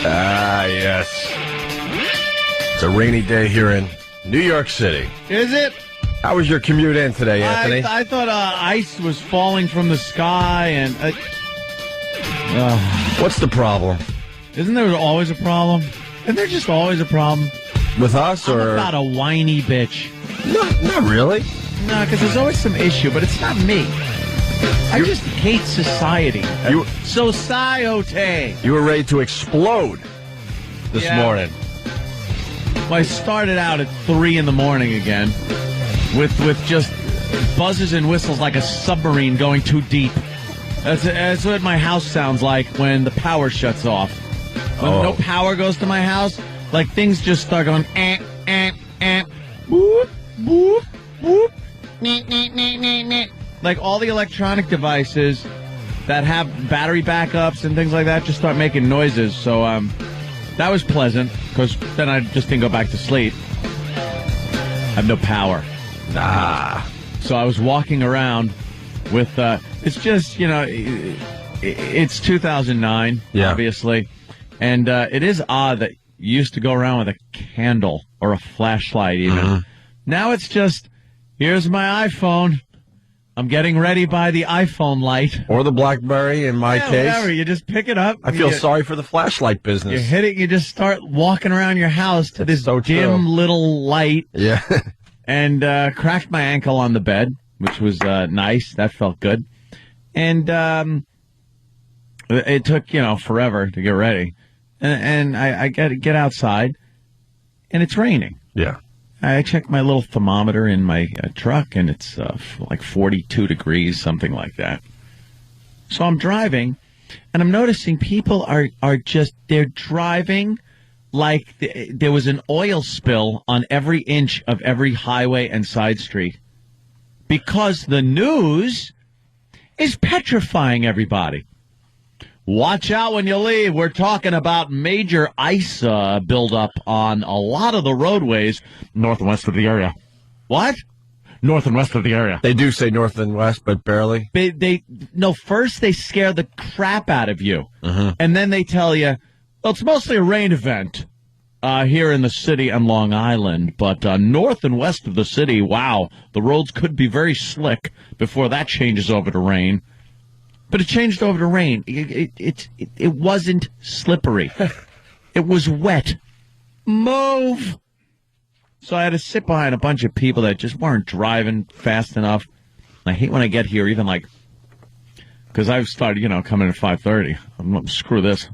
Ah, yes. It's a rainy day here in New York City. Is it? How was your commute in today, Anthony? I thought ice was falling from the sky, and What's the problem? isn't there always a problem? Isn't there just always a problem? With us, I'm or about a whiny bitch. not really? No, because there's always some issue, but it's not me. I just hate society. Society. You were ready to explode this morning. Well, I started out at 3 in the morning again with just buzzes and whistles like a submarine going too deep. That's what my house sounds like when the power shuts off. When no power goes to my house, like things just start going boop, boop, boop, like all the electronic devices that have battery backups and things like that just start making noises. So that was pleasant, because then I just didn't go back to sleep. I have no power. So I was walking around with, it's just, it's 2009, obviously. And it is odd that you used to go around with a candle or a flashlight even. Mm-hmm. Now it's just, here's my iPhone. I'm getting ready by the iPhone light. Or the BlackBerry in my case. Whatever. You just pick it up. I feel sorry for the flashlight business. You hit it, you just start walking around your house to this dim little light. Yeah. And cracked my ankle on the bed, which was nice. That felt good. And it took, forever to get ready. And I get outside, and it's raining. Yeah. I checked my little thermometer in my truck, and it's like 42 degrees, something like that. So I'm driving, and I'm noticing people are just, they're driving like there was an oil spill on every inch of every highway and side street, because the news is petrifying everybody. Watch out when you leave. We're talking about major ice buildup on a lot of the roadways north and west of the area. What? North and west of the area. They do say north and west, but barely. First they scare the crap out of you. Mm-hmm. And then they tell you, well, it's mostly a rain event here in the city and Long Island. But north and west of the city, wow, the roads could be very slick before that changes over to rain. But it changed over to rain. It wasn't slippery. It was wet. Move. So I had to sit behind a bunch of people that just weren't driving fast enough. I hate when I get here, even because I've started, coming at 5:30. Screw this.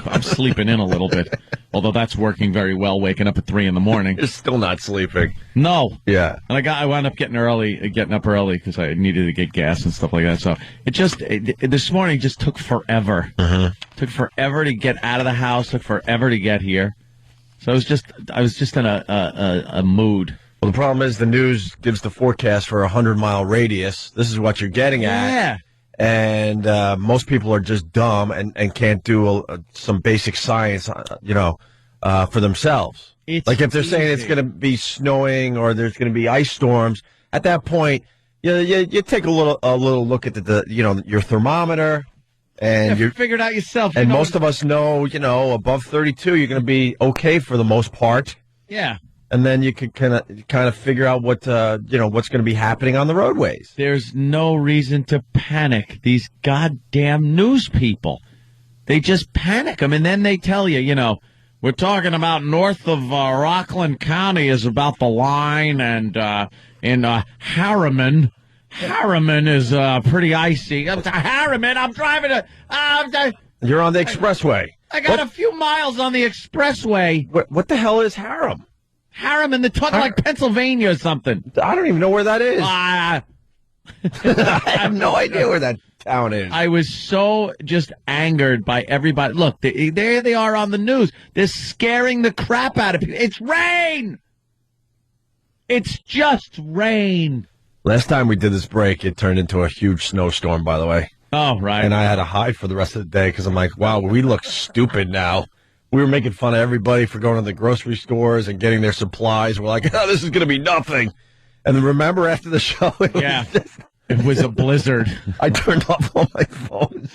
I'm sleeping in a little bit. Although that's working very well, waking up at 3 in the morning. You're still not sleeping. No. Yeah. And I wound up getting up early because I needed to get gas and stuff like that. So this morning just took forever. Mm-hmm. Took forever to get out of the house. Took forever to get here. So I was just in a mood. Well, the problem is the news gives the forecast for a 100-mile radius. This is what you're getting at. Yeah. And most people are just dumb and can't do some basic science, for themselves. Like if they're saying it's going to be snowing or there's going to be ice storms, at that point, you take a little look at your thermometer, and you figure it out yourself. And most of us know, above 32, you're going to be okay for the most part. Yeah. And then you could kind of figure out what's going to be happening on the roadways. There's no reason to panic. These goddamn news people, they just panic them, and then they tell you, we're talking about north of Rockland County is about the line, and in Harriman is pretty icy. Harriman, I'm driving You're on the expressway. I got a few miles on the expressway. What the hell is Harriman, they're talking like Pennsylvania or something. I don't even know where that is. I have no idea where that town is. I was so just angered by everybody. Look, there they are on the news. They're scaring the crap out of people. It's rain. It's just rain. Last time we did this break, it turned into a huge snowstorm, by the way. Oh, right. And I had to hide for the rest of the day because I'm like, wow, we look stupid now. We were making fun of everybody for going to the grocery stores and getting their supplies. We're like, oh, this is going to be nothing. And then remember after the show, it was a blizzard. I turned off all my phones.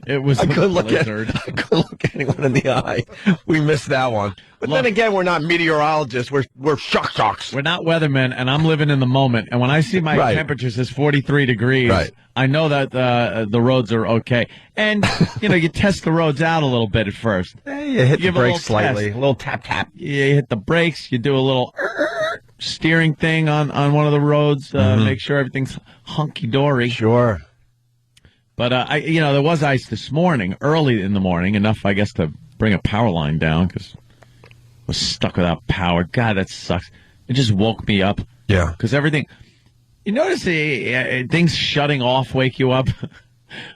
It was I a couldn't blizzard. I couldn't look anyone in the eye. We missed that one. But then again, we're not meteorologists. We're shock jocks. We're not weathermen, and I'm living in the moment. And when I see my temperature says 43 degrees, I know that the roads are okay. And, you test the roads out a little bit at first. You hit the brakes slightly. A little tap, tap. You hit the brakes. You do a little steering thing on one of the roads. Make sure everything's hunky-dory. Sure. But, there was ice this morning, early in the morning, enough, I guess, to bring a power line down because I was stuck without power. God, that sucks. It just woke me up. Yeah. Because everything, you notice things shutting off wake you up?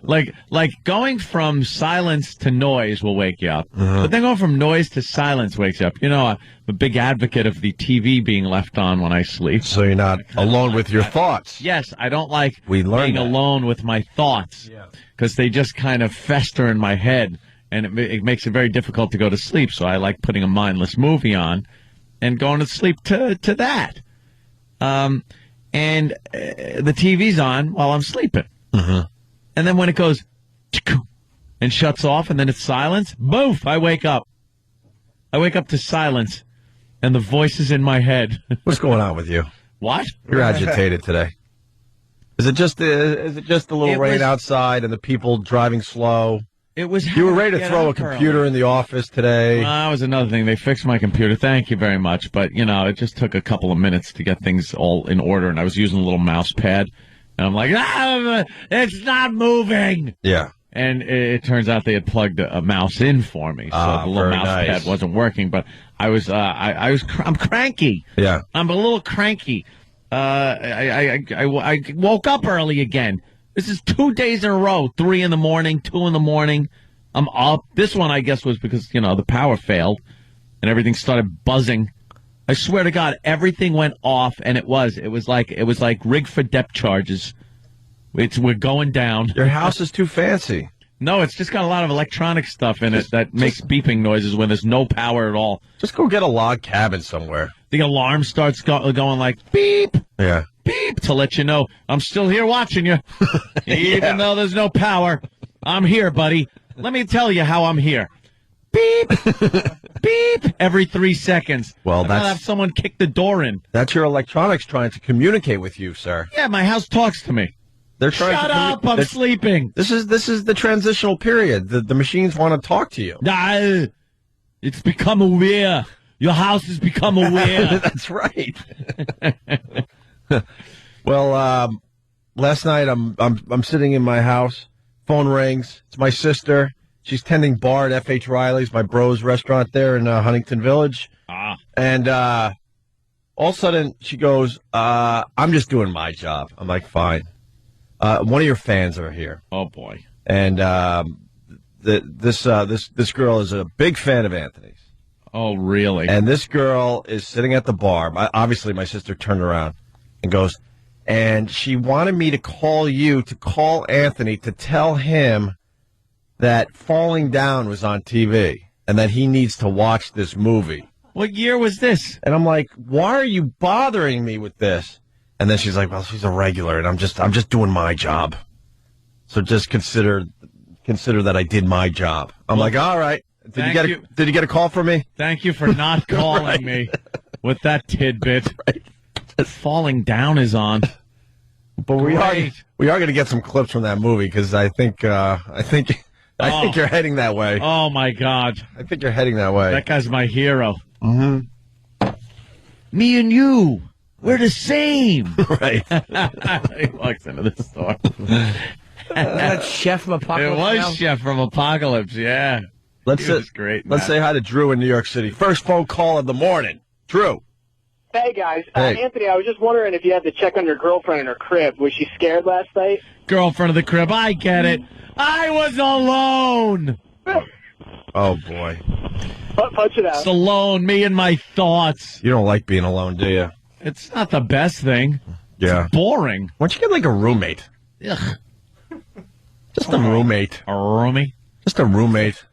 like going from silence to noise will wake you up. But then going from noise to silence wakes you up. I'm a big advocate of the TV being left on when I sleep. So you're not alone with your thoughts. Yes, I don't like being alone with my thoughts because they just kind of fester in my head, and it makes it very difficult to go to sleep. So I like putting a mindless movie on and going to sleep to that. And the TV's on while I'm sleeping. And then when it goes and shuts off and then it's silence, boof, I wake up. I wake up to silence and the voices in my head. What's going on with you? What? You're agitated today. Is it just the little rain outside and the people driving slow? It was. You were ready to throw a computer in the office today. That was another thing. They fixed my computer. Thank you very much. But, it just took a couple of minutes to get things all in order. And I was using a little mouse pad. And I'm like, it's not moving. Yeah. And it turns out they had plugged a mouse in for me. So the little mouse pad wasn't working. But I'm cranky. Yeah. I'm a little cranky. I woke up early again. This is 2 days in a row, 3 in the morning, 2 in the morning. I'm up. This one, I guess, was because, the power failed and everything started buzzing. I swear to God, everything went off, and it was like rigged for depth charges. We're going down. Your house is too fancy. No, it's just got a lot of electronic stuff in it that makes beeping noises when there's no power at all. Just go get a log cabin somewhere. The alarm starts going like beep. Yeah. Beep to let you know I'm still here watching you. Even though there's no power, I'm here, buddy. Let me tell you how I'm here. Beep. Beep. Every 3 seconds. Well, I'd rather have someone kick the door in. That's your electronics trying to communicate with you, sir. Yeah, my house talks to me. They're trying Shut up, I'm sleeping. This is the transitional period. The machines want to talk to you. It's become aware. Your house has become aware. That's right. Well, last night I'm sitting in my house. Phone rings. It's my sister. She's tending bar at F.H. Riley's, my bro's restaurant there in Huntington Village. And all of a sudden she goes, "I'm just doing my job." I'm like, "Fine." One of your fans are here. Oh boy! And this girl is a big fan of Anthony's. Oh, really? And this girl is sitting at the bar. Obviously, my sister turned around and goes, and she wanted me to call you to call Anthony to tell him that Falling Down was on TV and that he needs to watch this movie. What year was this? And I'm like, why are you bothering me with this? And then she's like, well, she's a regular, and I'm just doing my job. So just consider that I did my job. I'm like, all right. Did you get a call from me? Thank you for not calling me with that tidbit. Right. Falling Down is on. But we are going to get some clips from that movie because I think you're heading that way. Oh my God! I think you're heading that way. That guy's my hero. Mm-hmm. Me and you, we're the same. Right. He walks into the store. That Chef from Apocalypse. It was now? Chef from Apocalypse. Yeah. Let's say hi to Drew in New York City. First phone call of the morning. Drew. Hey, guys. Hey. Anthony, I was just wondering if you had to check on your girlfriend in her crib. Was she scared last night? Girlfriend of the crib. I get it. I was alone. Oh, boy. Punch it out. It's alone, me and my thoughts. You don't like being alone, do you? It's not the best thing. Yeah. It's boring. Why don't you get like a roommate? Ugh. Just a roommate. A roomie? Just a roommate.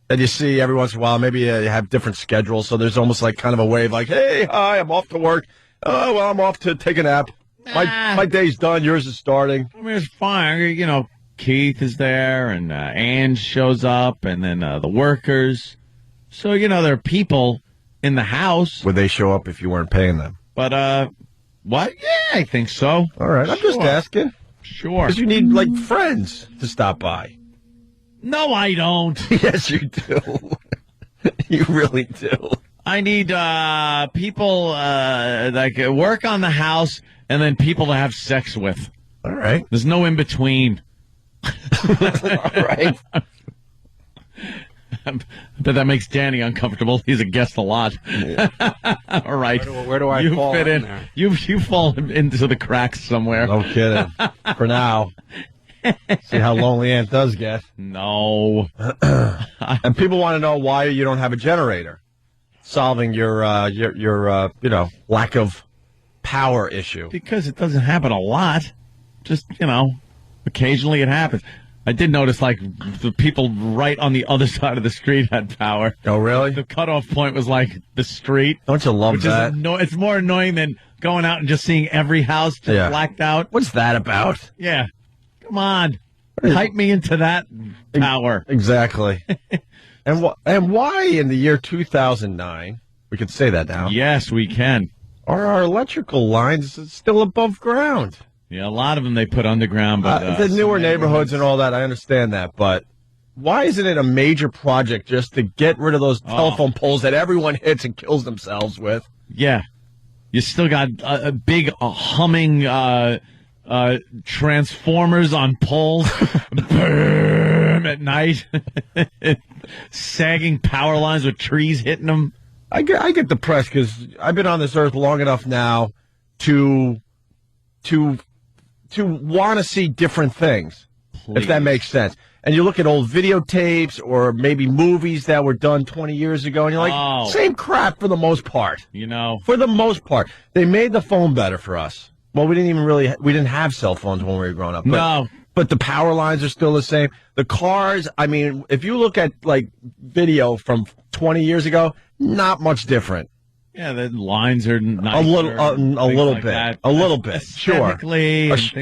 And you see every once in a while, maybe you have different schedules, so there's almost like kind of a wave like, hey, hi, I'm off to work. Oh, well, I'm off to take a nap. My day's done. Yours is starting. I mean, it's fine. Keith is there, and Ange shows up, and then the workers. So, there are people in the house. Would they show up if you weren't paying them? But, what? Yeah, I think so. All right, I'm just asking. Sure. Because you need, friends to stop by. No, I don't. Yes, you do. You really do. I need people that work on the house and then people to have sex with. All right. There's no in between. All right. But that makes Danny uncomfortable. He's a guest a lot. Yeah. All right. Where do I fall fit in? there? You fall into the cracks somewhere. No kidding. For now. See how lonely Aunt does get. No. And people want to know why you don't have a generator, solving your lack of power issue. Because it doesn't happen a lot. Just, occasionally it happens. I did notice, the people right on the other side of the street had power. Oh, really? The cutoff point was the street. Don't you love that? It's more annoying than going out and just seeing every house just blacked out. What's that about? Yeah. Come on. Hype me into that power. Exactly. And why in the year 2009, we can say that now. Yes, we can. Are our electrical lines still above ground? Yeah, a lot of them they put underground. But the newer neighborhoods and all that, I understand that. But why isn't it a major project just to get rid of those telephone poles that everyone hits and kills themselves with? Yeah. You still got a big humming transformers on poles. At night. Sagging power lines with trees hitting them. I get depressed because I've been on this earth long enough now to want to see different things, if that makes sense. And you look at old videotapes or maybe movies that were done 20 years ago, and you're like, same crap for the most part. For the most part. They made the phone better for us. Well, we didn't have cell phones when we were growing up. But, no. But the power lines are still the same. The cars, I mean, if you look at, video from 20 years ago, not much different. Yeah, the lines are nicer, a little bit, that. A little bit, sure.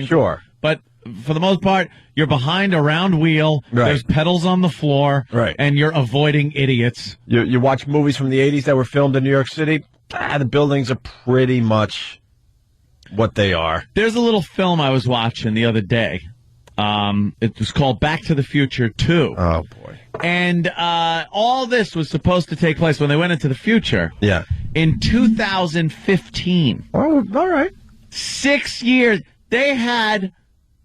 Sure. But for the most part, you're behind a round wheel, right. There's pedals on the floor, right. And you're avoiding idiots. You watch movies from the 80s that were filmed in New York City, the buildings are pretty much what they are. There's a little film I was watching the other day. It was called Back to the Future 2. Oh, boy. And all this was supposed to take place when they went into the future. Yeah. In 2015. Oh, all right. 6 years. They had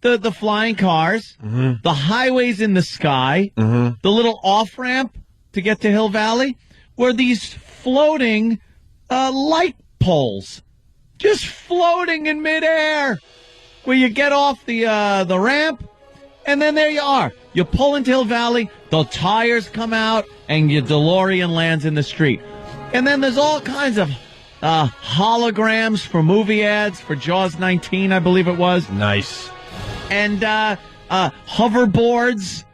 the flying cars, the highways in the sky, the little off-ramp to get to Hill Valley, were these floating light poles. Just floating in midair. Where you get off the ramp, and then there you are. You pull into Hill Valley, the tires come out, and your DeLorean lands in the street. And then there's all kinds of holograms for movie ads, for Jaws 19, I believe it was. Nice. And hoverboards.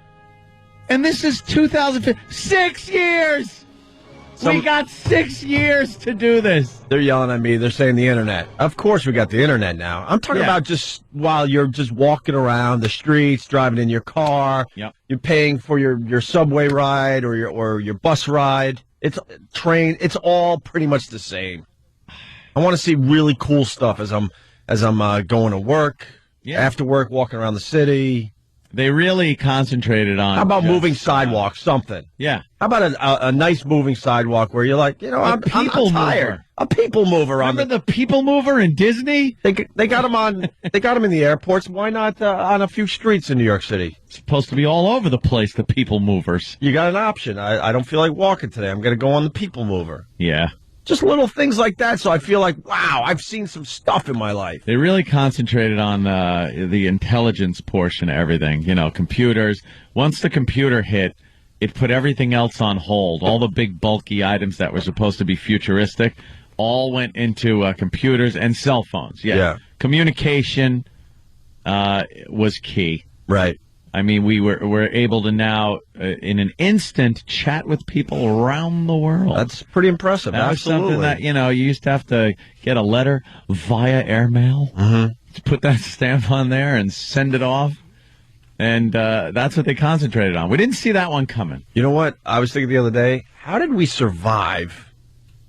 And this is 2015. 6 years! We got 6 years to do this. They're yelling at me. They're saying the internet. Of course we got the internet now. I'm talking about just while you're just walking around the streets, driving in your car. Yep. You're paying for your subway ride or your bus ride. It's train. It's all pretty much the same. I want to see really cool stuff as I'm going to work, after work, walking around the city. They really concentrated on. How about moving sidewalks? Something. Yeah. How about a nice moving sidewalk where you're like, I'm tired. A people mover. Remember the people mover in Disney? They got them on. They got them in the airports. Why not on a few streets in New York City? It's supposed to be all over the place. The people movers. You got an option. I don't feel like walking today. I'm going to go on the people mover. Yeah. Just little things like that, so I feel like, wow, I've seen some stuff in my life. They really concentrated on the intelligence portion of everything. Computers. Once the computer hit, it put everything else on hold. All the big, bulky items that were supposed to be futuristic all went into computers and cell phones. Yeah. Communication was key. Right. I mean, we're able to now, in an instant, chat with people around the world. That's pretty impressive. That was something that, you used to have to get a letter via airmail, to put that stamp on there and send it off. And that's what they concentrated on. We didn't see that one coming. You know what? I was thinking the other day, how did we survive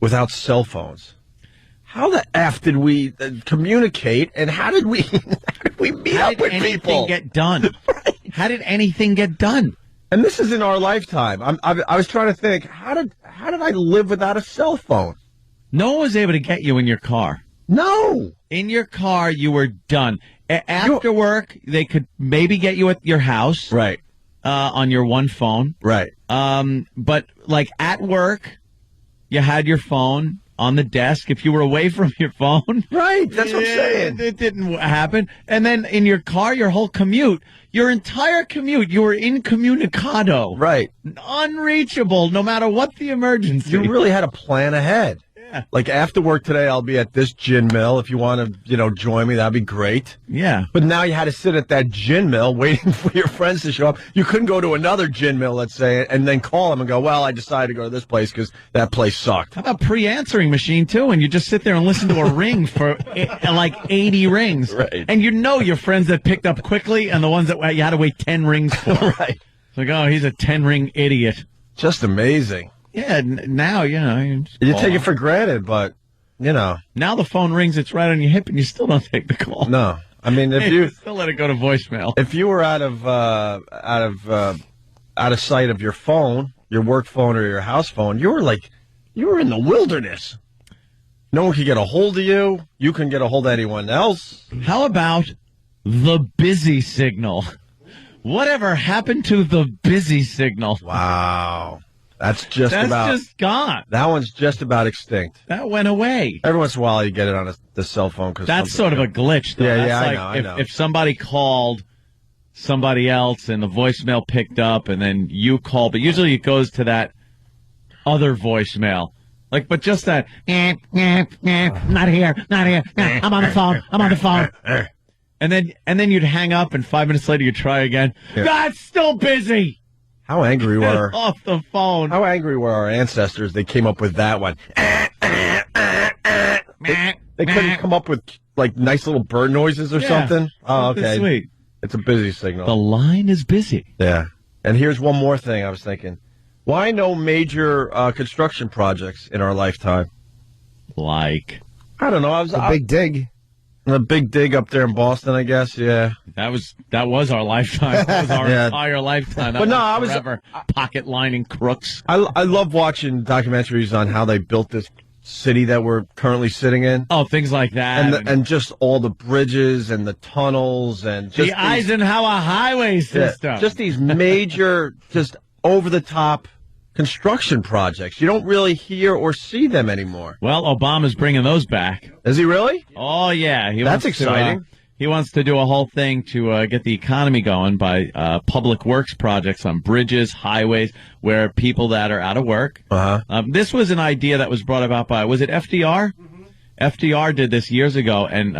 without cell phones? How the F did we communicate, and how did we meet up with people? Get done? Right. How did anything get done? And this is in our lifetime. I was trying to think, how did I live without a cell phone? No one was able to get you in your car. No. In your car, you were done. After work, they could maybe get you at your house. Right. On your one phone. Right. But like at work, you had your phone on the desk. If you were away from your phone. Right. That's what I'm saying. It didn't happen. And then in your car, your whole commute, your entire commute, you were incommunicado. Right. Unreachable, no matter what the emergency. You really had to plan ahead. Yeah. Like after work today, I'll be at this gin mill. If you want to, join me, that'd be great. Yeah. But now you had to sit at that gin mill waiting for your friends to show up. You couldn't go to another gin mill, let's say, and then call them and go, well, I decided to go to this place because that place sucked. How about pre-answering machine, too? And you just sit there and listen to a ring for like 80 rings. Right. And your friends that picked up quickly and the ones that you had to wait 10 rings for. Right. It's like, oh, he's a 10-ring idiot. Just amazing. Yeah, now, you take it for granted, but, Now the phone rings, it's right on your hip, and you still don't take the call. No. I mean, if you still let it go to voicemail. If you were out of sight of your phone, your work phone or your house phone, you were in the wilderness. No one could get a hold of you. You couldn't get a hold of anyone else. How about the busy signal? Whatever happened to the busy signal? Wow. That's just gone. That one's just about extinct. That went away. Every once in a while, you get it on the cell phone. That's sort of a glitch, though. Yeah, That's I know. If somebody called somebody else and the voicemail picked up and then you call, but usually it goes to that other voicemail. But just that, not here, I'm on the phone. And then you'd hang up and 5 minutes later you'd try again. Yeah. That's still busy. How angry were off the phone? How angry were our ancestors? They came up with that one. They couldn't come up with nice little bird noises or something. Oh, okay. Sweet. It's a busy signal. The line is busy. Yeah. And here's one more thing I was thinking. Why no major construction projects in our lifetime? I don't know. A big dig. A big dig up there in Boston, I guess. Yeah. That was our lifetime. That was our Yeah. entire lifetime. But no, I was forever pocket lining crooks. I love watching documentaries on how they built this city that we're currently sitting in. Oh, things like that. And just all the bridges and the tunnels and just the Eisenhower highway system. Yeah, just these major, just over the top construction projects. You don't really hear or see them anymore. Well, Obama's bringing those back. Is he really? Oh, yeah. That's exciting. He wants to do a whole thing to get the economy going by public works projects on bridges, highways, where people that are out of work. This was an idea that was brought about by, was it FDR? Mm-hmm. FDR did this years ago and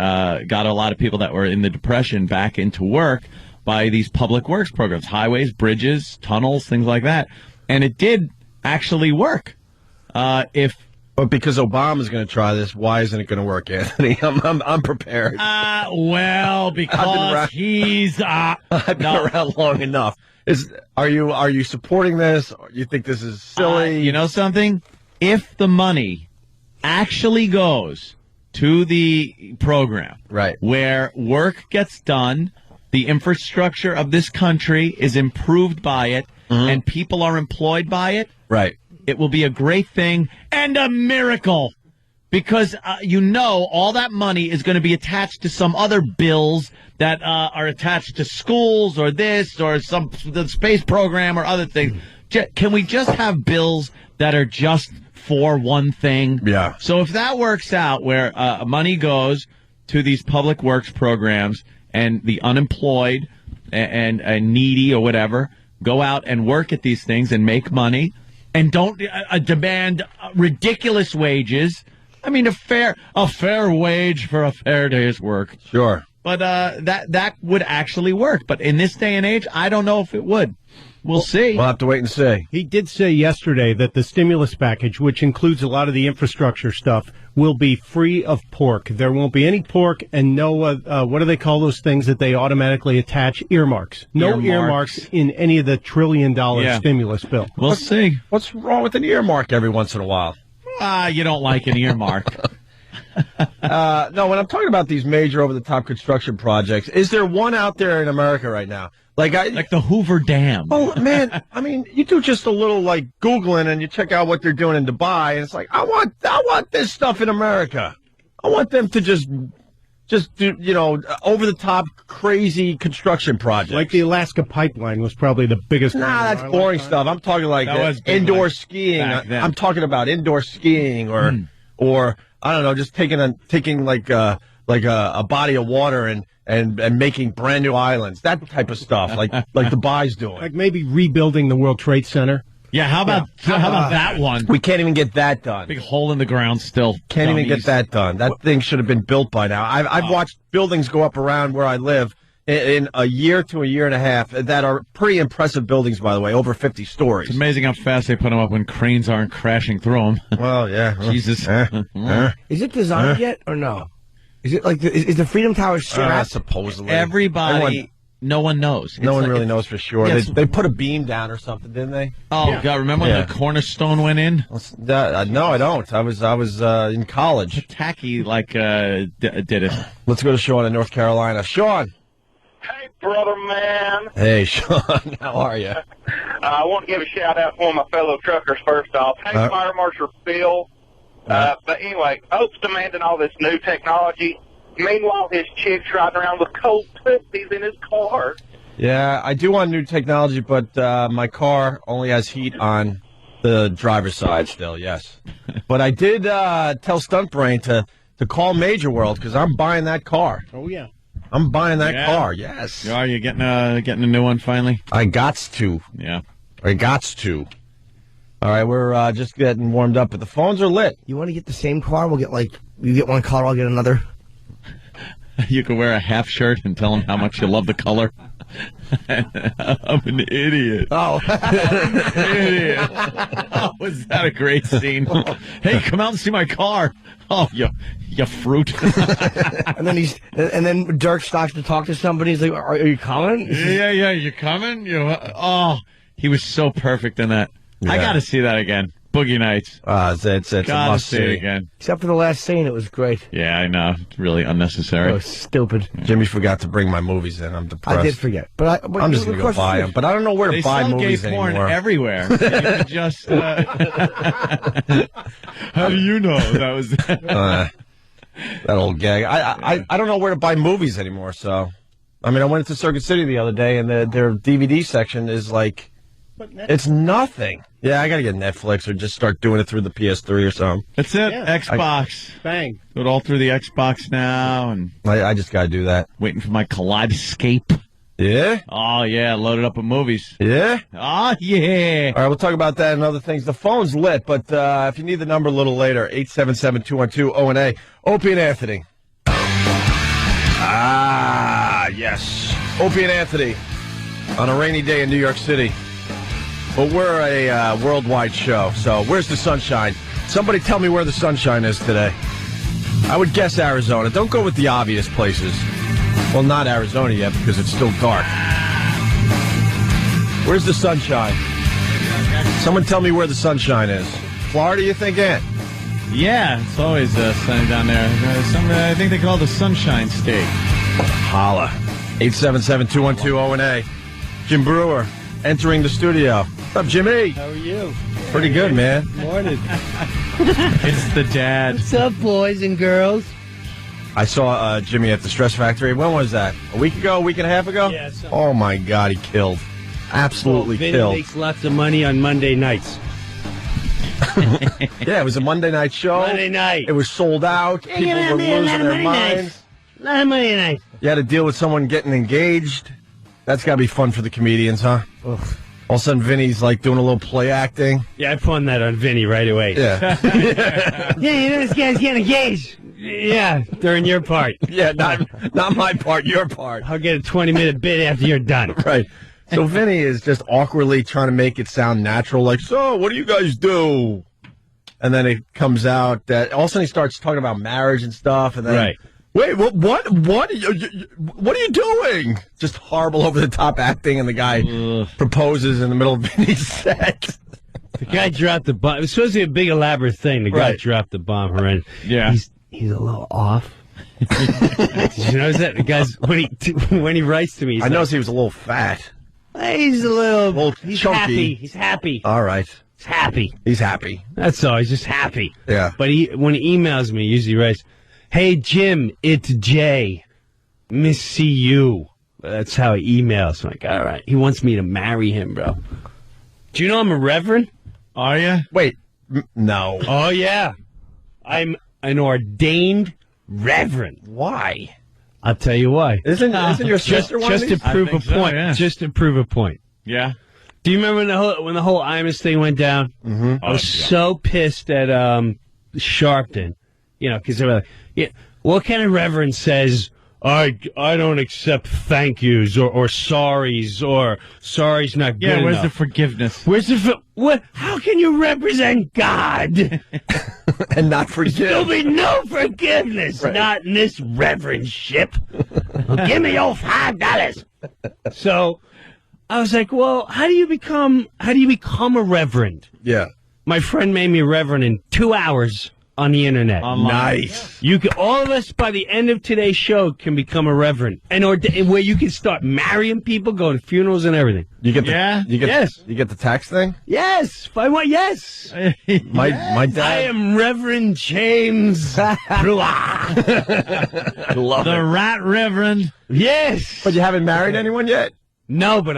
got a lot of people that were in the Depression back into work by these public works programs, highways, bridges, tunnels, things like that. And it did actually work. But because Obama's going to try this, why isn't it going to work, Anthony? I'm prepared. Because he's I've been around long enough. Are you supporting this? Or you think this is silly? You know something? If the money actually goes to the program, right, where work gets done, the infrastructure of this country is improved by it, and people are employed by it, right, it will be a great thing and a miracle. Because, all that money is going to be attached to some other bills that are attached to schools or this or the space program or other things. Can we just have bills that are just for one thing? Yeah. So if that works out where money goes to these public works programs and the unemployed and needy or whatever go out and work at these things and make money and don't demand ridiculous wages. I mean, a fair wage for a fair day's work. Sure. But that would actually work. But in this day and age, I don't know if it would. We'll see. We'll have to wait and see. He did say yesterday that the stimulus package, which includes a lot of the infrastructure stuff, will be free of pork. There won't be any pork and no, what do they call those things that they automatically attach? Earmarks. No earmarks in any of the $1 trillion stimulus bill. We'll see. What's wrong with an earmark every once in a while? You don't like an earmark. No, when I'm talking about these major over-the-top construction projects, is there one out there in America right now? Like the Hoover Dam. Oh, man, I mean, you do just a little, Googling, and you check out what they're doing in Dubai, and it's like, I want this stuff in America. I want them to just do, over-the-top, crazy construction projects. Like the Alaska pipeline was probably the biggest. Nah, that's boring stuff. I'm talking like indoor skiing. I'm talking about indoor skiing or I don't know, just taking a body of water and making brand new islands, that type of stuff, like Dubai's doing. Like maybe rebuilding the World Trade Center. Yeah, how about that one? We can't even get that done. Big hole in the ground still. Can't even get that done. That thing should have been built by now. I've watched buildings go up around where I live in a year to a year and a half that are pretty impressive buildings, by the way, over 50 stories. It's amazing how fast they put them up when cranes aren't crashing through them. Well, yeah. Jesus. Is it designed yet or no? Is it like is the Freedom Tower strapped? Supposedly. No one knows. No one really knows for sure. They put a beam down or something, didn't they? Oh, God, remember when the cornerstone went in? No, I don't. I was in college. Tacky, did it. Let's go to Sean in North Carolina. Sean. Hey, brother man. Hey, Sean. How are you? I want to give a shout-out to one of my fellow truckers first off. Hey, Fire Marshal Bill. But anyway, Oak's demanding all this new technology. Meanwhile, his chick's riding around with cold tootsies in his car. Yeah, I do want new technology, but my car only has heat on the driver's side still, yes. But I did tell Stuntbrain to call Major World because I'm buying that car. Oh, yeah. I'm buying that car, yes. Are you getting a new one finally? I gots to. Yeah. I gots to. All right, we're just getting warmed up, but the phones are lit. You want to get the same car? We'll get you get one car, I'll get another. You can wear a half shirt and tell them how much you love the color. I'm an idiot. Oh. Idiot. Oh, was that a great scene? Hey, come out and see my car. Oh, you fruit. and then Dirk stops to talk to somebody. He's like, are you coming? Yeah, you coming? He was so perfect in that. Yeah. I got to see that again. Boogie Nights. It's a must see it again. Except for the last scene, it was great. Yeah, I know. It's really unnecessary. It was stupid. Jimmy forgot to bring my movies in. I'm depressed. I did forget, but I'm just going to go buy them. But I don't know where to buy movies anymore. They sell gay porn everywhere. You can just. How do you know that was that old gag? I don't know where to buy movies anymore. So, I mean, I went to Circuit City the other day, and their DVD section is like. It's nothing. Yeah, I got to get Netflix or just start doing it through the PS3 or something. That's it. Yeah. Xbox. Bang. Do it all through the Xbox now. And I just got to do that. Waiting for my Kaleidoscape. Yeah? Oh, yeah. Loaded up with movies. Yeah? Oh, yeah. All right, we'll talk about that and other things. The phone's lit, but if you need the number a little later, 877-212-ONA. Opie and Anthony. Yes. Opie and Anthony on a rainy day in New York City. But we're a worldwide show, so where's the sunshine? Somebody tell me where the sunshine is today. I would guess Arizona. Don't go with the obvious places. Well, not Arizona yet because it's still dark. Where's the sunshine? Someone tell me where the sunshine is. Florida, you think, Ant? Yeah, it's always sunny down there. I think they call it the Sunshine State. Holla. 877-212-ONA. Jim Brewer entering the studio. What's up, Jimmy? How are you? Pretty good, man. Morning. It's the dad. What's up, boys and girls? I saw Jimmy at the Stress Factory. When was that? A week ago? A week and a half ago? Yeah. Oh, my God, he killed. Absolutely Vinny killed. makes lots of money on Monday nights. Yeah, it was a Monday night show. Monday night. It was sold out. People were losing their minds. A lot of Monday nights. You had to deal with someone getting engaged. That's got to be fun for the comedians, huh? Ugh. All of a sudden, Vinny's like doing a little play acting. Yeah, I pawned that on Vinny right away. Yeah. Yeah, you know this guy's getting engaged. Yeah, during your part. Yeah, not my part, your part. I'll get a 20-minute bit after you're done. Right. So Vinny is just awkwardly trying to make it sound natural, like, so what do you guys do? And then it comes out that all of a sudden he starts talking about marriage and stuff, and then wait, what are you doing? Just horrible, over the top acting, and the guy proposes in the middle of Vinny's set. The guy dropped the bomb. It was supposed to be a big elaborate thing. The guy dropped the bomb. Horrendous. Yeah, he's a little off. You know that the guy's when he writes to me. I noticed he was a little fat. He's a little he's chunky. happy. He's happy. All right. He's happy. He's happy. That's all. He's just happy. Yeah. But when he emails me, he usually writes, "Hey Jim, it's Jay. Miss see you." That's how he emails. I'm like, all right. He wants me to marry him, bro. Do you know I'm a reverend? Are you? Wait. No. Oh yeah. I'm an ordained reverend. Why? I'll tell you why. Isn't your sister one of just to these? prove a so, point? yeah. Just to prove a point. Yeah. Do you remember when the whole Imus thing went down? Mm-hmm. I was so pissed at Sharpton, because they were like, "Yeah, what kind of reverend says I don't accept thank yous or sorries or sorry's not good Yeah, where's enough. the forgiveness? Where's the what? How can you represent God? And not forgive. There'll be no forgiveness, not in this reverendship. Well, give me your $5. So I was like, well, how do you become a reverend? Yeah. My friend made me a reverend in 2 hours on the internet. Nice. You can, all of us by the end of today's show can become a reverend, and where you can start marrying people, going to funerals and everything. You get the, Yeah? You get, Yes. You get the tax thing? Yes, if I want. Yes, My dad. I am Reverend James. Love The Rat Reverend. Yes, But you haven't married anyone yet? no, but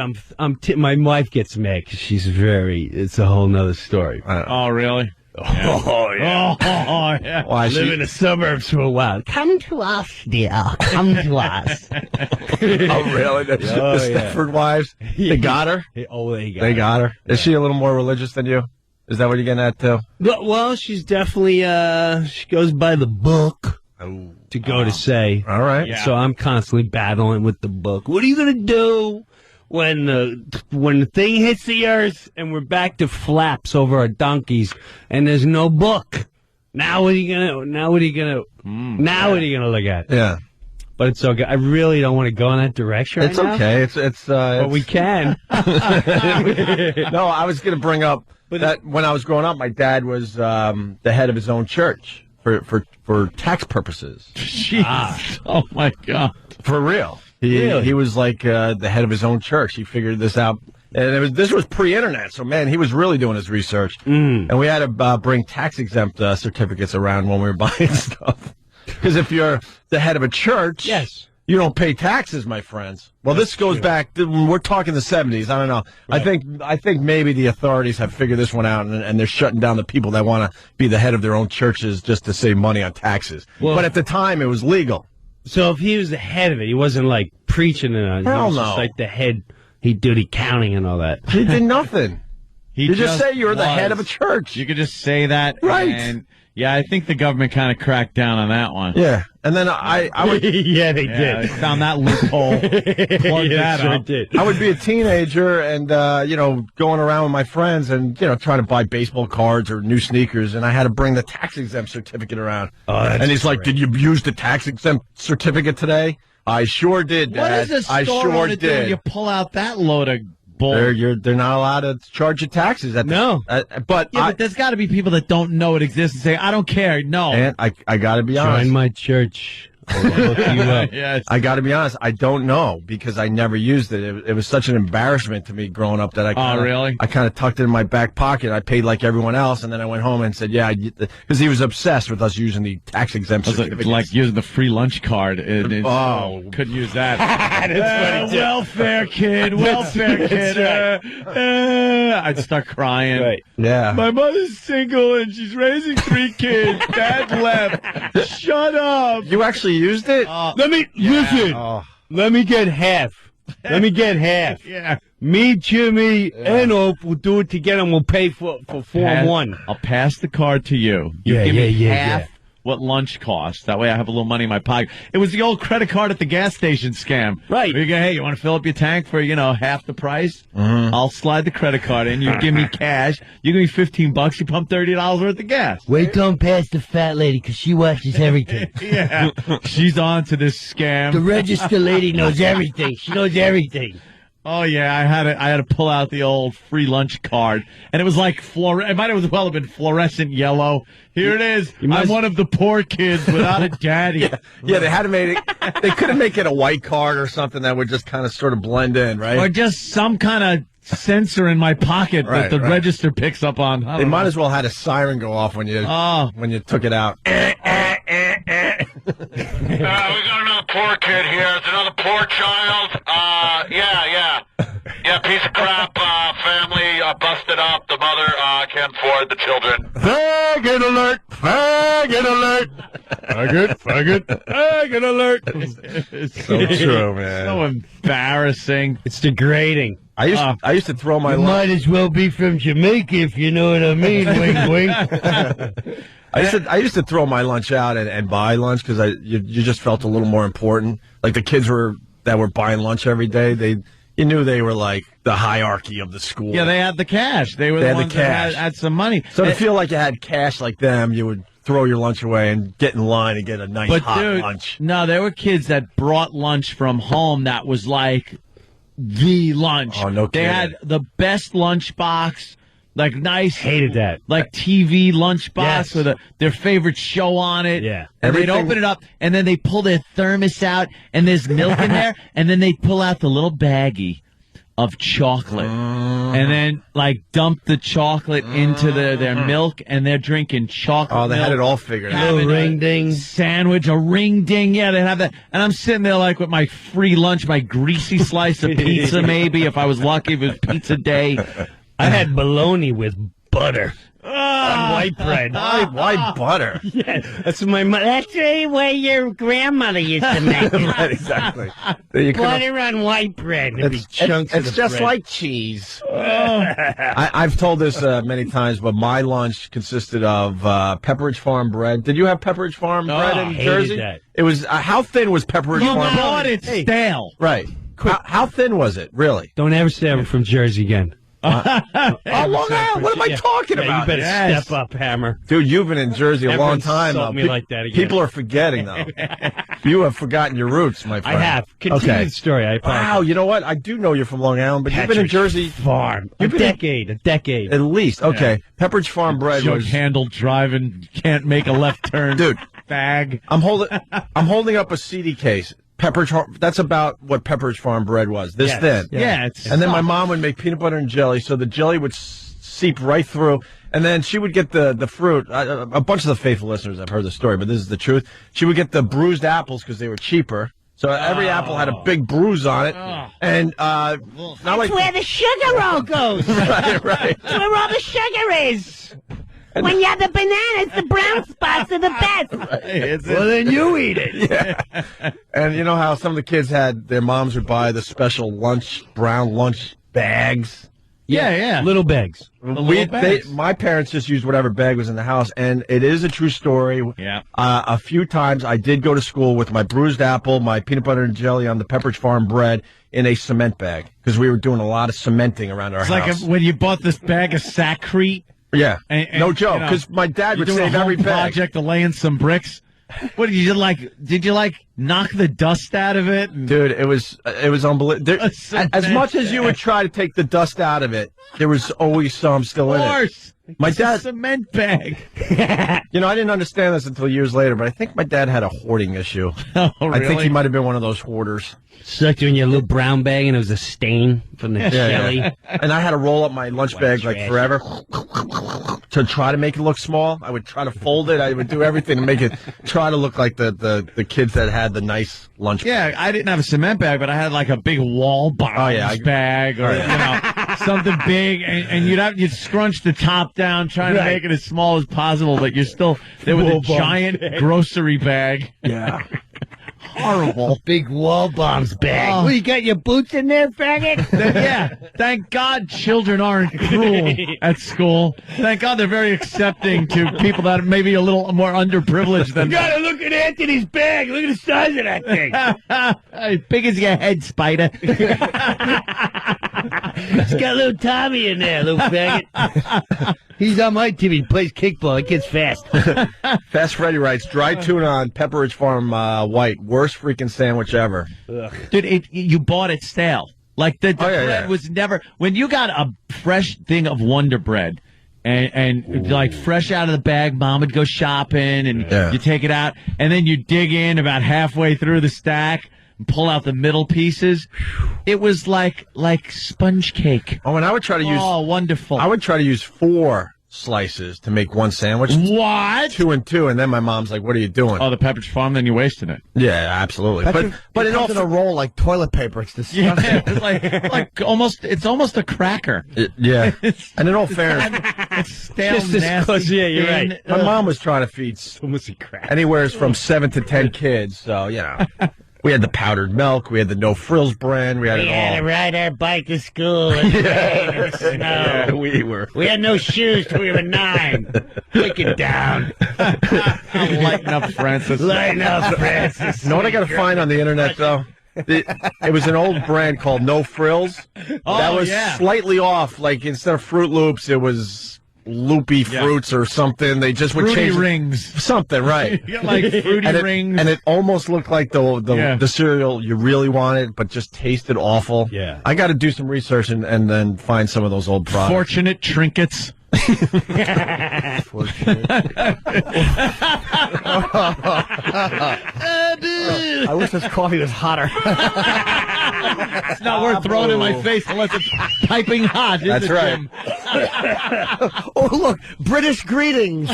my wife gets mad because she's it's a whole nother story. Oh, really? Oh yeah. Oh, yeah. Why? Live in the suburbs for a while. Come to us, dear. Come to us. Oh, really? The Stepford wives? They got her? Oh, they Got her. Is she a little more religious than you? Is that what you're getting at, too? Well, she's definitely, she goes by the book to go to say. All right. Yeah. So I'm constantly battling with the book. What are you going to do when the thing hits the earth and we're back to flaps over our donkeys and there's no book? Now what are you gonna look at? Yeah. But it's okay. I really don't want to go in that direction. It's right now, okay. but we can. No, I was going to bring up that when I was growing up, my dad was the head of his own church for tax purposes. Jeez. Oh, my God. For real. He was like the head of his own church. He figured this out. And this was pre-internet, so, man, he was really doing his research. And we had to bring tax-exempt certificates around when we were buying stuff. Because if you're the head of a church, Yes. you don't pay taxes, my friends. Well, this goes back, we're talking the 70s. I don't know. Right. I think maybe the authorities have figured this one out, and they're shutting down the people that want to be the head of their own churches just to save money on taxes. Well, but at the time, it was legal. So if he was the head of it, he wasn't like preaching it. He Hell was no. just like the head. He did accounting and all that. He did nothing. You just say you're the head of a church. You could just say that. Right. And, yeah, I think the government kind of cracked down on that one. Yeah. And then I would... Yeah, they Yeah, did. they found that loophole. Plugged that sure up. did. I would be a teenager and, going around with my friends and, trying to buy baseball cards or new sneakers, and I had to bring the tax-exempt certificate around. Oh, that's and he's like, great. did you use the tax-exempt certificate today? I sure did, Dad. What is a store I sure owner do when did. you pull out that load of bull? They're not allowed to charge you taxes. No. But Yeah, but there's got to be people that don't know it exists and say, I don't care. No. and I got to be honest. Join my church. I'll hook you up. Yes. I got to be honest. I don't know because I never used it. It was such an embarrassment to me growing up that I kinda, really? I kind of tucked it in my back pocket. I paid like everyone else, and then I went home and said, "Yeah," because he was obsessed with us using the tax exempt It's certificates. like using the free lunch card. Oh. Couldn't use that. That's funny, too. Welfare kid, welfare kid. I'd start crying. Right. Yeah. My mother's single and she's raising 3 kids. Dad left. Shut up. You actually used it? Let me listen. Oh. Let me get half. Let me get half. Yeah. Me, Jimmy, and Ope will do it together, and we'll pay for Form 1. I'll pass the card to you. You Yeah, give me yeah, half yeah. what lunch costs. That way I have a little money in my pocket. It was the old credit card at the gas station scam. Right. Where you go, hey, you want to fill up your tank for, half the price? Mm-hmm. I'll slide the credit card in. You give me cash. You give me $15. You pump $30 worth of gas. Wait till I'm past the fat lady because she watches everything. Yeah. She's on to this scam. The register lady knows everything. She knows everything. Oh yeah, I had to pull out the old free lunch card, and it was like it might as well have been fluorescent yellow. Here it is. I'm one of the poor kids without a daddy. Yeah, they had to make it. They couldn't make it a white card or something that would just kind of sort of blend in, right? Or just some kind of sensor in my pocket that the register picks up on. They might as well had a siren go off when you took it out. We got another poor kid here. It's another poor child. Yeah, piece of crap family busted up. The mother can't afford the children. Faggot alert! Faggot alert! Faggot alert! It's so true, man. So embarrassing. It's degrading. I used to throw my Might as well be from Jamaica if you know what I mean. Wink, wink. I used to throw my lunch out and buy lunch because you just felt a little more important. Like the kids that were buying lunch every day, you knew they were like the hierarchy of the school. Yeah, they had the cash. They were the ones that had some money. So to feel like you had cash like them, you would throw your lunch away and get in line and get a nice hot lunch. No, there were kids that brought lunch from home that was like the lunch. Oh, no kidding. They had the best lunch box. Like nice, hated that. Like TV lunchbox with their favorite show on it. Yeah, and they'd open it up, and then they pull their thermos out, and there's milk in there, and then they pull out the little baggie of chocolate, and then like dump the chocolate into their milk, and they're drinking chocolate. Oh, they milk, had it all figured out. Little ring ding sandwich, a ring ding. Yeah, they have that, and I'm sitting there like with my free lunch, my greasy slice of pizza, maybe if I was lucky, if it was pizza day. I had bologna with butter on white bread. Why butter? Yeah, that's my mother. That's the way your grandmother used to make it. Right, exactly. Butter on white bread. It's just bread. like cheese. I've told this many times, but my lunch consisted of Pepperidge Farm bread. Did you have Pepperidge Farm bread in hated Jersey? That. It was how thin was Pepperidge You Farm? bought it stale. Right. How thin was it? Really? Don't ever say I'm from Jersey again. Long Island. What am I talking about? You better step up, Hammer. Dude, you've been in Jersey a long time. Insult me like that again. People are forgetting, though. You have forgotten your roots, my friend. I have. Continue the story. I apologize. Wow, you know what? I do know you're from Long Island, but you've been in Jersey Farm. A decade. At least. Okay. Pepperidge Farm bread was handle driving, can't make a left turn. Dude, bag. I'm holding up a CD case. That's about what Pepperidge Farm bread was. This thin. Yeah. And then my mom would make peanut butter and jelly, so the jelly would seep right through. And then she would get the fruit. A bunch of the faithful listeners have heard the story, but this is the truth. She would get the bruised apples because they were cheaper. So every apple had a big bruise on it. And That's where the sugar roll goes. right. That's where all the sugar is. When you have the bananas, the brown spots are the best. Right. Well, then you eat it. Yeah. And you know how some of the kids their moms would buy the special brown lunch bags? Yeah. Little bags. My parents just used whatever bag was in the house, and it is a true story. Yeah. A few times I did go to school with my bruised apple, my peanut butter and jelly on the Pepperidge Farm bread in a cement bag because we were doing a lot of cementing around our house. It's like when you bought this bag of Sacrete. Yeah, and, no joke. Because my dad would save every bag. Project to lay in some bricks. What did you like? Did you knock the dust out of it? Dude, it was unbelievable. As much as you would try to take the dust out of it, there was always some still in it. My dad, cement bag. I didn't understand this until years later, but I think my dad had a hoarding issue. Oh, really? I think he might have been one of those hoarders. Sucked you in your little brown bag, and it was a stain from the jelly. And I had to roll up my lunch bag forever to try to make it look small. I would try to fold it. I would do everything to make it try to look like the kids that had the nice lunch bag. Yeah, I didn't have a cement bag, but I had like a big wall box bag or something big, and you'd scrunch the top down trying to make it as small as possible, but you're still there with a giant grocery bag. Yeah. horrible. Big wall bombs bag. Oh. Well, you got your boots in there, faggot? Yeah, thank God children aren't cruel at school. Thank God they're very accepting to people that may be a little more underprivileged than You gotta look at Anthony's bag. Look at the size of that thing. as big as your head, Spider. It's got little Tommy in there, little faggot. He's on my team. He plays kickball. He gets fast. Fast Freddy writes, dry tuna on Pepperidge Farm White. Worst freaking sandwich ever. Dude, you bought it stale. Like the bread yeah. was never. When you got a fresh thing of Wonder Bread, and like fresh out of the bag, Mom would go shopping, and you take it out, and then you dig in about halfway through the stack and pull out the middle pieces. It was like sponge cake. Oh, and I would try to use. Oh, wonderful! I would try to use 4 slices to make one sandwich. What? 2 and 2, and then my mom's like, "What are you doing?" Oh, the Pepperidge Farm. Then you're wasting it. Yeah, absolutely. But it comes in a roll like toilet paper. It's disgusting. Yeah, it's like almost. It's almost a cracker. Yeah. And in all fairness, It's stale, Just as nasty, close, yeah, you're thin. right. my mom was trying to feed Almost a crack. anywhere from 7 to 10 kids. So we had the powdered milk, we had the no frills brand, we had it all. ride our bike to school in the rain and the snow. Yeah, we were. We had no shoes till we were 9. Take it down. Lighten up, Francis. Lighten up, Francis. You know what I got to find on the internet though? It was an old brand called No Frills. That was slightly off. Like instead of Fruit Loops, it was loopy fruits or something. They just would Fruity change rings. something, right? You got like fruity rings. And it almost looked like the cereal you really wanted, but just tasted awful. Yeah. I got to do some research and then find some of those old products. Fortunate trinkets. I wish this coffee was hotter. It's not worth throwing in my face unless it's piping hot. That's right. Jim? Oh, look, British greetings.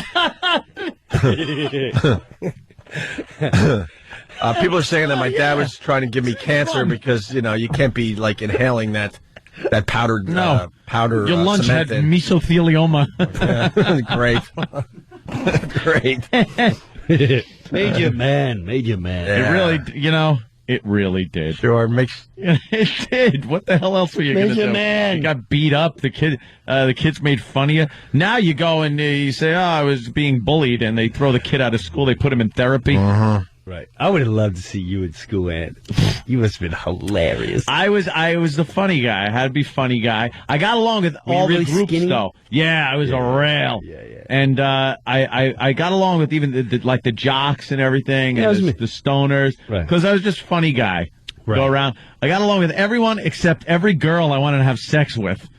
People are saying that my dad was trying to give me cancer because you can't be like inhaling that powdered powder. Your lunch had cement in. mesothelioma. Great. Made you man. It really did. Sure makes. It did. What the hell else were you going to do? man. You got beat up. The kids made fun of you. Now you go and you say, "Oh, I was being bullied," and they throw the kid out of school. They put him in therapy. Right. I would have loved to see you in school, Ed. You must have been hilarious. I was the funny guy. I had to be funny guy. I got along with all really the groups skinny? though. Yeah, I was a rail. Yeah. And I got along with even the jocks and everything, Yeah, and the stoners, Right. because I was just funny guy. Right. Go around. I got along with everyone except every girl I wanted to have sex with.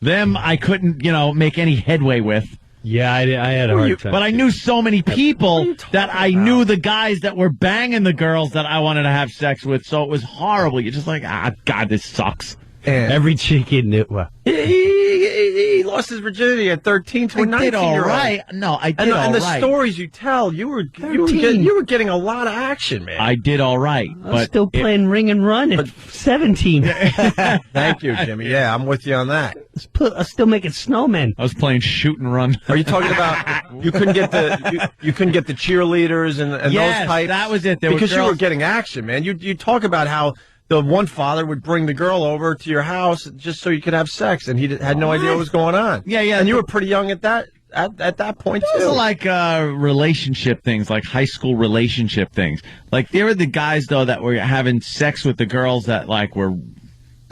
Them I couldn't, make any headway with. Yeah, I had a hard time. But I knew so many people that I knew the guys that were banging the girls that I wanted to have sex with, so it was horrible. You're just like, God, this sucks. Every chicken knew. Well, He lost his virginity at 13 to a 19-year-old. I did all right. No, I did all right. And the stories you tell, you were getting a lot of action, man. I did all right. I was still playing Ring and Run at 17. Thank you, Jimmy. Yeah, I'm with you on that. I was still making snowmen. I was playing shoot and run. Are you talking about you couldn't get the cheerleaders and Yes, those types? that was it. Because you were getting action, man. You talk about how the one father would bring the girl over to your house just so you could have sex, and he had no idea what was going on. Yeah. And you were pretty young at that point too. Those are like relationship things, like high school relationship things. Like there were the guys though that were having sex with the girls that were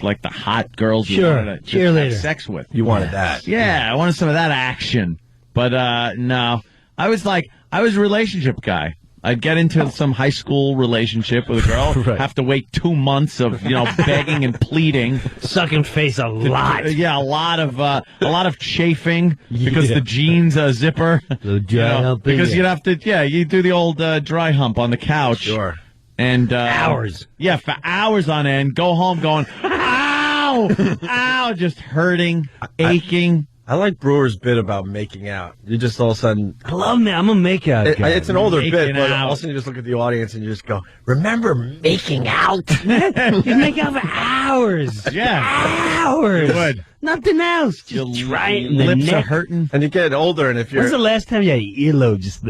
like the hot girls you wanted to just have sex with. You wanted that. Yeah, I wanted some of that action. But no, I was a relationship guy. I'd get into some high school relationship with a girl, have to wait 2 months of begging and pleading, Sucking face a lot. Yeah, a lot of chafing because the jeans zipper. Because you'd have to you do the old dry hump on the couch. Sure. And Hours. Yeah, for hours on end. Go home going, ow, ow, just hurting, aching. I like Brewer's bit about making out. You just all of a sudden... I love me. I'm a makeout guy. It's an older bit, but out. all of a sudden you just look at the audience and you just go, remember making out? You make out for hours. Yeah. Hours. Good. Nothing else. Your Just try it in the lips are neck. hurting. And you get older, and if When's the you're last time you had your earlobe just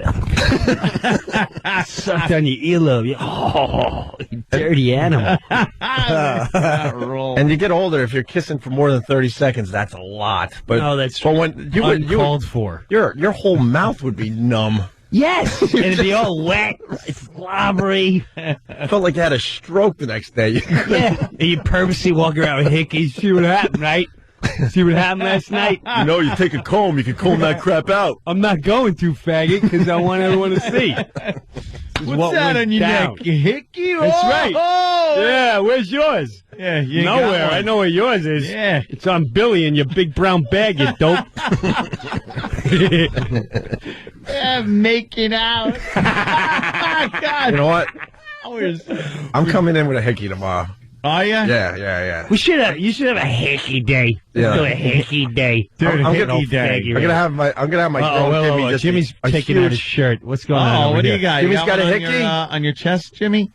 sucked on your earlobe? Oh, you dirty animal. and you get older, if you're kissing for more than 30 seconds, that's a lot. But No, that's but when uncalled for. your whole mouth would be numb. Yes, and it'd be all wet, slobbery. I felt like you had a stroke the next day. Yeah, and you purposely walk around with hickeys. See what happened, right? See what happened last night? You know, you take a comb, you can comb that crap out. I'm not going to, faggot, because I want everyone to see. What's that on your neck? Your hickey? That's right. Oh, Yeah, where's yours? yeah, you ain't got Nowhere. one. I know where yours is. Yeah. It's on Billy in your big brown bag, you dope. Yeah, making out. God. You know what? Hours. I'm coming in with a hickey tomorrow. Are you? Yeah. You should have a hickey day. Yeah. Let's do a hickey day. Dude, I'm hickey gonna- day. I'm gonna have my girl Jimmy. Jimmy's a taking out huge- his shirt. What's going on? Oh, over what do here? you got? Jimmy's You got a one hickey? on your chest, Jimmy?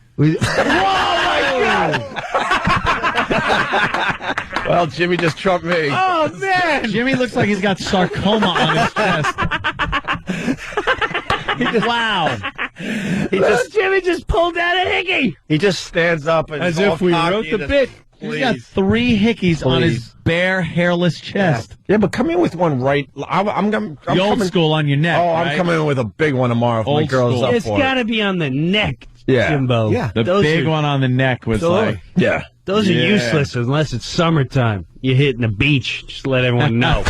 Well, Jimmy just trumped me. Oh man! Jimmy looks like he's got sarcoma on his chest. Wow. Jimmy just pulled out a hickey. He just stands up and As is all if we cocky wrote the and just- bit. He's got Please. 3 hickeys on his Please. bare, hairless chest. Yeah, but come in with one right. I'm The old coming. school on your neck. Oh, I'm right? coming in with a big one tomorrow if my Old girl's school. up It's for got it. to be on the neck, Yeah. Jimbo. Yeah. The Those big are- one on the neck was like, Yeah. Those are Yeah. useless unless it's summertime. You're hitting the beach. Just let everyone know.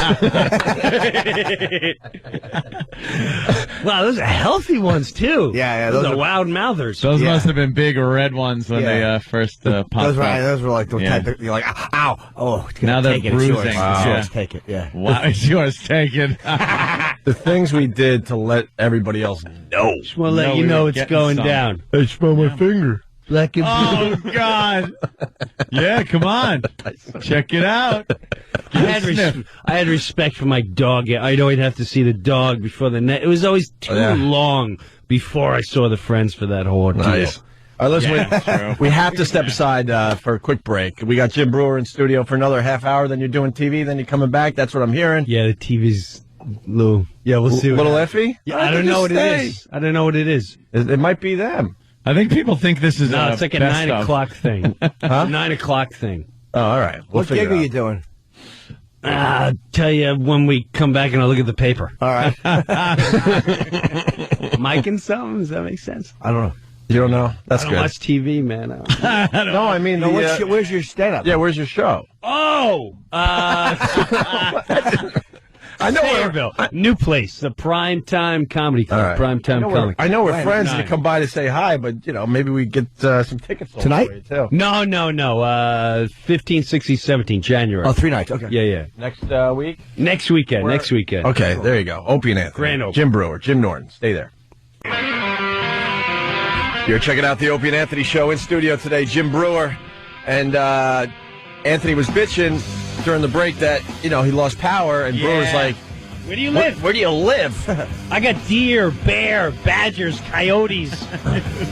Wow, those are healthy ones too. Yeah, those those are are- loud mouthers. those Yeah. must have been big red ones when Yeah. they first popped Those were, up. those were like the Yeah. type that you're like, ow. Oh, it's gonna Now they're take it. It's yours. bruising. It's Wow. yours. Take it. Yeah. Wow, it's yours. Take it. The things we did to let everybody else know. Just want to let No, you we know were it's getting going some. down. I smell my finger. Black and Oh, God. Yeah, come on. Check it out. I had respect for my dog. Yeah, I'd always have to see the dog before the net. It was always too long before I saw the friends for that whole ordeal. Nice. All right, listen, Yeah, true. we have to step aside for a quick break. We got Jim Brewer in studio for another half hour. Then you're doing TV. Then you're coming back. That's what I'm hearing. Yeah, the TV's little. Yeah, we'll see. Little effie? Yeah, I don't know what it is. I don't know what it is. It might be them. I think people think this is No, it's like a best 9 of. o'clock thing. Huh? 9 o'clock thing. Oh, all right. We'll What figure gig it are out. you doing? I'll tell you when we come back and I'll look at the paper. All right. Mike and something? Does that make sense? I don't know. You don't know? That's I don't good. watch TV, man. No, I mean, No, where's your stand-up? yeah, where's your show? Oh! I know where. Fayetteville. New place. The Primetime Comedy Club. All right. Primetime Comedy I know we're When? friends Nine. to come by to say hi, but, you know, maybe we get some tickets sold Tonight? for you, too. No. 15, 16, 17, January. Oh, 3 nights. Okay. Yeah. Next week? Next weekend. Next weekend. Okay, there you go. Opie and Anthony. Grand opening. Jim Brewer, Jim Norton. Stay there. You're checking out the Opie and Anthony show in studio today. Jim Brewer and Anthony was bitching during the break that, you know, he lost power, and Brewer's like, Where do you live? where do you live? I got deer, bear, badgers, coyotes.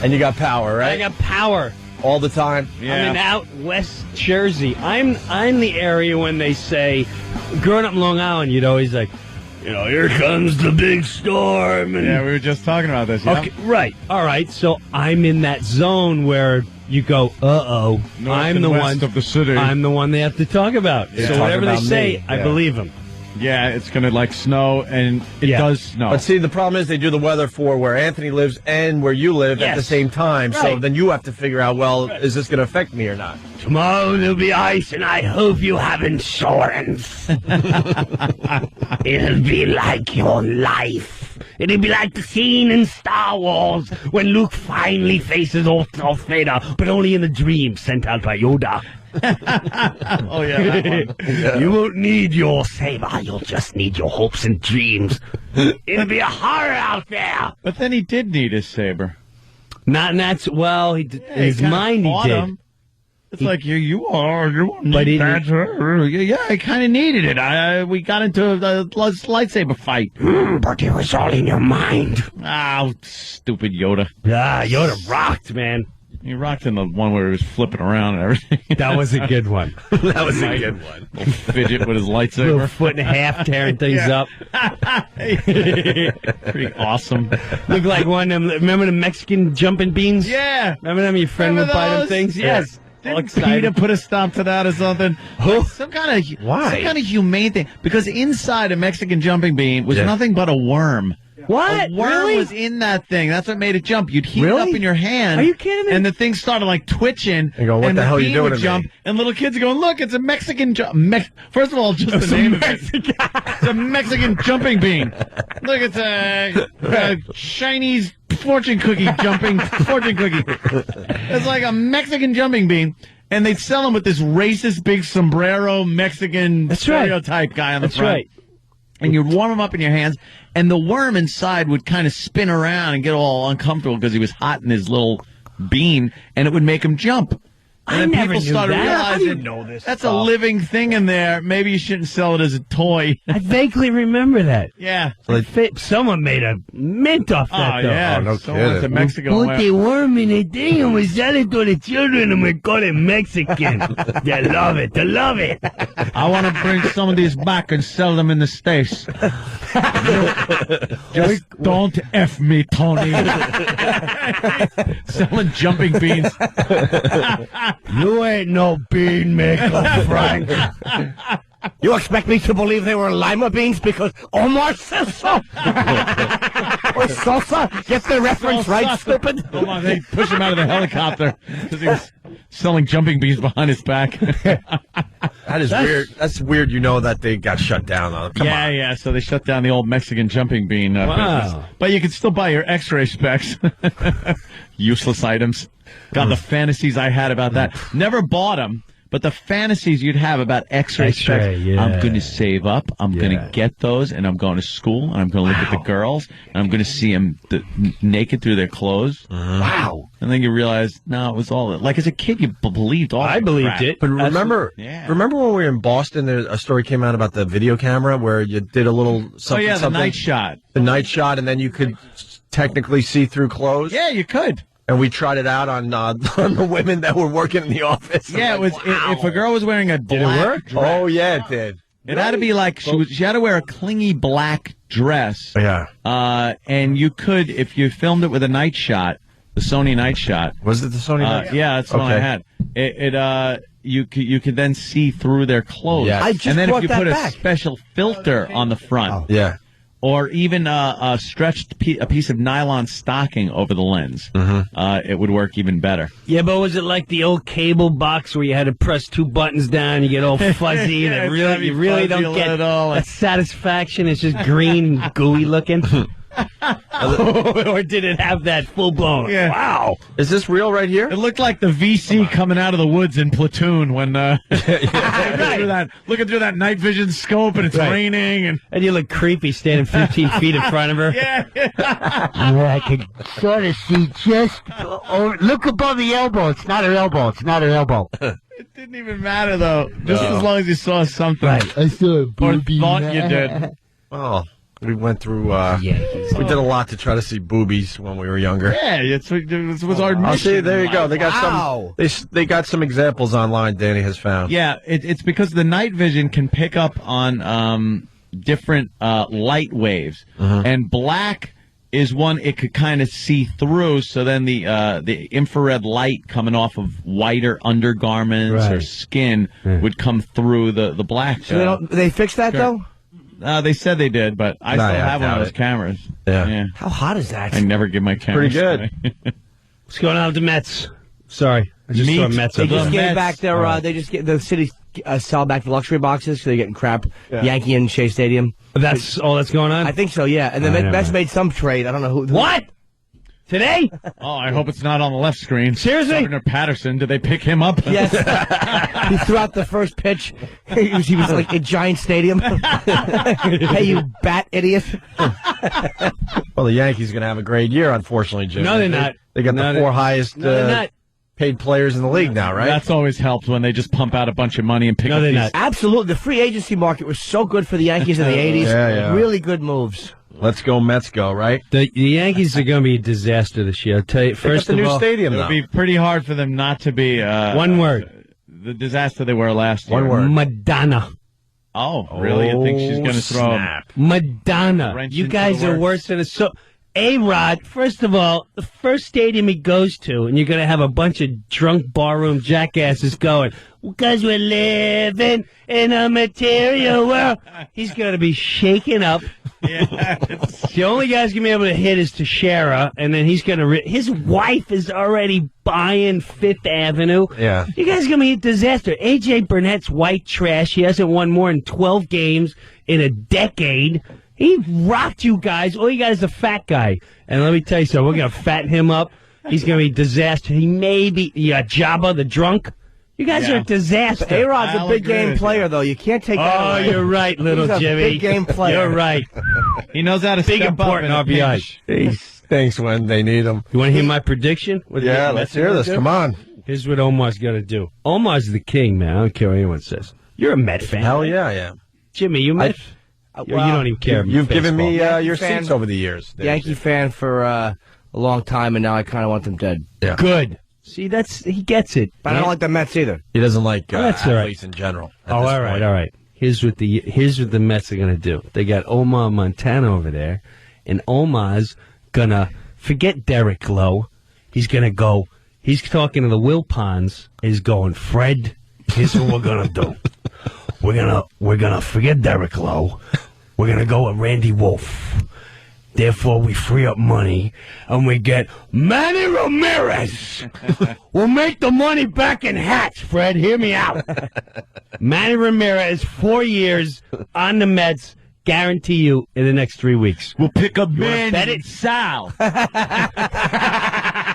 And you got power, I right? got power. All the time. I'm in out West Jersey. I'm the area when they say, growing up in Long Island, you'd always like, you know, here comes the big storm. And Yeah, we were just talking about this. Yeah? Okay, right. All right. So I'm in that zone where you go, uh-oh. North I'm and the west one of the city. I'm the one they have to talk about. Yeah. So Talking whatever they about say, me. I Yeah. believe them. Yeah, it's going to like snow, and it Yeah. does snow. But see, the problem is they do the weather for where Anthony lives and where you live at the Yes. same time. So Right. then you have to figure out, well, is this going to affect me or not? Tomorrow there'll be ice, and I hope you have insurance. It'll be like your life. It'll be like the scene in Star Wars when Luke finally faces Darth Vader, but only in a dream sent out by Yoda. oh, yeah, that one. You won't need your saber, you'll just need your hopes and dreams. It'll be a horror out there. But then he did need his saber. Not, and that's, well, He his kinda mind he fought did. him. It's like you are. But he Yeah, I kind of needed it. We got into a lightsaber fight. But it was all in your mind. Oh, stupid Yoda. Ah, Yoda rocked, man. He rocked in the one where he was flipping around and everything. That was a good one. That was a good one. Little fidget with his lightsaber. Little foot and a half tearing things up. Pretty awesome. Looked like one of them. Remember the Mexican jumping beans? Yeah. Remember them? Your friend would buy them things? Yes. All Didn't excited. Peter put a stop to that or something? Like some kind of humane thing. Because inside a Mexican jumping bean was nothing but a worm. What? A worm Really? was in that thing. That's what made it jump. You'd heat it Really? up in your hand. Are you kidding me? And the thing started like twitching. You go, what and the hell are you bean doing would to jump, me? And little kids are going, look, it's a Mexican First of all, just the name of it. It's a Mexican jumping bean. Look, it's a Chinese fortune cookie jumping fortune cookie. It's like a Mexican jumping bean. And they'd sell them with this racist big sombrero Mexican stereotype guy on the front. Right. And you'd warm them up in your hands, and the worm inside would kind of spin around and get all uncomfortable because he was hot in his little bean, and it would make him jump. And I then never people knew started that. How do you realizing know this that's stuff? a living thing in there. Maybe you shouldn't sell it as a toy. I vaguely remember that. Yeah. Someone made a mint off that, Oh, though. yeah. Oh, no So went to kidding. Mexico. Put the worm in a thing and we sell it to the children and we call it Mexican. They love it. They love it. I want to bring some of these back and sell them in the States. Just don't F me, Tony. Selling jumping beans. You ain't no bean maker, Frank. You expect me to believe they were lima beans because Omar says so? Or salsa? Get the reference right, stupid? Hold on, they push him out of the helicopter because he was selling jumping beans behind his back. That is weird. That's weird. You know that they got shut down. Come on. Yeah. So they shut down the old Mexican jumping bean business. But you can still buy your X-ray specs. Useless items. God, the fantasies I had about that. Never bought them. But the fantasies you'd have about X-ray specs, yeah. I'm going to save up, I'm going to get those, and I'm going to school, and I'm going to look at the girls, and I'm going to see them naked through their clothes. Wow. And then you realize, no, it was all, like as a kid, you believed all I the believed crap. it. But remember when we were in Boston, there a story came out about the video camera where you did a little something. Oh, yeah, the something, night shot. The night shot, and then you could technically see through clothes. Yeah, you could. And we tried it out on the women that were working in the office. Yeah, it was. If a girl was wearing a black dress, Oh, yeah, it did. it had to be like she had to wear a clingy black dress. Yeah. And you could, if you filmed it with a night shot, the Sony night shot. Was it the Sony night? Yeah, that's the one I had. You could then see through their clothes. Yes. I just and then if brought you that put a back. special filter on the front, Yeah. or even a stretched a piece of nylon stocking over the lens, it would work even better. Yeah, but was it like the old cable box where you had to press two buttons down, you get all fuzzy, Yeah, and it's you really fuzzy don't get little. that satisfaction? It's just green, gooey looking. Or did it have that full blown? Yeah. Wow. Is this real right here? It looked like the VC coming out of the woods in Platoon when looking through that night vision scope and it's raining and And you look creepy standing 15 feet in front of her. yeah. I can sort of see just look above the elbow. It's not her elbow. It's not her elbow. It didn't even matter though, just as long as you saw something I saw a or booby. thought you did. Oh, we went through. We did a lot to try to see boobies when we were younger. Yeah, it was our mission. Oh, see, there you go. They got Wow. they got some examples online. Danny has found. Yeah, it's because the night vision can pick up on different light waves, and black is one it could kind of see through. So then the infrared light coming off of whiter undergarments or skin would come through the black. So they fixed that, though? They said they did, but I still have one of those cameras. Yeah. How hot is that? I never give my cameras Pretty good. away. What's going on with the Mets? Sorry. I just saw Mets. They The just gave Mets. back their. They just get the city sell back the luxury boxes, so they're getting crap. Yankee and Shea Stadium. That's all that's going on? I think so. Yeah, and the Mets made some trade. I don't know who. What? Today? Oh, I hope it's not on the left screen. Seriously? Governor Patterson, did they pick him up? Yes, he threw out the first pitch. He was like a giant stadium. Hey, you bat idiot! Well, the Yankees are going to have a great year, unfortunately, Jim. No, they're not. They got No, the four highest No, they're not. paid players in the league now, right? That's always helped when they just pump out a bunch of money and pick up these. Absolutely. The free agency market was so good for the Yankees in the 80s. Yeah. Really good moves. Let's go, Mets go, right? The Yankees are going to be a disaster this year. I'll tell you, first the of new all, stadium, It would be pretty hard for them not to be one word. The disaster they were last year. One word. Madonna. Oh, really? You think she's going to throw snap. Madonna. Wrench You into guys the are works. worse than a so. A-Rod, first of all, the first stadium he goes to, and you're going to have a bunch of drunk barroom jackasses going, because we're living in a material world. He's going to be shaken up. Yeah, The only guy's going to be able to hit is Teixeira, and then he's going to... His wife is already buying Fifth Avenue. Yeah. You guys are going to be a disaster. A.J. Burnett's white trash. He hasn't won more than 12 games in a decade. He rocked you guys. All you got is a fat guy. And let me tell you something. We're going to fatten him up. He's going to be a disaster. He may be... Jabba the drunk. You guys are a disaster. A-Rod's a I'll big agree game with player, though. You can't take that Oh, away. you're right, little He's a Jimmy. big game player. You're right. He knows how to Big step important up in a RBI. pinch. He stinks when they need him. You want to hear my prediction? What Yeah, the let's Mets are hear gonna this. do? Come on. Here's what Omar's going to do. Omar's the king, man. I don't care what anyone says. You're a Met fan. Hell yeah, I am. Jimmy, you Met? You don't even care. You've given me Yankee your fan. seats over the years. Yankee fan for a long time, and now I kind of want them dead. Yeah. Good. See, he gets it. But I don't like the Mets either. He doesn't like that's all right. athletes in general. Oh, all right. Here's what the Mets are going to do. They got Omar Montana over there, and Omar's going to forget Derek Lowe. He's going to go. He's talking to the Wilpons. He's going, Fred, here's what we're going to do. We're gonna forget Derek Lowe. We're gonna go with Randy Wolf. Therefore, we free up money and we get Manny Ramirez. We'll make the money back in hats, Fred. Hear me out. Manny Ramirez, 4 years on the Mets. Guarantee you in the next 3 weeks. We'll pick up Manny. Bet it, Sal.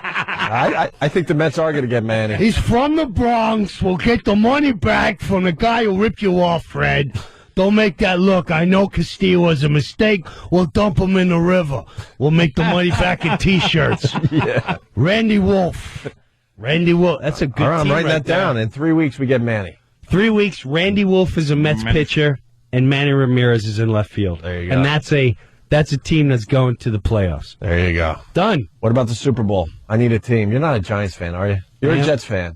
I think the Mets are going to get Manny. He's from the Bronx. We'll get the money back from the guy who ripped you off, Fred. Don't make that look. I know Castillo was a mistake. We'll dump him in the river. We'll make the money back in T-shirts. Yeah. Randy Wolf. Randy Wolf. That's a good All right, I'm team writing right that down. there. In 3 weeks, we get Manny. 3 weeks, Randy Wolf is a Mets pitcher, and Manny Ramirez is in left field. There you go. And that's a team that's going to the playoffs. There you go. Done. What about the Super Bowl? I need a team. You're not a Giants fan, are you? You're Yeah. a Jets fan.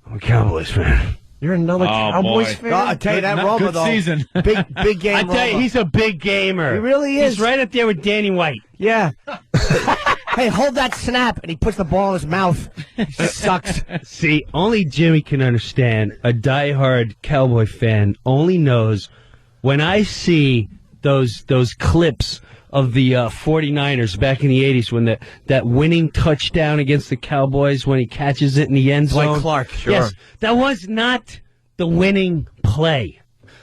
I'm a Cowboys fan. You're another Cowboys boy. fan? I tell you, that Roma, Good though. season. Big game I tell you, Roma. he's a big gamer. He really is. He's right up there with Danny White. Yeah. Hey, hold that snap, and he puts the ball in his mouth. He sucks. See, only Jimmy can understand. A diehard Cowboy fan only knows when I see those clips of the 49ers back in the 80s when that winning touchdown against the Cowboys when he catches it in the end zone. Like Clark. Sure. Yes, that was not the winning play.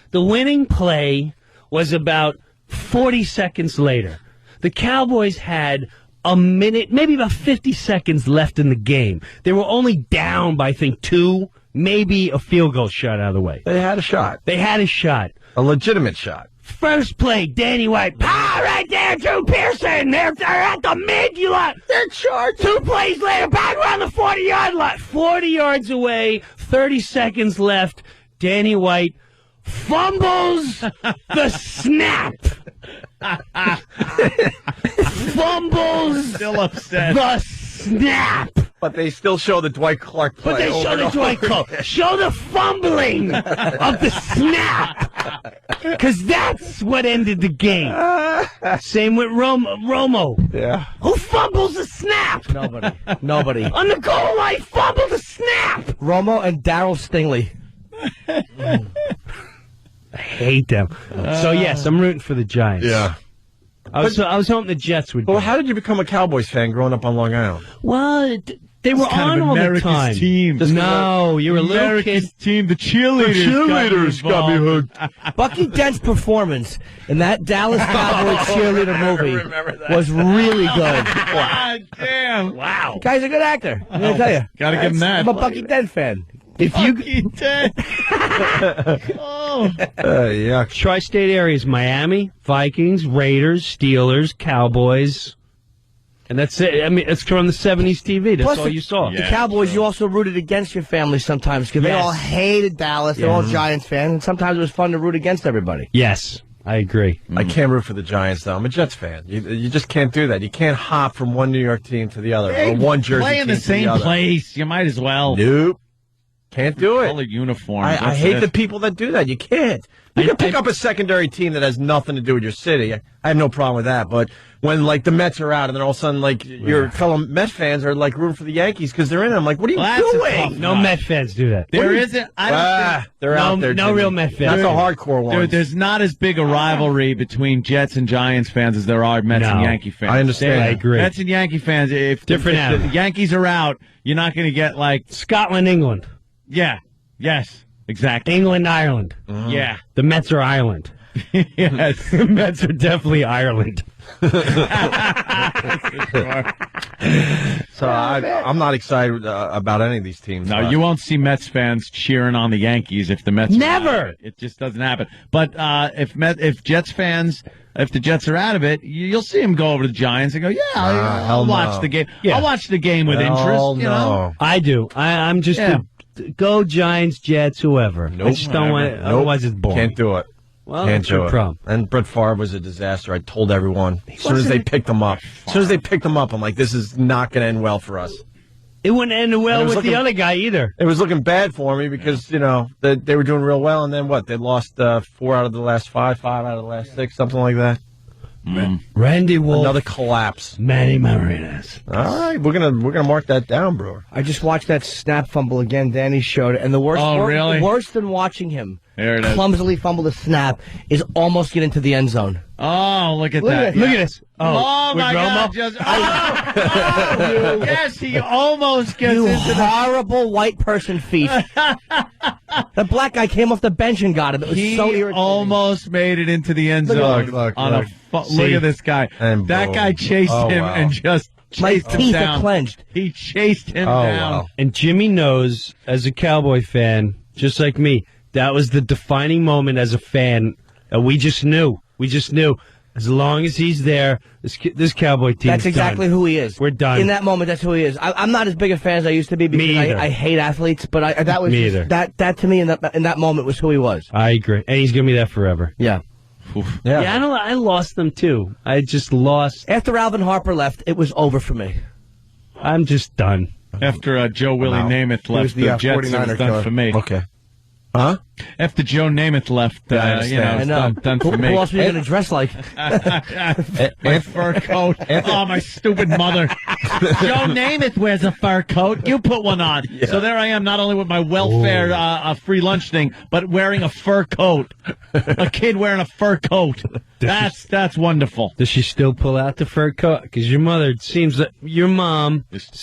The winning play was about 40 seconds later. The Cowboys had a minute, maybe about 50 seconds left in the game. They were only down by, I think, 2, maybe a field goal shot out of the way. They had a shot. They had a shot. A legitimate shot. First play, Danny White. Right there, Drew Pearson. They're at the mid. They're short. 2 plays later, back around the 40-yard line. 40 yards away, 30 seconds left. Danny White fumbles the snap. Fumbles Still upset. the snap. But they still show the Dwight Clark play. But they show the Dwight Clark. Show the fumbling of the snap. Because that's what ended the game. Same with Romo. Yeah. Who fumbles the snap? Nobody. On the goal line, fumble the snap. Romo and Darryl Stingley. I hate them. So, yes, I'm rooting for the Giants. Yeah. I was hoping the Jets would. Well, how did you become a Cowboys fan growing up on Long Island? Well, they were kind on of all the America's time. team. No, you were a little America's kid. team, the cheerleaders, got me hooked. Bucky Dent's performance in that Dallas Cowboys cheerleader movie was really good. Ah, damn. Wow. Guy's a good actor. I'm gonna tell you. Gotta give him that. I'm a Bucky Dent fan. If you Yeah. tri-state areas, Miami, Vikings, Raiders, Steelers, Cowboys, And that's it. I mean, it's from the 70s TV. That's Plus all you saw. The Cowboys, you also rooted against your family sometimes because they all hated Dallas. They're all Giants fans, and sometimes it was fun to root against everybody. Yes, I agree. I can't root for the Giants, though. I'm a Jets fan. You just can't do that. You can't hop from one New York team to the other, or one Jersey play team in the to same the other. place. You might as well. Nope. Can't do it. Colored uniform. I hate the people that do that. You can't. You can pick up a secondary team that has nothing to do with your city. I have no problem with that. But when, like, the Mets are out and then all of a sudden, like, your fellow Met fans are, like, rooting for the Yankees because they're in. I'm like, what are you doing? No Met fans do that. There isn't. I don't think. They're out there. No Jimmy. real Met fans. Not the hardcore ones. Dude, there's not as big a rivalry between Jets and Giants fans as there are Mets and Yankee fans. I understand. I agree. Mets and Yankee fans, if the Yankees are out, you're not going to get, like... Scotland, England. Yeah. Yes. Exactly. England, Ireland. Yeah. The Mets are Ireland. Yes. The Mets are definitely Ireland. So I'm not excited about any of these teams. No, you won't see Mets fans cheering on the Yankees if the Mets Never! are out of it. It just doesn't happen. But if Jets fans, if the Jets are out of it, you'll see them go over to the Giants and go, I'll watch the game. Yeah. I'll watch the game with interest. You know? I do. I'm just go Giants, Jets, whoever. Nope. I just don't want it. Otherwise, it's boring. Can't do it. Well, Can't that's your do it. problem. And Brett Favre was a disaster. I told everyone as soon as they picked him up. As soon as they picked him up, I'm like, this is not going to end well for us. It wouldn't end well with looking- the other guy either. It was looking bad for me because, they were doing real well, and then what? They lost 4 out of the last 5 out of the last 6, something like that. Randy Wolf. Another collapse. Manny Marinas. All right, we're gonna mark that down, Brewer. I just watched that snap fumble again. Danny showed it, and the worst, really? worse than watching him There it is. clumsily fumble the snap is almost get into the end zone. Oh, look at that. Look at this. Oh, with my Romo? God. Yes, he almost gets You into the... horrible white person feet. The black guy came off the bench and got him. It was He so irritating. almost made it into the end zone. Look. Look at this guy. And That boom. guy chased Oh, him wow. and just My chased him teeth down. are clenched. He chased him Oh, down. wow. And Jimmy knows, as a Cowboy fan, just like me, that was the defining moment as a fan. We just knew. As long as he's there, this Cowboy team. That's exactly who he is. We're done. In that moment, that's who he is. I'm not as big a fan as I used to be because Me either. I hate athletes, but that was Me just- either. that to me in that moment was who he was. I agree. And he's going to be that forever. Yeah. Yeah, I lost them too. I just lost. After Alvin Harper left, it was over for me. I'm just done. After Joe Willie Namath was left the, the Jets, it 49er was done killer. for me. Okay. Huh? After Joe Namath left, Yeah, I understand. it's done for me. Who else were you going to dress like? My fur coat. Oh, my stupid mother. Joe Namath wears a fur coat. You put one on. Yeah. So there I am, not only with my welfare free lunch thing, but wearing a fur coat. A kid wearing a fur coat. That's wonderful. Does she still pull out the fur coat? Because your mom seems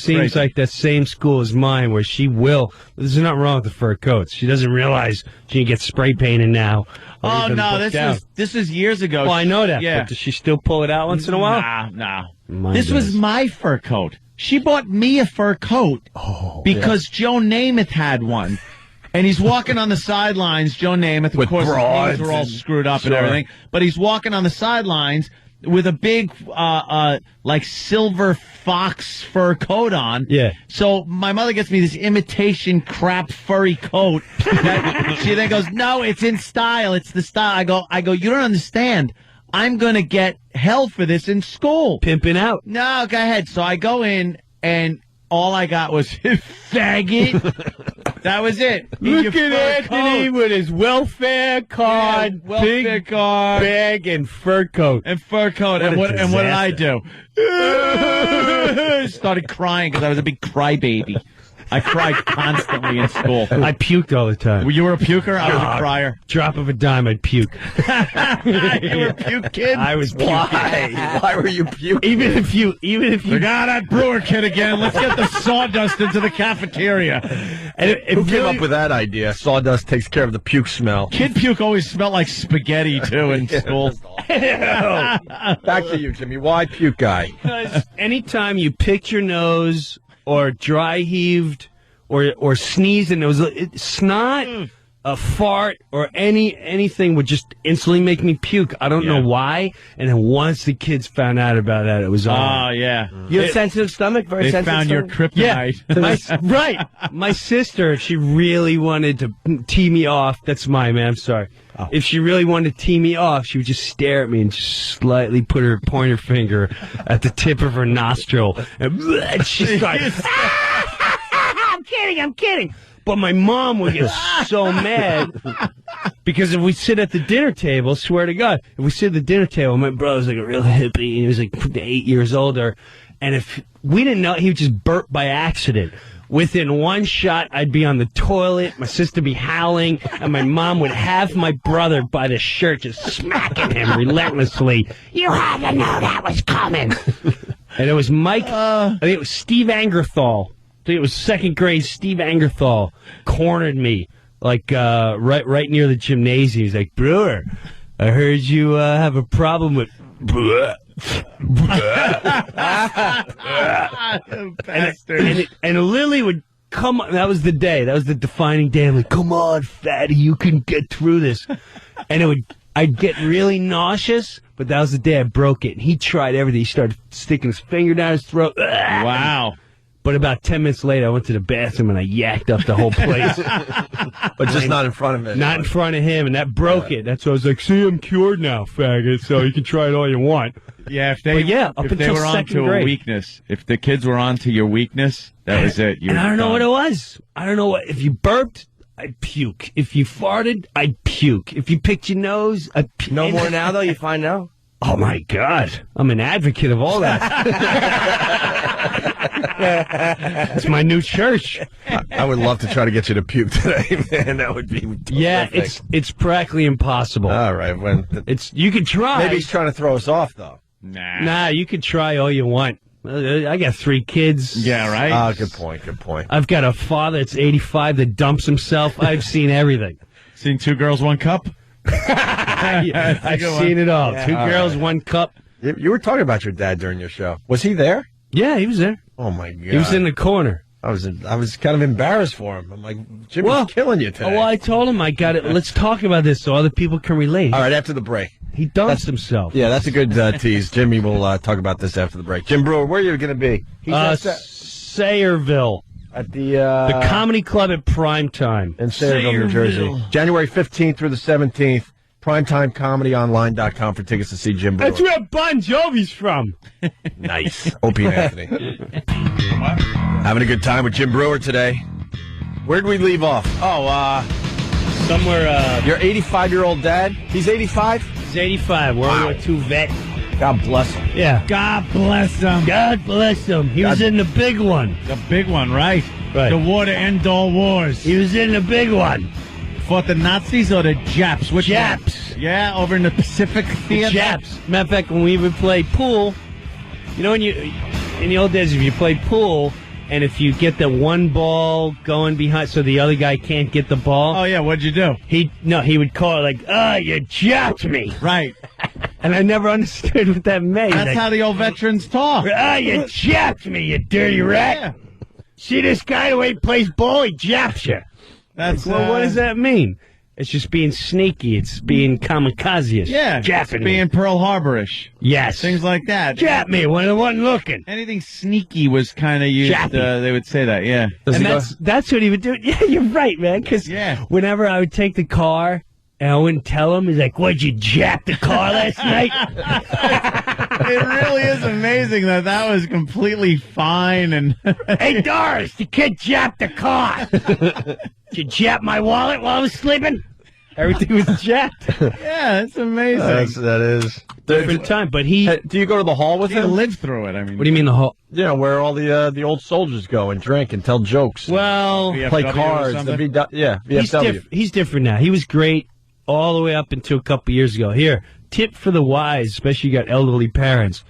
crazy. like that same school as mine, where she will. There's nothing wrong with the fur coats. She doesn't realize she can get spray painted now. Oh no, this is years ago. Well, I know that. Yeah. But does she still pull it out once in a while? Nah. Mine This was does. my fur coat. She bought me a fur coat because Joe Namath had one. And he's walking on the sidelines, Joe Namath. Of course, his knees were all screwed up and everything. But he's walking on the sidelines with a big, like silver fox fur coat on. Yeah. So my mother gets me this imitation crap furry coat. She then goes, "No, it's in style. It's the style." I go, "You don't understand. I'm gonna get hell for this in school." Pimping out. No, go ahead. So I go in and all I got was faggot. That was it. Look at Anthony with his welfare card, welfare big card, bag, and fur coat. and fur coat. And what did I do? Started crying because I was a big crybaby. I cried constantly in school. I puked all the time. You were a puker? I was a crier. Drop of a dime, I'd puke. You were a puke kid? I was puking. Why were you puking? Even if you that Brewer kid again. Let's get the sawdust into the cafeteria. and Who came up with that idea? Sawdust takes care of the puke smell. Kid puke always smelled like spaghetti, too, in school. Back to you, Jimmy. Why puke guy? anytime you picked your nose or dry heaved or sneezed and it was snot, a fart or anything would just instantly make me puke. I don't know why. And then once the kids found out about that, it was on. Oh, yeah. You have a sensitive stomach? Very They sensitive found your stomach? kryptonite. Right. My sister, if she really wanted to tee me off, that's mine, man. I'm sorry. Oh. If she really wanted to tee me off, she would just stare at me and just slightly put her pointer finger at the tip of her nostril. And she started, I'm kidding. But my mom would get so mad because if we sit at the dinner table, swear to God, if we sit at the dinner table, my brother's like a real hippie, and he was like 8 years older, and if we didn't know, he would just burp by accident. Within one shot, I'd be on the toilet, my sister be howling, and my mom would have my brother by the shirt, just smacking him relentlessly. You had to know that was coming. And it was Mike, I think it was Steve Angerthal. I think it was second grade. Steve Angerthal cornered me, like right near the gymnasium. He's like, Brewer, I heard you have a problem with. And Lily would come. That was the day. That was the defining day. I'm like, come on, fatty, you can get through this. And I'd get really nauseous. But that was the day I broke it. And he tried everything. He started sticking his finger down his throat. Wow. But about 10 minutes later, I went to the bathroom and I yacked up the whole place. But just not in front of him. Not in front of him, and that broke it. That's why I was like, see, I'm cured now, faggot, so you can try it all you want. Yeah, if they up if they until were second onto grade. a weakness, if the kids were onto your weakness, that was it. And I don't know what it was. I don't know what. If you burped, I'd puke. If you farted, I'd puke. If you picked your nose, I'd puke. No more now, though? You find now? Oh, my God. I'm an advocate of all that. It's my new church. I would love to try to get you to puke today, man. That would be terrific. Yeah, it's practically impossible. All right. You could try. Maybe he's trying to throw us off, though. Nah, you could try all you want. I got 3 kids. Yeah, right? Ah, good point. I've got a father that's 85 that dumps himself. I've seen everything. Seen 2 girls, 1 cup? I've seen it all. Yeah. 2 girls, 1 cup. You were talking about your dad during your show. Was he there? Yeah, he was there. Oh, my God. He was in the corner. I was kind of embarrassed for him. I'm like, Jimmy's killing you today. Well, I told him I got it. Let's talk about this so other people can relate. All right, after the break. He dumps himself. Yeah, that's a good tease. Jimmy will talk about this after the break. Jim Brewer, where are you going to be? He's Sayreville. at the Comedy Club at prime time. In Sayreville, New Jersey. January 15th through the 17th. PrimetimeComedyOnline.com for tickets to see Jim Brewer. That's where Bon Jovi's from. Nice. Opie and Anthony. Having a good time with Jim Brewer today. Where'd we leave off? Somewhere, Your 85-year-old dad? He's 85? he's 85. World War II vet. God bless him. Yeah. God bless them. God bless him. He was in the big one. The big one, right? Right. The war to end all wars. He was in the big one. Fought the Nazis or the Japs? Which Japs. one? Yeah, over in the Pacific Theater. Japs. Matter of fact, when we would play pool, you know, in the old days, if you played pool, and if you get the one ball going behind, so the other guy can't get the ball. Oh yeah, what'd you do? He would call it like, you japped me. Right. And I never understood what that meant. That's like, how the old veterans talk. you japped me, you dirty rat. Yeah. See this guy the way he plays ball? He japs you. That's Well, what does that mean? It's just being sneaky. It's being kamikaze-ish. Yeah, Japping being me. Pearl Harbor-ish. Yes. Things like that. Jap me when I wasn't looking. Anything sneaky was kind of used. Jappy. They would say that. Yeah. And that's what he would do. Yeah, you're right, man. Because whenever I would take the car and I wouldn't tell him, he's like, "What'd you jap the car last night?" It really is amazing that was completely fine. And Hey, Doris, the kid japped the car. Did you jap my wallet while I was sleeping? Everything was japped. yeah, it's amazing. That is. Different time, but he. Do you go to the hall with You him? lived through it. I mean, What do you mean the whole? You know, where all the old soldiers go and drink and tell jokes. Well, play VFW or cards. something? VFW. he's different now. He was great all the way up until a couple years ago. Here, tip for the wise, especially you got elderly parents: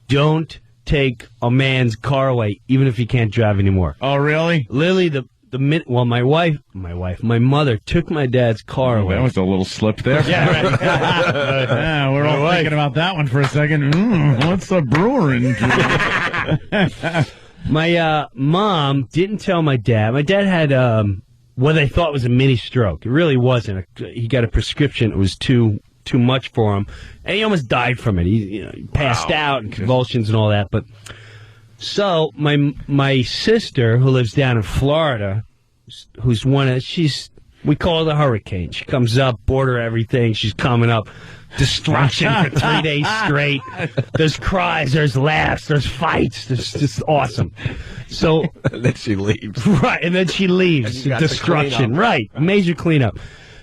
don't take a man's car away, even if he can't drive anymore. Oh, really? Lily, my mother took my dad's car away. That was a little slip there. Yeah, right. Yeah, we're all thinking about that one for a second. What's the brewer into? My mom didn't tell my dad. My dad had what they thought was a mini stroke. It really wasn't. He got a prescription. It was too much for him, and he almost died from it. He passed out and convulsions and all that. But so my sister, who lives down in Florida, who's we call her the hurricane. She comes up, border everything. She's coming up. Destruction for 3 days straight. There's cries, there's laughs, there's fights. It's just awesome. So and then she leaves. Right, and then she leaves. Destruction. Right. Major cleanup.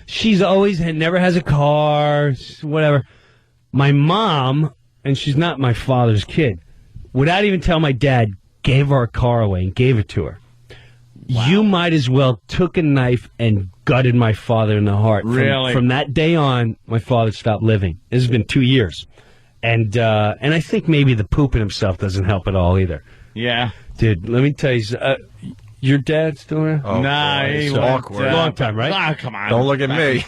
She's never has a car, whatever. My mom, and she's not my father's kid, without even telling my dad, gave our car away and gave it to her. Wow. You might as well took a knife and gutted my father in the heart. Really? From that day on, my father stopped living. This has been 2 years. And I think maybe the pooping himself doesn't help at all either. Yeah. Dude, let me tell you, your dad still there? Oh, nah, boy, he it's went, awkward. Long time, right? Ah, come on. Don't look at me.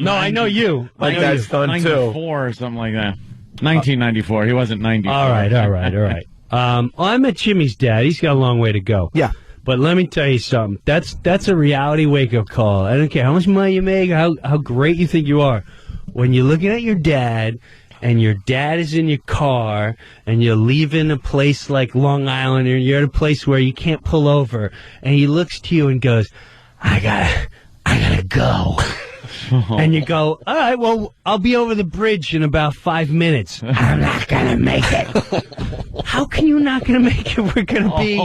No, I know you. My dad's done too. 94 or something like that. 1994. He wasn't 94. All right. I met Jimmy's dad. He's got a long way to go. Yeah. But let me tell you something. That's a reality wake-up call. I don't care how much money you make, how great you think you are. When you're looking at your dad, and your dad is in your car, and you're leaving a place like Long Island, or you're at a place where you can't pull over, and he looks to you and goes, I gotta go. And you go, all right, well, I'll be over the bridge in about 5 minutes. I'm not going to make it. How can you not going to make it? We're going to be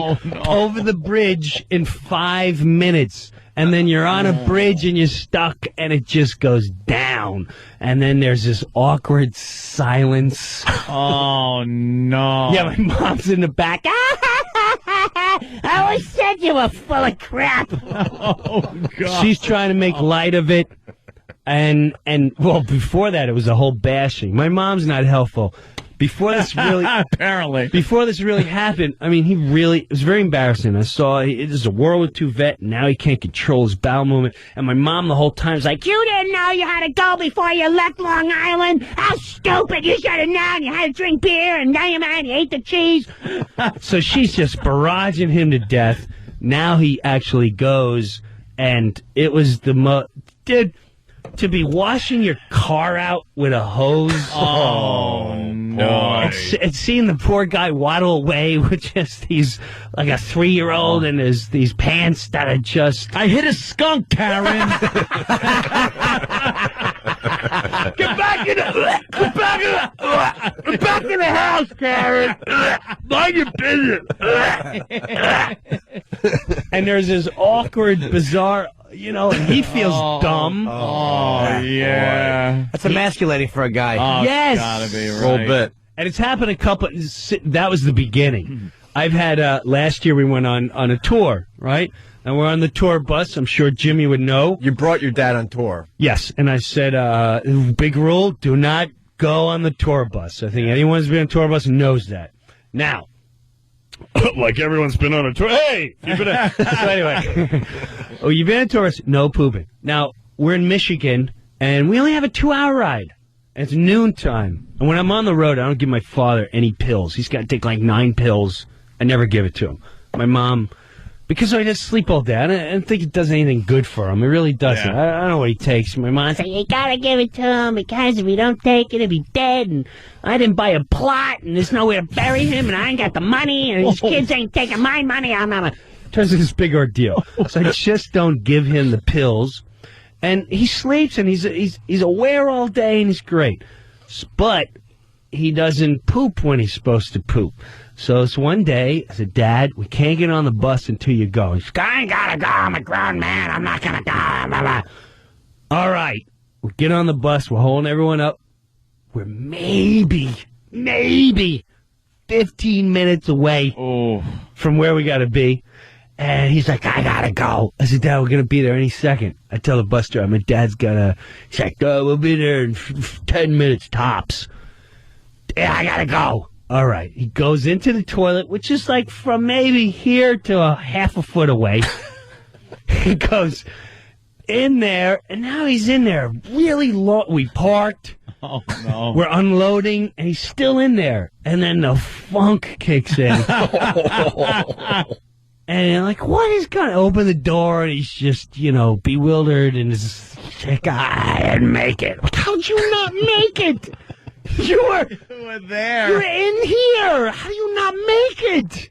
over the bridge in 5 minutes. And then you're on a bridge and you're stuck and it just goes down. And then there's this awkward silence. Oh, no. Yeah, my mom's in the back. I always said you were full of crap. Oh, God. She's trying to make light of it. And well, before that, it was a whole bashing. My mom's not helpful. Before this really, apparently, before this really happened, I mean, it was very embarrassing. I saw it is a World War II vet, and now he can't control his bowel movement. And my mom the whole time is like, "You didn't know you had to go before you left Long Island. How stupid! You should have known. You had to drink beer, and now you ate the cheese." So she's just barraging him to death. Now he actually goes, and it was dude. To be washing your car out with a hose. Oh, no. And seeing the poor guy waddle away with just like a 3-year-old and these pants that are just... I hit a skunk, Karen. Get back in the house, Karen. Mind your business. And there's this awkward, bizarre... and he feels dumb. Oh, yeah. That's emasculating for a guy. Oh, yes. It's gotta be right. A little bit. And it's happened that was the beginning. I've had, last year we went on a tour, right? And we're on the tour bus. I'm sure Jimmy would know. You brought your dad on tour. Yes. And I said, big rule, do not go on the tour bus. I think anyone who's been on a tour bus knows that. Now, like everyone's been on a tour. Hey! So anyway. Oh, you've been on a tour bus? No pooping. Now, we're in Michigan, and we only have a 2-hour ride. It's noontime. And when I'm on the road, I don't give my father any pills. He's got to take like 9 pills. I never give it to him. My mom, because I just sleep all day, I don't think it does anything good for him. It really doesn't. Yeah. I don't know what he takes. My mom's like, you got to give it to him because if you don't take it, he'll be dead. And I didn't buy a plot, and there's nowhere to bury him, and I ain't got the money, and his kids ain't taking my money. I'm not turns into this big ordeal. So I just don't give him the pills. And he sleeps, and he's aware all day, and he's great. But he doesn't poop when he's supposed to poop. So it's one day, I said, Dad, we can't get on the bus until you go. He's like, I ain't gotta go. I'm a grown man. I'm not gonna go. Blah, blah. All right. We get on the bus. We're holding everyone up. We're maybe 15 minutes away from where we gotta be. And he's like, I gotta go. I said, Dad, we're gonna be there any second. I tell the bus driver, my dad's he's like, we'll be there in 10 minutes tops. Yeah, I gotta go. All right. He goes into the toilet, which is like from maybe here to a half a foot away. He goes in there, and now he's in there really long. We parked. Oh, no. We're unloading, and he's still in there. And then the funk kicks in. And I'm like, what is going on? Open the door, and he's just, bewildered, and is like, I didn't make it. Like, how'd you not make it? You were there. You're in here. How do you not make it?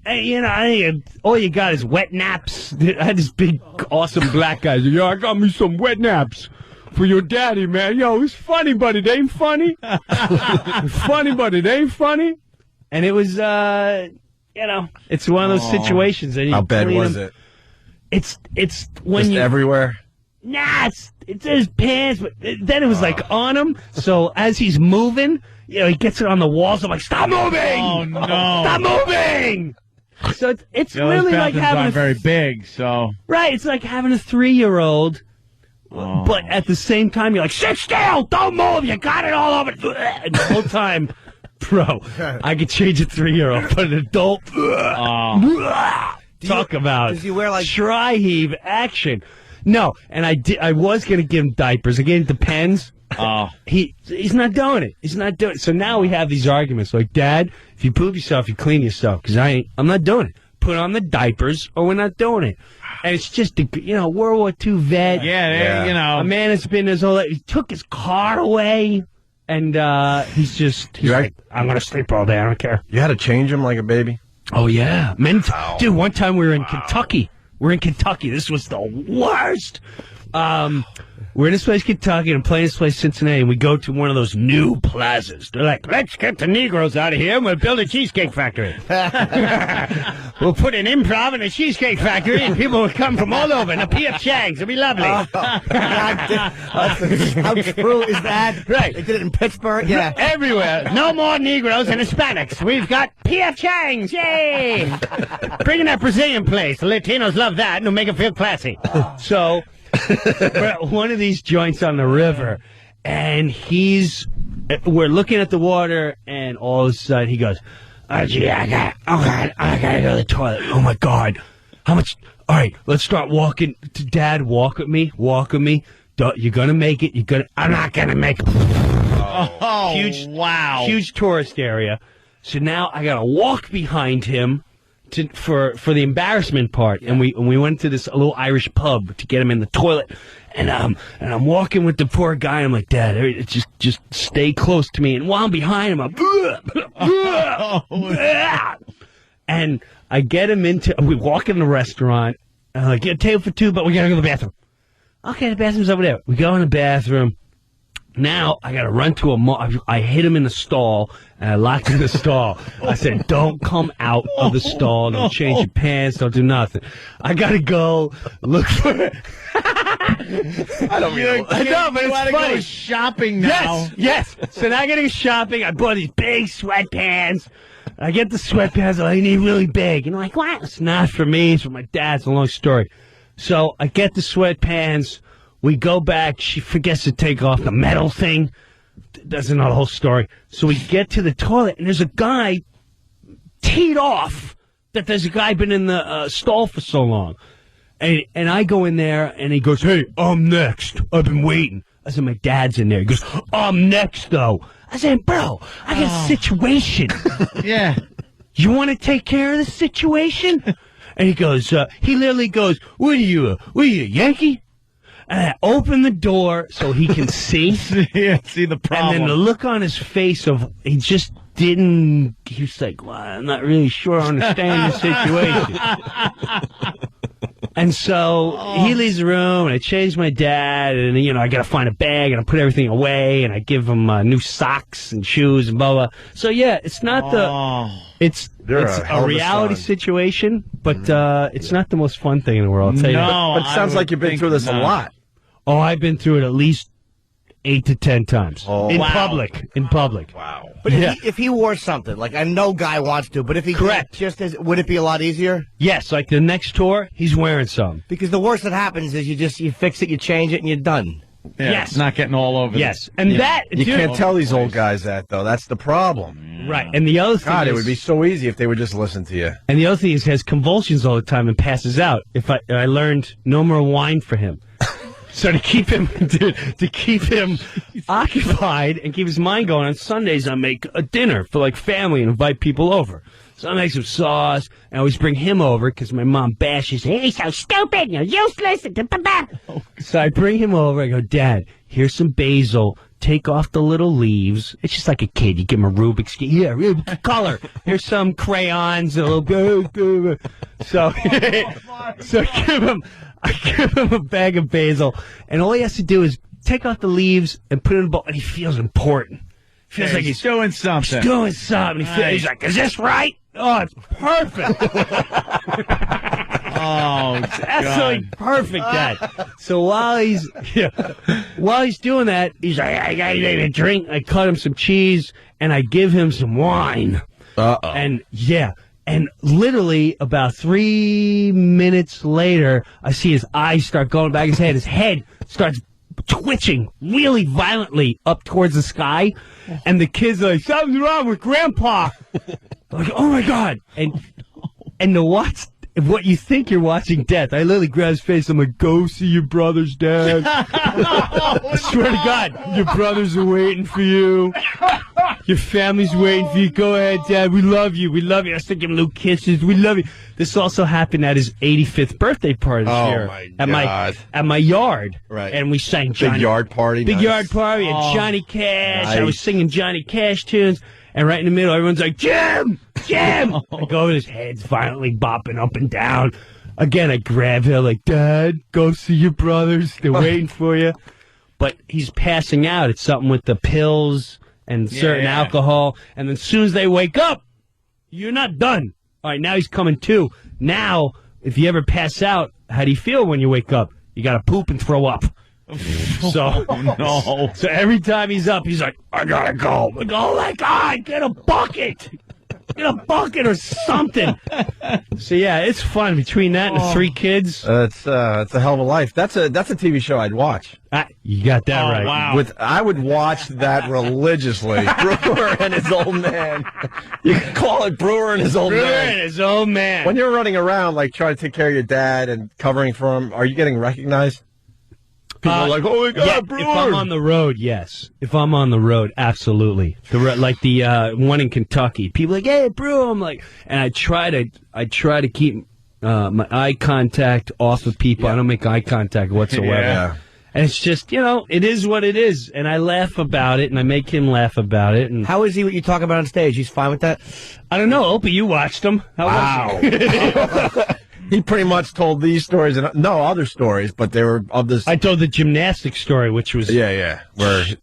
And, all you got is wet naps. I had this big, awesome black guy. Yo, I got me some wet naps for your daddy, man. Yo, it's funny, but it ain't funny. It's funny, but it ain't funny. And it was, it's one of those situations. That how bad was it? It's when just you everywhere. Nah, it's in his pants, but then it was like on him. So as he's moving, he gets it on the walls. I'm like, stop moving! Oh no! Stop moving! So it's really like having a very big. So right, it's like having a 3-year-old. But at the same time, you're like, sit still! Don't move! You got it all over! And the whole time, bro, I could change a 3-year-old, but an adult... Talk about does he wear, like... tri-heave action. No, and I was going to give him diapers. Again, it depends. He's not doing it. He's not doing it. So now we have these arguments like, Dad, if you poop yourself, you clean yourself. Because I'm not doing it. Put on the diapers or we're not doing it. And it's just, World War II vet. Yeah. A man that's been his whole life. He took his car away. And he's like, I'm going to sleep all day. I don't care. You had to change him like a baby? Oh, yeah. Dude, one time we were in Kentucky. We're in Kentucky. This was the worst. We're in this place, Kentucky, and I'm playing this place, Cincinnati, and we go to one of those new plazas. They're like, let's get the Negroes out of here, and we'll build a cheesecake factory. We'll put an improv in a cheesecake factory, and people will come from all over, and a P.F. Chang's. It'll be lovely. How true is that? Right. They did it in Pittsburgh? Yeah. Everywhere. No more Negroes and Hispanics. We've got P.F. Chang's. Yay! Bring in that Brazilian place. The Latinos love that, and it'll make them feel classy. So... we're at one of these joints on the river, and we're looking at the water, and all of a sudden he goes, oh, gee, I gotta go to the toilet. Oh, my God. How much? All right, let's start walking. Dad, walk with me. You're going to make it. I'm not going to make it. Oh, wow. Huge tourist area. So now I got to walk behind him. For the embarrassment part, and we went to this little Irish pub to get him in the toilet, and I'm walking with the poor guy. And I'm like, Dad, just stay close to me. And while I'm behind him, and I get him we walk in the restaurant. And I'm like, get a table for two, but we gotta go to the bathroom. Okay, the bathroom's over there. We go in the bathroom. Now I gotta run to a mall. I hit him in the stall, and I locked him in the stall. I said, don't come out of the stall. Don't change your pants. Don't do nothing. I gotta go look for it. I don't mean I know, but it's funny. Go shopping now. Yes. So now I gotta go shopping. I bought these big sweatpants. I get the sweatpants. I need really big. And I'm like, what? It's not for me. It's for my dad. It's a long story. So I get the sweatpants. We go back. She forgets to take off the metal thing. That's not a whole story. So we get to the toilet, and there's a guy teed off that there's a guy been in the stall for so long. And I go in there, and he goes, hey, I'm next. I've been waiting. I said, my dad's in there. He goes, I'm next, though. I said, bro, I got a situation. Yeah. You want to take care of the situation? And he goes, he literally goes, what are you, Yankee? And I open the door so he can see. Yeah, see the problem. And then the look on his face of, he just didn't, he was like, well, I'm not really sure I understand the situation. And so he leaves the room, and I change my dad, and, I got to find a bag, and I put everything away, and I give him new socks and shoes and blah, blah. So, yeah, it's not it's a reality situation, but it's not the most fun thing in the world, I'll tell you. But it sounds like you've been through this a lot. Oh, I've been through it at least 8 to 10 times. Oh. In public. Wow. But if he wore something, like I know guy wants to, but if he correct, would it be a lot easier? Yes, like the next tour, he's wearing some. Because the worst that happens is you fix it, you change it, and you're done. Yeah, yes, it's not getting all over. Yes, and that you can't tell these old guys that though. That's the problem. Right, and the other thing God, it would be so easy if they would just listen to you. And the other thing is, he has convulsions all the time and passes out. If I learned no more wine for him. So to keep him occupied and keep his mind going, on Sundays I make a dinner for like family and invite people over. So I make some sauce, and I always bring him over because my mom bashes. He's so stupid, you're useless. So I bring him over. I go, Dad, here's some basil. Take off the little leaves. It's just like a kid. You give him a Rubik's Cube. Yeah, color. Here's some crayons. A little. So I give him a bag of basil, and all he has to do is take off the leaves and put it in a bowl, and he feels important. Feels like he's doing something. He's doing something. He's like, is this right? Oh, it's perfect. Oh, it's absolutely perfect, Dad. So while he's doing that, he's like, I got a drink. I cut him some cheese, and I give him some wine. And literally about 3 minutes later, I see his eyes start going back in his head. His head starts twitching really violently up towards the sky, and the kids are like, something's wrong with Grandpa. I'm like, oh my God. And to watch what you think you're watching death, I literally grab his face. I'm like, go see your brothers, Dad. I swear to God, your brothers are waiting for you. Your family's waiting for you. Go ahead, Dad. We love you. We love you. I still give him little kisses. We love you. This also happened at his 85th birthday party this year. Oh, my God. At my yard. Right. And we sang Johnny. Big yard party. Big nice. yard party. And Johnny Cash. Nice. I was singing Johnny Cash tunes. And right in the middle, everyone's like, Jim! Jim! I go, his head's violently bopping up and down. Again, I grab him like, Dad, go see your brothers. They're waiting for you. But he's passing out. It's something with the pills and certain alcohol. And then as soon as they wake up, you're not done. All right, now he's coming to. Now, if you ever pass out, how do you feel when you wake up? You got to poop and throw up. So every time he's up, he's like, I gotta go. I go, oh my God, get a bucket. Get a bucket or something. So yeah, it's fun between that and the 3 kids. It's a hell of a life. That's a TV show I'd watch. You got that right. Wow. I would watch that religiously. Brewer and his old man. You can call it Brewer and his old Brewer man. and his old man. When you're running around, like trying to take care of your dad and covering for him, are you getting recognized? People are like, oh my God, Brewer. If I'm on the road, yes. If I'm on the road, absolutely. Like the one in Kentucky. People are like, hey, Brewer. I'm like, and I try to keep my eye contact off of people. I don't make eye contact whatsoever. Yeah. And it's just, it is what it is. And I laugh about it, and I make him laugh about it. And How is he what you talk about on stage? He's fine with that? I don't know. Opie, you watched him. How was he? He pretty much told these stories and no other stories, but they were of this. I told the gymnastics story, which was where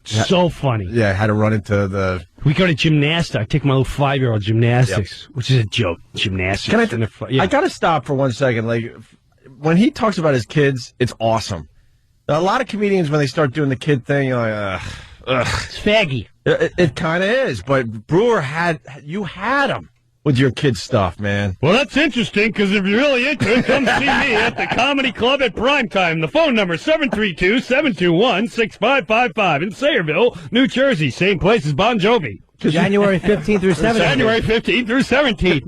so funny. Yeah, had to run into the. We go to gymnastics. I take my little 5-year-old gymnastics, which is a joke. Gymnastics. I got to stop for 1 second. Like when he talks about his kids, it's awesome. A lot of comedians, when they start doing the kid thing, you're like, ugh. It's faggy. It kind of is, but Brewer had him with your kid stuff, man. Well, that's interesting, because if you're really into it, come see me at the Comedy Club at primetime. The phone number is 732-721-6555 in Sayreville, New Jersey. Same place as Bon Jovi. January 15th through 17th. January 15th through 17th.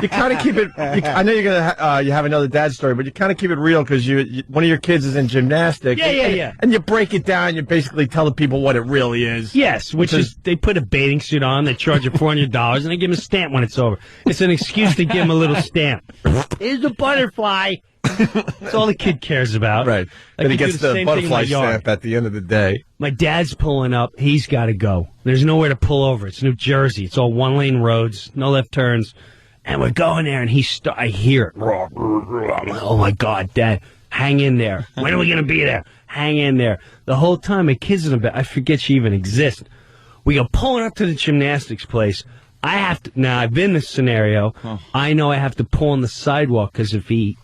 You kind of keep it. I know you're gonna you have another dad story, but you kind of keep it real because one of your kids is in gymnastics. Yeah. And you break it down. You basically tell the people what it really is. Yes, which is they put a bathing suit on, they charge you $400, and they give him a stamp when it's over. It's an excuse to give him a little stamp. Here's a butterfly. That's all the kid cares about. Right. Like and he gets the butterfly stamp at the end of the day. My dad's pulling up. He's got to go. There's nowhere to pull over. It's New Jersey. It's all one-lane roads, no left turns. And we're going there, and I hear it. I'm like, oh, my God, Dad, hang in there. When are we going to be there? Hang in there. The whole time, my kid's in the back. I forget she even exists. We go pulling up to the gymnastics place. I have to. Now, I've been in this scenario. I know I have to pull on the sidewalk because if he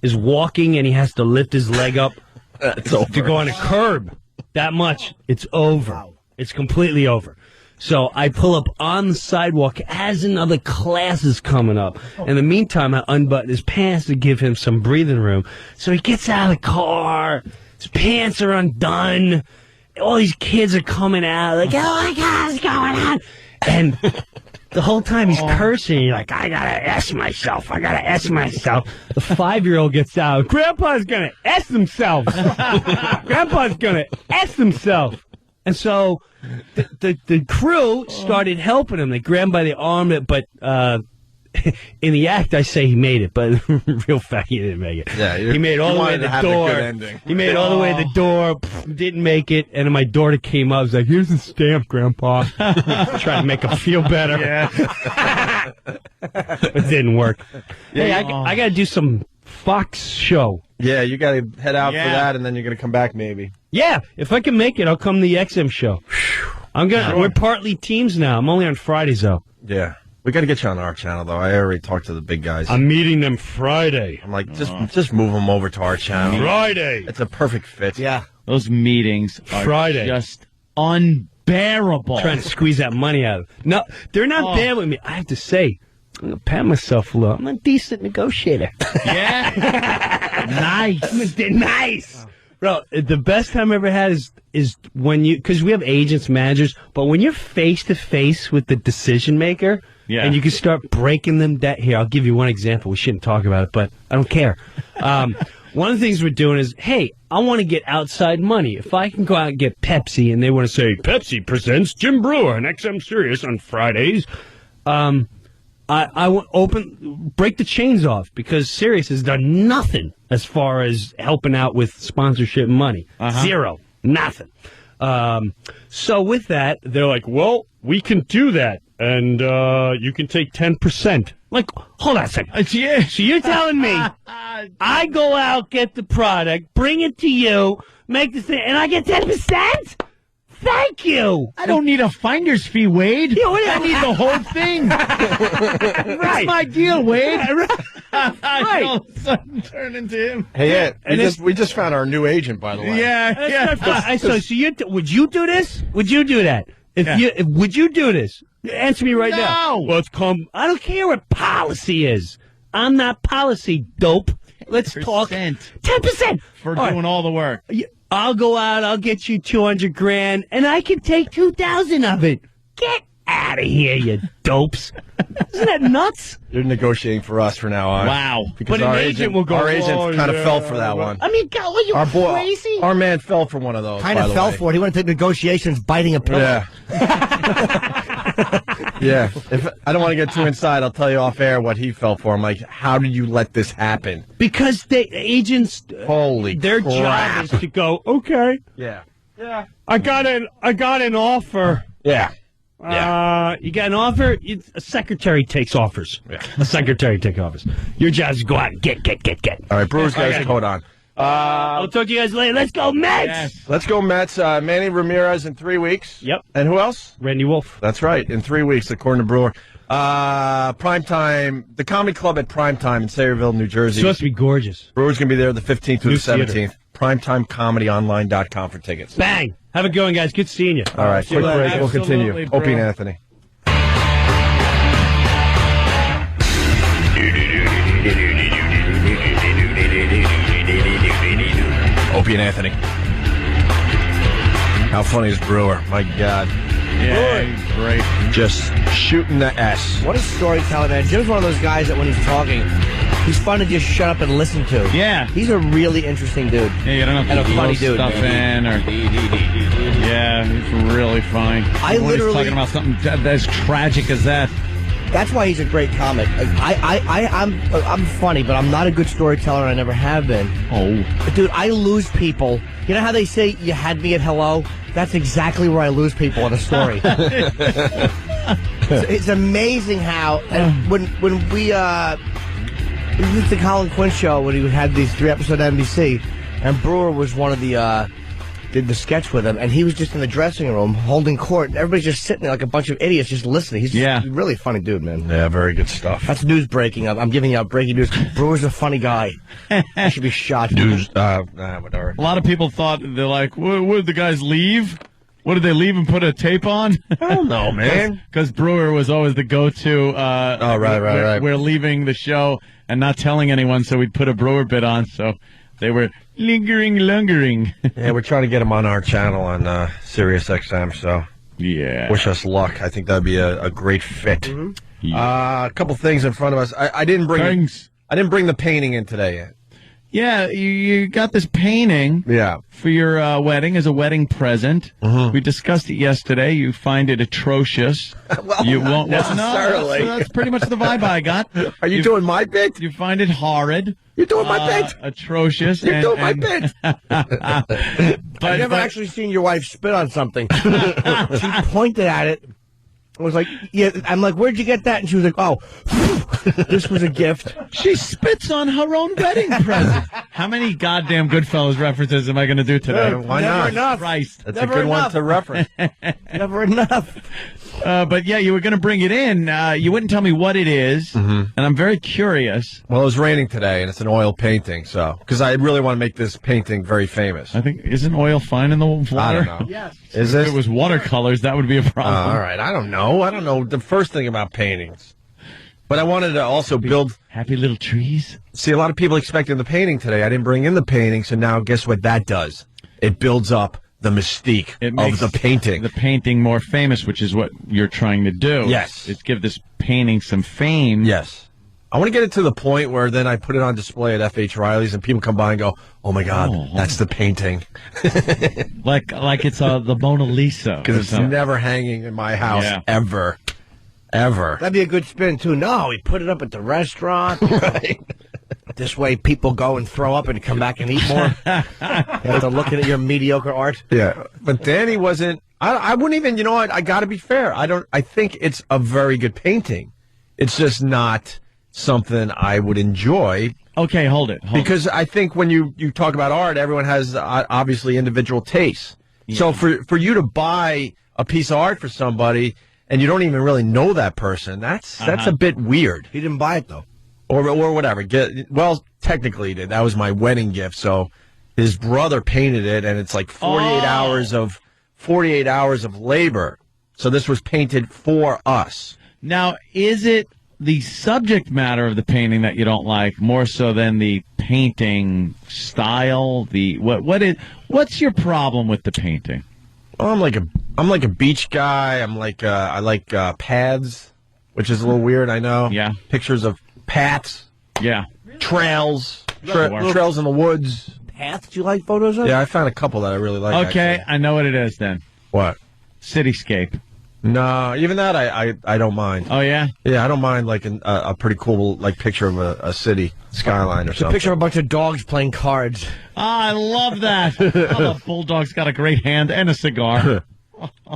is walking and he has to lift his leg up to go on a curb, that much, it's over. It's completely over. So I pull up on the sidewalk as another class is coming up. In the meantime, I unbutton his pants to give him some breathing room. So he gets out of the car. His pants are undone. All these kids are coming out like, oh my God, what's going on? And the whole time he's cursing. You're like, I gotta S myself. I gotta S myself. The 5-year-old gets out. Grandpa's gonna S himself. Grandpa's gonna S himself. And so the crew started helping him. They grabbed him by the arm, but in the act, I say he made it, but real fact, he didn't make it. Yeah, he made it all the way to the door. He made it all the way to the door, didn't make it, and then my daughter came up, was like, "Here's the stamp, Grandpa." Trying to make him feel better. Yeah. But it didn't work. Hey, I got to do some Fox show. Yeah, you got to head out for that, and then you're going to come back maybe. Yeah, if I can make it, I'll come to the XM show. We're partly teams now. I'm only on Fridays, though. Yeah. We got to get you on our channel, though. I already talked to the big guys. I'm meeting them Friday. I'm like, just move them over to our channel. Friday. It's a perfect fit. Yeah. Those meetings are just unbearable. Trying to squeeze that money out of them. No, they're not bad with me. I have to say, I'm going to pat myself a little. I'm a decent negotiator. Yeah? Nice. Nice. Bro, the best time I ever had is when because we have agents, managers, but when you're face to face with the decision maker, and you can start breaking them down. Here, I'll give you one example. We shouldn't talk about it, but I don't care. One of the things we're doing is, hey, I want to get outside money. If I can go out and get Pepsi, and they want to say, Pepsi presents Jim Brewer on XM Sirius on Fridays, I want break the chains off, because Sirius has done nothing as far as helping out with sponsorship money. Zero. Nothing. So with that, they're like, well, we can do that, and you can take 10%. Like, hold on a second. So you're telling me I go out, get the product, bring it to you, make the thing, and I get 10%? Thank you. I don't need a finder's fee, Wade. I need the whole thing. That's my deal, Wade. Right. All of a sudden turn into him. Hey, we just found our new agent, by the way. Yeah. So would you do this? Would you do that? Would you do this? Answer me right now. Well, I don't care what policy is. I'm not policy, dope. Let's talk 10% for doing all the work. I'll go out, I'll get you $200,000, and I can take 2,000 of it. Get out of here, you dopes. Isn't that nuts? You're negotiating for us from now on. Wow. Because but our an agent will go, our agent kind of fell for that one. I mean, God, what, are you crazy? Our man fell for one of those. Kind of fell for it. He went into negotiations biting a pillow. Yeah. Yeah. If I don't want to get too inside, I'll tell you off air what he fell for. I'm like, how did you let this happen? Because agents, their job is to go, okay. Yeah. I got an offer. Yeah. You got an offer? A secretary takes offers. Yeah. A secretary takes offers. Your job is to go out and get. All right, Brewers got his coat on. I'll talk to you guys later. Let's go, Mets! Yes. Let's go, Mets. Manny Ramirez in 3 weeks. Yep. And who else? Randy Wolf. That's right, in 3 weeks, according to Brewer. Primetime, the Comedy Club at Primetime in Sayreville, New Jersey. It's supposed to be gorgeous. Brewer's going to be there the 15th through New the 17th. PrimetimeComedyOnline.com for tickets. Bang! Have a good one, guys. Good seeing you. All right, quick break. We'll continue. Bro. Opie and Anthony. Opie and Anthony. How funny is Brewer? My God. Yeah, he's great. Just shooting the S. What a storyteller, man. Jim's one of those guys that when he's talking, he's fun to just shut up and listen to. Yeah. He's a really interesting dude. Yeah, you don't have to And a funny blow dude, stuff man. in. Yeah, he's really funny. I When literally- he's talking about something as tragic as that. That's why he's a great comic. I'm funny, but I'm not a good storyteller, and I never have been. Oh. Dude, I lose people. You know how they say you had me at hello? That's exactly where I lose people in a story. It's amazing how when we did the Colin Quinn show when he had these 3 episodes on NBC, and Brewer was one of the did the sketch with him, and he was just in the dressing room holding court, and everybody's just sitting there like a bunch of idiots just listening. He's just a really funny dude, man. Yeah, very good stuff. That's news breaking. I'm giving you out breaking news. Brewer's a funny guy. He should be shot. News, whatever. A lot of people thought, they're like, what did the guys leave? What did they leave and put a tape on? Hell no, man. Because Brewer was always the go-to. Right. We're leaving the show and not telling anyone, so we'd put a Brewer bit on. So they were lingering. Yeah, we're trying to get him on our channel on Sirius XM, so yeah. wish us luck. I think that'd be a great fit. Mm-hmm. A couple things in front of us. I didn't bring the painting in today yet. Yeah, you got this painting for your wedding as a wedding present. We discussed it yesterday. You find it atrocious. Well, you not won't necessarily. No, that's pretty much the vibe I got. Are you doing my bit? You find it horrid. You're doing my bit. Atrocious. You're doing my bit. I've never actually seen your wife spit on something. She pointed at it. I was like, yeah. I'm like, where'd you get that? And she was like, oh, this was a gift. She spits on her own wedding present. How many goddamn Goodfellas references am I going to do today? Why Never not? enough. Christ. That's Never a good one enough. to reference. Never enough. But yeah, you were going to bring it in. You wouldn't tell me what it is, and I'm very curious. Well, it was raining today, and it's an oil painting, so because I really want to make this painting very famous. I think, isn't oil fine in the water? I don't know. Yes. Is If this? it was watercolors, that would be a problem. All right. I don't know. I don't know the first thing about paintings. But I wanted to also build. Happy little trees. See, a lot of people expecting the painting today. I didn't bring in the painting, so now guess what that does? It builds up the mystique It of makes the painting. the painting more famous, which is what you're trying to do. Yes. Is give this painting some fame. Yes. I want to get it to the point where then I put it on display at F.H. Riley's and people come by and go, oh, my God, that's the painting. Like it's the Mona Lisa. Because it's never hanging in my house ever. Ever. That'd be a good spin, too. No, we put it up at the restaurant. Right. This way people go and throw up and come back and eat more. After looking at your mediocre art. Yeah. But Danny wasn't. I wouldn't even, you know what? I got to be fair. I think it's a very good painting. It's just not something I would enjoy. Okay, hold it. Because I think when you talk about art, everyone has obviously individual tastes. Yeah. So for you to buy a piece of art for somebody and you don't even really know that person, that's a bit weird. He didn't buy it, though. Or whatever. Well, technically he did. That was my wedding gift. So his brother painted it, and it's like 48 hours of labor. So this was painted for us. Now, is it the subject matter of the painting that you don't like more so than the painting style? What's your problem with the painting? Well, I'm like a beach guy. I like paths, which is a little weird, I know. Yeah. Pictures of paths. Yeah. Trails. Trails in the woods. Paths you like photos of? Yeah, I found a couple that I really like. Okay, actually. I know what it is then. What? Cityscape. No, even that I don't mind. Oh, yeah? Yeah, I don't mind like a pretty cool like picture of a city skyline or It's something. a picture of a bunch of dogs playing cards. I love that. The bulldog's got a great hand and a cigar.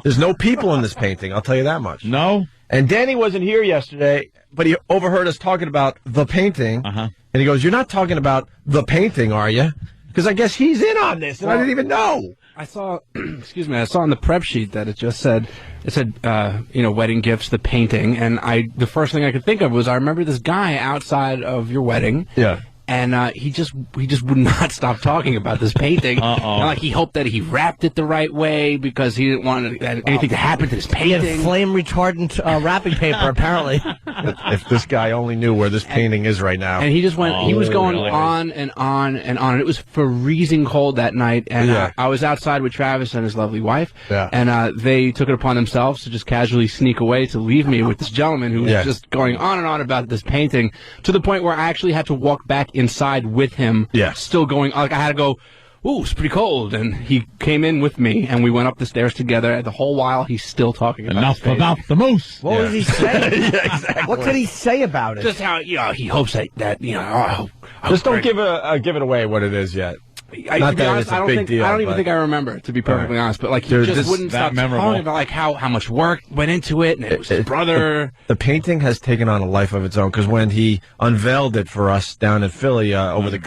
There's no people in this painting, I'll tell you that much. No? And Danny wasn't here yesterday, but he overheard us talking about the painting. Uh-huh. And he goes, "You're not talking about the painting, are you?" Because I guess he's in on this, and I didn't even know. I saw, I saw on the prep sheet that it said, wedding gifts, the painting, and the first thing I could think of was I remember this guy outside of your wedding. Yeah. And he just would not stop talking about this painting. And, like he hoped that he wrapped it the right way because he didn't want anything to happen to this He painting. had flame retardant wrapping paper, apparently. If this guy only knew where this painting is right now. And he just went. He was going really? on and on and on. And it was freezing cold that night. And I was outside with Travis and his lovely wife. Yeah. And they took it upon themselves to just casually sneak away to leave me with this gentleman who was just going on and on about this painting to the point where I actually had to walk back inside with him. Yeah. Still going. Like I had to go. Ooh, it's pretty cold. And he came in with me, and we went up the stairs together. The whole while, he's still talking about Enough this painting. about the moose. What was he saying? Yeah, exactly. What could he say about it? Just how he hopes that Just don't give it away what it is yet. Not that it's a big deal. I don't even think I remember, to be perfectly honest. But like, he Dude, just wouldn't stop talking about like how much work went into it, and it was his brother. The painting has taken on a life of its own because when he unveiled it for us down in Philly over the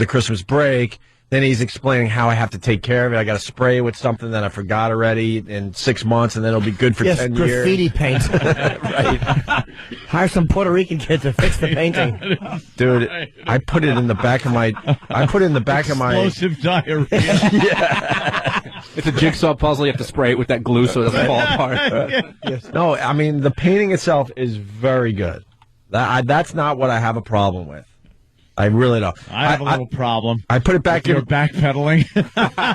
Christmas break, then he's explaining how I have to take care of it. I got to spray it with something that I forgot already in 6 months, and then it'll be good for 10 years. Graffiti paint. Right. Hire some Puerto Rican kid to fix the painting. Dude, I put it in the back of my. Explosive diarrhea. It's a jigsaw puzzle. You have to spray it with that glue so it doesn't fall apart. No, I mean the painting itself is very good. That's not what I have a problem with. I really don't. I have a little problem. I put it back You're in. backpedaling.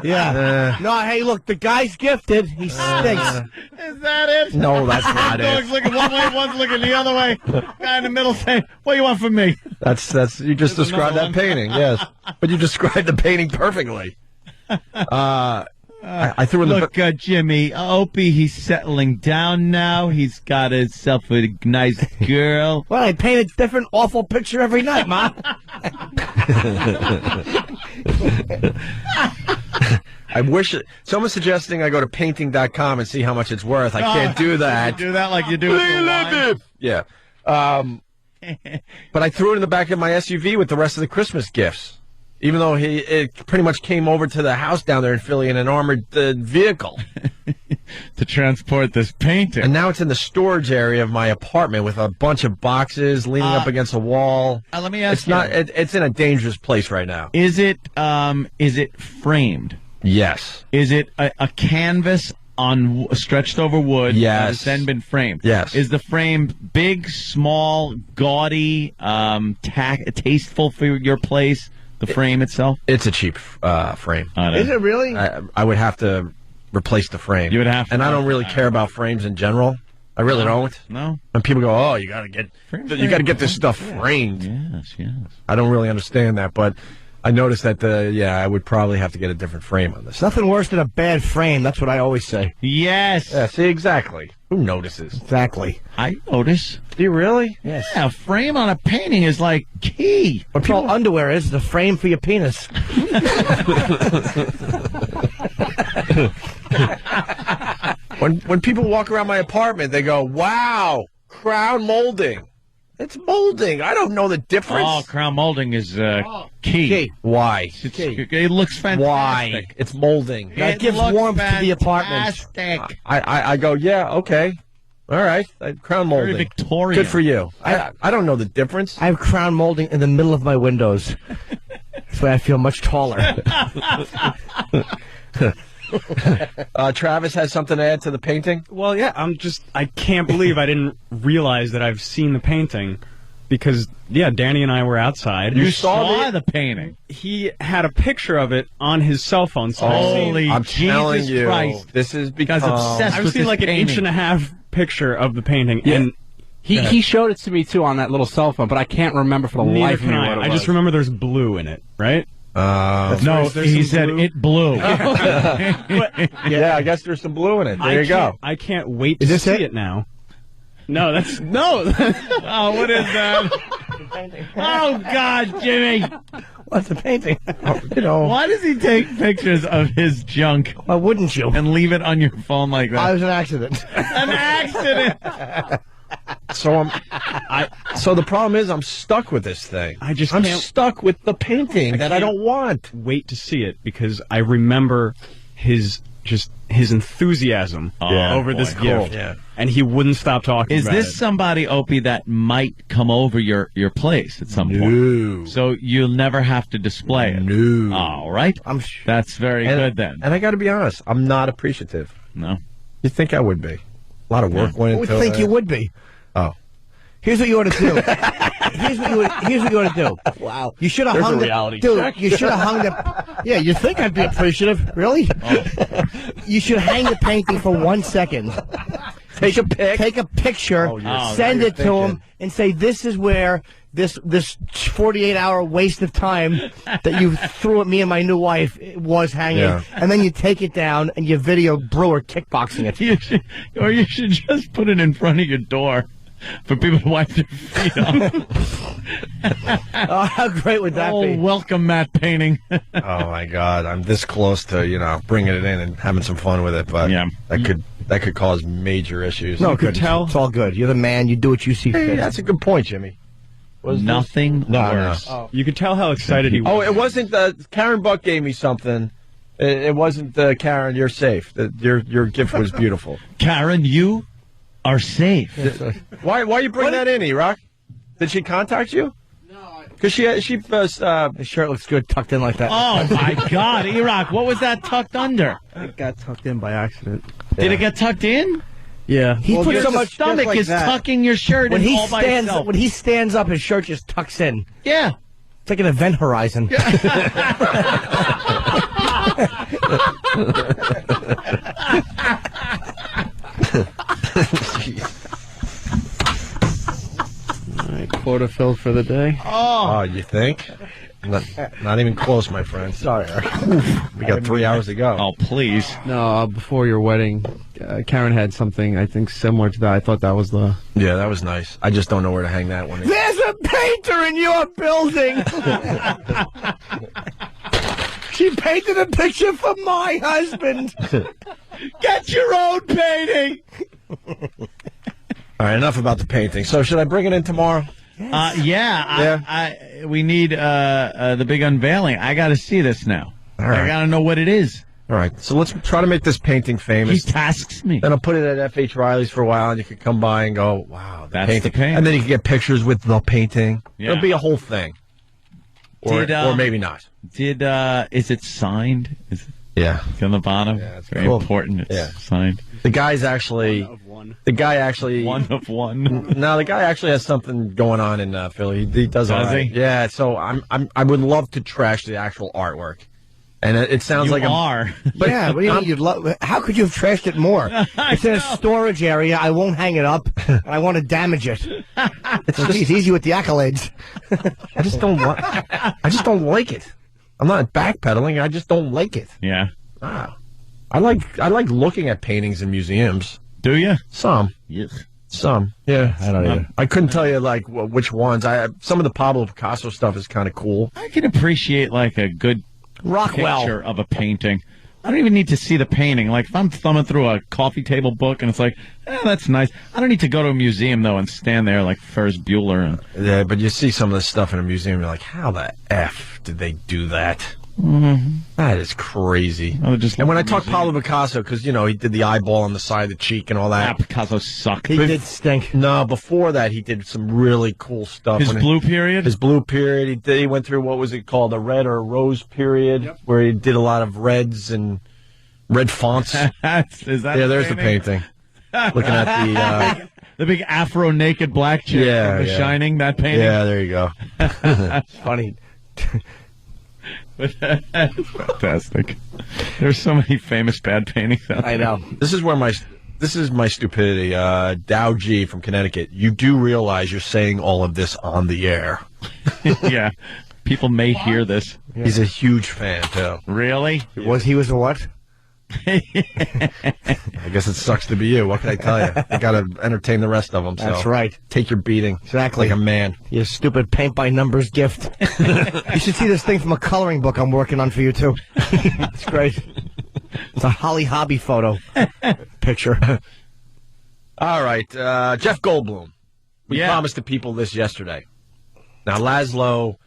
Yeah. No, hey, look, the guy's gifted. He stinks. Is that it? No, that's not Dog's it. looking one way, one's looking the other way. Guy in the middle saying, "What do you want from me?" That's you just There's described another that painting. Yes, but you described the painting perfectly. I threw in the Look, Jimmy, Opie, he's settling down now. He's got himself a nice girl. Well, I paint a different awful picture every night, Ma. I wish someone's suggesting I go to painting.com and see how much it's worth. I can't do that. You do that like you do with the wine. Yeah. But I threw it in the back of my SUV with the rest of the Christmas gifts. Even though it pretty much came over to the house down there in Philly in an armored vehicle. To transport this painting. And now it's in the storage area of my apartment with a bunch of boxes leaning up against a wall. Let me ask it's you. It's in a dangerous place right now. Is it framed? Yes. Is it a canvas on stretched over wood? Yes. That has then been framed. Yes. Is the frame big, small, gaudy, tasteful for your place? The frame itself? It's a cheap frame. Is it really? I would have to replace the frame. You would have to. And I don't really care about frames in general. I really don't. No. And people go, "Oh, you got to get this stuff framed." Yes. I don't really understand that, but I noticed that I would probably have to get a different frame on this. Nothing worse than a bad frame. That's what I always say. Yes. Yeah, see, exactly. Who notices? Exactly. I notice. Do you really? Yes. Yeah, a frame on a painting is like key. What all underwear is the frame for your penis. When people walk around my apartment, they go, "Wow, crown molding." It's molding. I don't know the difference. Oh, crown molding is key. Why? It looks fantastic. Why? It's molding. That gives warmth to the apartment. Fantastic. I go, yeah, okay. All right. Crown molding. Very Victorian. Good for you. I don't know the difference. I have crown molding in the middle of my windows. That's why I feel much taller. Travis has something to add to the painting? Well, yeah, I can't believe I didn't realize that I've seen the painting because, yeah, Danny and I were outside. You saw the painting. He had a picture of it on his cell phone. So I'm telling Jesus you, Christ. this is Guy's obsessed I've with seen this like an painting. inch and a half picture of the painting, and He showed it to me too on that little cell phone, but I can't rember for the neither life of can me I. what it I just was. remember there's blue in it, right? No, there's he some said blue. it blew. Yeah, I guess there's some blue in it. There you go. I can't wait to Is this see it? it now. No, that's no. Oh, what is that? Oh, God, Jimmy. What's the painting? Why does he take pictures of his junk Why wouldn't you? and leave it on your phone like I that? was an accident. An accident. So the problem is I'm stuck with this thing. I just I'm can't stuck with the painting that I don't want. wait to see it because I remember his enthusiasm over this cool. gift, Yeah. and he wouldn't stop talking. Is about this it. somebody, Opie, that might come over your place at some point? No. So you'll never have to display it? No. All right. That's very good then. And I got to be honest, I'm not appreciative. No. You think I would be? A lot of work went I would into it. think you would be. Oh. Here's what you ought to do. Here's what you ought to do. Wow. You should have There's hung a the reality dude. check. You should have hung the. Yeah, you think I'd be appreciative? Really? You should hang the painting for 1 second. Take a pic. Take a picture, send now it to you're him, and say this is where this 48-hour waste of time that you threw at me and my new wife was hanging. Yeah. And then you take it down and you video Brewer kickboxing it. You should just put it in front of your door for people to wipe their feet on. Oh, how great would that Oh, be? welcome, Matt Painting. Oh my God, I'm this close to bringing it in and having some fun with it, but Yeah. that could cause major issues. No, You could good. tell. It's all good. You're the man. You do what you see Hey, fit. that's a good point, Jimmy. Nothing worse. No. You could tell how excited he was. Oh, it wasn't. Karen Buck gave me something. It wasn't Karen. You're safe. Your gift was beautiful. Karen, you are safe. Why you bring that in, E-Rock? Did she contact you? No. Because she His shirt looks good tucked in like that. Oh, my God. E-Rock, what was that tucked under? It got tucked in by accident. Did it get tucked in? Yeah. He put Your so much stomach like is that. tucking your shirt when in he all by stands itself. when he stands up, his shirt just tucks in. Yeah. It's like an event horizon. All right, quota filled for the day. Oh, you think? Not even close, my friend. Sorry, Eric. We got 3 hours to go. Oh, please. No, before your wedding, Karen had something I think similar to that. I thought that was the. Yeah, that was nice. I just don't know where to hang that one. There's a painter in your building. She painted a picture for my husband. Get your own painting. All right, enough about the painting. So should I bring it in tomorrow? We need the big unveiling. I got to see this now. All right. I got to know what it is. All right, so let's try to make this painting famous. He tasks me. Then I'll put it at F.H. Riley's for a while, and you could come by and go, wow, That's the painting. And then you can get pictures with the painting. Yeah. It'll be a whole thing. Or maybe not. Is it signed? Is it Yeah. on the bottom? Yeah, it's very cool. important. It's signed. The guy's actually... The guy actually... One of one. No, the guy actually has something going on in Philly. He does all right. he? Yeah, so I would love to trash the actual artwork. And it sounds You like are. But yeah, what do you mean you'd love? How could you have trashed it more? It's in a storage area. I won't hang it up, and I want to damage it. It's easy with the accolades. I just don't want. I just don't like it. I'm not backpedaling. I just don't like it. Yeah. Wow. I like looking at paintings in museums. Do you? Some. Yes. Some. Yeah. I don't either. I couldn't tell you like which ones. Some of the Pablo Picasso stuff is kind of cool. I can appreciate like a good Rockwell picture of a painting. I don't even need to see the painting. Like if I'm thumbing through a coffee table book and it's like, that's nice. I don't need to go to a museum though and stand there like Ferris Bueller. And Yeah, but you see some of this stuff in a museum, you're like, how the F did they do that? Mm-hmm. That is crazy. And when I talk Pablo Picasso, because, you know, he did the eyeball on the side of the cheek and all that. Picasso sucked. He did stink. No, before that, he did some really cool stuff. His blue period? His blue period. He went through, what was it called, a red or rose period, where he did a lot of reds and red fonts. Is that there's the painting. Looking at the big Afro naked black chick from The Shining, that painting? Yeah, there you go. It's funny. That's fantastic. There's so many famous bad paintings out there. I know. This is my stupidity. Dow G from Connecticut. You do realize you're saying all of this on the air. Yeah. People may hear this. Yeah. He's a huge fan, too. Really? He was a what? I guess it sucks to be you. What can I tell you? You got to entertain the rest of them. That's right. Take your beating. Exactly. Like a man. Your stupid paint-by-numbers gift. You should see this thing from a coloring book I'm working on for you, too. It's great. It's a Holly Hobby photo picture. All right. Jeff Goldblum. We promised the people this yesterday. Now, Laszlo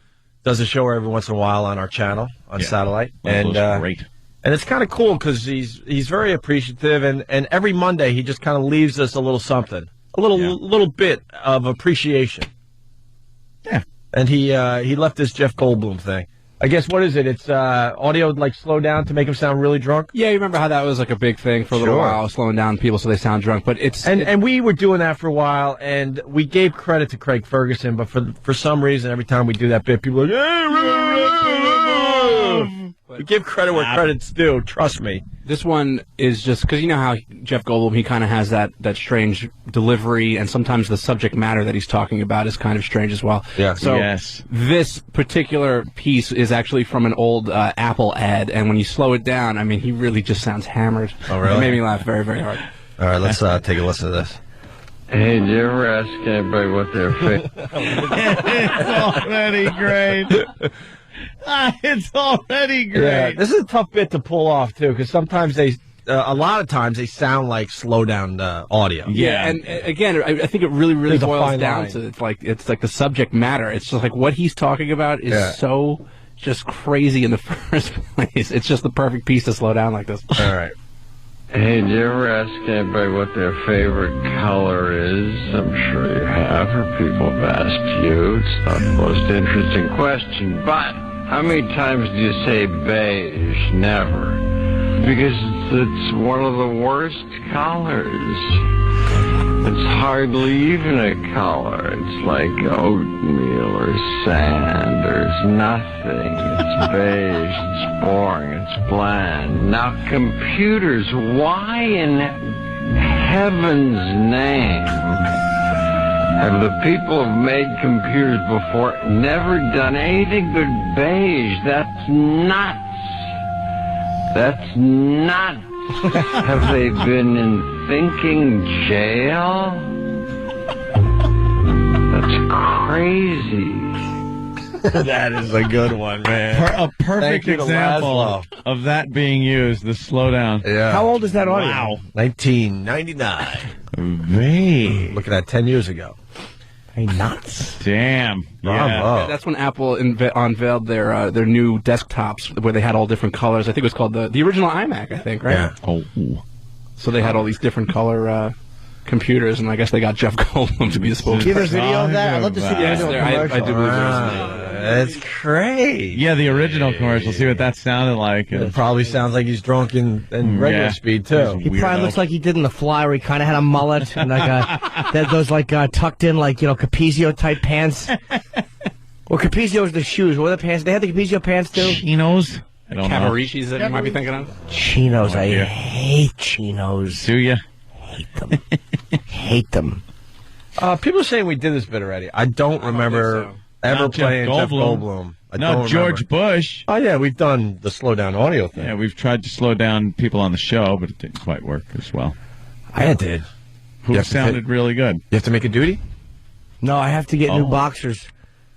does a show every once in a while on our channel, on satellite. Laszlo's great. And it's kind of cool because he's very appreciative, and every Monday he just kind of leaves us a little something, a little bit of appreciation. Yeah. And he left this Jeff Goldblum thing. I guess, what is it? It's audio like slowed down to make him sound really drunk? Yeah, you remember how that was like a big thing for a little while, slowing down people so they sound drunk. But and we were doing that for a while, and we gave credit to Craig Ferguson, but for some reason, every time we do that bit, people are like, we give credit where credit's due. Trust me. This one is just because you know how Jeff Goldblum, he kind of has that strange delivery, and sometimes the subject matter that he's talking about is kind of strange as well. Yeah. So this particular piece is actually from an old Apple ad, and when you slow it down, I mean, he really just sounds hammered. Oh, really? It made me laugh very, very hard. All right, let's take a listen to this. Hey, did you ever ask anybody what their favorite... It's already great. It's already great. Yeah, this is a tough bit to pull off, too, because sometimes a lot of times they sound like slow down audio. Yeah, and again, I think it really There's a boils fine down line. to it's like the subject matter. It's just like what he's talking about is so just crazy in the first place. It's just the perfect piece to slow down like this. All right. Hey, did you ever ask anybody what their favorite color is? I'm sure you have, or people have asked you. It's not the most interesting question, but how many times do you say beige? Never. Because it's one of the worst colors. It's hardly even a color. It's like oatmeal or sand. There's nothing. It's beige. It's boring. It's bland. Now, computers, why in heaven's name have the people who've made computers before never done anything but beige? That's nuts. That's nuts. Have they been in thinking jail? That's crazy. That is a good one, man. A perfect example of that being used, the slowdown. Yeah. How old is that audio? Wow. 1999. Man. Looking at 10 years ago. Hey, nuts. Damn. Bravo. Yeah. That's when Apple unveiled their new desktops where they had all different colors. I think it was called the original iMac, I think, right? Yeah. Oh. So they had all these different color computers, and I guess they got Jeff Goldblum to be the spokesperson. Do you have a video of that? I'd love to see the Yes, original I commercial. do believe there is. That's great. Yeah, the original commercial. See what that sounded like. It probably sounds like he's drunk in regular speed, too. He probably looks like he did in The Fly, where he kind of had a mullet and those tucked in Capizio type pants. Well, Capizio's the shoes. What are the pants? They had the Capizio pants too. Chinos. I don't know. Cavariccis that you might be thinking of. Chinos. I hate chinos. Do you? Hate them. Hate them. People are saying we did this bit already. I don't remember ever Not Jeff playing Jeff Goldblum. Goldblum. I No, don't George remember. Bush. Oh, yeah, we've done the slow down audio thing. Yeah, we've tried to slow down people on the show, but it didn't quite work as well. I did. Who sounded really good. You have to make a duty? No, I have to get new boxers.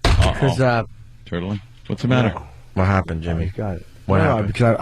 Because Turtling. What's the matter? What happened, Jimmy? Got it. What happened? Because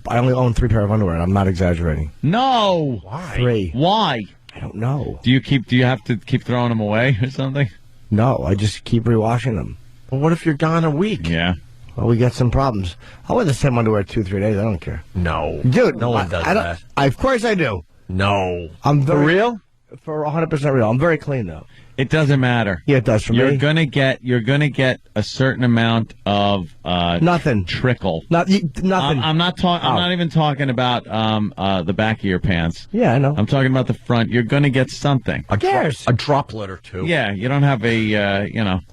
I only own 3 pair of underwear, and I'm not exaggerating. No. Why? 3. Why? I don't know. Do you have to keep throwing them away or something? No, I just keep rewashing them. Well, what if you're gone a week? Yeah. Well, we got some problems. I'll wear the same underwear 2-3 days. I don't care. No. Dude, No one does that. Of course I do. No. I'm For real? For 100% real. I'm very clean, though. It doesn't matter. Yeah, it does for You're me. gonna get a certain amount of Nothing. trickle. Nothing. I'm not talking. I'm not even talking about the back of your pants. Yeah, I know. I'm talking about the front. You're gonna get something. Who cares? A droplet or two. Yeah, you don't have a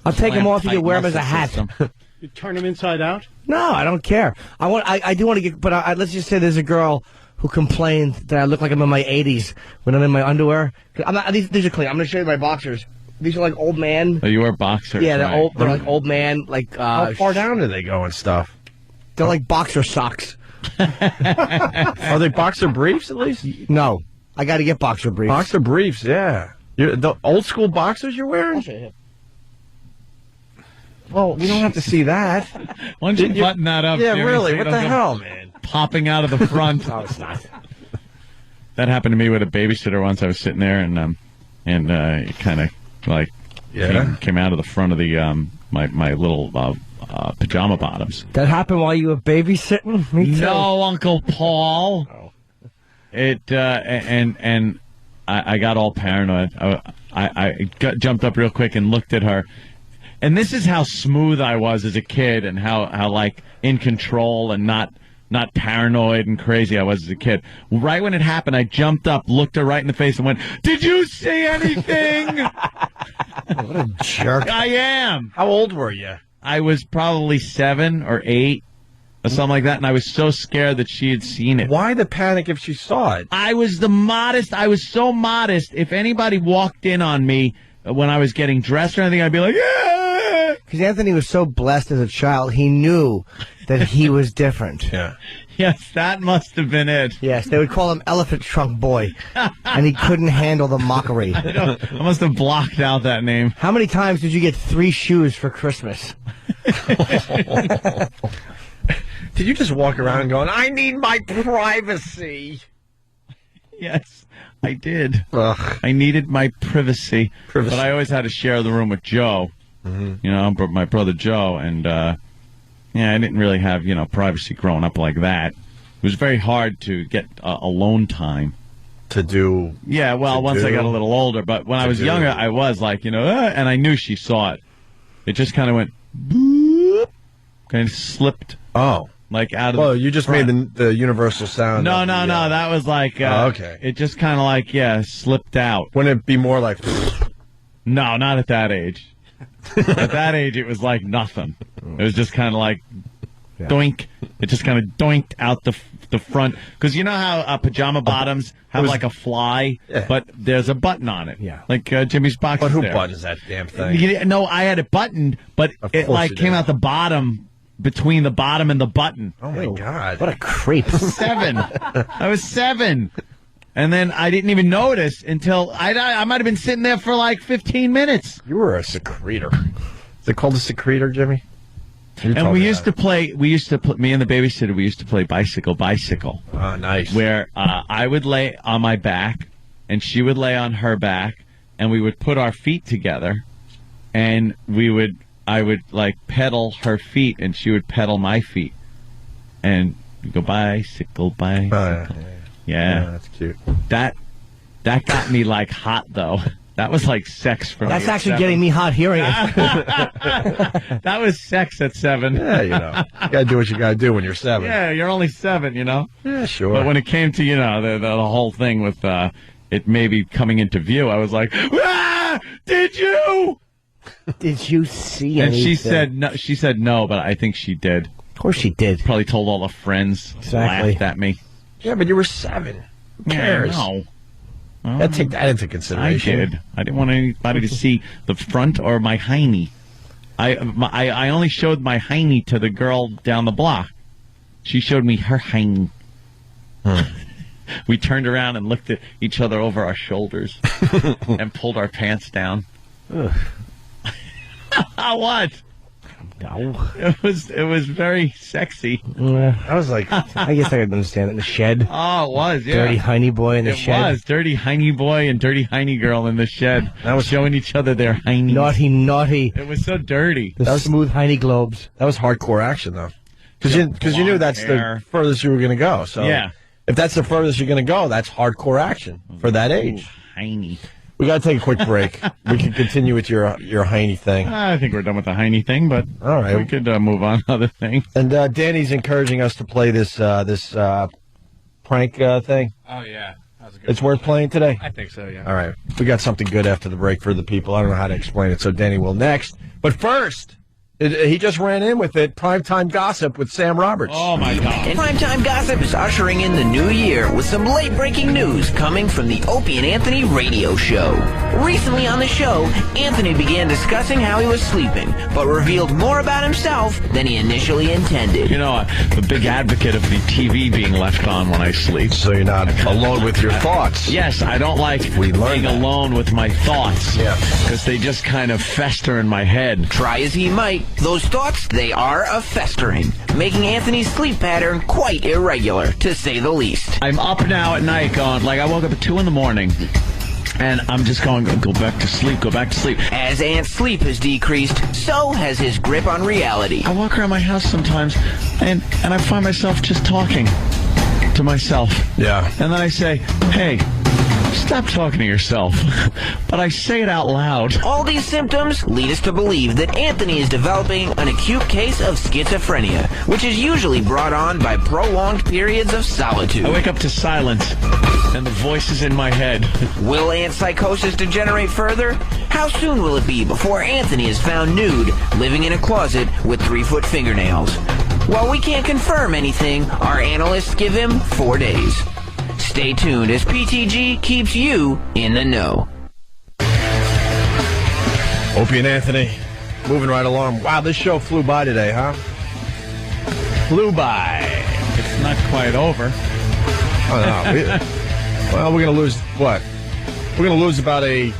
I'll take them off. You slant-tight can wear them as a muscle hat. system. You turn them inside out? No, I don't care. I do want to get, but let's just say there's a girl who complained that I look like I'm in my 80s when I'm in my underwear. I'm not, these are clean. I'm going to show you my boxers. These are like old man. Oh, you wear boxers. Yeah, they're right. old. They're like old man. Like How far down do they go and stuff? They're like boxer socks. Are they boxer briefs at least? No, I got to get boxer briefs. Boxer briefs, yeah. The old school boxers you're wearing? Well, you don't have to see that. Why don't you button that up? Yeah, Jimmy, really. so you What don't the go hell, man? Popping out of the front. No, it's not. That happened to me with a babysitter once. I was sitting there and it kind of like came out of the front of the my little pajama bottoms. That happened while you were babysitting? Me too. No, Uncle Paul. Oh. It and I got all paranoid. I jumped up real quick and looked at her. And this is how smooth I was as a kid and how like in control and not paranoid and crazy I was as a kid. Right when it happened, I jumped up, looked her right in the face and went, "Did you see anything?" What a jerk. I am. How old were you? I was probably 7 or 8 or something like that, and I was so scared that she had seen it. Why the panic if she saw it? I was so modest. If anybody walked in on me when I was getting dressed or anything, I'd be like, "Yeah!" Because Anthony was so blessed as a child, he knew that he was different. Yeah. Yes, that must have been it. Yes, they would call him Elephant Trunk Boy, and he couldn't handle the mockery. I must have blocked out that name. How many times did you get 3 shoes for Christmas? Did you just walk around going, "I need my privacy"? Yes, I did. Ugh. I needed my privacy. But I always had to share the room with Joe. Mm-hmm. You know, my brother Joe, and I didn't really have privacy growing up like that. It was very hard to get alone time to do. Yeah, well, once I got a little older, but when I was younger, I was like, and I knew she saw it. It just kind of went, boop, kind of slipped. Oh, Like out of. Well, you just made the universal sound. No. That was like. Okay. It just kind of like slipped out. Wouldn't it be more like? No, not at that age. At that age, it was like nothing. It was just kind of like doink. It just kind of doinked out the front. Because you know how pajama bottoms have like a fly, but there's a button on it. Yeah. Like Jimmy's box. But who there. buttons that damn thing? No, I had it buttoned, but it like came out the bottom. Between the bottom and the button. Oh, my God. What a creep. 7. I was 7. And then I didn't even notice until I might have been sitting there for like 15 minutes. You were a secretor. Is it called a secretor, Jimmy? And we used to play, me and the babysitter, we used to play bicycle. Oh, nice. Where I would lay on my back and she would lay on her back and we would put our feet together and I would like pedal her feet and she would pedal my feet. And we go bicycle. Yeah, Yeah, that's cute. That got me like hot though. That was like sex for me. That's at actually 7. getting me hot hearing it. That was sex at 7. Yeah, you gotta do what you gotta do when you're 7. Yeah, you're only 7, Yeah, sure. But when it came to the whole thing with it maybe coming into view, I was like, did you? Did you see And anything? she said no. She said no, but I think she did. Of course she did. Probably told all the friends. Exactly. Laughed at me. Yeah, but you were 7. Who cares? No. Gotta take that into I consideration. did. I didn't want anybody to see the front or my hiney. I only showed my hiney to the girl down the block. She showed me her hiney. We turned around and looked at each other over our shoulders and pulled our pants down. What? No. It was very sexy. I was like, I guess I could understand it in the shed. Oh, it was, yeah. Dirty hiney boy in the shed. It was. Dirty hiney boy and dirty hiney girl in the shed. That was showing each other their hiney. Naughty. It was so dirty. The smooth hiney globes. that was hardcore action, though. Because you knew that's hair. the furthest you were going to go. So Yeah. if that's the furthest you're going to go, that's hardcore action for that age. Hiney. We got to take a quick break. We can continue with your Heine thing. I think we're done with the hiney thing, but all right, we could move on to other things. And Danny's encouraging us to play this prank thing. Oh, yeah. That was a good It's worth playing today? I think so, yeah. All right. We got something good after the break for the people. I don't know how to explain it, so Danny will next. But first, he just ran in with it, Primetime Gossip with Sam Roberts. Oh, my God. And Primetime Gossip is ushering in the new year with some late-breaking news coming from the Opie and Anthony radio show. Recently on the show, Anthony began discussing how he was sleeping, but revealed more about himself than he initially intended. You know, I'm a big advocate of the TV being left on when I sleep. So you're not alone with your thoughts. Yes, I don't like being alone with my thoughts. Yeah. Because they just kind of fester in my head. Try as he might, those thoughts, they are a-festering, making Anthony's sleep pattern quite irregular, to say the least. I'm up now at night going, like I woke up at 2 in the morning. And I'm just going, go back to sleep, go back to sleep. As Ant's sleep has decreased, so has his grip on reality. I walk around my house sometimes, and I find myself just talking to myself. Yeah. And then I say, hey, stop talking to yourself. But I say it out loud. All these symptoms lead us to believe that Anthony is developing an acute case of schizophrenia, which is usually brought on by prolonged periods of solitude. I wake up to silence and the voices in my head. Will Ant's psychosis degenerate further? How soon will it be before Anthony is found nude, living in a closet with 3-foot fingernails? While we can't confirm anything, our analysts give him 4 days. Stay tuned as PTG keeps you in the know. Opie and Anthony, moving right along. Wow, this show flew by today, huh? Flew by. It's not quite over. Oh, no. Well, we're going to lose, what? We're going to lose about a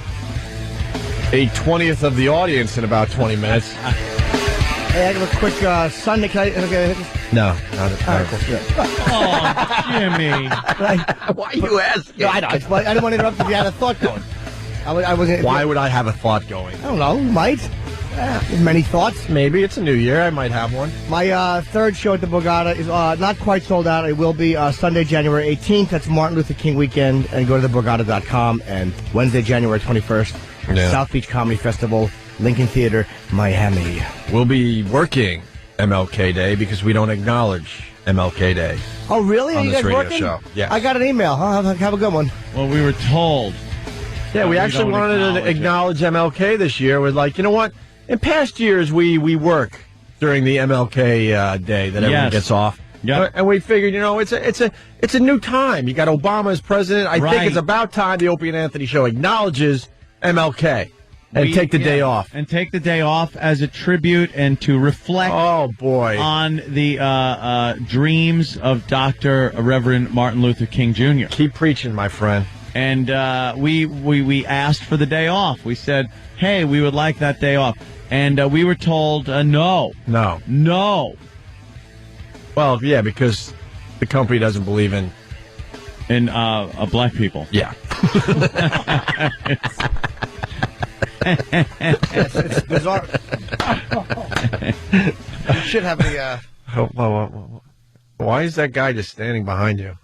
20th of the audience in about 20 minutes. Hey, I have a quick Sunday. Can I? No, not at all. Oh, Jimmy. Why are you asking? No, I didn't want to interrupt if you had a thought going. I wasn't. Why would I have a thought going? I don't know. Might. Many thoughts. Maybe. It's a new year. I might have one. My third show at the Borgata is not quite sold out. It will be Sunday, January 18th. That's Martin Luther King weekend. And go to theborgata.com. And Wednesday, January 21st, South Beach Comedy Festival, Lincoln Theater, Miami. We'll be working MLK Day because we don't acknowledge MLK Day. Oh, really? Are On you this guys radio working? show. Yes. I got an email. Huh? Have a good one. Well, we were told. Yeah, we actually don't wanted to acknowledge MLK this year. We're like, you know what? In past years, we work during the MLK Day that everyone gets off. Yep. And we figured, you know, it's a new time. You got Obama as president. I think it's about time the Opie and Anthony show acknowledges MLK and take the day off. And take the day off as a tribute and to reflect on the dreams of Dr. Reverend Martin Luther King Jr. Keep preaching, my friend. And we asked for the day off. We said, hey, we would like that day off. And we were told, no. No. Well, yeah, because the company doesn't believe in black people. Yeah. It's bizarre. You should have a. Why is that guy just standing behind you?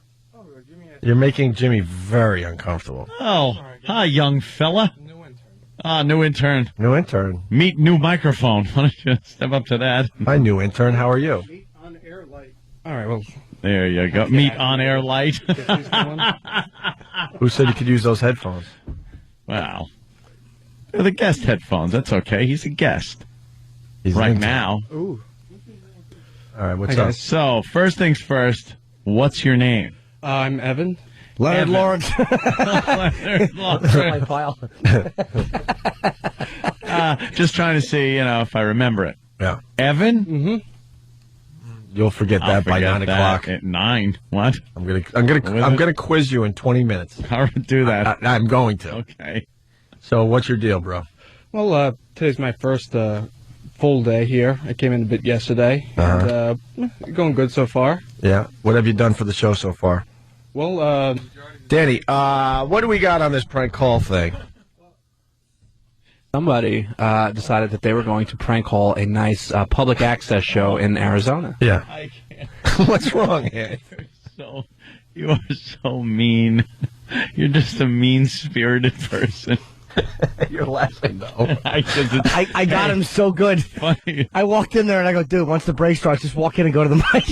You're making Jimmy very uncomfortable. Oh, hi, young fella. New intern. New intern. Meet new microphone. Why don't you step up to that? Hi, new intern. How are you? All right, well. There you go. Meet on air light. Who said you could use those headphones? Wow. They're the guest headphones. That's okay. He's a guest. He's right now. Ooh. All right, what's up? So, first things first, what's your name? I'm Evan. Leonard Lawrence. Leonard Lawrence. My pile. Just trying to see, if I remember it. Yeah. Evan? Mm-hmm. You'll forget that by 9 o'clock. At 9. What? I'm gonna quiz you in 20 minutes. I'll do that. I'm going to. Okay. So what's your deal, bro? Well, today's my first full day here. I came in a bit yesterday. And, going good so far. Yeah. What have you done for the show so far? Well, Danny, what do we got on this prank call thing? Somebody decided that they were going to prank call a nice public access show in Arizona. Yeah. I can't. What's wrong, Andy? You are so mean. You're just a mean-spirited person. You're laughing, though. I got him so good. Funny. I walked in there and I go, dude, once the break starts, just walk in and go to the mic.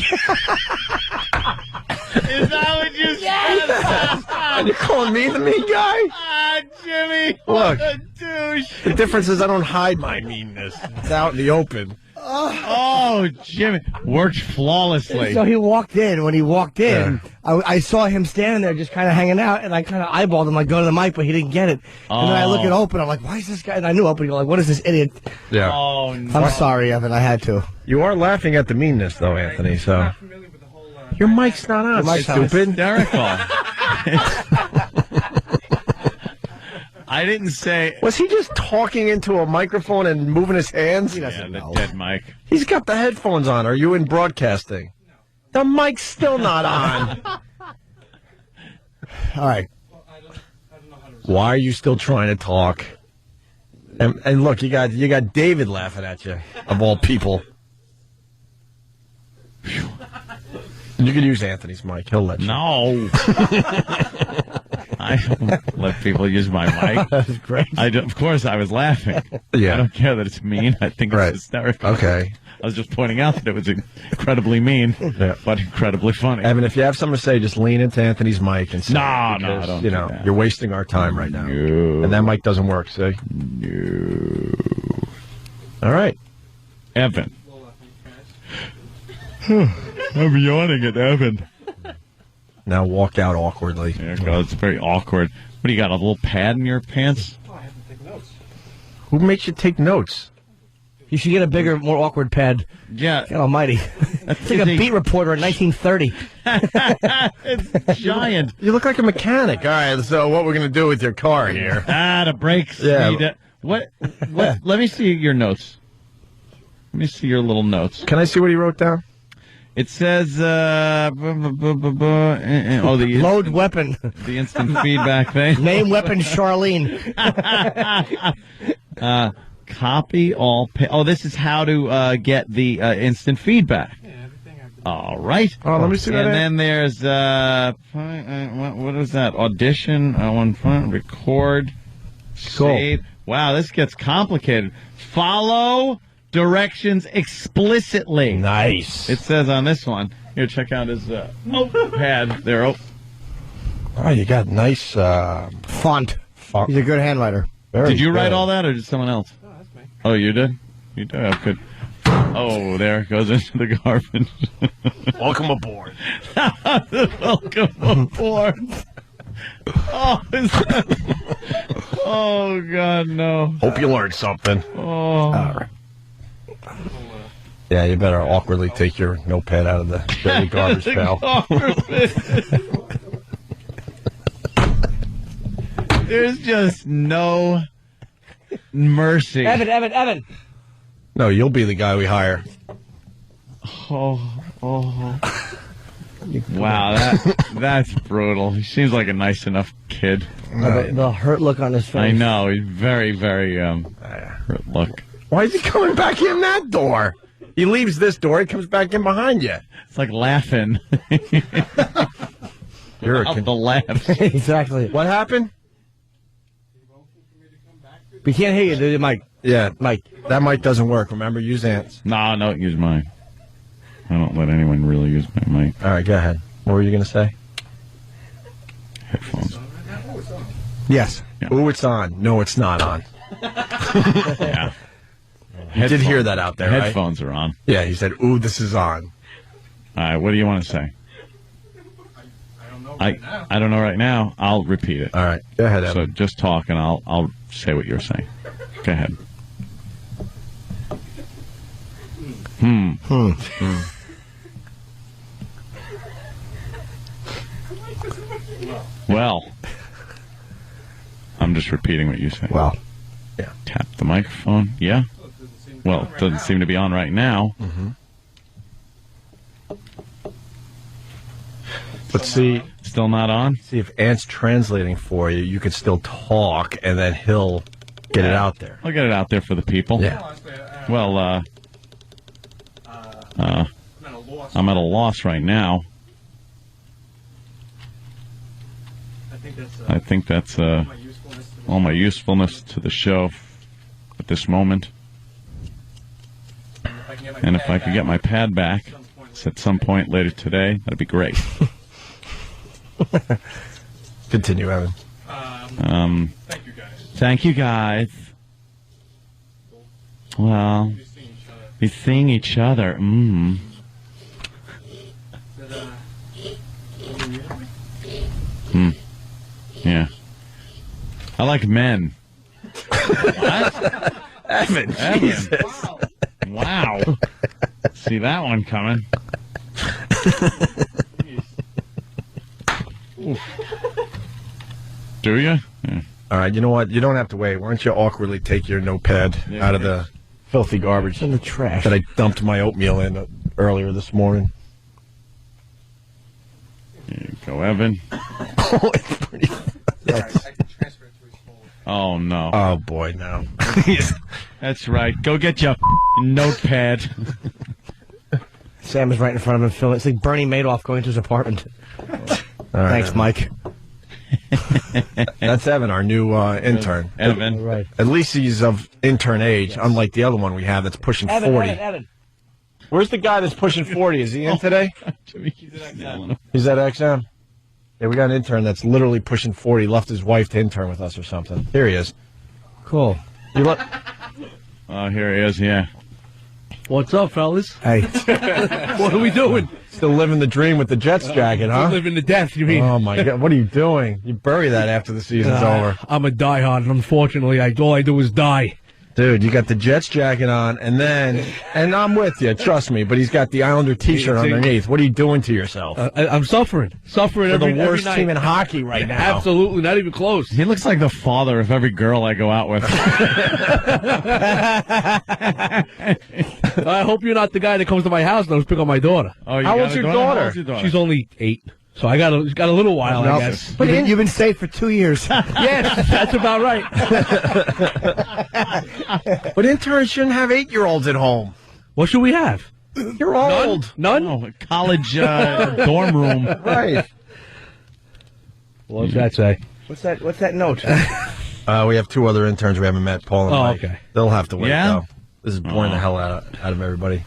Is that what you said? You're calling me the mean guy? Jimmy. Look, what a douche. the difference is I don't hide my meanness. It's out in the open. Oh, Jimmy. Worked flawlessly. So he walked in. When he walked in, I saw him standing there just kind of hanging out, and I kind of eyeballed him, like, go to the mic, but he didn't get it. And then I look at Open. I'm like, why is this guy? And I knew Open. Like, what is this idiot? Yeah. Oh, no. I'm sorry, Evan. I had to. You are laughing at the meanness, though, Anthony, so. Your mic's not on, stupid. Hysterical. I didn't say. Was he just talking into a microphone and moving his hands? Yeah, the dead mic. He's got the headphones on. Are you in broadcasting? No. The mic's still not on. All right. Why are you still trying to talk? And look, you got David laughing at you, of all people. You can use Anthony's mic. He'll let you. No. I don't let people use my mic. That's great. Of course, I was laughing. Yeah. I don't care that it's mean. I think it's hysterical. Okay. I was just pointing out that it was incredibly mean, but incredibly funny. Evan, if you have something to say, just lean into Anthony's mic and say No, it, no, because, don't you do know, that. you're wasting our time right now. No. And that mic doesn't work, see? No. All right. Evan. I'm yawning at Evan. Now walk out awkwardly. There it goes. It's very awkward. What do you got, a little pad in your pants? I have to take notes. Who makes you take notes? You should get a bigger, more awkward pad. Yeah. God almighty. It's like a beat reporter in 1930. It's giant. You look like a mechanic. All right, so what we're going to do with your car here? The brakes. Yeah. What? Let me see your notes. Let me see your little notes. Can I see what he wrote down? It says, the Load weapon. The instant feedback thing. Name weapon Charlene. Copy all. This is how to get the instant feedback. All right. Oh, let me see that. And then there's what is that? Audition. One front. Record. Cool. Save. Wow, this gets complicated. Follow directions explicitly. Nice. It says on this one. Here, check out his pad there. Oh, you got nice Font. He's a good handwriter. Did you write all that, or did someone else? No, that's me. Oh, you did? You did? Oh, good. Oh, there it goes into the garbage. Welcome aboard. Welcome aboard. Oh, God, no. Hope you learned something. Oh. All right. Yeah, you better awkwardly take your notepad out of the dirty garbage pail. There's just no mercy. Evan. No, you'll be the guy we hire. Oh. Wow, that's brutal. He seems like a nice enough kid. The hurt look on his face. I know. He's very, very hurt look. Why is he coming back in that door? He leaves this door, he comes back in behind you. It's like laughing. You're the laughs. Exactly. What happened? We can't hear you, dude, Mike. Yeah, Mike. That mic doesn't work. Remember, use Ant's. No, don't use mine. I don't let anyone really use my mic. All right, go ahead. What were you going to say? Headphones. Yes. Yeah. Ooh, it's on. No, it's not on. Yeah. You did hear that out there, right? Headphones are on. Yeah, he said, ooh, this is on. All right, what do you want to say? I don't know right now. I'll repeat it. All right, go ahead, So Evan. just talk, and I'll say what you're saying. Go ahead. Well, I'm just repeating what you said. Well, yeah. Tap the microphone. Yeah. Well, it doesn't seem to be on right now. Mm-hmm. Let's see. Still not on? See if Ant's translating for you. You could still talk, and then he'll get it out there. I'll get it out there for the people. Yeah. Well, I'm at a loss right now. I think that's all my usefulness to the show at this moment. And if I could get my pad back at some point later today, that'd be great. Continue, Evan. Thank you guys. Well, we're seeing each other. Yeah. I like men. What? Evan, Jesus. Wow. See that one coming. Do you? Yeah. All right, you know what? You don't have to wait. Why don't you awkwardly take your notepad out of the filthy garbage in the trash that I dumped my oatmeal in earlier this morning? Here you go, Evan. Oh, it's pretty. Oh, no. Oh, boy, no. That's right. Go get your notepad. Sam is right in front of him filming. It's like Bernie Madoff going to his apartment. All right, Thanks, Evan. Mike. That's Evan, our new intern. Evan. Right. At least he's of intern age, unlike the other one we have that's pushing 40. Evan. Where's the guy that's pushing 40? Is he in today? He's at XM. Yeah, we got an intern that's literally pushing 40. Left his wife to intern with us or something. Here he is. Cool. Oh, here he is, yeah. What's up, fellas? Hey. What are we doing? Still living the dream with the Jets jacket, huh? Living to death, you mean? Oh, my God. What are you doing? You bury that after the season's over. I'm a diehard, and unfortunately, all I do is die. Dude, you got the Jets jacket on, and I'm with you, trust me, but he's got the Islander T-shirt underneath. What are you doing to yourself? I'm suffering. You're every the worst night. team in hockey right now. Absolutely, not even close. He looks like the father of every girl I go out with. I hope you're not the guy that comes to my house and goes pick up my daughter. Oh, How old's your daughter? How old's your daughter? She's only 8, so I got a little while, I guess. But you've been safe for 2 years. Yes, that's about right. But interns shouldn't have 8-year-olds at home. What should we have? You're old. None? Oh, a college dorm room. Right. What's that say? What's that note? We have 2 other interns we haven't met, Paul and Mike. Okay. They'll have to wait, Yeah? though. This is boring the hell out of everybody.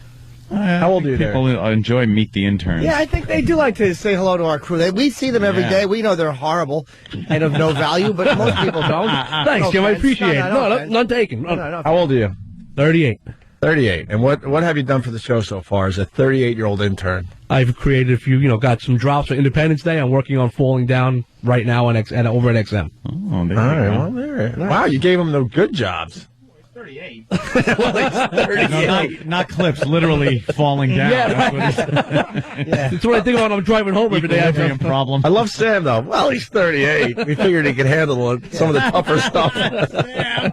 How old are you there? People enjoy Meet the Interns. Yeah, I think they do like to say hello to our crew. We see them every day. We know they're horrible and of no value, but most people don't. Thanks, Jim. I appreciate it. No, none taken. How old are you? 38. 38. And what have you done for the show so far as a 38-year-old intern? I've created a few, got some drops for Independence Day. I'm working on Falling Down right now over at XM. Oh, there Well, there. Nice. Wow, you gave him the good jobs. 38. Well, he's 38. No, not clips, literally falling down. Yeah, that's what I think about when I'm driving home every day. Equilibrium problem. I love Sam, though. Well, he's 38. We figured he could handle some of the tougher stuff.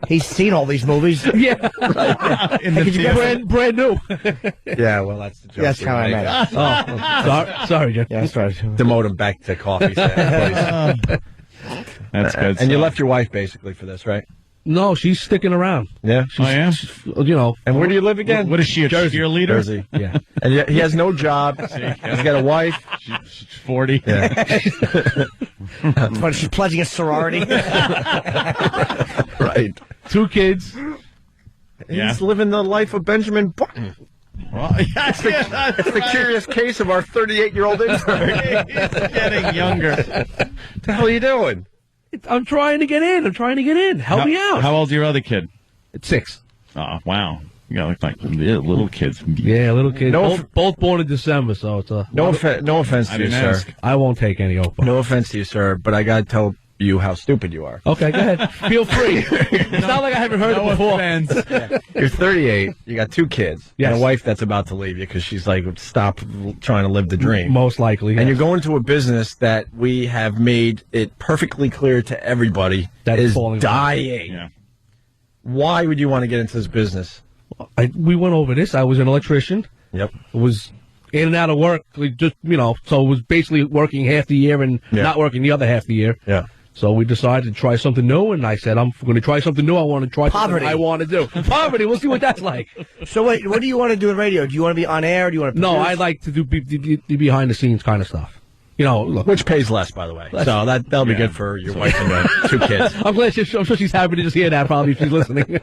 He's seen all these movies. Yeah. Right. In the brand new. Yeah, well, that's the joke. That's how I met it. Sorry, Jim. Yeah, that's right. Demote him back to coffee, Sam, please. That's good. And you left your wife, basically, for this, right? No, she's sticking around. Yeah? And where do you live again? What is she, a cheerleader? Jersey. Yeah. And he has no job. He's got a wife. She's 40. Yeah. But she's pledging a sorority. Right. 2 kids. He's living the life of Benjamin Button. Well, it's the curious case of our 38-year-old intern. He's getting younger. What the hell are you doing? I'm trying to get in. Help me out. How old's your other kid? It's 6. Oh, wow. You got like little kids. Yeah, little kids. Both born in December, so it's a... No offense to you, sir. I won't take any Oprah. No offense to you, sir, but I got to tell you how stupid you are. Okay, go ahead. Feel free. It's not like I haven't heard it before. Offense. You're 38. You got 2 kids. Yes. And a wife that's about to leave you because she's like, stop trying to live the dream. Most likely. And you're going to a business that we have made it perfectly clear to everybody that is dying. Yeah. Why would you want to get into this business? We went over this. I was an electrician. Yep. I was in and out of work, so it was basically working half the year and not working the other half the year. Yeah. So we decided to try something new, and I said, I'm going to try something new. I want to try Poverty. something I want to do. Poverty. We'll see what that's like. So wait, what do you want to do in radio? Do you want to be on air? Do you want to No, I like to do be behind the scenes kind of stuff. Look. Which pays less, by the way. So that'll be good for your wife and the 2 kids. I'm glad I'm sure she's happy to just hear that, probably, if she's listening.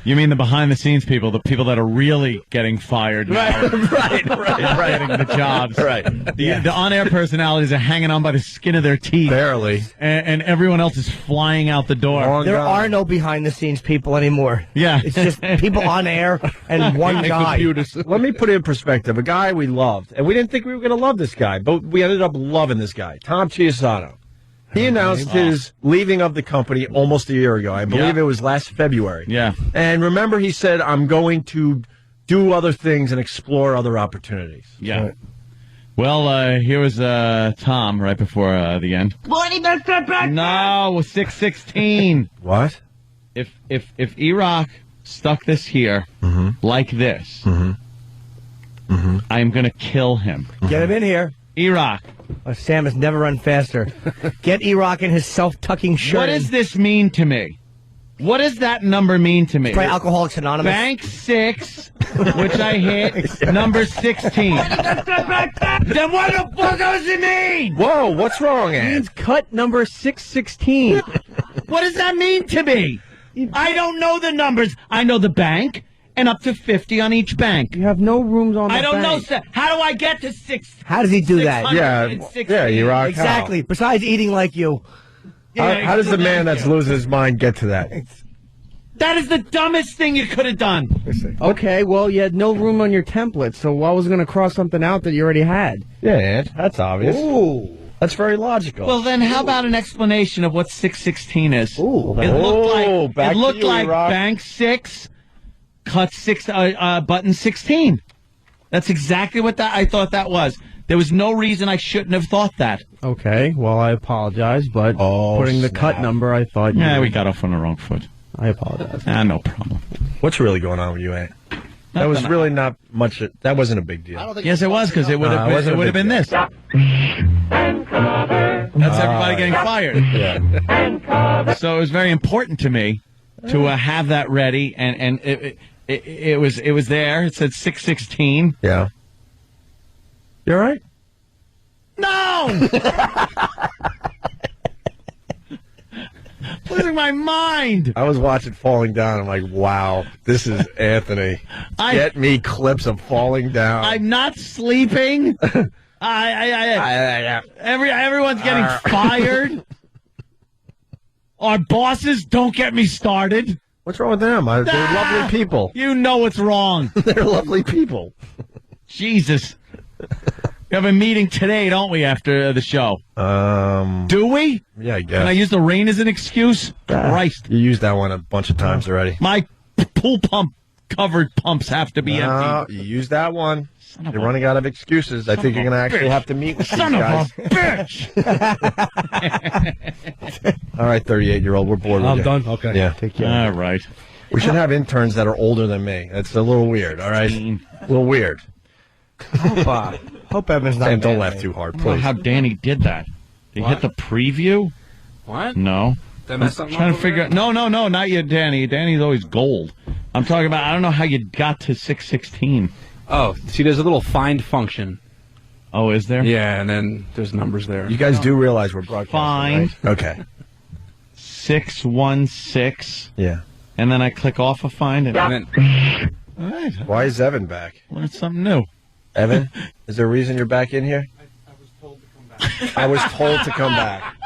You mean the behind-the-scenes people, the people that are really getting fired now. Right. Getting the jobs. Right. The on-air personalities are hanging on by the skin of their teeth. Barely. And everyone else is flying out the door. There are no behind-the-scenes people anymore. Yeah. It's just people on air and one guy. Let me put it in perspective. A guy we loved, and we didn't think we were going to love this guy, but we ended up loving this guy, Tom Chiusano. He announced his leaving of the company almost a year ago. I believe it was last February. Yeah. And remember, he said, I'm going to do other things and explore other opportunities. Yeah. Right. Well, here was Tom right before the end. No, 616. What? If Iraq stuck this here like this, I am going to kill him. Get him in here. Iraq. Sam has never run faster. Get Iraq in his self-tucking shirt. What does this mean to me? What does that number mean to me? Play Alcoholics Anonymous. Bank 6, which I hit, number 16. Then what the fuck does it mean? Whoa, what's wrong, Ed? It means cut number 616. What does that mean to me? I don't know the numbers. I know the bank. And up to 50 on each bank. You have no rooms on the I don't bank. know, sir. How do I get to 6? How does he do that? Yeah, Iraq. Exactly. Besides eating like you. How does the man that's losing his mind get to that? That is the dumbest thing you could have done. Okay, well, you had no room on your template, so why was going to cross something out that you already had? Yeah, Ed, that's obvious. Ooh. That's very logical. Well, then how about an explanation of what 616 is? Ooh. It looked like, Iraq. bank 6, cut 6, button 16. That's exactly what I thought that was. There was no reason I shouldn't have thought that. Okay, well, I apologize, but putting the cut number, I thought... Yeah, we got off on the wrong foot. I apologize. No problem. What's really going on with you, Ed? That was really not much. That wasn't a big deal. Yes, it was, because it would have been this. That's everybody getting fired. Yeah. So it was very important to me to have that ready, and it was there. It said 616. Yeah. You all right? No. What's losing my mind. I was watching Falling Down. I'm like, wow, this is Anthony. Get me clips of falling down. I'm not sleeping. Everyone's getting fired. Our bosses, don't get me started. What's wrong with them? They're lovely people. You know what's wrong. They're lovely people. Jesus. We have a meeting today, don't we, after the show? Do we? Yeah, I guess. Can I use the rain as an excuse? Christ. You used that one a bunch of times already. My pool pump covered pumps have to be empty. You used that one. You're running out of excuses. I think you're going to actually have to meet with these guys. Son of a bitch! All right, 38-year-old. We're bored with you. I'm done? Okay. Yeah. Take care. All right. We should have interns that are older than me. That's a little weird, all right? A little weird. Hope Evan's not. Sam, don't mad laugh at me. too hard, I don't know please. how Danny did that. Did he hit the preview? What? No. Did I I'm mess something trying up to figure out. No, not you, Danny. Danny's always gold. I'm talking about, I don't know how you got to 616. Oh, see, there's a little find function. Oh, is there? Yeah, and then there's numbers there. You guys do realize we're broadcasting, Fine. right? Okay. 616. Yeah. And then I click off of find. And then, all right. Why is Evan back? Learn something new. Evan, is there a reason you're back in here? I was told to come back.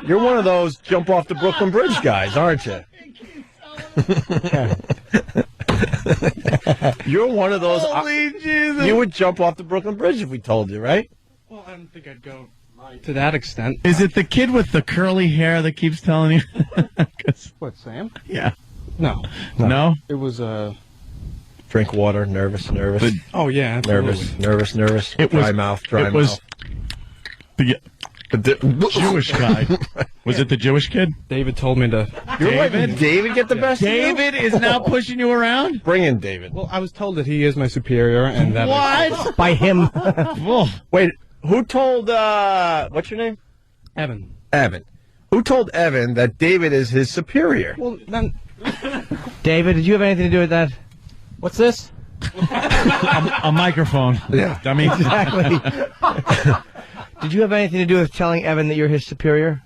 You're one of those jump off the Brooklyn Bridge guys, aren't you? You're one of those. Holy Jesus. You would jump off the Brooklyn Bridge if we told you, right? Well, I don't think I'd go to that extent. Is it the kid with the curly hair that keeps telling you? What, Sam? Yeah. No. No? It was Drink water, nervous. Oh yeah, absolutely. Nervous. It dry was- mouth. it was the Jewish guy. Was it the Jewish kid? David told me to. You're letting David get the best of you? David is now pushing you around? Bring in David. Well, I was told that he is my superior, and that. What? By him. Wait, who told, what's your name? Evan. Evan. Who told Evan that David is his superior? Well, then. David, did you have anything to do with that? What's this? A microphone. Yeah. I mean, Exactly. Did you have anything to do with telling Evan that you're his superior?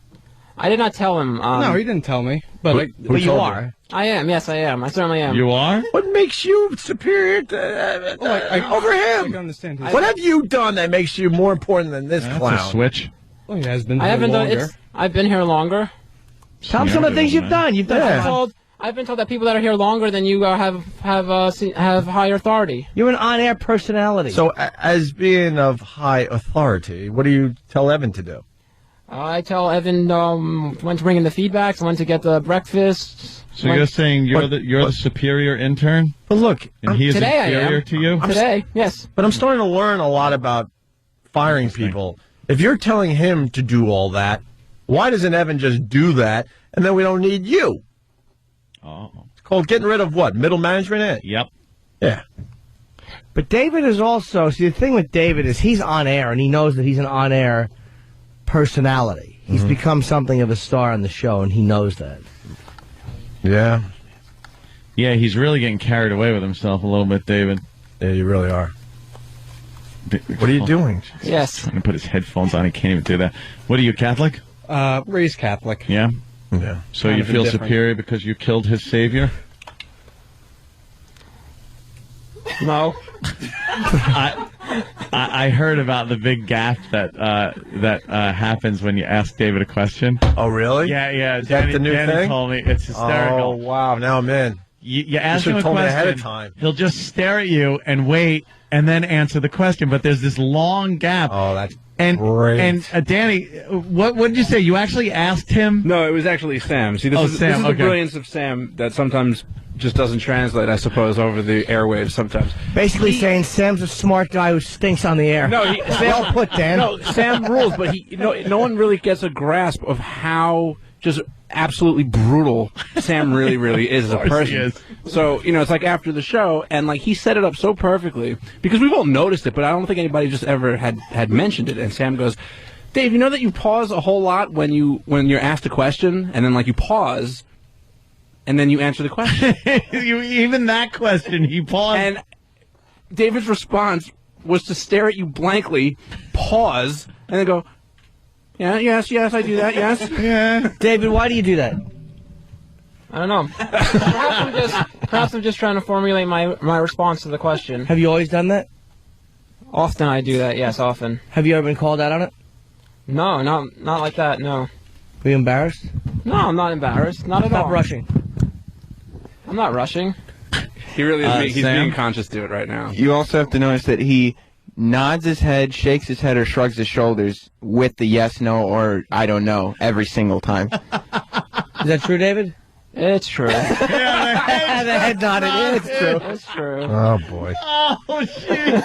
I did not tell him. No, he didn't tell me. But But you are. I am. Yes, I am. I certainly am. You are? What makes you superior to, over I him? can understand. What have you done that makes you more important than this That's clown? a switch. Well, he has been. I haven't longer. done. I've been here longer. Tell him some of the things you've done. You've done. I've been told that people that are here longer than you have higher authority. You're an on-air personality. So, as being of high authority, what do you tell Evan to do? I tell Evan when to bring in the feedbacks, when to get the breakfast. So you're saying you're the superior intern? But look, And he is today I inferior am. to you? Today, yes. But I'm starting to learn a lot about firing people. If you're telling him to do all that, why doesn't Evan just do that, and then we don't need you? Oh. It's called getting rid of what? Middle management? Yep. Yeah. But David is also, see, the thing with David is he's on air, and he knows that he's an on-air personality. He's become something of a star on the show, and he knows that. Yeah. Yeah, he's really getting carried away with himself a little bit, David. Yeah, you really are. What are you doing? Yes. Trying to put his headphones on. He can't even do that. What are you, Catholic? Raised Catholic. Yeah? Yeah. So Kind you of feel indifferent. superior because you killed his savior? No. I heard about the big gaffe that happens when you ask David a question. Oh, really? Yeah. Is that the new Danny thing? told me it's hysterical. Oh, wow. Now I'm in. You ask him should've a told me question, ahead of time. he'll just stare at you and wait, and then answer the question. But there's this long gap. Oh, that's and great. And Danny, what did you say? You actually asked him? No, it was actually Sam. See, this is Sam, the okay. brilliance of Sam that sometimes just doesn't translate, I suppose, over the airwaves sometimes. Basically saying Sam's a smart guy who stinks on the air. No, Well put, Dan. No, Sam rules, but no one really gets a grasp of how just absolutely brutal Sam really is as a person. So, it's like after the show, and like he set it up so perfectly, because we've all noticed it, but I don't think anybody just ever had mentioned it. And Sam goes, Dave, you know that you pause a whole lot when you're asked a question, and then like you pause, and then you answer the question. Even that question, he paused. And David's response was to stare at you blankly, pause, and then go, Yeah, yes, I do that, yes. Yeah. David, why do you do that? I don't know. Perhaps I'm just trying to formulate my response to the question. Have you always done that? Often I do that, yes, often. Have you ever been called out on it? No, not like that, no. Were you embarrassed? No, I'm not embarrassed. Not at all. Stop rushing. I'm not rushing. He really is he's Sam? being conscious to it right now. You also have to notice that he nods his head, shakes his head, or shrugs his shoulders with the yes, no, or I don't know every single time. Is that true, David? It's true. The head nodded. It's true. It's true. Oh, boy. Oh, shit.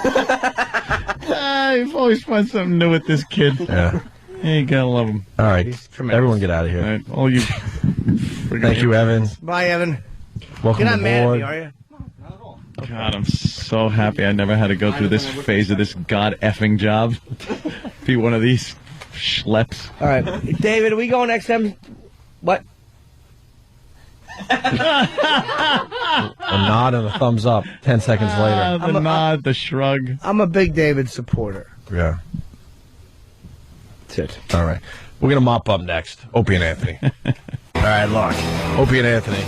You've always find something new with this kid. Yeah. You gotta love him. All right. Everyone get out of here. All right. All you. Thank you, Evan. Bye, Evan. Welcome You're not mad at aboard. me, are you? God, I'm so happy I never had to go through this phase of this god-effing job. Be one of these schleps. All right. David, are we going XM? What? A nod and a thumbs up 10 seconds later. The nod, the shrug. I'm a big David supporter. Yeah. That's it. All right. We're going to mop up next. Opie and Anthony. All right, look. Opie and Anthony.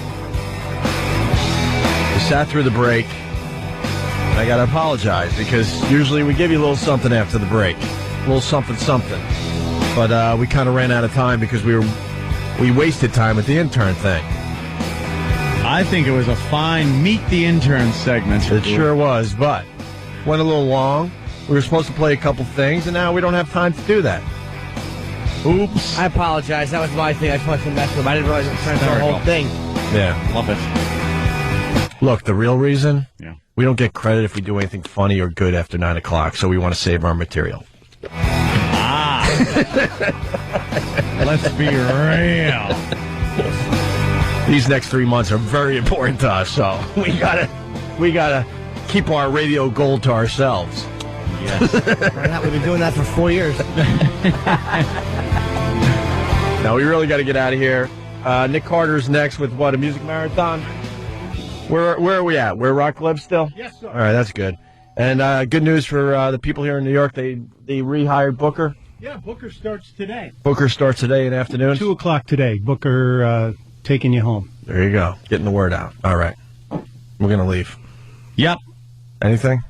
We sat through the break. And I got to apologize because usually we give you a little something after the break. A little something. But we kind of ran out of time because we wasted time with the intern thing. I think it was a fine meet the intern segment. It sure was, but went a little long. We were supposed to play a couple things, and now we don't have time to do that. Oops. I apologize. That was my thing. I just wanted to mess with him. I didn't realize it was trying to the whole thing. Yeah. Love it. Look, the real reason, we don't get credit if we do anything funny or good after 9 o'clock, so we want to save our material. Let's be real. These next 3 months are very important to us, so we gotta keep our radio gold to ourselves. Yes. Why not? We've been doing that for 4 years. Now we really got to get out of here. Nick Carter's next with what, a music marathon? Where are we at? We're Rock Club still? Yes, sir. All right, that's good. And good news for the people here in New York. They rehired Booker. Yeah, Booker starts today. Booker starts today in the afternoon. 2 o'clock today. Booker taking you home. There you go. Getting the word out. All right. We're going to leave. Yep. Anything?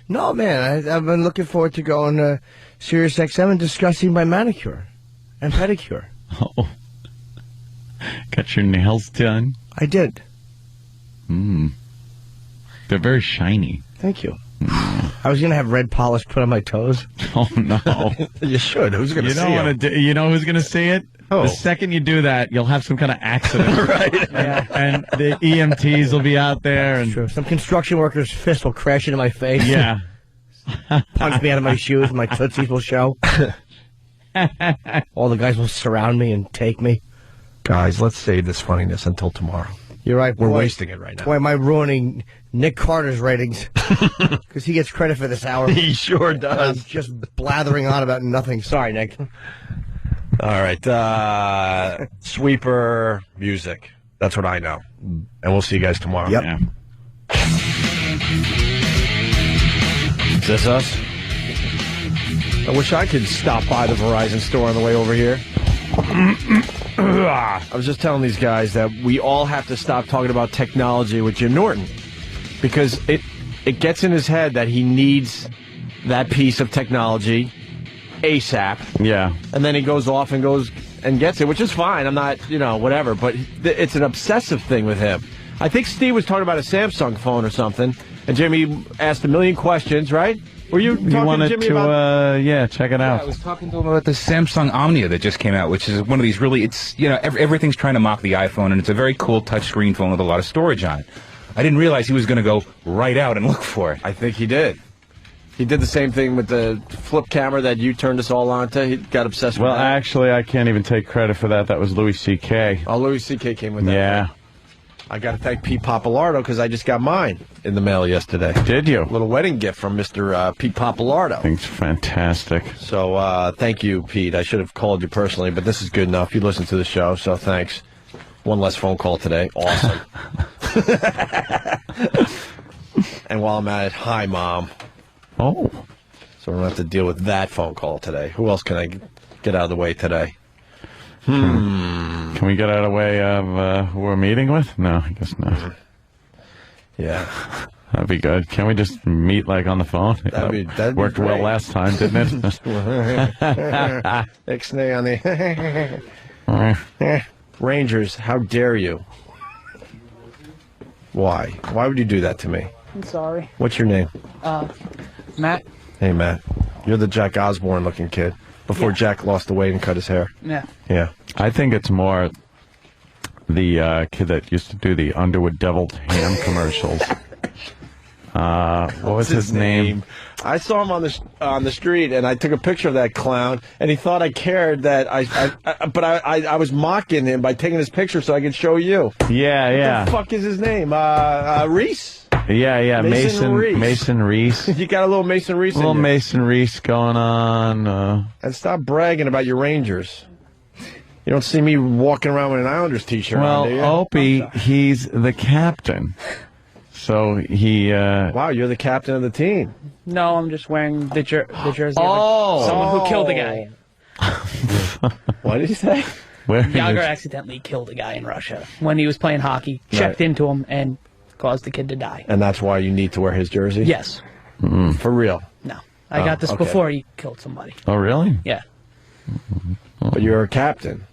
No, man. I've been looking forward to going to Sirius XM and discussing my manicure and pedicure. Oh. Got your nails done? I did. They're very shiny. Thank you. I was going to have red polish put on my toes. Oh, no. You should. Who's going to see it? You know who's going to see it? Oh. The second you do that, you'll have some kind of accident. Right. And the EMTs will be out there. And True. Some construction worker's fist will crash into my face. yeah. Punch me out of my shoes. My tootsies will show. All the guys will surround me and take me. Guys, let's save this funniness until tomorrow. You're right. We're boy. wasting it right now. Boy, am I ruining Nick Carter's ratings. Because he gets credit for this hour. He sure does. I'm just blathering on about nothing. Sorry, Nick. All right. Sweeper music. That's what I know. And we'll see you guys tomorrow. Yep. Yeah. Is this us? I wish I could stop by the Verizon store on the way over here. I was just telling these guys that we all have to stop talking about technology with Jim Norton because it gets in his head that he needs that piece of technology ASAP. Yeah. And then he goes off and goes and gets it, which is fine. I'm not, whatever. But it's an obsessive thing with him. I think Steve was talking about a Samsung phone or something, and Jimmy asked a million questions, right? Were you talking wanted to Jimmy to, about... check it out. I was talking to him about the Samsung Omnia that just came out, which is one of these really, everything's trying to mock the iPhone, and it's a very cool touchscreen phone with a lot of storage on it. I didn't realize he was going to go right out and look for it. I think he did. He did the same thing with the flip camera that you turned us all on to. He got obsessed with that. Well, actually, I can't even take credit for that. That was Louis C.K. Oh, Louis C.K. came with that. Yeah. Right? I got to thank Pete Papalardo because I just got mine in the mail yesterday. Did you? A little wedding gift from Mr. Pete Papalardo. I think it's fantastic. So thank you, Pete. I should have called you personally, but this is good enough. You listen to the show, so thanks. One less phone call today. Awesome. And while I'm at it, hi, Mom. Oh. So we don't have to deal with that phone call today. Who else can I get out of the way today. Can we get out of the way of who we're meeting with? No, I guess not. Yeah. That'd be good. Can we just meet like on the phone? That'd worked be well great. last time, didn't it? Ixnay on the Rangers. How dare you? Why? Why would you do that to me? I'm sorry. What's your name? Matt. Hey, Matt. You're the Jack Osborne looking kid. Before Jack lost the weight and cut his hair. Yeah. Yeah. I think it's more the kid that used to do the Underwood Deviled Ham commercials. What was his name? I saw him on the street, and I took a picture of that clown, and he thought I cared that but I was mocking him by taking his picture so I could show you. Yeah, yeah. What the fuck is his name? Reese? Yeah, Mason Reese. Mason Reese. You got a little Mason Reese A little in you. Mason Reese going on. And stop bragging about your Rangers. You don't see me walking around with an Islanders t-shirt on, do you? Opie, he's the captain. So he... Wow, you're the captain of the team. No, I'm just wearing the jersey Oh. of someone who killed a guy. What did he say? Yager accidentally killed a guy in Russia when he was playing hockey. Checked into him and caused the kid to die. And that's why you need to wear his jersey? Yes. For real? No. I got this okay. before he killed somebody. Oh, really? Yeah. But you're a captain.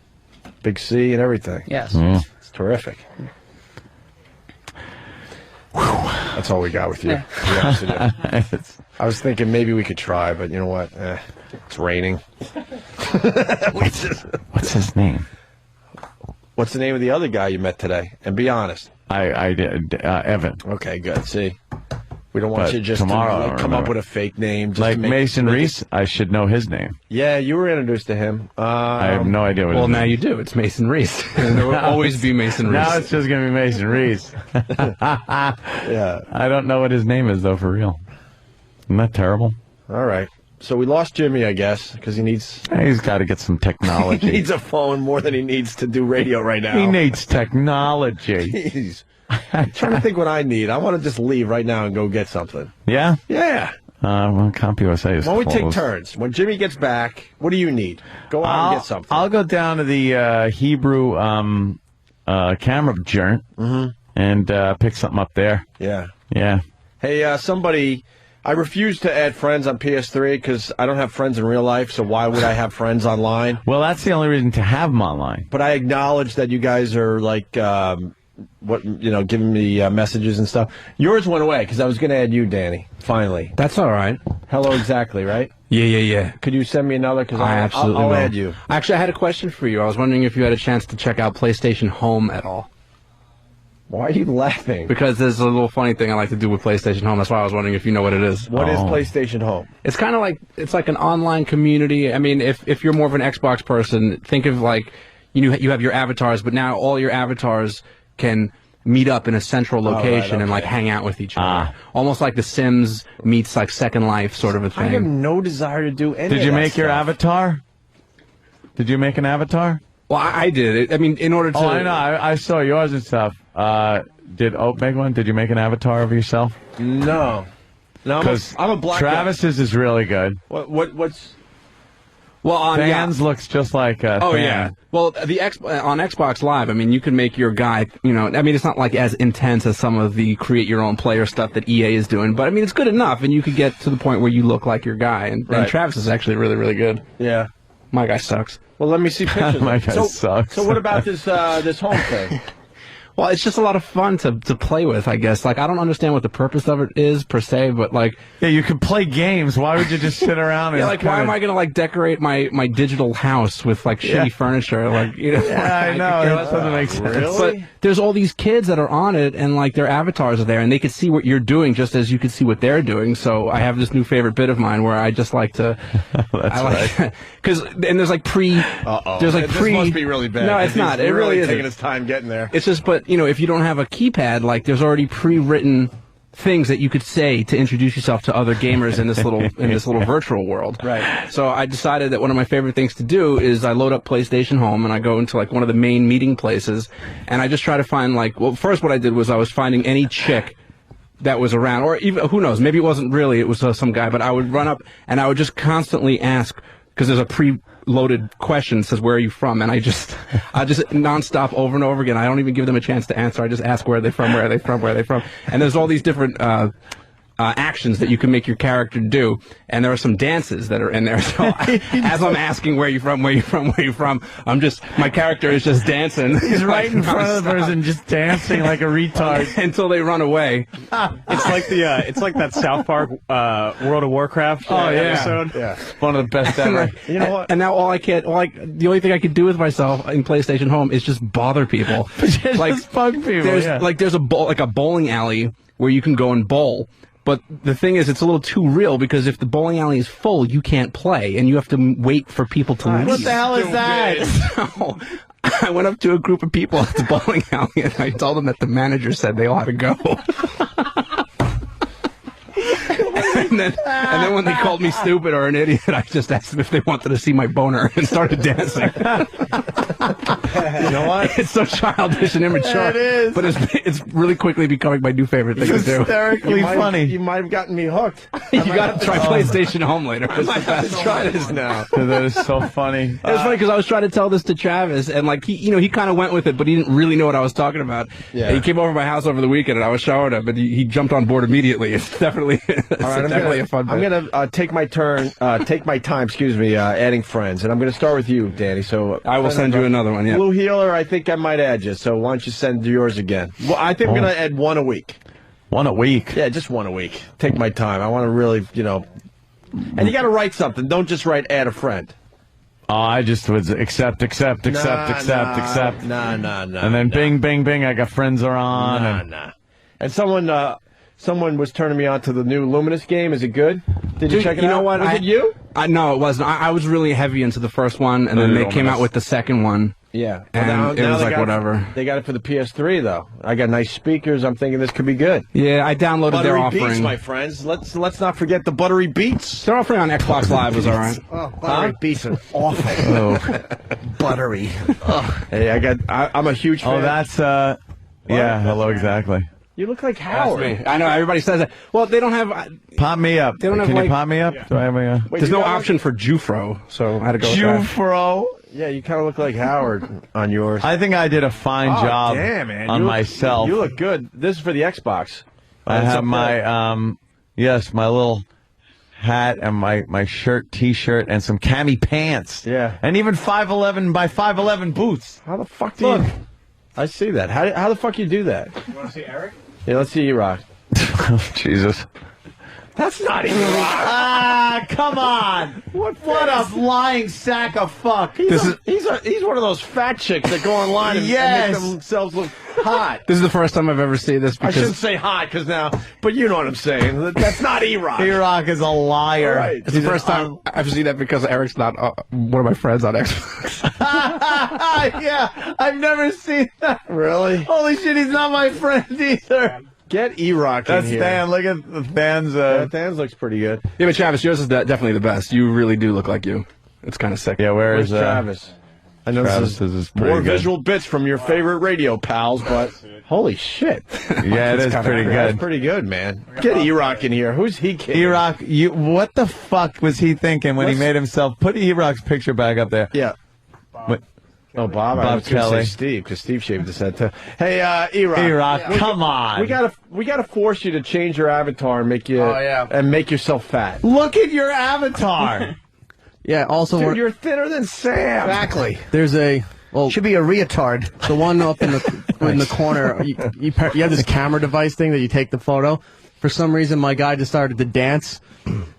Big C and everything. Yes. It's terrific. That's all we got with you. Yeah. To be honest with you. I was thinking maybe we could try, but you know what? It's raining. What's his name? What's the name of the other guy you met today? And be honest. I did. Evan. Okay, good. See? We don't want But you just tomorrow, to come up with a fake name. Just like to make, Mason Reese, I should know his name. Yeah, you were introduced to him. I have no idea what Well, his now name you do. It's Mason Reese. There will always be Mason Reese. Now it's just going to be Mason Reese. Yeah. I don't know what his name is, though, for real. Isn't that terrible? All right. So we lost Jimmy, I guess, because he needs... He's got to get some technology. He needs a phone more than he needs to do radio right now. He needs technology. Jeez. I'm trying to think what I need. I want to just leave right now and go get something. Yeah? Yeah. Well, CompUSA is Why don't we take closed. turns? When Jimmy gets back, what do you need? Go out and get something. I'll go down to the Hebrew camera joint and pick something up there. Yeah. Yeah. Hey, somebody... I refuse to add friends on PS3 because I don't have friends in real life, so why would I have friends online? Well, that's the only reason to have them online. But I acknowledge that you guys are like, giving me messages and stuff. Yours went away because I was going to add you, Danny. Finally. That's all right. Hello, exactly, right? Yeah. Could you send me another? Because I absolutely I'll will. add you. Actually, I had a question for you. I was wondering if you had a chance to check out PlayStation Home at all. Why are you laughing? Because there's a little funny thing I like to do with PlayStation Home. That's why I was wondering if you know what it is. What is PlayStation Home? It's kind of like an online community. I mean, if you're more of an Xbox person, think of like you have your avatars, but now all your avatars can meet up in a central location and like hang out with each other. Almost like The Sims meets like Second Life sort of a thing. I have no desire to do any Did of you that make your stuff. avatar? Did you make an avatar? Well, I did. I mean, in order to... Oh, I know. I saw yours and stuff. Did Ope make one? Did you make an avatar of yourself? No. No, I'm a black Travis's is really good. What's... Well, Fans looks just like Oh Fan. yeah. Well, on Xbox Live, I mean, you can make your guy. I mean, it's not like as intense as some of the create your own player stuff that EA is doing, but I mean, it's good enough, and you could get to the point where you look like your guy. And Travis is actually really, really good. Yeah. My guy sucks. Well, let me see pictures. My guy sucks. So what about this this home thing? Well, it's just a lot of fun to play with, I guess. Like, I don't understand what the purpose of it is, per se, but, like... Yeah, you could play games. Why would you just sit around and... Yeah, like, why am I going to, like, decorate my digital house with, like, shitty furniture? Like, you know... Yeah, I know. That doesn't make sense. But there's all these kids that are on it, and, like, their avatars are there, and they can see what you're doing just as you can see what they're doing. So I have this new favorite bit of mine where I just like to... That's right. Because, and there's, like, There's, like, This must be really bad. No, it's not. It really isn't. Taking his time getting there. It's just, but, if you don't have a keypad, like, there's already pre-written things that you could say to introduce yourself to other gamers in this little virtual world. Right. So I decided that one of my favorite things to do is I load up PlayStation Home and I go into like one of the main meeting places and I just try to find first what I did was I was finding any chick that was around, or even, who knows, maybe it wasn't really, it was some guy, but I would run up and I would just constantly ask, because there's a pre-loaded question that says, where are you from? And I just nonstop over and over again. I don't even give them a chance to answer. I just ask, where are they from, where are they from, where are they from? And there's all these different actions that you can make your character do, and there are some dances that are in there. So as I'm asking where you from, where you from, where you from, my character is just dancing. He's right in front of the person, just dancing like a retard until they run away. It's like that South Park World of Warcraft episode. Yeah, one of the best ever. You know what? And now the only thing I could do with myself in PlayStation Home is just bother people, just bug people. There's a bowling alley where you can go and bowl. But the thing is, it's a little too real, because if the bowling alley is full, you can't play, and you have to wait for people to leave. What the hell is that? So, I went up to a group of people at the bowling alley, and I told them that the manager said they all had to go. And then when they called me stupid or an idiot, I just asked them if they wanted to see my boner and started dancing. You know what? It's so childish and immature. Yeah, it is. But it's really quickly becoming my new favorite thing to do. Hysterically funny. You might have gotten me hooked. You got to try PlayStation Home later. I might have to try this now. That is so funny. It was funny because I was trying to tell this to Travis, and he kind of went with it, but he didn't really know what I was talking about. Yeah. And he came over to my house over the weekend, and I was showing him, and he jumped on board immediately. It's definitely, a fun bit. I'm gonna take my time. Adding friends, and I'm gonna start with you, Danny. So I will send you another one. Yeah. Blue Healer, I think I might add you. So why don't you send yours again? Well, I think I'm gonna add one a week. One a week? Yeah, just one a week. Take my time. I want to really, and you got to write something. Don't just write add a friend. Oh, I just was accept. Nah. And then bing, bing, bing, I got friends are on. Nah. And someone was turning me on to the new Luminous game. Is it good? Did you check it out? You know what? Was it you? No, it wasn't. I was really heavy into the first one, and then they came out with the second one. Yeah. And it was like, whatever. They got it for the PS3, though. I got nice speakers. I'm thinking this could be good. Yeah, I downloaded their offering. Buttery Beats, my friends. Let's not forget the Buttery Beats. Their offering on Xbox Live was all right. Oh, Buttery Beats are awful. Buttery. Hey, I'm a huge fan. Oh, that's, yeah, hello, exactly. You look like Howard. That's me. I know, everybody says that. Well, they don't have... Pop me up. They don't have, Can you pop me up? Yeah. Do I have a... There's no option for Jufro, so I had to go with that. Jufro? Yeah, you kind of look like Howard on yours. I think I did a fine job on myself. You look good. This is for the Xbox. I have my, my little hat and my shirt, T-shirt, and some cami pants. Yeah. And even 5'11" by 5'11" boots. How the fuck do you... I see that. How the fuck you do that? You want to see Eric? Yeah, let's see you rock. Jesus. That's not even rock. Ah, come on. What a lying sack of fuck. He's one of those fat chicks that go online and make themselves look hot. This is the first time I've ever seen this. I shouldn't say hot but you know what I'm saying. That's not E-Rock. E-Rock is a liar. Right. It's the first time I've seen that because Eric's not one of my friends on Xbox. Yeah, I've never seen that. Really? Holy shit, he's not my friend either. Get E-Rock in That's here. Stan. Look at the Stan's. Stan's looks pretty good. Yeah, but Travis, yours is definitely the best. You really do look like you. It's kind of sick. Yeah, Where's Travis? I know Travis this is pretty more good. visual bits from your favorite radio pals, but holy shit. Yeah, it is pretty good. That's pretty good, man. Get E-Rock in here. Who's he kidding? E-Rock, what the fuck was he thinking when he made himself? Put E-Rock's picture back up there. Yeah. Oh, Bob Kelly. Say Steve, because Steve shaved his head too. Hey, E-Rock. E-Rock, come on. We gotta force you to change your avatar and make yourself fat. Look at your avatar. Yeah, also... Dude, you're thinner than Sam. Exactly. There's should be a retard. The one up in the corner, you have this camera device thing that you take the photo. For some reason, my guy just started to dance,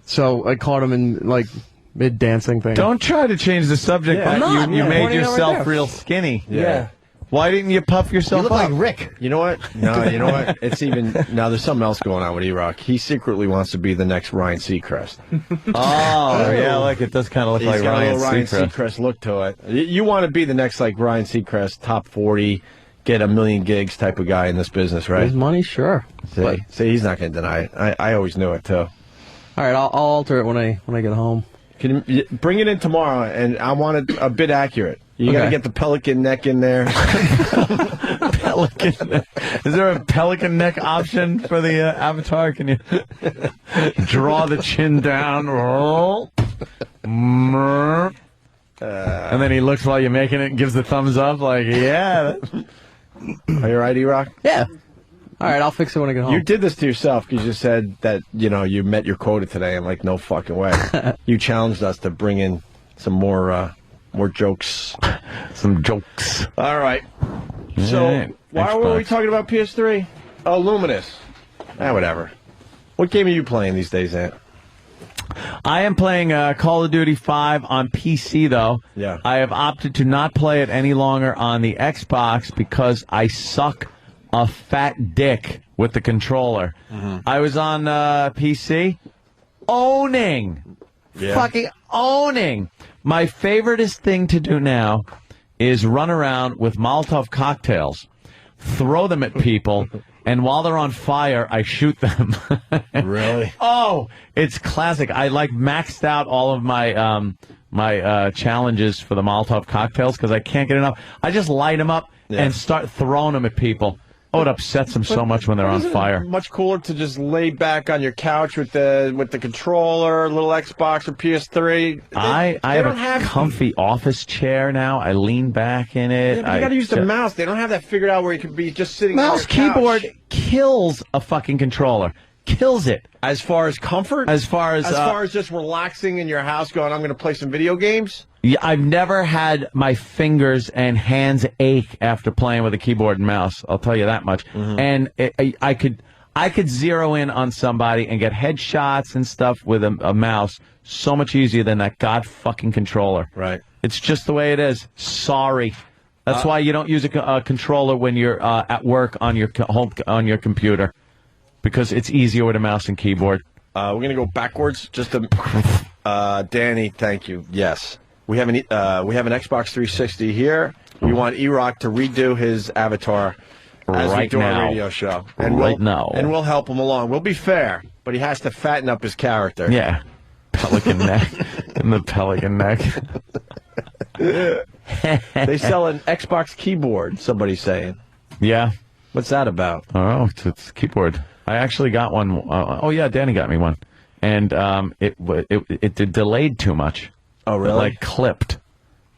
so I caught him in, mid-dancing thing. Don't try to change the subject. Yeah, you made yourself real skinny. Yeah. Why didn't you puff yourself You look up? like Rick. You know what? No, you know what? It's even... Now, there's something else going on with E-Rock. He secretly wants to be the next Ryan Seacrest. Oh, yeah, look, it does kind of look He's like got Ryan a little Ryan Seacrest. Seacrest look to it. You want to be the next, Ryan Seacrest, top 40, get 1 million gigs type of guy in this business, right? His money, sure. See, he's not going to deny it. I always knew it, too. All right, I'll alter it when I get home. Can you bring it in tomorrow, and I want it a bit accurate. You got to get the pelican neck in there. Pelican neck. Is there a pelican neck option for the avatar? Can you draw the chin down? And then he looks while you're making it and gives the thumbs up, like, yeah. Are you right, E-Rock? Yeah. All right, I'll fix it when I get home. You did this to yourself because you said that, you met your quota today. I'm like, no fucking way. You challenged us to bring in some more jokes. Some jokes. All right. So, why were we talking about PS3? Oh, Luminous. Whatever. What game are you playing these days, Ant? I am playing Call of Duty 5 on PC, though. Yeah. I have opted to not play it any longer on the Xbox because I suck a fat dick with the controller. I was on PC owning. Fucking owning. My favoriteest thing to do now is run around with Molotov cocktails, throw them at people, and while they're on fire, I shoot them. Really? Oh, it's classic. I maxed out all of my my challenges for the Molotov cocktails because I can't get enough. I just light them up and start throwing them at people. Oh, it upsets them so much when they're on fire. Much cooler to just lay back on your couch with the controller, little Xbox or PS3. I have a comfy office chair now. I lean back in it. Yeah, but you got to use the mouse. They don't have that figured out where you could be just sitting. Mouse on your couch. keyboard kills a fucking controller. Kills it. As far as comfort? As far as just relaxing in your house going, I'm going to play some video games? Yeah, I've never had my fingers and hands ache after playing with a keyboard and mouse. I'll tell you that much. And I could zero in on somebody and get headshots and stuff with a mouse so much easier than that god-fucking controller. Right. It's just the way it is. Sorry. That's why you don't use a controller when you're at work on your on your computer. Because it's easier with a mouse and keyboard. We're going to go backwards. Just to, Danny, thank you. Yes. We have an Xbox 360 here. We want E-Rock to redo his avatar as we do our radio show. And And we'll help him along. We'll be fair, but he has to fatten up his character. Yeah. Pelican neck. And the pelican neck. They sell an Xbox keyboard, somebody's saying. Yeah. What's that about? Oh, it's a keyboard. I actually got one. Oh, yeah, Danny got me one. And it delayed too much. Oh, really? It, clipped.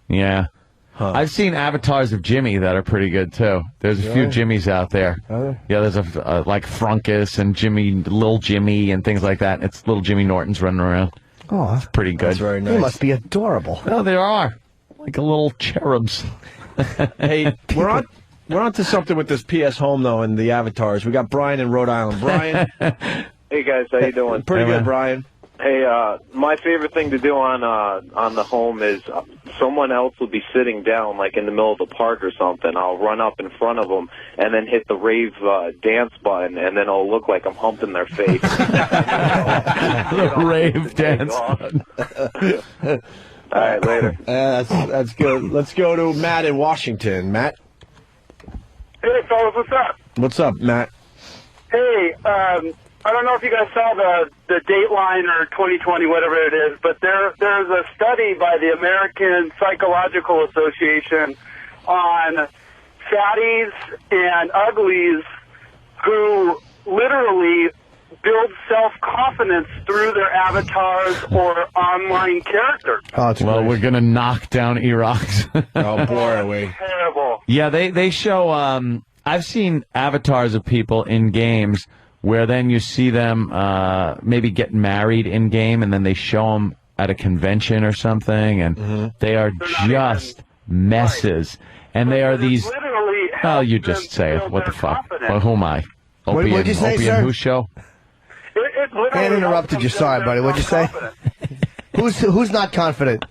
Yeah. Huh. I've seen avatars of Jimmy that are pretty good, too. There's a few Jimmys out there. Yeah, there's like Frunkus and Lil Jimmy and things like that. It's little Jimmy Norton's running around. Oh, it's pretty good. That's very nice. They must be adorable. Oh, they are. Like a little cherubs. Hey, we're on to something with this PS Home, though, and the avatars. We got Brian in Rhode Island. Brian. Hey, guys. How you doing? Pretty good, Brian. Hey, my favorite thing to do on the home is someone else will be sitting down, like in the middle of the park or something. I'll run up in front of them and then hit the rave dance button, and then it'll look like I'm humping their face. The rave dance button. All right, later. That's good. Let's go to Matt in Washington. Matt? Hey, fellas, what's up? What's up, Matt? Hey, I don't know if you guys saw the Dateline or 2020, whatever it is, but there's a study by the American Psychological Association on fatties and uglies who literally build self-confidence through their avatars or online characters. Well, we're going to knock down E-Rocks. Oh, boy, are we. Terrible. Yeah, they show, I've seen avatars of people in games where then you see them maybe get married in-game, and then they show them at a convention or something, and they are just messes. And they are these... Oh, you just say it. What the fuck? Well, who am I? Opie What'd you say, Opie sir? and who show? I interrupted you. Sorry, buddy. What'd you say? Who's not confident?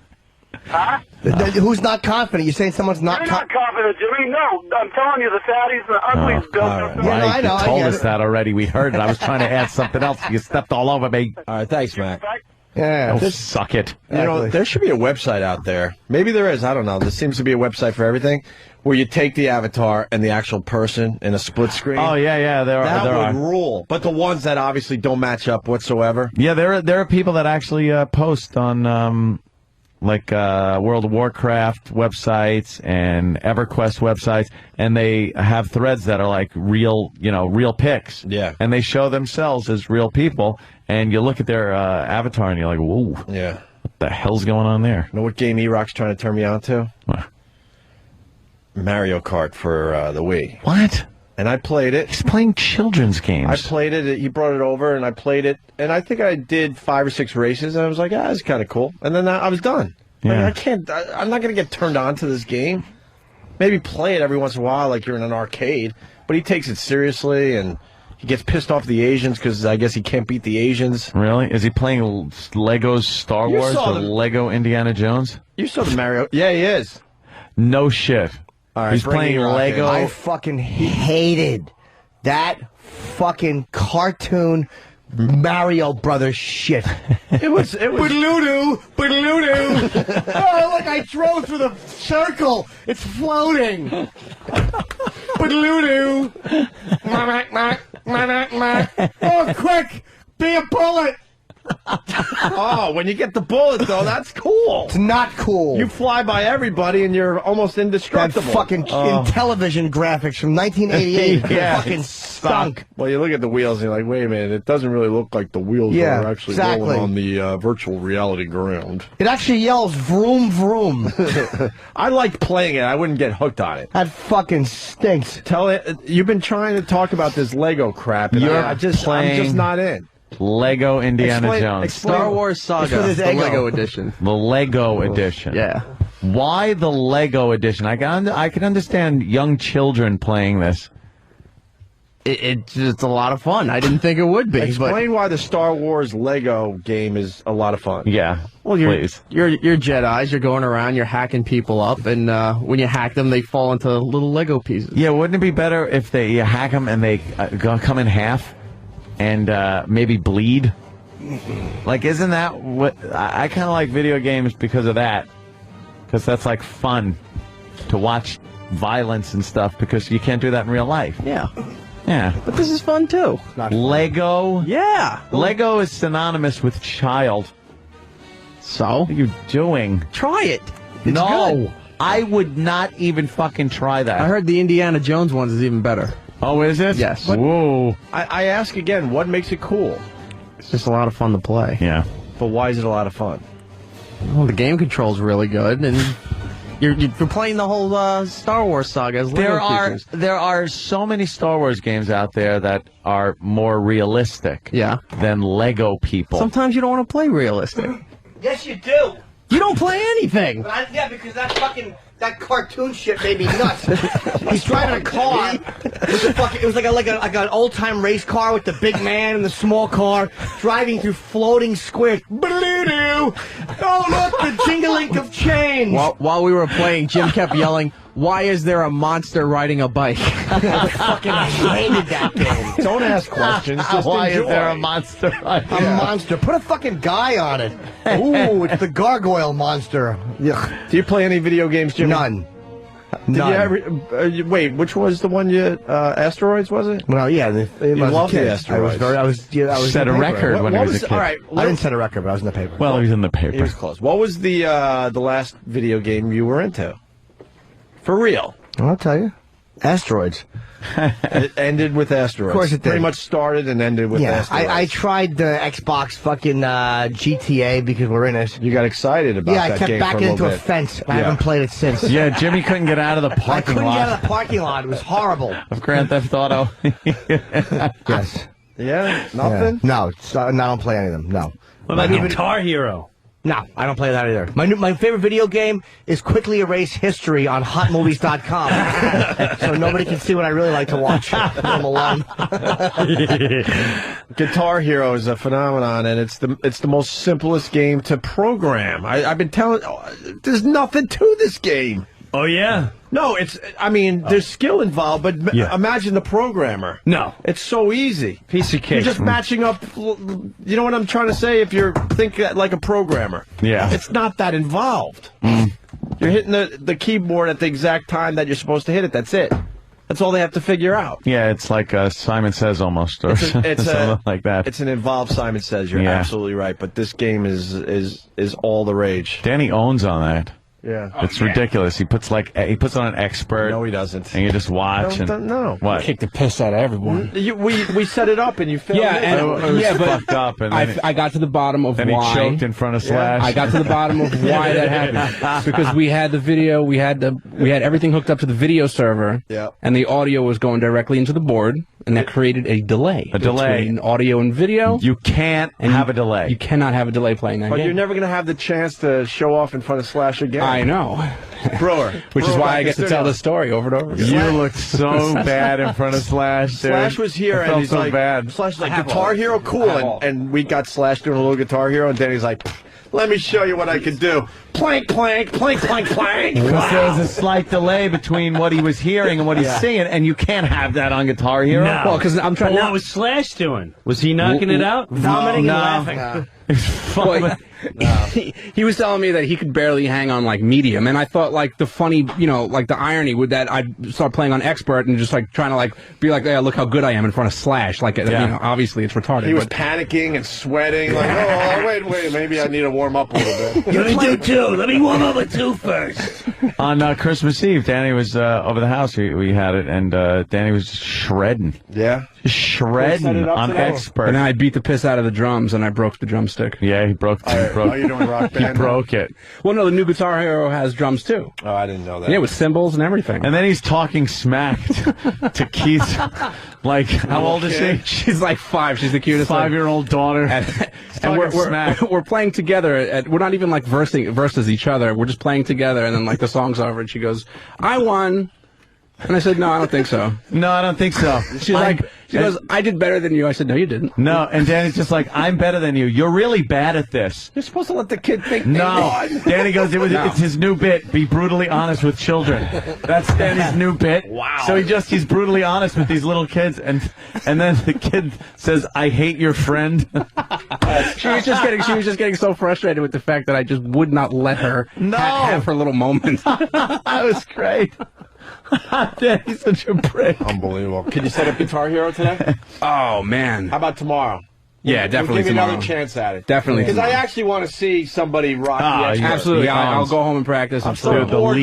Huh? Who's not confident? You're saying someone's not You're not confident, Jimmy. No, I'm telling you, the fatties and the uglies built themselves. Yeah, no, I know, You I told get us it. that already. We heard it. I was trying to add something else. You stepped all over me. All right, thanks, Matt. Yeah. Oh, suck it. You know, there should be a website out there. Maybe there is. I don't know. There seems to be a website for everything where you take the avatar and the actual person in a split screen. Oh, yeah, there That are. would rule. But the ones that obviously don't match up whatsoever. Yeah, there are people that actually post on World of Warcraft websites and EverQuest websites, and they have threads that are like real pics. Yeah. And they show themselves as real people, and you look at their avatar and you're like, whoa. Yeah. What The hell's going on there? You know what game E-Rock's trying to turn me on to? What? Mario Kart for the Wii. What? And I played it. He's playing children's games. I played it. He brought it over, and I played it. And I think I did 5 or 6 races, and I was like, it's kind of cool. And then I was done. Yeah. I'm not going to get turned on to this game. Maybe play it every once in a while like you're in an arcade. But he takes it seriously, and he gets pissed off the Asians because I guess he can't beat the Asians. Really? Is he playing Lego's Star Wars or Lego Indiana Jones? You saw the Mario. Yeah, he is. No shit. All right, he's playing Lego. I fucking hated that fucking cartoon Mario Brothers shit. It was. Badaloo-doo, badaloo-doo. Oh, look, I drove through the circle. It's floating. Badaloo-doo. Oh, quick, be a bullet. Oh, when you get the bullet, though, that's cool. It's not cool. You fly by everybody, and you're almost indestructible. That fucking in television graphics from 1988 fucking stunk. Well, you look at the wheels, and you're like, wait a minute, it doesn't really look like the wheels are actually rolling on the virtual reality ground. It actually yells vroom vroom. I like playing it. I wouldn't get hooked on it. That fucking stinks. You've been trying to talk about this Lego crap, and I'm just not in. Lego Indiana Jones. Star Wars Saga, the Lego edition. The Lego edition. Yeah. Why the Lego edition? I can understand young children playing this. It's a lot of fun. I didn't think it would be. Explain why the Star Wars Lego game is a lot of fun. Yeah. Well, please. You're Jedis. You're going around. You're hacking people up, and when you hack them, they fall into little Lego pieces. Yeah. Wouldn't it be better if you hack them and they come in half? And maybe bleed. Like, isn't that what I kind of like video games because of that? Because that's like fun to watch violence and stuff because you can't do that in real life. Yeah. Yeah. But this is fun too. Lego. Yeah. Lego is synonymous with child. So? What are you doing? Try it. It's no. good. I would not even fucking try that. I heard the Indiana Jones ones is even better. Oh, is it? Yes. Whoa. I ask again, what makes it cool? It's just a lot of fun to play. Yeah. But why is it a lot of fun? Well, the game control's really good, and you're playing the whole Star Wars saga as Lego creatures. There are so many Star Wars games out there that are more realistic than Lego people. Sometimes you don't want to play realistic. Yes, you do. You don't play anything. Yeah, because that cartoon shit made me nuts. He's driving a car with the fucking. It was like an old time race car with the big man and the small car driving through floating squares. Oh look, the jingling of change. While we were playing, Jim kept yelling, "Why is there a monster riding a bike?" I fucking hated that game. Don't ask questions. Just Why enjoy. is there a monster? A monster. Put a fucking guy on it. Ooh, it's the gargoyle monster. Yuck. Do you play any video games, Jimmy? None. Did you ever, wait, which was the one you, Asteroids, was it? Well, yeah. You loved the Asteroids. I was set a record when he was a kid. All right, I didn't set a record, but I was in the paper. Well, he was in the paper. He was close. What was the last video game you were into? For real? I'll tell you. Asteroids. It ended with Asteroids. Of course it did. Pretty much started and ended with Asteroids. I tried the Xbox fucking GTA because we're in it. You got excited about that game. Yeah, I kept backing into a fence. I haven't played it since. Yeah, Jimmy couldn't get out of the parking lot. I couldn't get out of the parking lot. It was horrible. Of Grand Theft Auto. Yes. Yeah? Nothing? Yeah. No, I don't play any of them. No. What about Guitar Hero? No, I don't play that either. My favorite video game is Quickly Erase History on HotMovies.com. So nobody can see what I really like to watch. I'm alone. Guitar Hero is a phenomenon, and it's the most simplest game to program. I've been telling, there's nothing to this game. Oh, yeah? No, there's skill involved, but imagine the programmer. No. It's so easy. Piece of cake. You're just matching up, you know what I'm trying to say? If you think like a programmer. Yeah. It's not that involved. You're hitting the keyboard at the exact time that you're supposed to hit it. That's it. That's all they have to figure out. Yeah, it's like Simon Says almost, or something like that. It's an involved Simon Says. You're absolutely right. But this game is all the rage. Danny owns on that. Yeah. It's ridiculous. He puts on an expert. No, he doesn't. And you just watch. No. What? Kick the piss out of everyone. We set it up and you failed. Yeah, and it was fucked up. And I got to the bottom of and why. he choked in front of Slash. I got to the bottom of why that happened because we had the video, we had everything hooked up to the video server, and the audio was going directly into the board, and that created a delay. Between audio and video. You can't have a delay. You cannot have a delay playing that But game. you're never going to have the chance to show off in front of Slash again. I know. Brewer. Which is why I get to tell the story over and over again. You looked so bad in front of Slash, dude. Slash was here, and he's so like, bad. Slash is like, Guitar Hero, cool. And we got Slash doing a little Guitar Hero, and Danny's like, let me show you what I can do. Plank, plank, plank, plank, plank. Because there was a slight delay between what he was hearing and what he's singing, and you can't have that on Guitar Hero. No. Well, because I'm trying. What was Slash doing? Was he knocking it out? Vomiting and laughing? Well, he was telling me that he could barely hang on like medium, and I thought like the funny, like the irony would that I'd start playing on expert and just like trying to like be like, yeah, look how good I am in front of Slash. Like, obviously it's retarded. He was panicking and sweating, like, oh, wait, maybe I need to warm up a little bit. Let me do two. Let me warm up with two first. On Christmas Eve, Danny was over the house. We had it, and Danny was just shredding. Yeah? Shredding on expert. And then I beat the piss out of the drums, and I broke the drumstick. Yeah, he broke. Oh, you're doing Rock Band? He broke it. Well, no, the new Guitar Hero has drums too. Oh, I didn't know that. Yeah, with cymbals and everything. And then he's talking smack to Keith. Like, how old is she? She's like 5. She's the cutest. 5-year-old daughter. And we're playing together. We're not even like versus each other. We're just playing together, and then like the song's over, and she goes, "I won." And I said, no, I don't think so. No, I don't think so. She goes, I did better than you. I said, no, you didn't. No, and Danny's just like, I'm better than you. You're really bad at this. You're supposed to let the kid think they No. won. Danny goes, it's his new bit, be brutally honest with children. That's Danny's new bit. Wow. So he's brutally honest with these little kids, and then the kid says, I hate your friend. She was just getting so frustrated with the fact that I just would not let her have her little moment. That was great. Danny's such a prick. Unbelievable. Can you set up Guitar Hero today? Oh, man. How about tomorrow? Yeah, definitely we'll give tomorrow. you another chance at it. Definitely Because I tomorrow. actually want to see somebody rock the expert. Absolutely. I'll go home and practice. I'm so bored.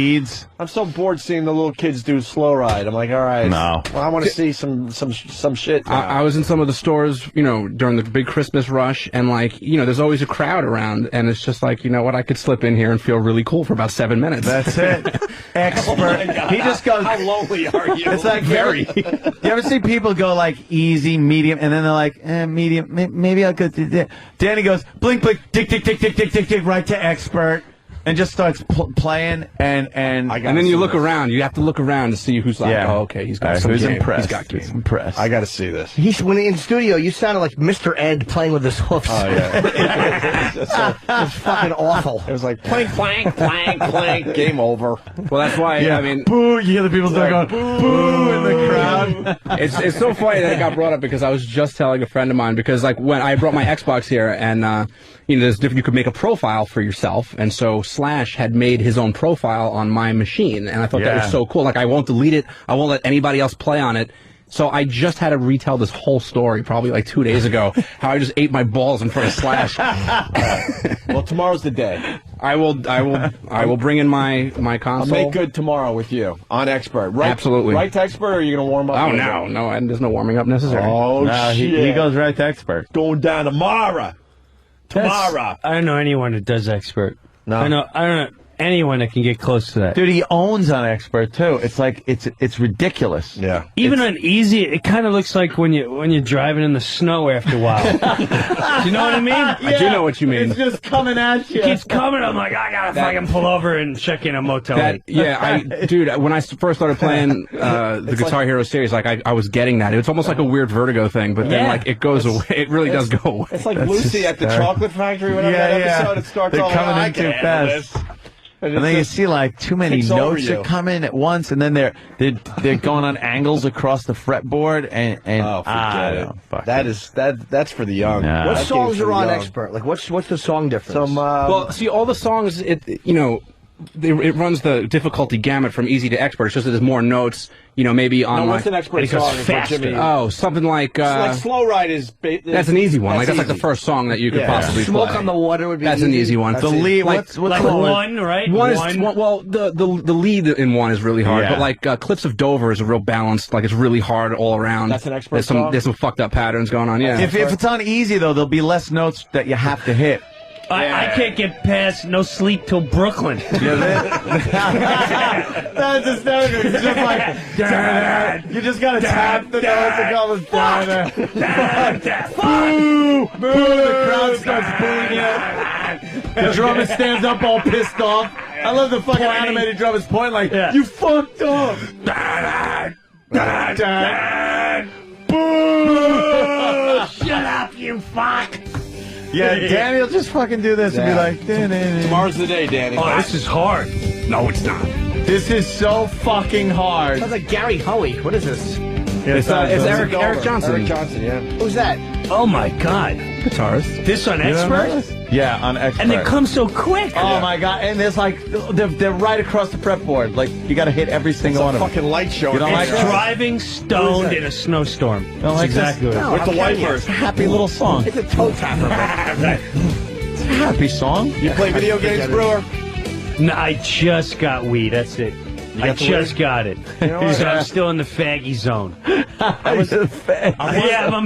I'm so bored seeing the little kids do slow ride. I'm like, all right. No. Well, I want to see some shit. I was in some of the stores, during the big Christmas rush, and there's always a crowd around, and it's just like, you know what, I could slip in here and feel really cool for about 7 minutes. That's it. Expert. He just goes, how lonely are you? It's like very. You ever see people go like easy, medium, and then they're like, medium, maybe I'll go to that. Danny goes, blink, blink, tick, tick, tick, tick, tick, tick, tick, right to expert. And just starts playing, and then you look around. You have to look around to see who's like, oh, okay, he's got some who's game. impressed. He's got game. He's impressed. I got to see this. When in studio, you sounded like Mr. Ed playing with his hoofs. Oh, yeah. It's fucking awful. It was like, plank, plank, plank, plank, game over. Well, that's why, Yeah. I mean... Boo! You hear the people start going, boo in the crowd. It's so funny that it got brought up because I was just telling a friend of mine, because when I brought my Xbox here, and there's different, you could make a profile for yourself, and so Slash had made his own profile on my machine, and I thought that was so cool. Like, I won't delete it, I won't let anybody else play on it. So I just had to retell this whole story probably like 2 days ago, how I just ate my balls in front of Slash. Well, tomorrow's the day. I will bring in my console. I'll make good tomorrow with you on expert. Right, Absolutely. Right to expert, or are you going to warm up? Oh, no, and there's no warming up necessary. Oh, No, shit. he goes right to expert. Going down tomorrow. Tomorrow. I don't know anyone that does expert. No. I don't know anyone that can get close to that. Dude, he owns on expert too. It's like it's ridiculous. Yeah. Even on easy, it kind of looks like when you're driving in the snow after a while. Do you know what I mean? I do know what you mean. It's just coming at you. It keeps coming. I'm like, I gotta fucking pull over and check in a motel. Dude, when I first started playing the Guitar Hero series, like I was getting that. It's almost like a weird vertigo thing, but then like it goes away. It really does go away. It's like Lucy at the chocolate factory. Whenever that episode, it starts They're all coming I in too can handle fast. this. And then you see like too many takes over notes you. that come in at once, and then they're going on angles across the fretboard, and Oh, forget it. Fuck That's for the young. Nah. What That songs game's for are the on young. expert? Like, what's the song difference? Some Well, see, all the songs, it runs the difficulty gamut from easy to expert. It's just that there's more notes, maybe on what's an expert song? faster. Oh, something like... like Slow Ride is... that's an easy one. That's like the first song that you could possibly Smoke play. on the Water would be That's an easy one. That's The lead, what's one, right? The lead in one is really hard, but like Cliffs of Dover is a real balanced, like it's really hard all around. That's an expert song? There's some fucked up patterns going on, yeah. If it's on easy, though, there'll be less notes that you have to hit. I can't get past No Sleep Till Brooklyn. That's hysterical. It's just like, you just gotta tap the notes and go, boo! Boo! The crowd starts booing you. The drummer stands up all pissed off. I love the fucking animated drummers pointing like, you fucked up. Boo! Shut up, you fuck! Yeah, Danny will just fucking do this and be like, Tomorrow's the day, Danny. Oh, this is hard. No, it's not. This is so fucking hard. Sounds like Gary Hoey. What is this? It's Eric Johnson. Eric Johnson, yeah. Who's that? Oh my God. Guitarist. This on Expert? Yeah, on Expert. And it comes so quick. Oh my God! And there's like they're right across the fretboard. Like you got to hit every single one of them. Fucking light show. You don't like It's that? driving stoned in a snowstorm. Don't like exactly what it is. With the wipers. It's a happy little song. It's a toe tapper. It's a happy song. You play video games, Brewer? No, I just got weed. That's it. I just got it. So I'm still in the faggy zone. I'm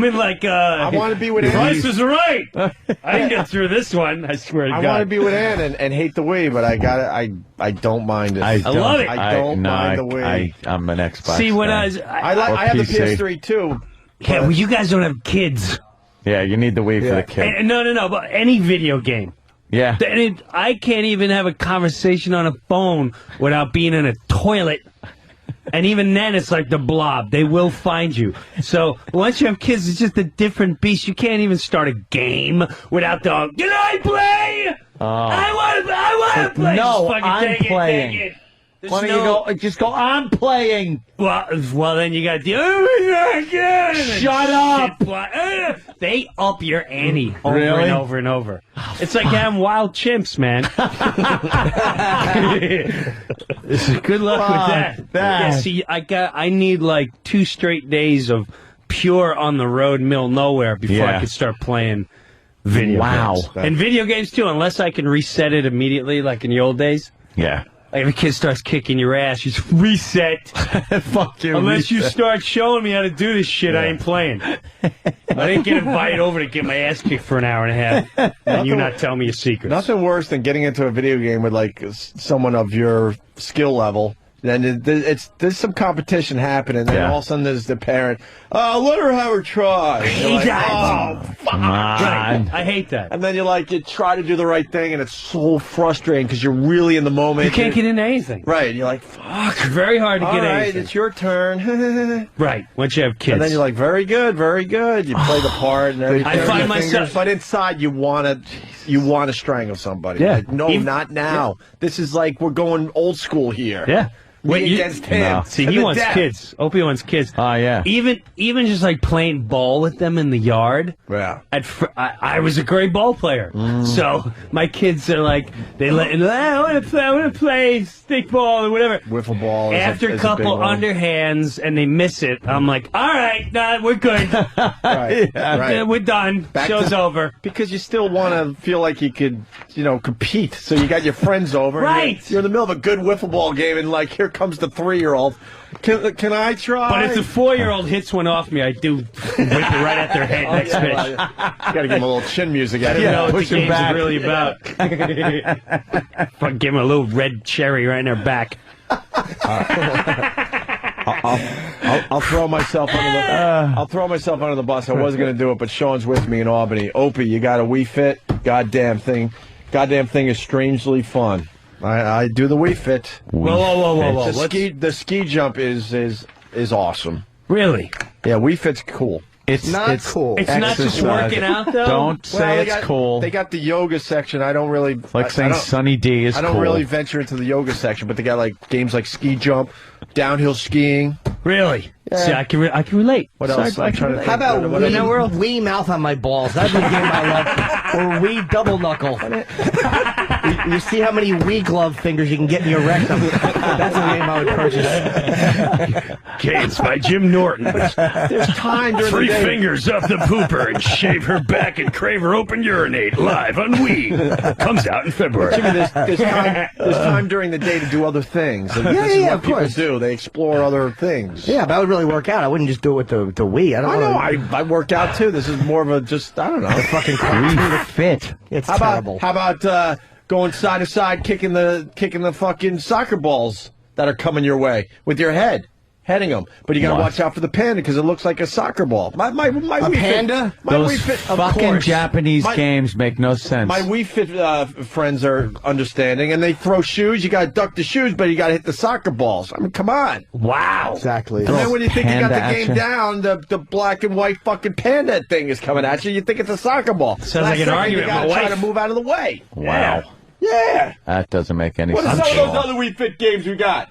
in like. I want to be with Ann. Price is right. I didn't get through this one. I swear to God. I want to be with Ann and hate the weed, but I got it. I don't mind it. I love it. I don't mind the weed. I'm an Xbox. See, when guy. I have the PS3 too. Yeah, well, you guys don't have kids. Yeah, you need the weed for the kid. No, but any video game. Yeah. I can't even have a conversation on a phone without being in a toilet. And even then, it's like the Blob. They will find you. So once you have kids, it's just a different beast. You can't even start a game without the, can I play? I want to play. No, Just I'm take playing. It. Why don't you go? Just go. I'm playing. Well, then you got the. Oh my God! Shut up! They up your ante over Really? and over and over. It's like having wild chimps, man. Good luck with that. Yeah, see, I need like 2 straight days of pure on the road, middle nowhere before I could start playing video games. And video games too, unless I can reset it immediately, like in the old days. Yeah. Like if a kid starts kicking your ass, you just reset. Fuck you. Unless you start showing me how to do this shit, I ain't playing. I didn't get invited over to get my ass kicked for an hour and a half, and you not tell me a secret. Nothing worse than getting into a video game with like someone of your skill level. Then there's some competition happening, and then all of a sudden there's the parent. Let her have her try. I hate that. Oh, fuck. Right. I hate that. And then you try to do the right thing, and it's so frustrating because you're really in the moment. You can't get into anything. Right. You're like, fuck. It's very hard to get All right, anything. it's your turn. Right. Once you have kids. And then you're like, very good, very good. You play the part and everything. I find myself. But inside, you want to strangle somebody. Yeah. Like, no, not now. Yeah. This is like we're going old school here. Yeah. Me against him. No. See, he wants kids. Opie wants kids. Oh, yeah. Even just like playing ball with them in the yard. Yeah. I was a great ball player. So my kids are like, I want to play stick ball or whatever. Wiffle ball. After a couple underhands and they miss it, I'm like, all right, we're good. Right. Right. We're done. Show's over. Because you still want to feel like you could, compete. So you got your friends over. Right. You're in the middle of a good wiffle ball game, and like here comes the 3-year-old. Can I try? But if the 4-year-old hits one off me, I do whip it right at their head next pitch. You got to give him a little chin music. I don't know what the game's really about. Give him a little red cherry right in their back. I'll throw myself under the bus. I wasn't going to do it, but Sean's with me in Albany. Opie, you got a Wii Fit? Goddamn thing is strangely fun. I do the Wii Fit. Whoa. The ski jump is awesome. Really? Yeah, Wii Fit's cool. It's cool. It's not just working out, though? Don't say it's cool. They got the yoga section. I don't really... Like saying Sunny D is cool. I don't really venture into the yoga section, but they got like games like ski jump, downhill skiing. Really? Yeah. See, I can relate. What else? So How about Wii mouth on my balls? That'd be the game I love. Or Wii double knuckle. You see how many Wii glove fingers you can get in your rectum. That's a game I would purchase. Kids by Jim Norton. There's time during Three the day. fingers up the pooper and shave her back and crave her open urinate live on Wii. Comes out in February. Jimmy, there's time during the day to do other things. And this is what of people course. do. They explore other things. Yeah, but that would really work out. I wouldn't just do it with the Wii. I don't know. I work out too. This is more of a just, I don't know. Fucking Wii Fit. It's terrible. How about going side to side, kicking the fucking soccer balls that are coming your way with your head? Heading them, but you got to watch out for the panda because it looks like a soccer ball. My Wii panda? Fit, my Those Wii Fit, of fucking course. Japanese games make no sense. My Wii Fit friends are understanding, and they throw shoes. You got to duck the shoes, but you got to hit the soccer balls. I mean, come on. Wow. Exactly. And then when you think you got Panda the game action. down, the black and white fucking panda thing is coming at you. You think it's a soccer ball. Sounds like an argument You with got my to try wife. to move out of the way. Wow. Yeah. That doesn't make any What are sense. some of those other Wii Fit games we got?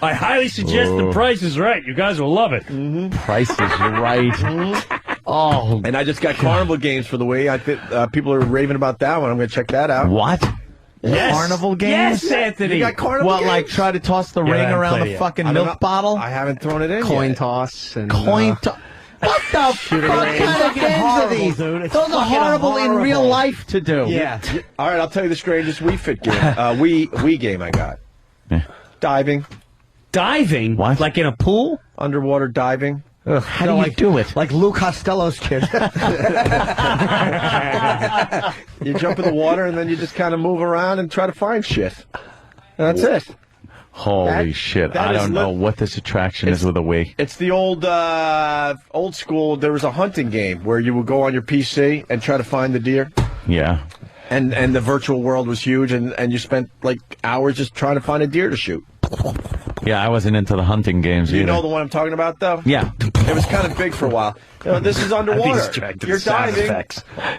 I highly suggest The Price is Right. You guys will love it. Price is right. Oh, and I just got Carnival games for the Wii. I think people are raving about that one. I'm going to check that out. what? Yes. Carnival games? Yes, Anthony. You got Carnival What, games? like try to toss the Yeah, I ring haven't around played the it fucking I don't milk know. bottle? I haven't thrown it in Coin yet. toss and Coin toss. What the fuck kind of games are these? Dude. It's Those are fucking horrible in real horrible. life to do. Yeah. All right, I'll tell you the strangest Wii Fit game. Wii game I got. Diving. Diving? What? Like in a pool? Underwater diving. How do you do it? Like Lou Costello's kid. You jump in the water and then you just kind of move around and try to find shit. And that's it. Holy That- shit. that I is don't know what this attraction is with a Wii. It's the old school. There was a hunting game where you would go on your PC and try to find the deer. Yeah. And the virtual world was huge, and you spent like hours just trying to find a deer to shoot. Yeah, I wasn't into the hunting games You either. know the one I'm talking about, though? Yeah. It was kind of big for a while. You know, this is underwater. You're diving.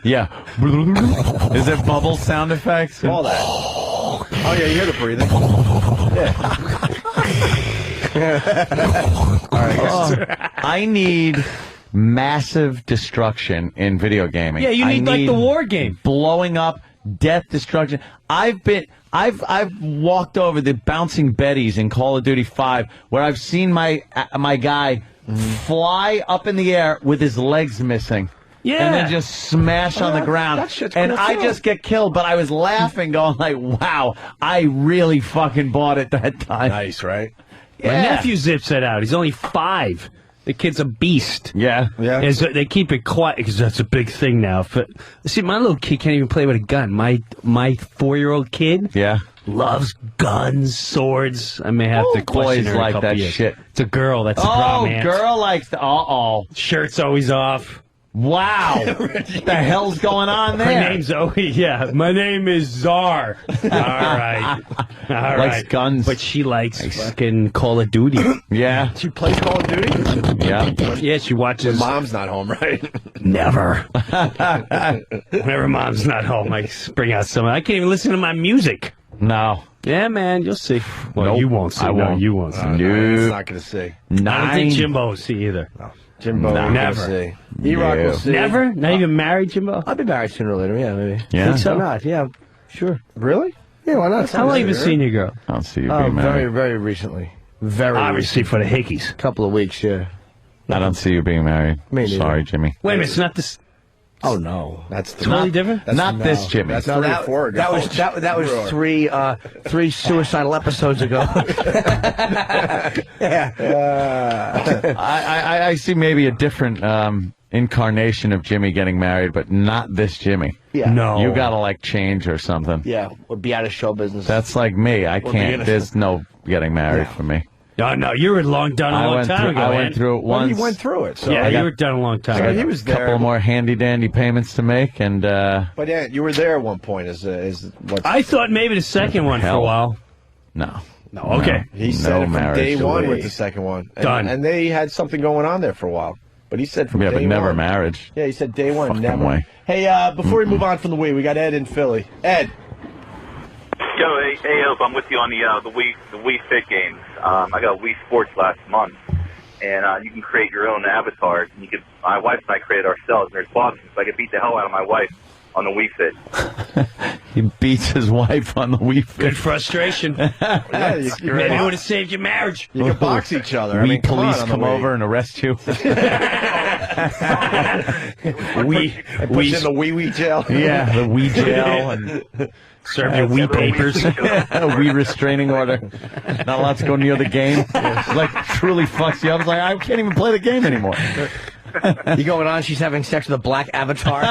Yeah. Is there bubble sound effects? All that. Oh, yeah, you hear the breathing. Yeah. All right. I need massive destruction in video gaming. Yeah, you I need like the war game. Blowing up, death, destruction. I've walked over the bouncing Bettys in Call of Duty 5 where I've seen my guy fly up in the air with his legs missing. Yeah. And then just smash on the ground. that shit's And cool, I too. just get killed, but I was laughing, going like, wow, I really fucking bought it that time. Nice, right? My nephew zips it out. He's only 5. The kid's a beast. Yeah. Yeah. And so they keep it quiet because that's a big thing now. See, my little kid can't even play with a gun. My 4-year-old kid Yeah. loves guns, swords. I may have to question boys her in a like couple that years. shit. It's a girl. That's the Oh, problem, man. girl likes the... Shirt's always off. Wow. What the hell's going on there? Her name's Opie. Yeah, my name is Czar. All right. All right. Likes guns. But she likes fucking Call of Duty. Yeah. She plays Call of Duty? Yeah. Yeah, she watches. Mom's not home, right? Never. Whenever mom's not home, I bring out some. I can't even listen to my music. No. Yeah, man, you'll see. Well, Nope. you won't see. I No, won't. you won't see. It's not going to see. I don't think Jimbo will see either. Jimbo No. will Never. see. E-Rock will see. Never? Not even married, Jimbo? I'll be married sooner or later. Yeah, maybe. Yeah? Think so? Not? Yeah, sure. Really? Yeah, why not? How long you been seeing your girl? I don't see you Oh, being very, married. very recently. Very Obviously recently. for the hickeys. Couple of weeks, yeah. I don't see you being married. Me neither. Sorry, Jimmy. Wait a minute, it's not this. Oh no, That's the Totally different? Not this Jimmy. That's no, 3 or that, 4 ago. that was three suicidal episodes ago. I see maybe a different incarnation of Jimmy getting married, but not this Jimmy. Yeah. No. You gotta like change or something. Yeah, or be out of show business. That's like me. I can't. There's no getting married for me. No, you were done a long time ago. I man. went through it once. Well, he went through it. So Yeah, I you got- were done a long time So ago. he was a there. couple more handy dandy payments to make, and But yeah, you were there at one point. Is what's I thought maybe the second one for a Hell. while. no. No, okay. he said it from marriage day to one me. with the second one. And, Done. And they had something going on there for a while. But he said from Yeah, day but never one. marriage. Yeah, he said day one, Fucking never. way. Hey, before we move on from the Wii, we got Ed in Philly. Ed. Yo, hey, Elf, I'm with you on the Wii Fit games. I got Wii Sports last month, and you can create your own avatars. And my wife and I created ourselves, and there's bosses, so I could beat the hell out of my wife on the Wii Fit. He beats his wife on the Wii Fit. Good frustration. Yeah, Maybe it would have saved your marriage. You can box each other. Wii police come over and arrest you. We put you in the wee jail. Yeah, the Wii jail and serve your Wii papers. Wii restraining order. Not allowed to go near the game. Like truly fucks you up. It's like I can't even play the game anymore. You going on? She's having sex with a black avatar.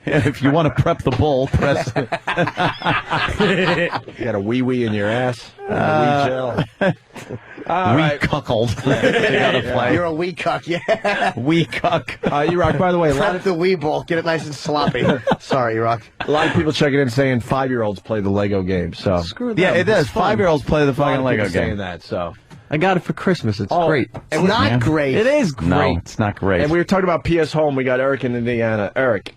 If you want to prep the bull, press. You got a wee in your ass. Wee jail. Wee cuckold. You gotta play. You're a wee cuck, yeah. Wee cuck. E-Rock, by the way, a lot Prep of the wee ball. Get it nice and sloppy. Sorry, E-Rock. a lot of people checking in saying 5-year-olds play the Lego game. So Screw Yeah, them. it does. It's fun. 5-year-olds play the a lot fucking of Lego people saying game. that. So I got it for Christmas. It's great. It's not great. It is great. No, it's not great. And we were talking about PS Home. We got Eric in Indiana. Eric.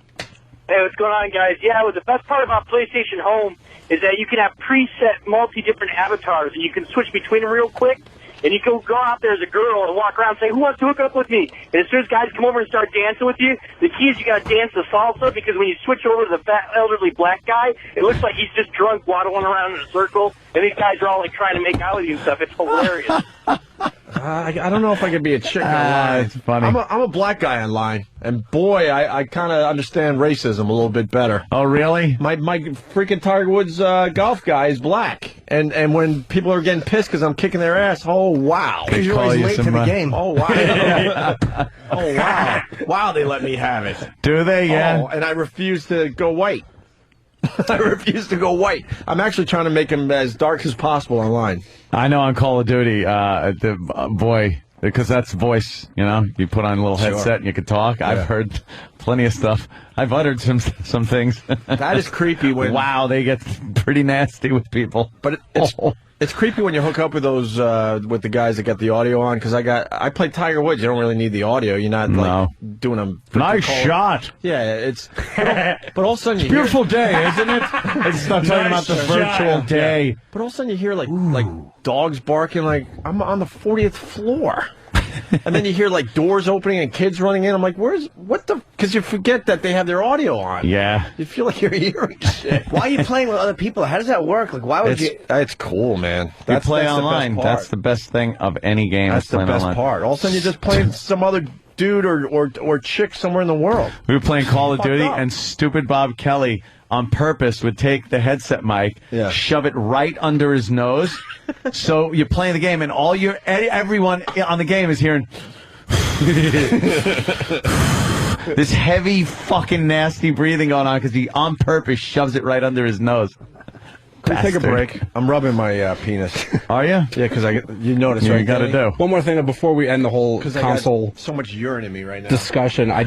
Hey, what's going on, guys? Yeah, well, the best part about PlayStation Home is that you can have preset multi-different avatars, and you can switch between them real quick. And you can go out there as a girl and walk around and say, who wants to hook up with me? And as soon as guys come over and start dancing with you, the key is you got to dance the salsa, because when you switch over to the fat, elderly black guy, it looks like he's just drunk waddling around in a circle, and these guys are all like trying to make out with you and stuff. It's hilarious. I don't know if I could be a chick online. It's funny. I'm a black guy online, and boy, I kind of understand racism a little bit better. Oh, really? My freaking Tiger Woods golf guy is black, and when people are getting pissed because I'm kicking their ass, oh wow, Because you're always late to the game. oh wow, oh wow, wow, they let me have it. Do they? Yeah. Oh, and I refuse to go white. I refuse to go white. I'm actually trying to make him as dark as possible online. I know on Call of Duty, boy, because that's voice, you know, you put on a little headset and you can talk. I've heard plenty of stuff. I've uttered some things. That is creepy when... Wow, they get pretty nasty with people. But it's creepy when you hook up with those, with the guys that get the audio on, because I play Tiger Woods. You don't really need the audio. You're not, like, doing a... Nice shot. Yeah, it's... But all of a sudden you Beautiful day, isn't it? It's not talking about the virtual day. But all of a sudden you hear, like dogs barking, like, I'm on the 40th floor. And then you hear, like, doors opening and kids running in. I'm like, because you forget that they have their audio on. Yeah. You feel like you're hearing shit. Why are you playing with other people? How does that work? Like, why would you... It's cool, man. You play that's online. The best part. That's the best thing of any game. That's the best part. All of a sudden you're just playing some other dude or chick somewhere in the world. We were playing Call of Duty, and stupid Bob Kelly on purpose would take the headset mic, shove it right under his nose. So you're playing the game, and everyone on the game is hearing this heavy, fucking nasty breathing going on because he on purpose shoves it right under his nose. Can we take a break? I'm rubbing my penis. Are you? Yeah, because you notice. Yeah, right, you got to Danny? do. One more thing before we end the whole console I got so much urine in me right now. discussion. I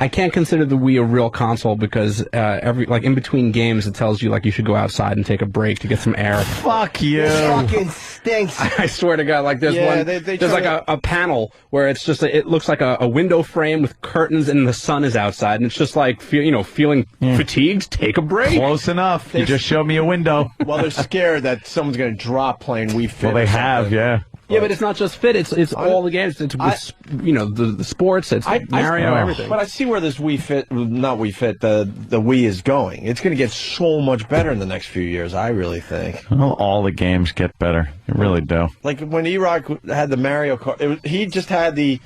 can't consider the Wii a real console because in between games it tells you like you should go outside and take a break to get some air. Fuck you. This fucking stinks. I swear to God, like there's there's like a panel where it's just it looks like a window frame with curtains and the sun is outside and it's just like feeling fatigued. Take a break. Close enough. You just showed me a window. Well, they're scared that someone's going to drop playing Wii Fit. Well, they have, yeah. Yeah, but it's not just Fit. It's all the games. It's the sports. It's Mario, everything. But I see where this Wii Fit, not Wii Fit, the Wii is going. It's going to get so much better in the next few years. I really think. Well, all the games get better. They really do. Like when E-Rock had the Mario Kart, he just had the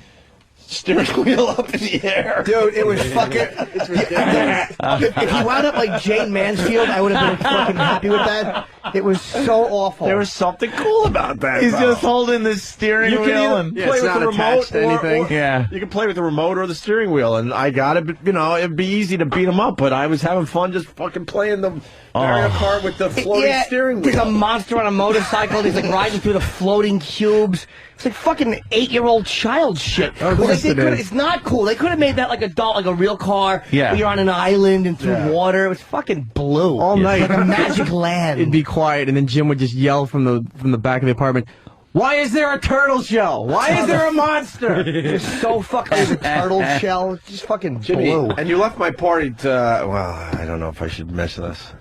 steering wheel up in the air. Dude, it was fucking... It's ridiculous. If he wound up like Jane Mansfield, I would have been fucking happy with that. It was so awful. There was something cool about that. He's just holding the steering wheel and play with the remote or yeah. You can play with the remote or the steering wheel, and I got it. It'd be easy to beat him up, but I was having fun just fucking playing the Mario Kart with the floating steering wheel. There's a monster on a motorcycle. He's like riding through the floating cubes. It's like fucking 8-year-old child shit. It's not cool. They could have made that like a real car. Yeah. Where you're on an island and through water. It was fucking blue. All night. Like a magic land. It'd be quiet, and then Jim would just yell from the back of the apartment, "Why is there a turtle shell? Why is there a monster?" It's so fucking turtle shell. It's just fucking blue. And you left my party to, well, I don't know if I should mention this.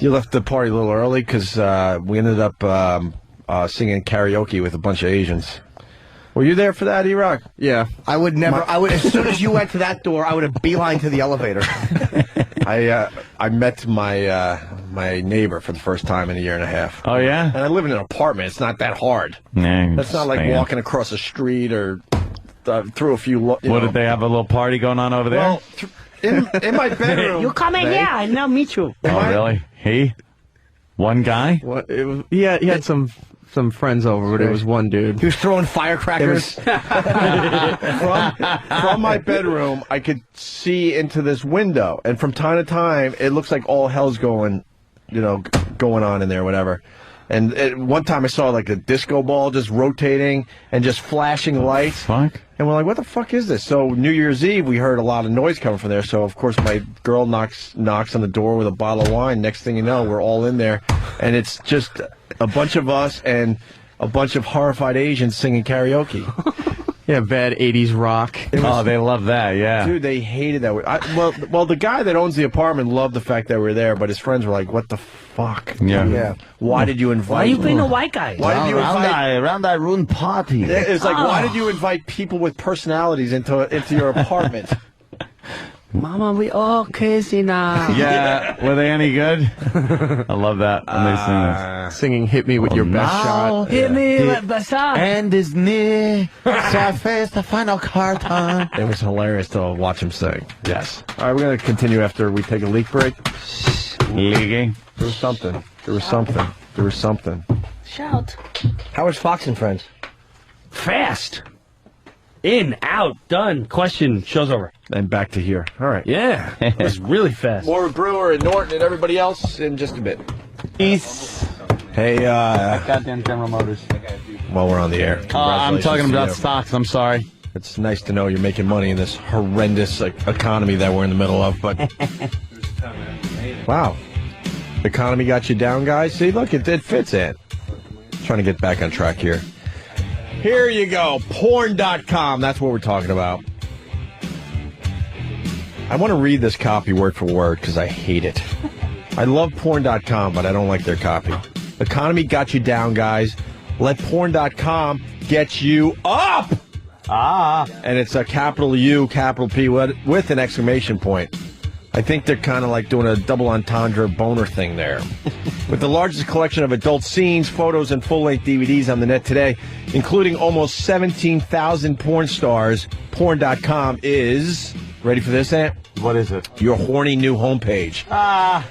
You left the party a little early because we ended up singing karaoke with a bunch of Asians. Were you there for that, E-Rock? Yeah. I would never. I would as soon as you went to that door, I would have beeline to the elevator. I met my my neighbor for the first time in a year and a half. Oh yeah, and I live in an apartment. It's not that hard. Nah, That's not like walking across a street or through a few. What did they have a little party going on over there? Well, in my bedroom. You come in here, I now meet you. Oh really? He? One guy? What? He had some friends over, but it was one dude. He was throwing firecrackers. From my bedroom, I could see into this window, and from time to time, it looks like all hell's going on in there, whatever. And one time I saw like a disco ball just rotating and just flashing lights. Fuck. And we're like, what the fuck is this? So New Year's Eve, we heard a lot of noise coming from there. So, of course, my girl knocks on the door with a bottle of wine. Next thing you know, we're all in there. And it's just a bunch of us and a bunch of horrified Asians singing karaoke. Yeah, bad 80s rock. Oh, they love that, yeah. Dude, they hated that. Well, the guy that owns the apartment loved the fact that we were there, but his friends were like, what the fuck? Yeah. Why did you invite Why you being a white guy? Why did you invite... Around that ruined party. It's like, why did you invite people with personalities into your apartment? Mama, we all crazy now. Yeah, were they any good? I love that when they sing this. Singing "Hit Me with Your Best Shot." Hit me with the shot. And is near, so I face the final carton. It was hilarious to watch him sing. Yes. All right, we're going to continue after we take a leak break. Leaking? There was something. Shout. How was Fox and Friends? Fast. In, out, done. Question. Show's over. And back to here. All right. Yeah. It was really fast. More with Brewer and Norton and everybody else in just a bit. Peace. Hey, Goddamn General Motors. while we're on the air. I'm talking to about you. stocks. I'm sorry. It's nice to know you're making money in this horrendous economy that we're in the middle of, but wow. The economy got you down, guys? See, look, it fits in. Trying to get back on track here. Here you go. Porn.com. That's what we're talking about. I want to read this copy word for word because I hate it. I love porn.com, but I don't like their copy. Economy got you down, guys. Let porn.com get you up. And it's a capital U, capital P with an exclamation point. I think they're kind of like doing a double entendre boner thing there. With the largest collection of adult scenes, photos, and full-length DVDs on the net today, including almost 17,000 porn stars, porn.com is... Ready for this, Ant? What is it? Your horny new homepage.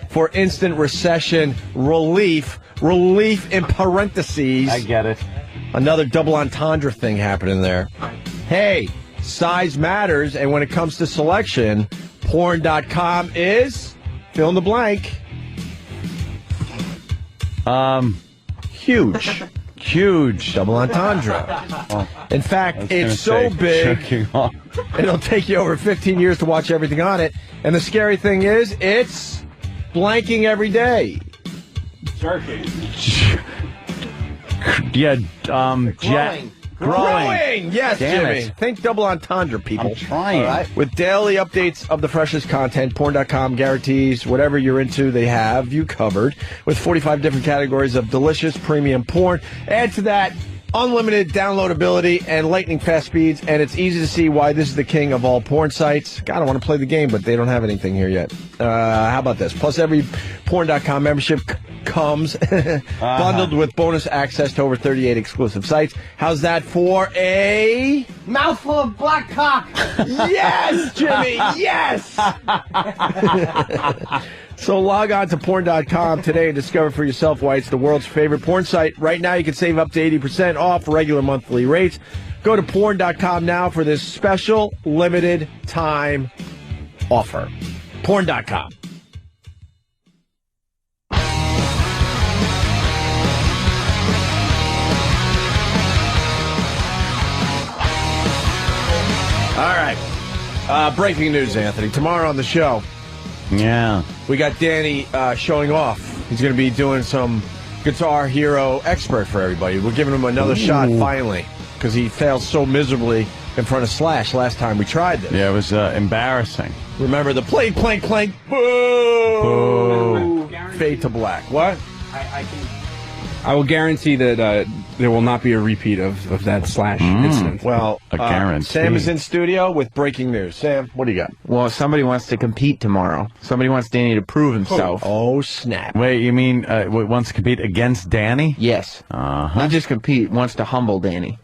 For instant recession relief in parentheses. I get it. Another double entendre thing happening there. Hey, size matters, and when it comes to selection, porn.com is fill in the blank. Huge. Huge. Double entendre. In fact, it's so big, it'll take you over 15 years to watch everything on it. And the scary thing is, it's blanking every day. Yeah, Growing! Yes, Damn Jimmy. it. Think double entendre, people. I'm trying. All right? With daily updates of the freshest content, porn.com guarantees whatever you're into, they have you covered. With 45 different categories of delicious premium porn. Add to that unlimited downloadability and lightning fast speeds, and it's easy to see why this is the king of all porn sites. God, I want to play the game, but they don't have anything here yet. How about this? Plus, every porn.com membership comes bundled with bonus access to over 38 exclusive sites. How's that for a Mouthful of black cock. yes, Jimmy? Yes. So log on to porn.com today and discover for yourself why it's the world's favorite porn site. Right now, you can save up to 80% off regular monthly rates. Go to porn.com now for this special limited time offer. Porn.com. All right. Breaking news, Anthony. Tomorrow on the show, Yeah. we got Danny showing off. He's going to be doing some Guitar Hero expert for everybody. We're giving him another shot finally because he failed so miserably in front of Slash last time we tried this. Yeah, it was embarrassing. Remember the plank, plank, plank, boo! Fade to black. What? I will guarantee that there will not be a repeat of that Slash incident. Well, A guarantee. Sam is in studio with breaking news. Sam, what do you got? Well, somebody wants to compete tomorrow. Somebody wants Danny to prove himself. Oh, snap. Wait, you mean wants to compete against Danny? Yes. Not just compete, wants to humble Danny.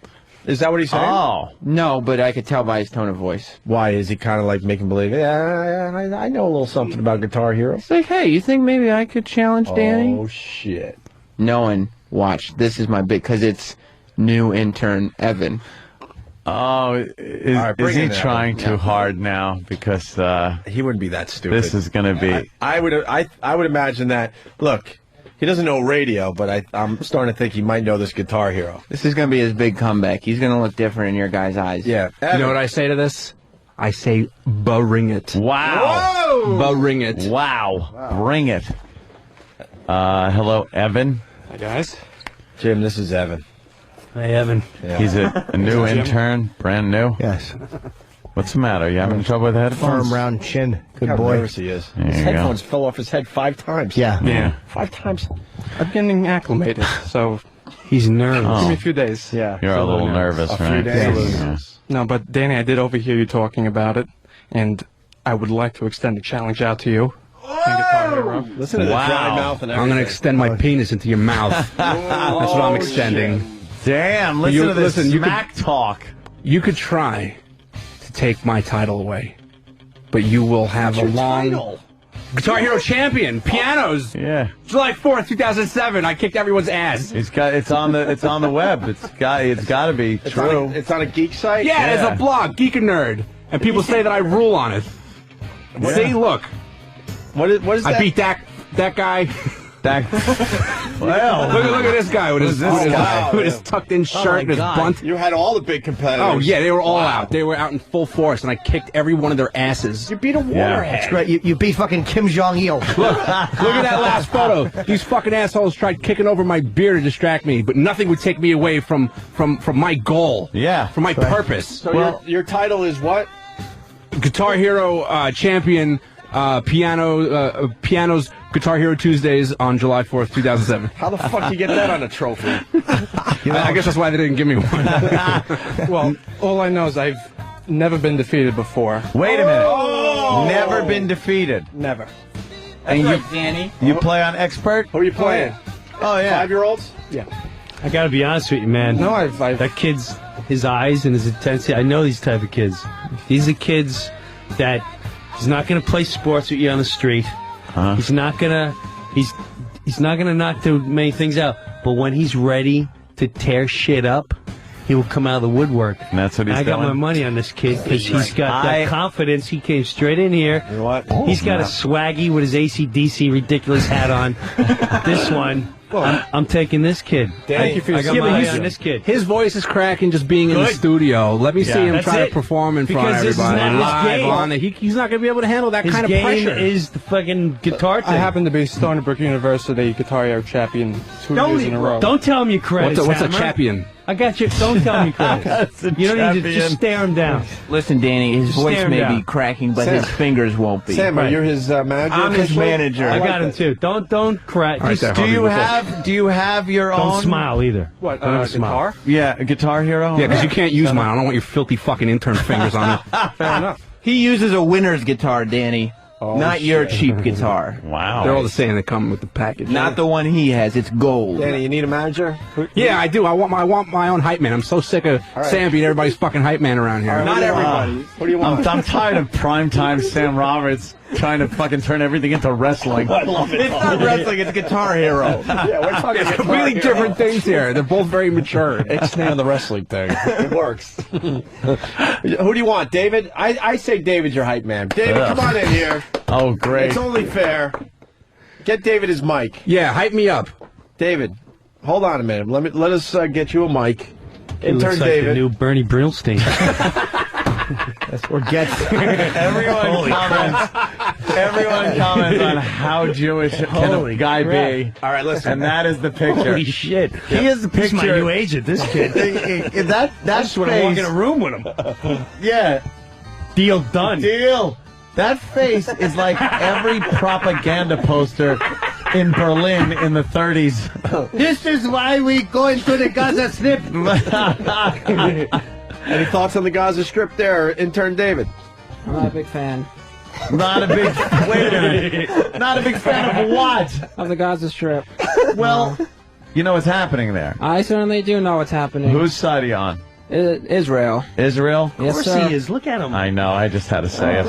Is that what he's saying? Oh. No, but I could tell by his tone of voice. Why? Is he kind of like making believe, I know a little something about Guitar Hero? It's like, hey, you think maybe I could challenge Danny? Oh, shit. Knowing, watch, this is my big, because it's new intern Evan. Oh, is he trying too hard now? Because he wouldn't be that stupid. This is going to be. I would imagine that. Look, he doesn't know radio, but I'm starting to think he might know this Guitar Hero. This is going to be his big comeback. He's going to look different in your guys' eyes. Yeah. You know what I say to this? I say, bring it. Wow. Whoa! Bring it. Wow. Bring it. Hello, Evan. Hi, guys. Jim, this is Evan. Hey, Evan. Yeah. He's a new intern, brand new. Yes. What's the matter? You having trouble with headphones? Firm round chin. Good How boy. nervous he is. There His you go. headphones fell off his head 5 times. Yeah. Yeah. 5 times. I'm getting acclimated, so He's nervous. give me a few days. Yeah. You're a little nervous, A few right? days. Yeah. No, but Danny, I did overhear you talking about it, and I would like to extend a challenge out to you. Guitar Hero. Listen to the dry mouth and everything. I'm going to extend my penis into your mouth. That's what I'm extending. Damn, listen to this smack talk. You could try to take my title away, but you will have a long... Guitar Hero champion, pianos. Yeah. July 4th, 2007. I kicked everyone's ass. It's on the web. It's got to be true. It's on a geek site? Yeah, Yeah. it's a blog, Geek and Nerd, and people say that I rule on it. Yeah. See, look. What is that? I beat that guy. Well, look at this guy with his tucked in shirt and his bunt. You had all the big competitors. Oh yeah, they were all out. They were out in full force, and I kicked every one of their asses. You beat a warhead. That's great. You beat fucking Kim Jong-il. Look at that last photo. These fucking assholes tried kicking over my beer to distract me, but nothing would take me away from my goal. Yeah, from my purpose. So your title is what? Guitar Hero champion. Pianos Guitar Hero Tuesdays on July 4th, 2007. How the fuck do you get that on a trophy? I guess that's why they didn't give me one. Well, all I know is I've never been defeated before. Wait a minute. Oh! Never been defeated. Never. And That's right, Danny. You play on expert? Who are you playing? Oh yeah. 5-year-olds? Yeah. I got to be honest with you, man. No, I've that kid's, his eyes and his intensity. I know these type of kids. These are kids that he's not going to play sports with you on the street. He's not gonna. He's not gonna knock too many things out. But when he's ready to tear shit up, he will come out of the woodwork. And that's what he's I got doing? my money on this kid because he's got that confidence. He came straight in here. You know what? He's got a swaggy with his AC/DC ridiculous hat on. This one, I'm taking this kid. Thank you for your I got my eye on this kid. His voice is cracking just being in the Good. studio. Let me see him That's try it. to perform in front of Because this is everybody. not his Live game. on it. He's not going to be able to handle that His kind of game pressure. is the fucking guitar thing. I happen to be Stony Brook University Guitar Hero champion 2 years in a row. Don't tell him your credits. What's a Hammer. champion? I got you. Don't tell me credits. You don't need to just stare him down. Listen, Danny, his Just voice stare him may down. be cracking, but Sam. his fingers won't be. Sam, Right. you're his manager? I'm his officially? manager. I like got him that. too. Don't crack. All right, Just there, Do you have your don't own? smile either. What, Don't even smile. guitar? Yeah, a Guitar Hero. Yeah, because you can't use mine. I don't want your filthy fucking intern fingers on it. Fair enough. He uses a winner's guitar, Danny. Not your cheap guitar. Wow. They're all the same. They come with the package. Not the one he has. It's gold. Danny, you need a manager? Yeah, I do. I want my own hype man. I'm so sick of Sam being everybody's fucking hype man around here. Not everybody. What do you want? I'm tired of primetime Sam Roberts trying to fucking turn everything into wrestling. I love it. It's not wrestling. It's Guitar Hero. Yeah, we're talking It's Guitar completely Hero. different things here. They're both very mature. Ixnay on the wrestling thing. It works. Who do you want, David? I say David's your hype man. David, come on in here. Oh, great. It's only fair. Get David his mic. Yeah, hype me up. David, hold on a minute. Let us get you a mic. He Intern looks like David. the new Bernie Brillstein. Or get. Everyone comments on how Jewish can a guy be. All right, listen. And that is the picture. Holy shit. He is the He's my picture. new agent, this kid. That's when I walk in a room with him. Yeah. Deal done. Deal. That face is like every propaganda poster in Berlin in the 30s. This is why we go into the Gaza Strip. Any thoughts on the Gaza Strip there, intern David? I'm not a big fan. Not a big. Wait a minute. Not a big fan of what? Of the Gaza Strip. Well, you know what's happening there. I certainly do know what's happening. Whose side are you on? Israel. Israel? Yes, Of course sir. he is. Look at him. I know. I just had to say it.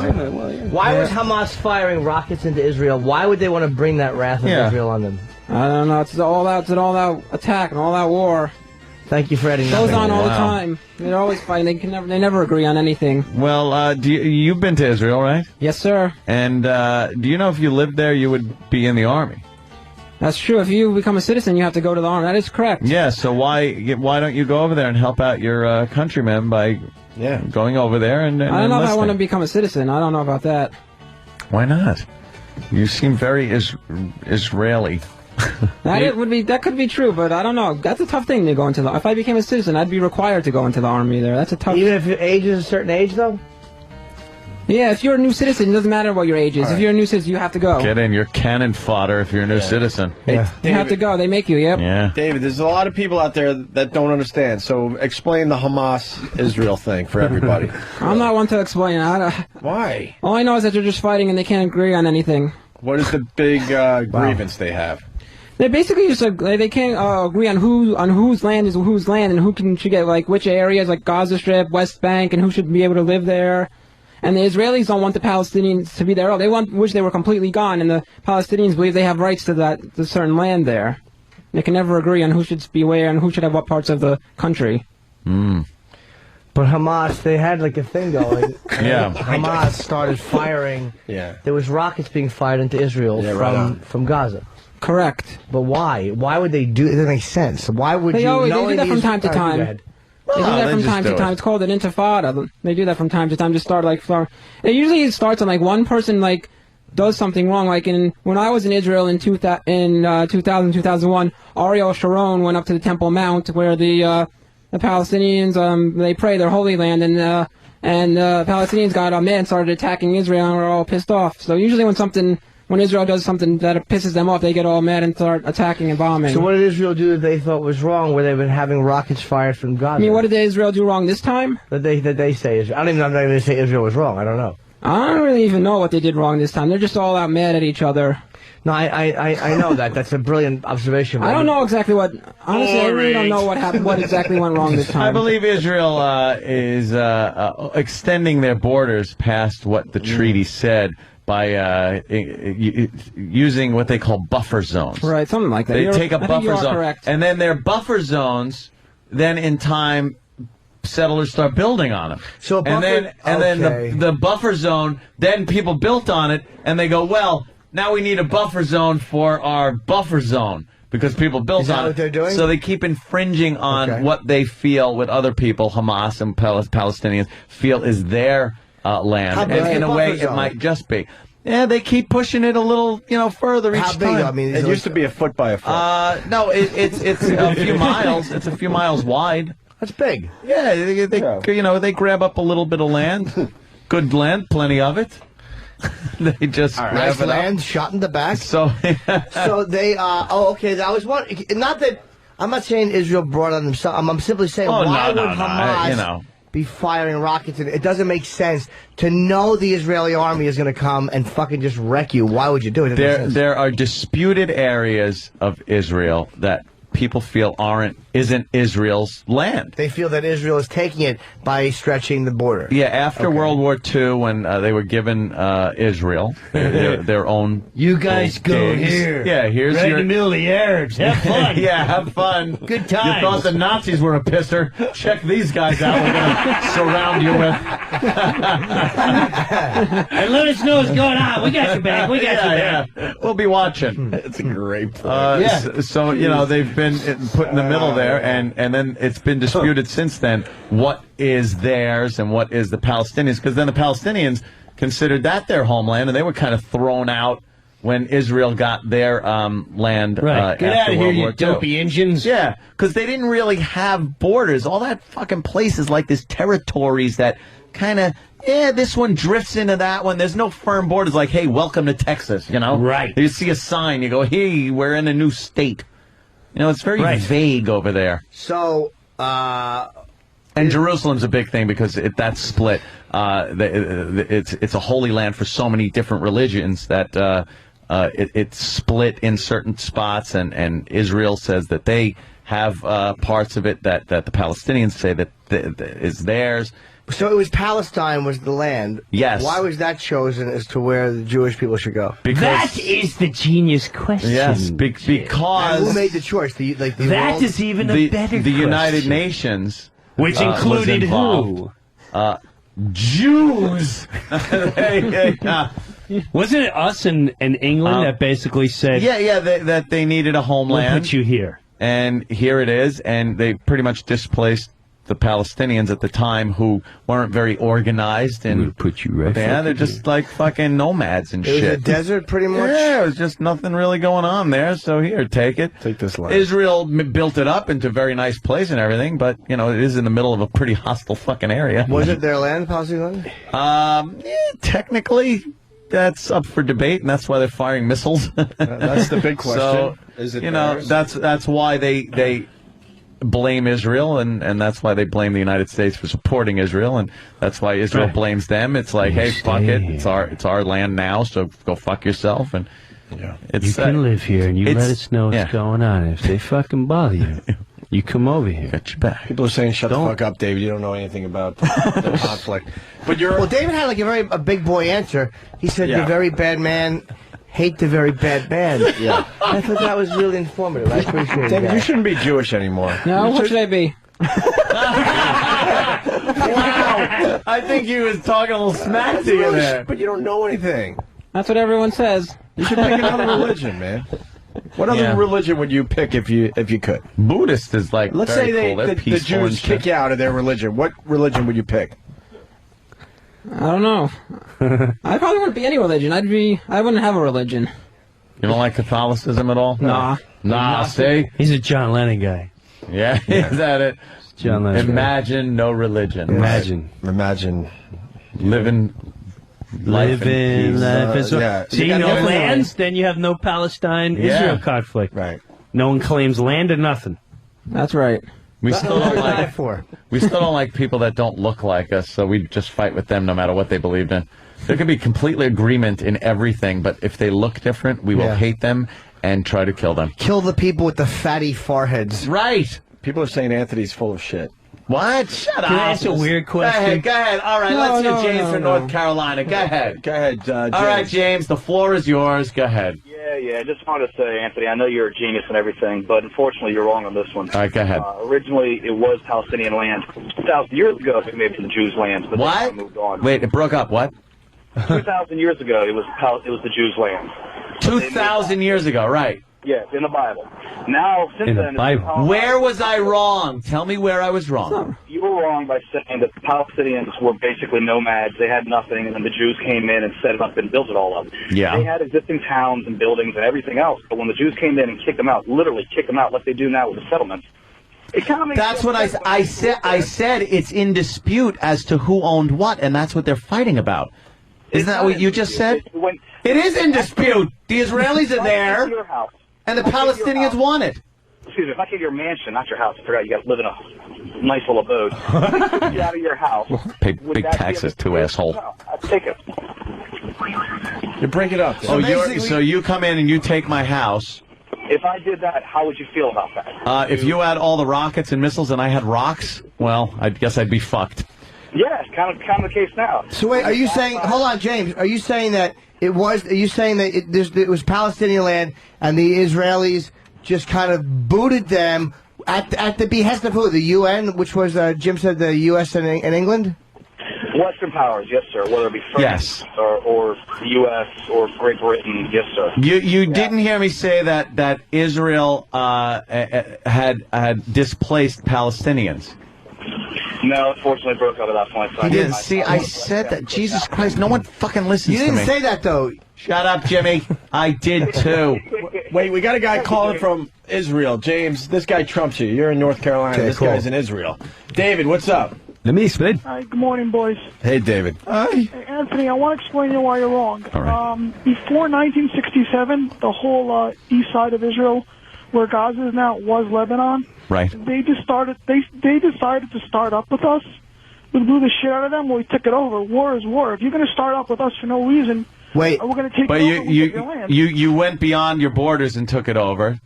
Why was Hamas firing rockets into Israel? Why would they want to bring that wrath of Israel on them? I don't know. It's an all-out attack, an all-out war. Thank you for adding It that. goes on all the time. They're always fighting. They never agree on anything. Well, you've been to Israel, right? Yes, sir. And do you know if you lived there, you would be in the army? That's true. If you become a citizen, you have to go to the army. That is correct. Yeah. So why don't you go over there and help out your countrymen by going over there and I don't know if I enlisting? want to become a citizen. I don't know about that. Why not? You seem very Israeli. That could be true, but I don't know. That's a tough thing to go into the. If I became a citizen, I'd be required to go into the army. There, that's a tough. Even if your age is a certain age, though. Yeah, if you're a new citizen, it doesn't matter what your age is. If you're a new citizen, you have to go. Get in. You're cannon fodder if you're a new citizen. Hey, You have to go. They make you. Yep. Yeah. David, there's a lot of people out there that don't understand. So explain the Hamas-Israel thing for everybody. I'm not one to explain. Why? All I know is that they're just fighting and they can't agree on anything. What is the big grievance they have? They basically just they can't agree on whose land is whose land and who should get like which areas like Gaza Strip, West Bank, and who should be able to live there. And the Israelis don't want the Palestinians to be there. They wish they were completely gone, and the Palestinians believe they have rights to the certain land there. They can never agree on who should be where and who should have what parts of the country. But Hamas, they had like a thing going. Yeah. Hamas started firing. Yeah. There was rockets being fired into Israel from Gaza. Correct. But why? Why would they do it? It doesn't make sense. Why would They you? do that from time to time. They do that from time to time. It's called an intifada. They do that from time to time. Just start like it usually starts on like one person like does something wrong. Like when I was in Israel in 2000-2001, Ariel Sharon went up to the Temple Mount where the Palestinians they pray their holy land, and the Palestinians got mad and started attacking Israel, and were all pissed off. So usually when Israel does something that pisses them off, they get all mad and start attacking and bombing. So what did Israel do that they thought was wrong, where they've been having rockets fired from Gaza? I mean, what did Israel do wrong this time? That they say Israel. I don't even know if they say Israel was wrong. I don't know. I don't really even know what they did wrong this time. They're just all out mad at each other. No, I know that. That's a brilliant observation. I don't know exactly what. Honestly, I really don't know what happened. What exactly went wrong this time? I believe Israel is extending their borders past what the treaty said by using what they call buffer zones. Right, something like that. They take a I think buffer you are zone, correct. and then their buffer zones, then in time, settlers start building on them. So a buffer, then the buffer zone, then people built on it, and they go, well, now we need a buffer zone for our buffer zone because people built Is that on what it. they're doing? So they keep infringing on what they feel with other people, Hamas and Palestinians feel is their land, How and big is in the a way buffer it zone? might just be. Yeah, they keep pushing it a little, further each How big? time. I mean, It used to be a foot by a foot. No, it's a few miles. It's a few miles wide. That's big. Yeah, they grab up a little bit of land, good land, plenty of it. They just grab Nice it land, up. shot in the back. So, So they okay. I was wondering. Not that I'm not saying Israel brought on themselves. I'm simply saying why would Hamas be firing rockets? And it doesn't make sense to know the Israeli army is going to come and fucking just wreck you. Why would you do it? there are disputed areas of Israel that people feel isn't Israel's land. They feel that Israel is taking it by stretching the border. Yeah, after World War II, when they were given Israel their own. You guys go digs. here. Yeah, here's right your. in the middle of the Arabs. Have fun. Yeah, have fun. Good times. You thought the Nazis were a pisser? Check these guys out. We're gonna surround you with. And let us know what's going on. We got your back. We got your back. Yeah. We'll be watching. It's a great point. So they've been put in the middle there, and then it's been disputed since then what is theirs and what is the Palestinians, because then the Palestinians considered that their homeland, and they were kind of thrown out when Israel got their land. Right. Get out after of here, World you War II. dopey Indians. Yeah, because they didn't really have borders. All that fucking place is like this territories that kind of, this one drifts into that one. There's no firm borders like, hey, welcome to Texas, you know? Right. You see a sign, you go, hey, we're in a new state. You know, it's very vague over there. So, and Jerusalem's a big thing because that's split. It's a holy land for so many different religions that it's split in certain spots, and Israel says that they have parts of it that the Palestinians say that is theirs. So it was Palestine was the land. Yes. Why was that chosen as to where the Jewish people should go? Because that is the genius question. Yes, because and who made the choice? That world? is even a better the question. United Nations, which included who? Jews. Wasn't it us in England that basically said, that they needed a homeland? We'll put you here. And here it is, and they pretty much displaced the Palestinians at the time who weren't very organized. And we'll put you right there. They're just like fucking nomads and shit. It was a desert, pretty much? Yeah, it was just nothing really going on there, so here, take it. Take this land. Israel built it up into a very nice place and everything, but, you know, it is in the middle of a pretty hostile fucking area. Was it their land, Palestine? Technically, that's up for debate, and that's why they're firing missiles. That's the big question. So, is it that's why they blame Israel, and that's why they blame the United States for supporting Israel, and that's why Israel blames them. It's like, hey, fuck it, it's our land now, so go fuck yourself. And you can live here, and you let us know what's going on. If they fucking bother you, you come over here. Got your back. People are saying, shut the fuck up, David. You don't know anything about the conflict. But Well, David had like a big boy answer. He said, "The very bad man hate the very bad man." Yeah. I thought that was really informative. I appreciate it. David, you shouldn't be Jewish anymore. No, what should I be? Wow! I think he was talking a little smack to you there. But you don't know anything. That's what everyone says. You should pick another religion, man. What other religion would you pick if you could? Buddhist is like Let's very say cool. They're the peaceful and Jews shit. kick you out of their religion. What religion would you pick? I don't know. I probably wouldn't be any religion. I wouldn't have a religion. You don't like Catholicism at all? Nah. See? He's a John Lennon guy. Yeah, is that it? John Lennon. Imagine no religion. Imagine living life in peace. See, no lands, then you have no Palestine-Israel conflict. Right. No one claims land or nothing. That's right. We still don't like people that don't look like us, so we just fight with them no matter what they believed in. There can be complete agreement in everything, but if they look different, we will hate them and try to kill them. Kill the people with the fatty foreheads. Right. People are saying Anthony's full of shit. What? Shut up. Can I ask a weird question? Go ahead. All right, let's hear James from North Carolina. Go ahead. Go ahead, James. All right, James, the floor is yours. Go ahead. Yeah, I just wanted to say, Anthony, I know you're a genius and everything, but unfortunately you're wrong on this one. All right, go ahead. Originally, it was Palestinian land. 2,000 years ago, it made it the Jews' land, but What? they moved on. Wait, it broke up. What? 2,000 years ago, it was the Jews' land. 2,000 years ago, right. Yes, in the Bible. Now, since then... Where was I wrong? Tell me where I was wrong. You were wrong by saying that the Palestinians were basically nomads. They had nothing, and then the Jews came in and set it up and built it all up. Yeah. They had existing towns and buildings and everything else, but when the Jews came in and kicked them out, literally kicked them out like they do now with the settlements, it kind of makes That's what I said. I said it's in dispute as to who owned what, and that's what they're fighting about. Isn't that what you just said? It is in dispute. The Israelis are there, and the Palestinians want it. Excuse me, if I take your mansion, not your house, I forgot you guys live in a nice little abode. Get out of your house. Pay big taxes too, asshole. I'd take it. You break it up. So you come in and you take my house. If I did that, how would you feel about that? If you had all the rockets and missiles and I had rocks, well, I guess I'd be fucked. Yeah, it's kind of the case now. So wait, are you saying? Hold on, James. Are you saying that it was? Are you saying that it was Palestinian land and the Israelis just kind of booted them at the behest of who? The UN, which was Jim said the U.S. and England. Western powers, yes, sir. Whether it be France or the U.S. or Great Britain, yes, sir. You didn't hear me say that Israel had displaced Palestinians. No, unfortunately, it broke up at that point. So He didn't. See, I said that. Jesus Christ, no one fucking listens to me. You didn't say that, though. Shut up, Jimmy. I did, too. Wait, we got a guy calling from Israel. James, this guy trumps you. You're in North Carolina. Okay, this cool. guy's in Israel. David, what's up? Let me explain. Hi, good morning, boys. Hey, David. Hey, Anthony, I want to explain to you why you're wrong. Before 1967, the whole east side of Israel, where Gaza is now, was Lebanon. Right. They just started. They decided to start up with us. We blew the shit out of them when we took it over. War is war. If you're going to start up with us for no reason, Wait. we're going to take But it over. We'll take your land. you went beyond your borders and took it over.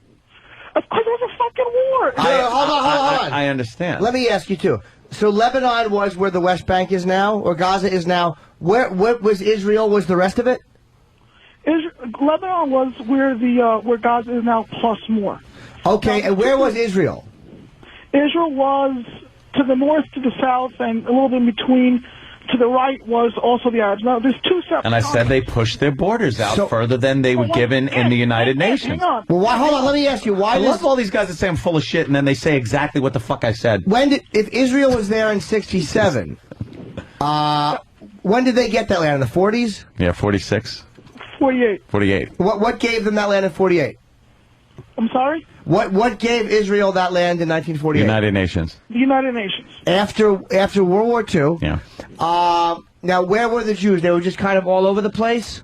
Of course, it was a fucking war. Hold on. I understand. Let me ask you, too. So Lebanon was where the West Bank is now, or Gaza is now. What was Israel? Was the rest of it? Lebanon was where Gaza is now, plus more. Okay, and where was Israel? Israel was to the north, to the south, and a little bit in between. To the right was also the Arabs. Now, there's two separate. And I said they pushed their borders out further than they were given in the United Nations. Hang on. Well, hold on. Let me ask you. Why? I love all these guys that say I'm full of shit, and then they say exactly what the fuck I said. If Israel was there in '67, when did they get that land? In the 40s? Yeah, 46. 48. 48. What gave them that land in 48? I'm sorry? What gave Israel that land in 1948? United Nations. The United Nations. After World War II. Yeah. Now, where were the Jews? They were just kind of all over the place?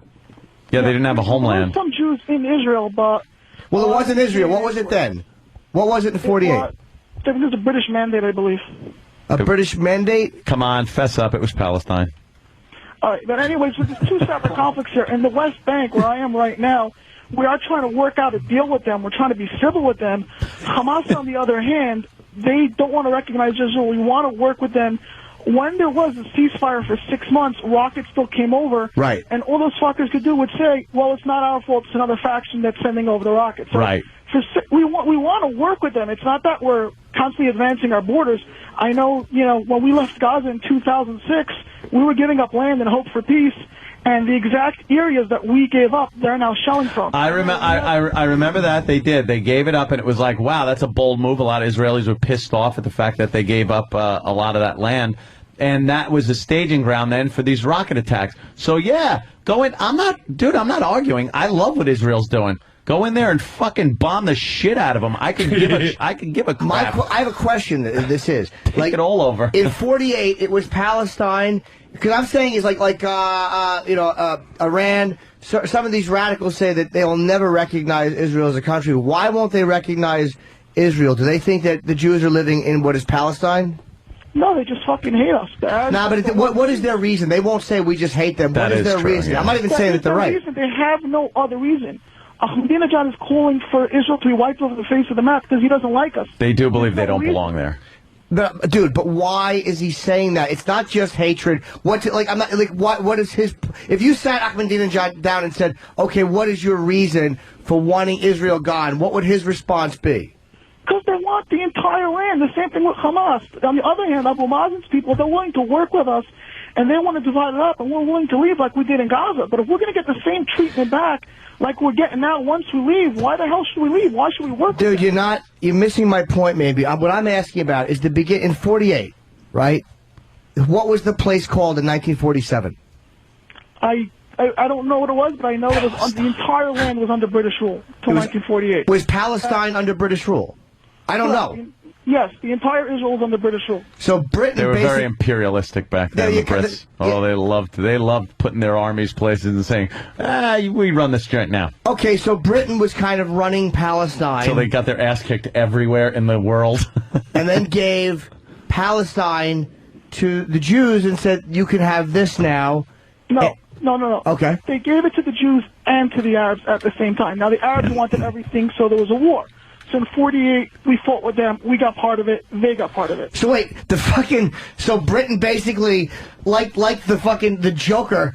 Yeah, they didn't have a There homeland. were some Jews in Israel, but... Well, it wasn't Israel. What was it then? What was it in 48? I think it was a British mandate, I believe. A British mandate? Come on, fess up. It was Palestine. All right, but anyways, there's two separate conflicts here. In the West Bank, where I am right now, we are trying to work out a deal with them. We're trying to be civil with them. Hamas, on the other hand, they don't want to recognize Israel. We want to work with them. When there was a ceasefire for 6 months, rockets still came over. Right. And all those fuckers could do would say, well, it's not our fault. It's another faction that's sending over the rockets. So Right. We want to work with them. It's not that we're constantly advancing our borders. I know, when we left Gaza in 2006, we were giving up land in hope for peace. And the exact areas that we gave up, they're now shelling from. I remember that they did. They gave it up, and it was like, wow, that's a bold move. A lot of Israelis were pissed off at the fact that they gave up a lot of that land, and that was a staging ground then for these rocket attacks. So yeah, go in. I'm not arguing. I love what Israel's doing. Go in there and fucking bomb the shit out of them. I can give a crap. I have a question. This is Take it all over. In 48, it was Palestine. Because I'm saying is Iran. So, some of these radicals say that they will never recognize Israel as a country. Why won't they recognize Israel? Do they think that the Jews are living in what is Palestine? No, they just fucking hate us. But what is their reason? They won't say we just hate them. What is their reason? Yeah. I'm not even saying that they're right. Reason. They have no other reason. Ahmadinejad is calling for Israel to be wiped off the face of the map because he doesn't like us. They do believe they don't belong there. But why is he saying that? It's not just hatred. What is his? If you sat Ahmadinejad down and said, "Okay, what is your reason for wanting Israel gone?" What would his response be? Because they want the entire land. The same thing with Hamas. On the other hand, Abu Mazen's people, they're willing to work with us, and they want to divide it up, and we're willing to leave like we did in Gaza. But if we're going to get the same treatment back like we're getting now once we leave, why the hell should we leave? Why should we work with them? You're missing my point, maybe. What I'm asking about is in 48, right? What was the place called in 1947? I don't know what it was, but I know it was the entire land was under British rule till 1948. Was Palestine under British rule? I don't know. Yes, the entire Israel was under British rule. So Britain. They were very imperialistic back then. The Brits. They loved putting their armies places and saying, we run this joint now. Okay, so Britain was kind of running Palestine. So they got their ass kicked everywhere in the world. And then gave Palestine to the Jews and said, you can have this now. No. Okay. They gave it to the Jews and to the Arabs at the same time. Now, the Arabs wanted everything, so there was a war. So in 48, we fought with them. We got part of it. They got part of it. So wait, so Britain basically, like the Joker,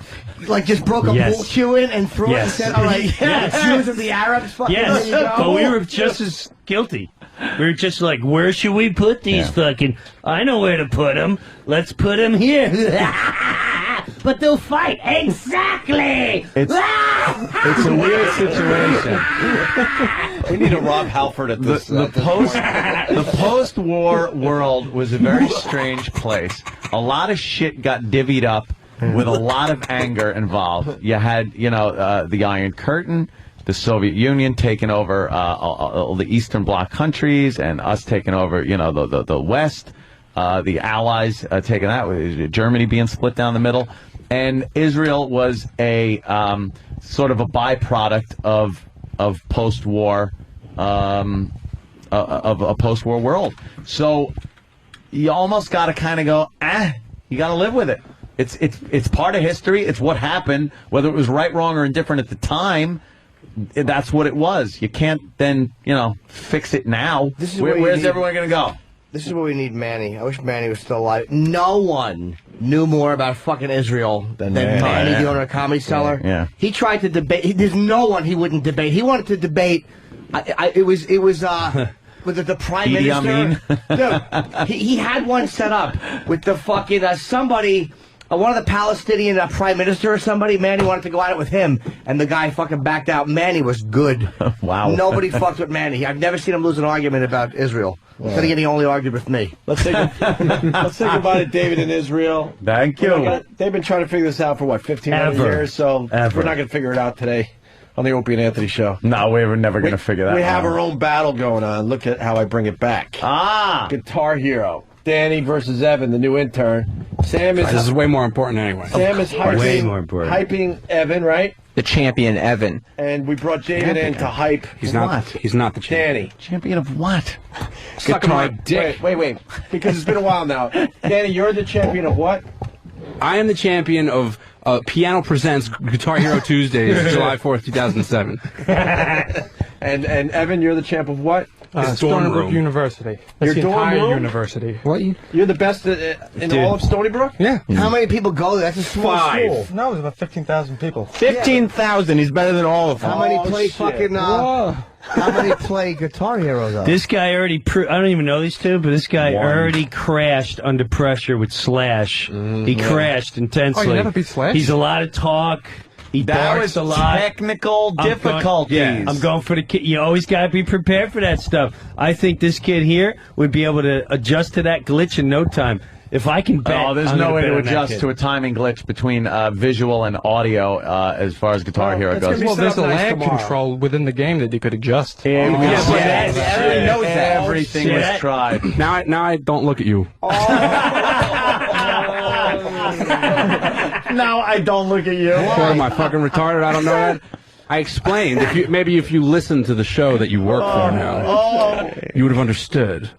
just broke a bull chew in and threw it and said, all right, the Jews and the Arabs, yes, but we were just as guilty. We were just like, where should we put these fucking... I know where to put them. Let's put them here. But they'll fight. Exactly. It's a weird situation. We need a Rob Halford at this. The post-war world was a very strange place. A lot of shit got divvied up with a lot of anger involved. You had, the Iron Curtain, the Soviet Union taking over all the Eastern Bloc countries, and us taking over, the West. the Allies taking that, with Germany being split down the middle, and Israel was a sort of a byproduct of post-war of a post-war world. So you almost got to kind of go, you got to live with it. It's part of history. It's what happened, whether it was right, wrong, or indifferent at the time. That's what it was. You can't then, fix it now. Where's everyone going to go? This is where we need Manny. I wish Manny was still alive. No one knew more about fucking Israel than Manny, the owner of Comedy Cellar. Yeah. He tried to debate. There's no one he wouldn't debate. He wanted to debate. It was was it the Prime Minister? Dude, he had one set up with the fucking somebody. One of the Palestinian Prime Minister or somebody, Manny wanted to go at it with him, and the guy fucking backed out. Manny was good. Wow. Nobody fucked with Manny. I've never seen him lose an argument about Israel. Then again, he only argued with me. Let's say goodbye to David in Israel. Thank you. They've been trying to figure this out for, 15 years, so we're not going to figure it out today on the Opie and Anthony show. No, we're never going to figure that out. We have our own battle going on. Look at how I bring it back. Guitar Hero. Danny versus Evan, the new intern. Sam is... This is way more important anyway. Sam is hyping Evan, right? The champion, Evan. And we brought David in to hype. He's not the champion. Danny. Champion of what? Suck my dick. Wait. Because it's been a while now. Danny, you're the champion of what? I am the champion of Piano Presents Guitar Hero Tuesdays, July 4th, 2007. And Evan, you're the champ of what? Stony Brook University. That's the entire university. What? You're the best in all of Stony Brook? Yeah. How many people go there? That's a small school. No, it was about 15,000 people. 15,000. He's better than all of them. How many play fucking... how many play Guitar Hero, though? This guy already... I don't even know these two, but this guy already crashed under pressure with Slash. He crashed intensely. Oh, you never beat Slash? He's a lot of talk. He barks a lot. Technical difficulties. I'm going for the kid. You always got to be prepared for that stuff. I think this kid here would be able to adjust to that glitch in no time. If I can bet, there's no way to adjust to a timing glitch between visual and audio as far as Guitar Hero goes. Well, there's a lag control within the game that you could adjust. Everyone knows that. Everything was tried. Now I don't look at you. Now I don't look at you. What am I, fucking retarded? I don't know that. I explained. If you listened to the show that you work for now, you would have understood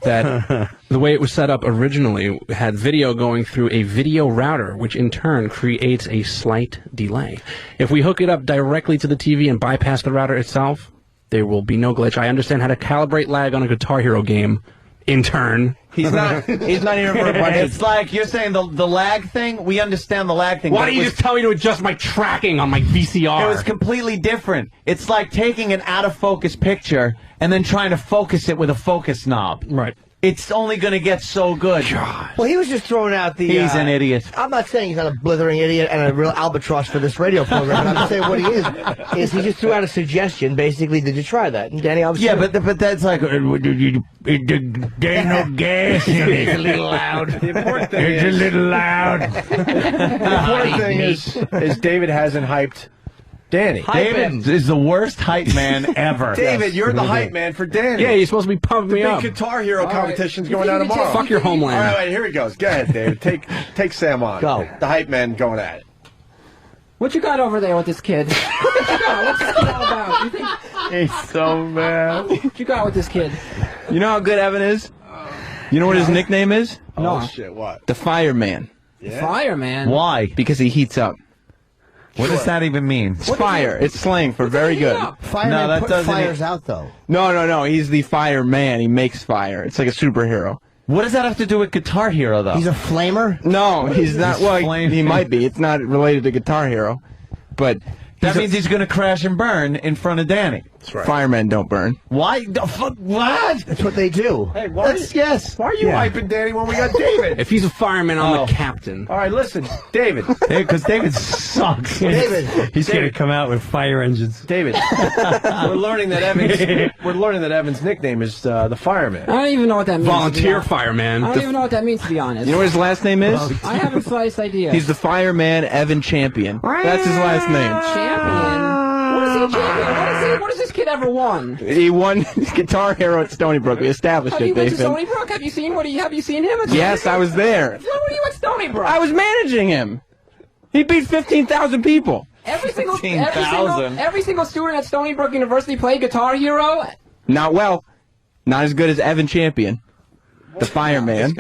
that the way it was set up originally had video going through a video router, which in turn creates a slight delay. If we hook it up directly to the TV and bypass the router itself, there will be no glitch. I understand how to calibrate lag on a Guitar Hero game. In turn, he's not here for a bunch. It's like you're saying the lag thing. We understand the lag thing. Why don't you just tell me to adjust my tracking on my VCR? It was completely different. It's like taking an out of focus picture and then trying to focus it with a focus knob. Right. It's only going to get so good. God. Well, he was just throwing out the... He's an idiot. I'm not saying he's not a blithering idiot and a real albatross for this radio program, but I'm saying what he is he just threw out a suggestion, basically, did you try that? And Danny, obviously... Yeah, but that's like... There's no gas in it. It's a little loud. The important thing it's a little loud. The important thing is David hasn't hyped Danny. David is the worst hype man ever. David, you're the hype man for Danny. Yeah, you're supposed to be pumping me up. The big Guitar Hero competition's going on tomorrow. Fuck your homeland. All right, here he goes. Go ahead, David. Take Sam on. Go. The hype man going at it. What you got over there with this kid? What you got? What's this kid all about? You think? He's so mad. What you got with this kid? You know how good Evan is? You know what his nickname is? No. Oh, shit, what? The Fireman. Yeah? Fireman? Why? Because he heats up. What does that even mean? It's fire. It's slang for very good. Fireman that doesn't fires out, though. No. He's the fireman. He makes fire. It's like a superhero. What does that have to do with Guitar Hero, though? He's a flamer? No, he's not. Well, he might be. It's not related to Guitar Hero. But that means he's going to crash and burn in front of Danny. That's right. Firemen don't burn. Why? What? That's what they do. Hey, why are you hyping Danny when we got David? If he's a fireman, I'm the captain. All right, listen, David. Because David sucks. David. He's going to come out with fire engines. David. We're learning that Evan's nickname is the Fireman. I don't even know what that means. Volunteer fireman. I don't even know what that means, to be honest. You know what his last name is? I haven't the slightest idea. He's the Fireman Evan Champion. That's his last name. Champion? What has this kid ever won? He won Guitar Hero at Stony Brook. We established Have it, you been to David. Stony Brook? Have you seen Have you seen him? At Yes, Stony I was there. Brook? When were you at Stony Brook? I was managing him. He beat 15,000 people. Every single 15,000. every single student at Stony Brook University played Guitar Hero. Not well. Not as good as Evan Champion, the fireman.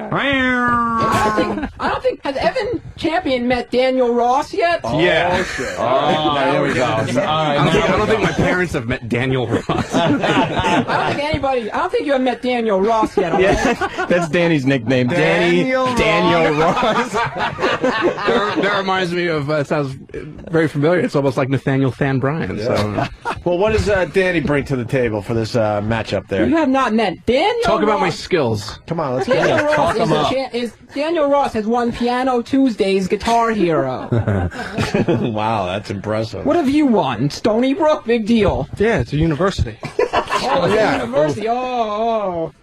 I don't think has Evan Champion met Daniel Ross yet. Yeah. There we go. I don't think my parents have met Daniel Ross. I don't think you have met Daniel Ross yet. Okay? Yeah, that's Danny's nickname. Daniel Ross. That reminds me of, it sounds very familiar. It's almost like Nathaniel Than Bryan. So. Well, what does Danny bring to the table for this matchup there? You have not met Daniel. Talk about Ross. my skills. Come on, let's Daniel go. Talk him up. Daniel Ross has won Piano Tuesday's Guitar Hero. Wow, that's impressive. What have you won? Stony Brook? Big deal. Yeah, it's a university. Oh, yeah. University. Oh.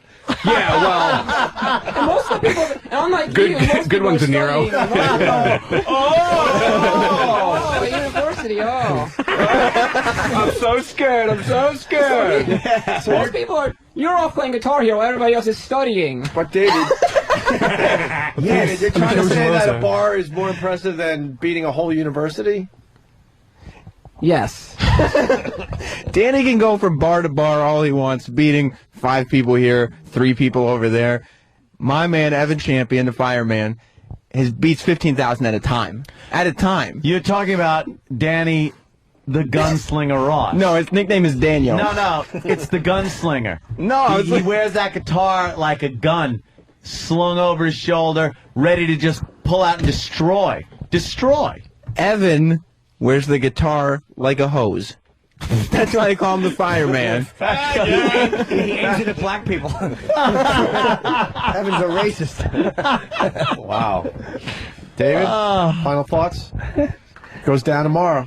Yeah, well. And most of the people, and unlike Good- you, most good people one, are De Niro. studying- Oh, university. Oh. I'm so scared. I'm so scared. So most people are. You're off playing Guitar Hero. Everybody else is studying. But David, David, you're trying to say that a loser. bar is more impressive than beating a whole university? Yes. Danny can go from bar to bar all he wants, beating 5 people here, 3 people over there. My man, Evan Champion, the fireman, beats 15,000 at a time. At a time. You're talking about Danny the Gunslinger Ross. No, his nickname is Daniel. No, it's the Gunslinger. No, he wears that guitar like a gun, slung over his shoulder, ready to just pull out and destroy. Destroy. Evan wears the guitar like a hose. That's why they call him the fireman. He aims it at black people. Evan's a racist. Wow. David, final thoughts? Goes down tomorrow.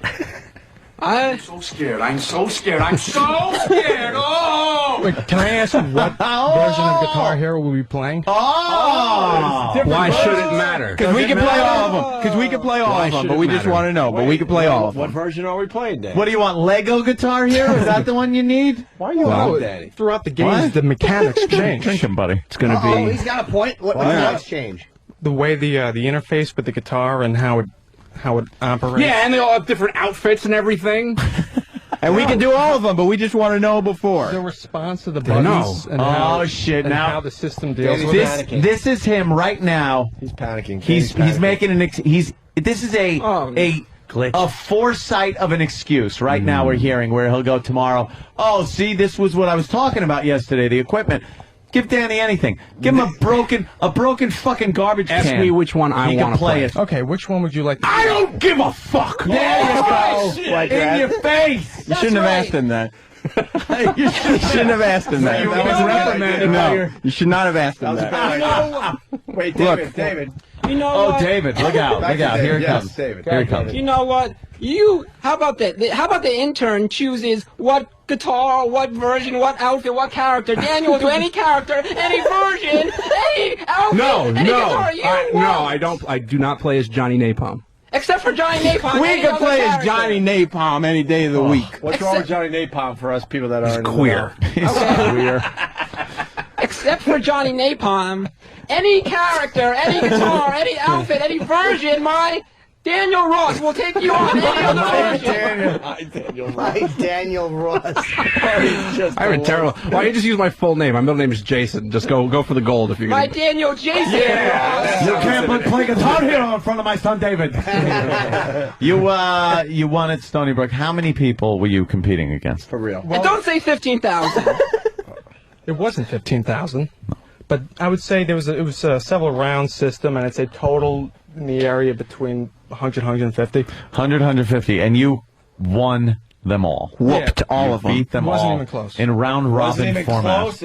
I'm so scared. I'm so scared. I'm so scared. Oh! Wait, can I ask what version of Guitar Hero will we be playing? Why should it matter? Because we can play all of them. Because we can play all of them, but we just want to know. But we can play all of them. What version are we playing, Danny? What do you want, Lego Guitar Hero? Is that the one you need? Why are you on, Danny? Throughout the games, the mechanics change. Drinking, buddy. It's going to Oh, be. he's got a point. What does change? The way the interface with the guitar and how it operates. Yeah, and they all have different outfits and everything. And we can do all of them, but we just want to know before. The response to the buttons and how, shit! and Now how the system deals with this this is him right now. He's panicking. He's making an this is a Glitch. a foresight of an excuse right now we're hearing where he'll go tomorrow. Oh, see, this was what I was talking about yesterday, the equipment. Give Danny anything. Give him a broken fucking garbage Ask can. me which one I He want can to play play. it. Okay, which one would you like to I don't give a fuck. There you go. Like In that. your face. You shouldn't have asked him that. You shouldn't have asked him that. You were reprimanded by your- You should not have asked him that. Wait, Look. David. You know Oh, what? David, look out. Back Look to out. David. Here it Yes, comes. David. Here it comes. You know what? How about that? How about the intern chooses what guitar, what version, what outfit, what character? Daniel will do any character, any version, any outfit, any guitar you want. No, I do not play as Johnny Napalm. Except for Johnny Napalm. We any can other play as character. Johnny Napalm any day of the week. What's wrong with Johnny Napalm for us people that are Queer. Queer. Except for Johnny Napalm, any character, any guitar, any outfit, any version, my Daniel Ross will take you on any other version. My Daniel Ross. I'm a terrible. Why don't you just use my full name? My middle name is Jason. Just go for the gold if you're My gonna. Daniel Jason Ross. You can't play Guitar Hero in front of my son David. You won at Stony Brook. How many people were you competing against? For real. And don't say 15,000. It wasn't 15,000, but I would say it was a several round system, and I'd say total in the area between 100, 150. 100, 150, and you won them all. Whooped all You of them. Beat them Wasn't all even close. in round robin Wasn't even format. close.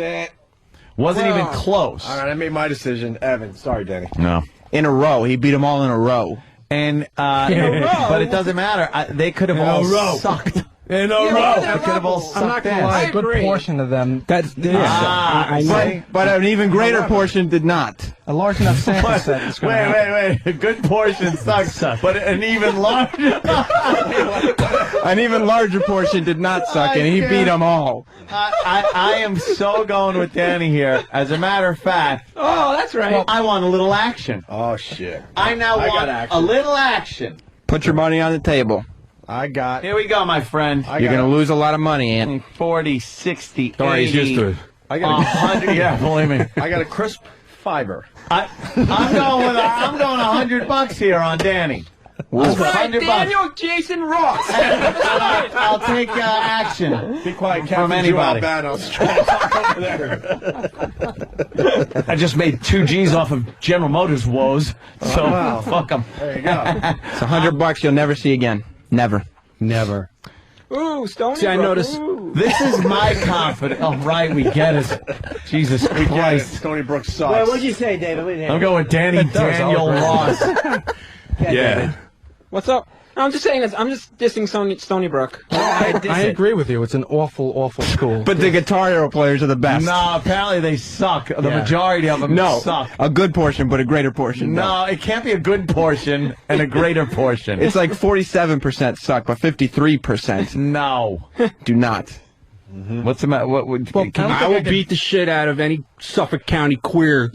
Wasn't even close. All right, I made my decision. Evan, sorry, Danny. No. In a row. He beat them all in a row. And but it doesn't matter. They could have all sucked. In a row. They could have all I'm sucked not gonna ass. lie, I a good agree. portion of them. That's I know. But an even greater portion did not. A large enough sample set. It's gonna happen. Wait. A good portion sucks, but an even larger. An even larger portion did not suck, and he beat them all. I am so going with Danny here. As a matter of fact, Oh, that's right. well, I want a little action. Oh shit! I now I got want action. a little action. Put your money on the table. I got. Here we go, my friend. You're going to lose a lot of money, Ant. 40, 60, Sorry, 80, he's used to it. I got 100. Yeah, believe me. I got a crisp fiber. I'm going $100 here on Danny. That's right, $100. Daniel Jason Ross. I'll take action. Be quiet, from Captain anybody. Joe Albanos. Trying to talk over there. I just made 2 G's off of General Motors woes, so wow. fuck them. There you go. It's $100 you'll never see again. Never. Never. Ooh, Stony. See, I Brook. noticed- Ooh. This is my confidence. Oh, right, we get it. Jesus Christ. Stony Brook Wait, sucks. what'd you say, David? What did you I'm going with Danny Daniel Ross. Yeah. What's up? No, I'm just saying this. I'm just dissing Stony Brook. I agree with you. It's an awful, awful school. But the Guitar Hero players are the best. No, apparently they suck. The majority of them suck. A good portion, but a greater portion. No, it can't be a good portion and a greater portion. It's like 47% suck, but 53% no. do not. What's the matter? What would? I will beat the shit out of any Suffolk County queer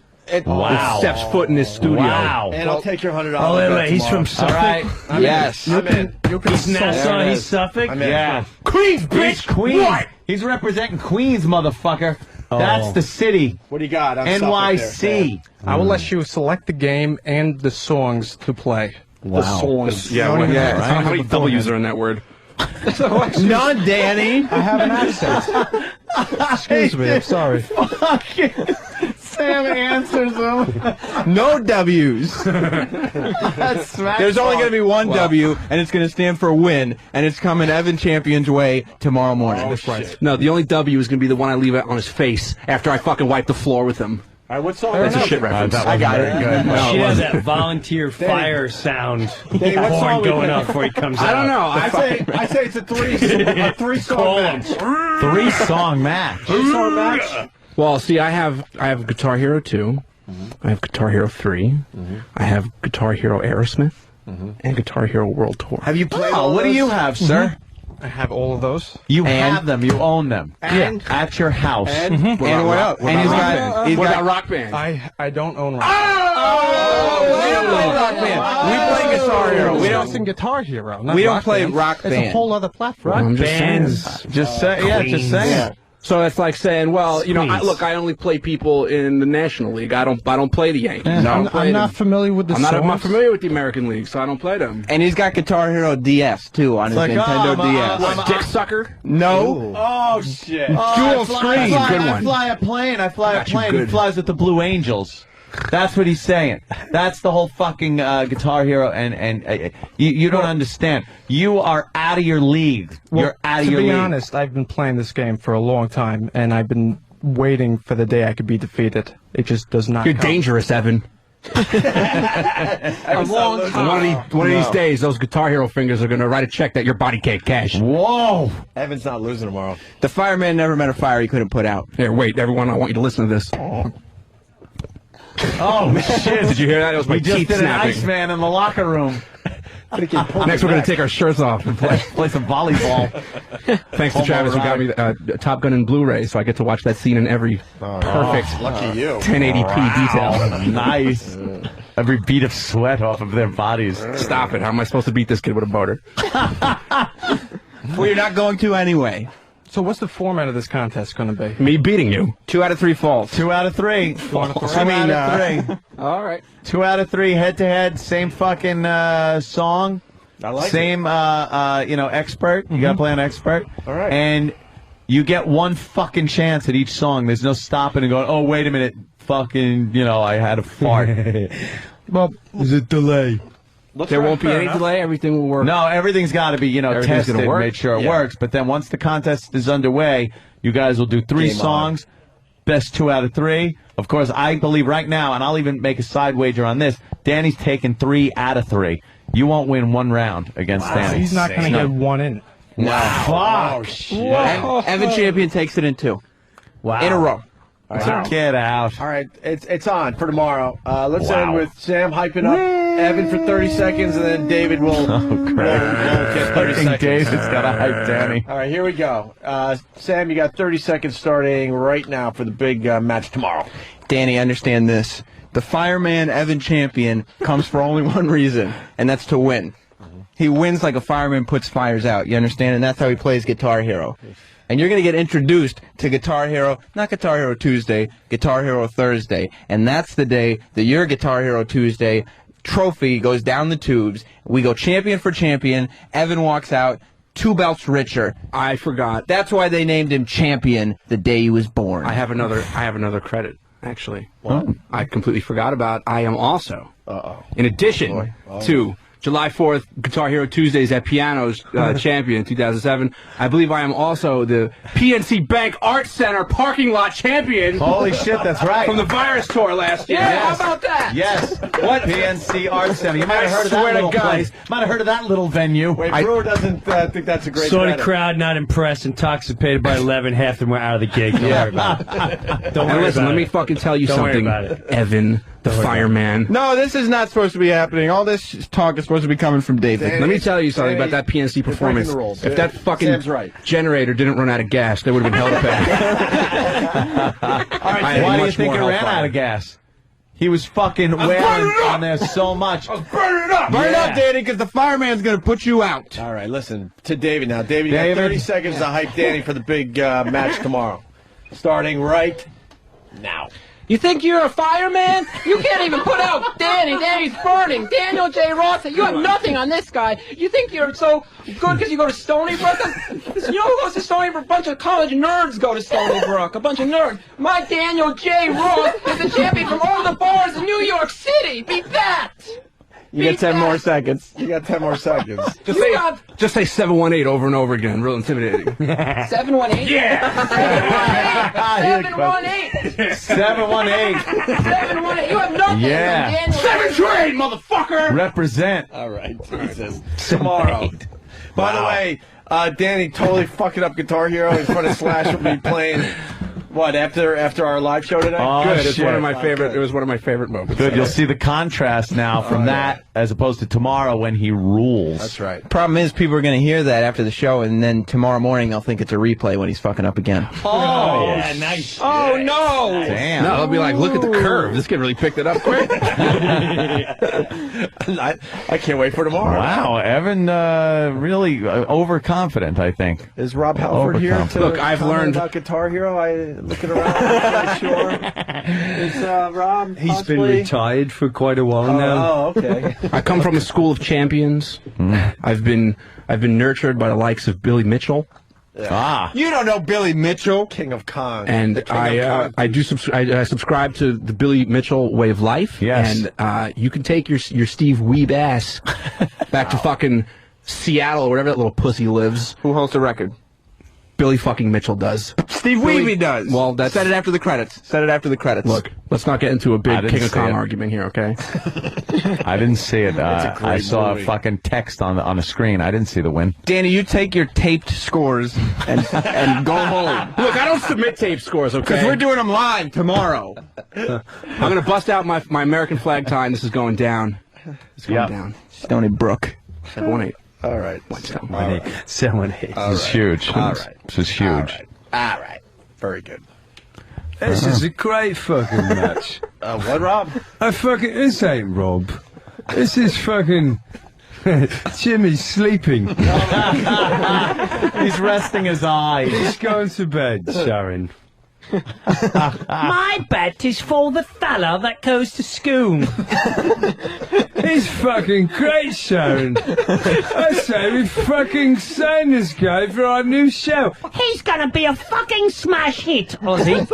Wow. that steps foot in this studio. Wow. And I'll take your $100. Oh, wait, he's from Suffolk? All right. Yes. I'm in. He's Nassau, he's Suffolk? I'm in. Yeah. Queens, Bitch, Queens. What? He's representing Queens, motherfucker. That's the city. What do you got? I'm NYC. I will let you select the game and the songs to play. Wow. The songs. Yeah, You don't even I have don't to know how many beforehand. W's are in that word. None, Danny. I have an accent. Excuse me, I'm sorry. Sam answers them. No W's. That's smack There's only talk. going to be one W, and it's going to stand for win, and it's coming Evan Champion's way tomorrow morning. That's right. No, the only W is going to be the one I leave out on his face after I fucking wipe the floor with him. All right, what song? That's a shit reference. I got it. Good. She has that volunteer fire sound. Horn going up before he comes out. I don't know. I say it's a three-song match. 3-song match. 3-song match. Well, see, I have Guitar Hero 2. I have Guitar Hero 3. I have Guitar Hero Aerosmith. And Guitar Hero World Tour. Have you played all What do those? you have, sir? I have all of those. You have them. You own them. And? At your house. And? And what else? And he's got. What about Rock Band? I don't own rock. We don't play Rock Band. We play Guitar Hero. We don't. It's Guitar Hero. Not We don't Rock play Band. Rock It's a Band. whole other platform. I'm just saying. Just say, yeah, just saying. Yeah. So it's like saying, well, you know, Queens. look, I only play people in the National League. I don't play the Yankees. I don't play I'm not them. familiar with the I'm songs. not familiar with the American League, so I don't play them. And he's got Guitar Hero DS too on his like, Nintendo DS. What, Dick Sucker? No. Oh, shit. Dual screen. Good I one. fly a plane. I fly a Got you plane. He good. flies with the Blue Angels. That's what he's saying. That's the whole fucking Guitar Hero, and you don't understand. You are out of your league. Well, You're out of your to be league. honest, I've been playing this game for a long time, and I've been waiting for the day I could be defeated. It just does not You're come. dangerous, Evan. A long time. One of these days, those Guitar Hero fingers are going to write a check that your body can't cash. Whoa. Evan's not losing tomorrow. The fireman never met a fire he couldn't put out. Here, wait, everyone, I want you to listen to this. Oh, shit. Did you hear that? It was my We just teeth did snapping. an Iceman in the locker room. Next, we're going to take our shirts off and play some volleyball. Thanks to Travis who got me Top Gun and Blu-ray, so I get to watch that scene in every perfect lucky you. 1080p detail. Nice. Every beat of sweat off of their bodies. Stop it. How am I supposed to beat this kid with a boater? Well, you're not going to anyway. So what's the format of this contest going to be? Me beating you. 2 out of 3 falls. 2 out of 3. 2 out of 3. All right. 2 out of 3 head to head. Same fucking song. I like Same, expert. You got to play an expert. All right. And you get one fucking chance at each song. There's no stopping and going, oh, wait a minute. Fucking, I had a fart. Well, Is it delay? There won't be any delay. Everything will work. No, everything's got to be, Everything's tested, gonna work. make sure it Yeah. works. But then once the contest is underway, you guys will do 3 Game songs, best 2 out of 3. Of course, I believe right now, and I'll even make a side wager on this, Danny's taking 3 out of 3. You won't win 1 round against Danny. he's not going to get one in. Wow. Fuck. shit. Evan Champion takes it in 2. Wow. In a row. All right. Get out. All right, it's on for tomorrow. Let's Wow. end with Sam hyping up Evan for 30 seconds, and then David will get 30 seconds. David's got to hype Danny. All right, here we go. Sam, you got 30 seconds starting right now for the big match tomorrow. Danny, understand this. The fireman Evan champion comes for only one reason, and that's to win. He wins like a fireman puts fires out. You understand? And that's how he plays Guitar Hero. And you're going to get introduced to Guitar Hero, not Guitar Hero Tuesday, Guitar Hero Thursday. And that's the day that your Guitar Hero Tuesday trophy goes down the tubes. We go champion for champion. Evan walks out 2 belts richer. I forgot. That's why they named him champion the day he was born. I have another credit, actually. What? I completely forgot about. I am also, in addition to July 4th, Guitar Hero Tuesdays at Piano's champion in 2007. I believe I am also the PNC Bank Art Center parking lot champion. Holy shit, that's right. From the Virus Tour last year. Yes. How about that? Yes. What? PNC Art Center. You might have heard of that little place. Might have heard of that little venue. Wait, Brewer doesn't think that's a great Saw the credit. crowd not impressed, intoxicated by 11, half of them were out of the gig. Don't worry about it. Don't worry Listen, about let me it. fucking tell you Don't worry something, about it. Evan, the fireman. No, this is not supposed to be happening. All this talk is supposed to be coming from David. Let me tell you something about that PNC performance. If that fucking Sam's right. generator didn't run out of gas, they would have been held back. All right, why do you think it ran out of gas? He was fucking wailing on there so much. Burn it up! Burn it up, Danny, because the fireman's going to put you out. All right, listen to David now. David, you got 30 seconds to hype Danny for the big match tomorrow. Starting right now. You think you're a fireman? You can't even put out Danny. Danny's burning. Daniel J. Ross, you have nothing on this guy. You think you're so good because you go to Stony Brook? You know who goes to Stony Brook? A bunch of college nerds go to Stony Brook. A bunch of nerds. My Daniel J. Ross is the champion from all the bars in New York City. Beat that. You get 10 more seconds. You got 10 more seconds. Just say 718 over and over again. Real intimidating. 718? Yeah. 718. 718. 718. You have nothing. Yeah. Daniel. 7 trade, motherfucker. Represent. All right, Jesus. Tomorrow. By the way, Danny totally fucking up Guitar Hero in front of Slash. Will be playing. What, after our live show tonight? Oh, Good. It's shit. one of my favorite. It was one of my favorite moments. Good. You'll see the contrast now from that as opposed to tomorrow when he rules. That's right. Problem is, people are going to hear that after the show, and then tomorrow morning they'll think it's a replay when he's fucking up again. Oh, yeah, nice. Oh, no. Damn. No, they'll be like, look at the curve. This kid really picked it up quick. I can't wait for tomorrow. Wow, Evan, really overconfident, I think. Is Rob Halford here to Look, I've comment learned about Guitar Hero? Looking around, I'm not sure. Is Rob He's possibly... been retired for quite a while now. Oh, okay. I come from a school of champions. I've been nurtured by the likes of Billy Mitchell. Ah. You don't know Billy Mitchell, King of Kong. And I subscribe to the Billy Mitchell way of life. Yes. And you can take your Steve Weeb ass back to fucking Seattle or wherever that little pussy lives. Who holds the record? Billy fucking Mitchell does. Steve Weeby does. Well, that's... Said it after the credits. Said it after the credits. Look, let's not get into a big didn't King of see Kong it. argument here, okay? I didn't see it. I saw movie. a fucking text on the screen. I didn't see the win. Danny, you take your taped scores and go home. Look, I don't submit tape scores, okay? Because we're doing them live tomorrow. I'm going to bust out my American flag tie, and this is going down. It's going down. Stony Brook. 718. All right. 718. This is huge. All right. This is huge. All right. Very good. This is a great fucking match. What, Rob? This ain't Rob. This is fucking Jimmy's sleeping. He's resting his eyes. He's going to bed, Sharon. My bet is for the fella that goes to school. He's fucking great, Sharon. I say we fucking sign this guy for our new show. He's gonna be a fucking smash hit, Ozzy.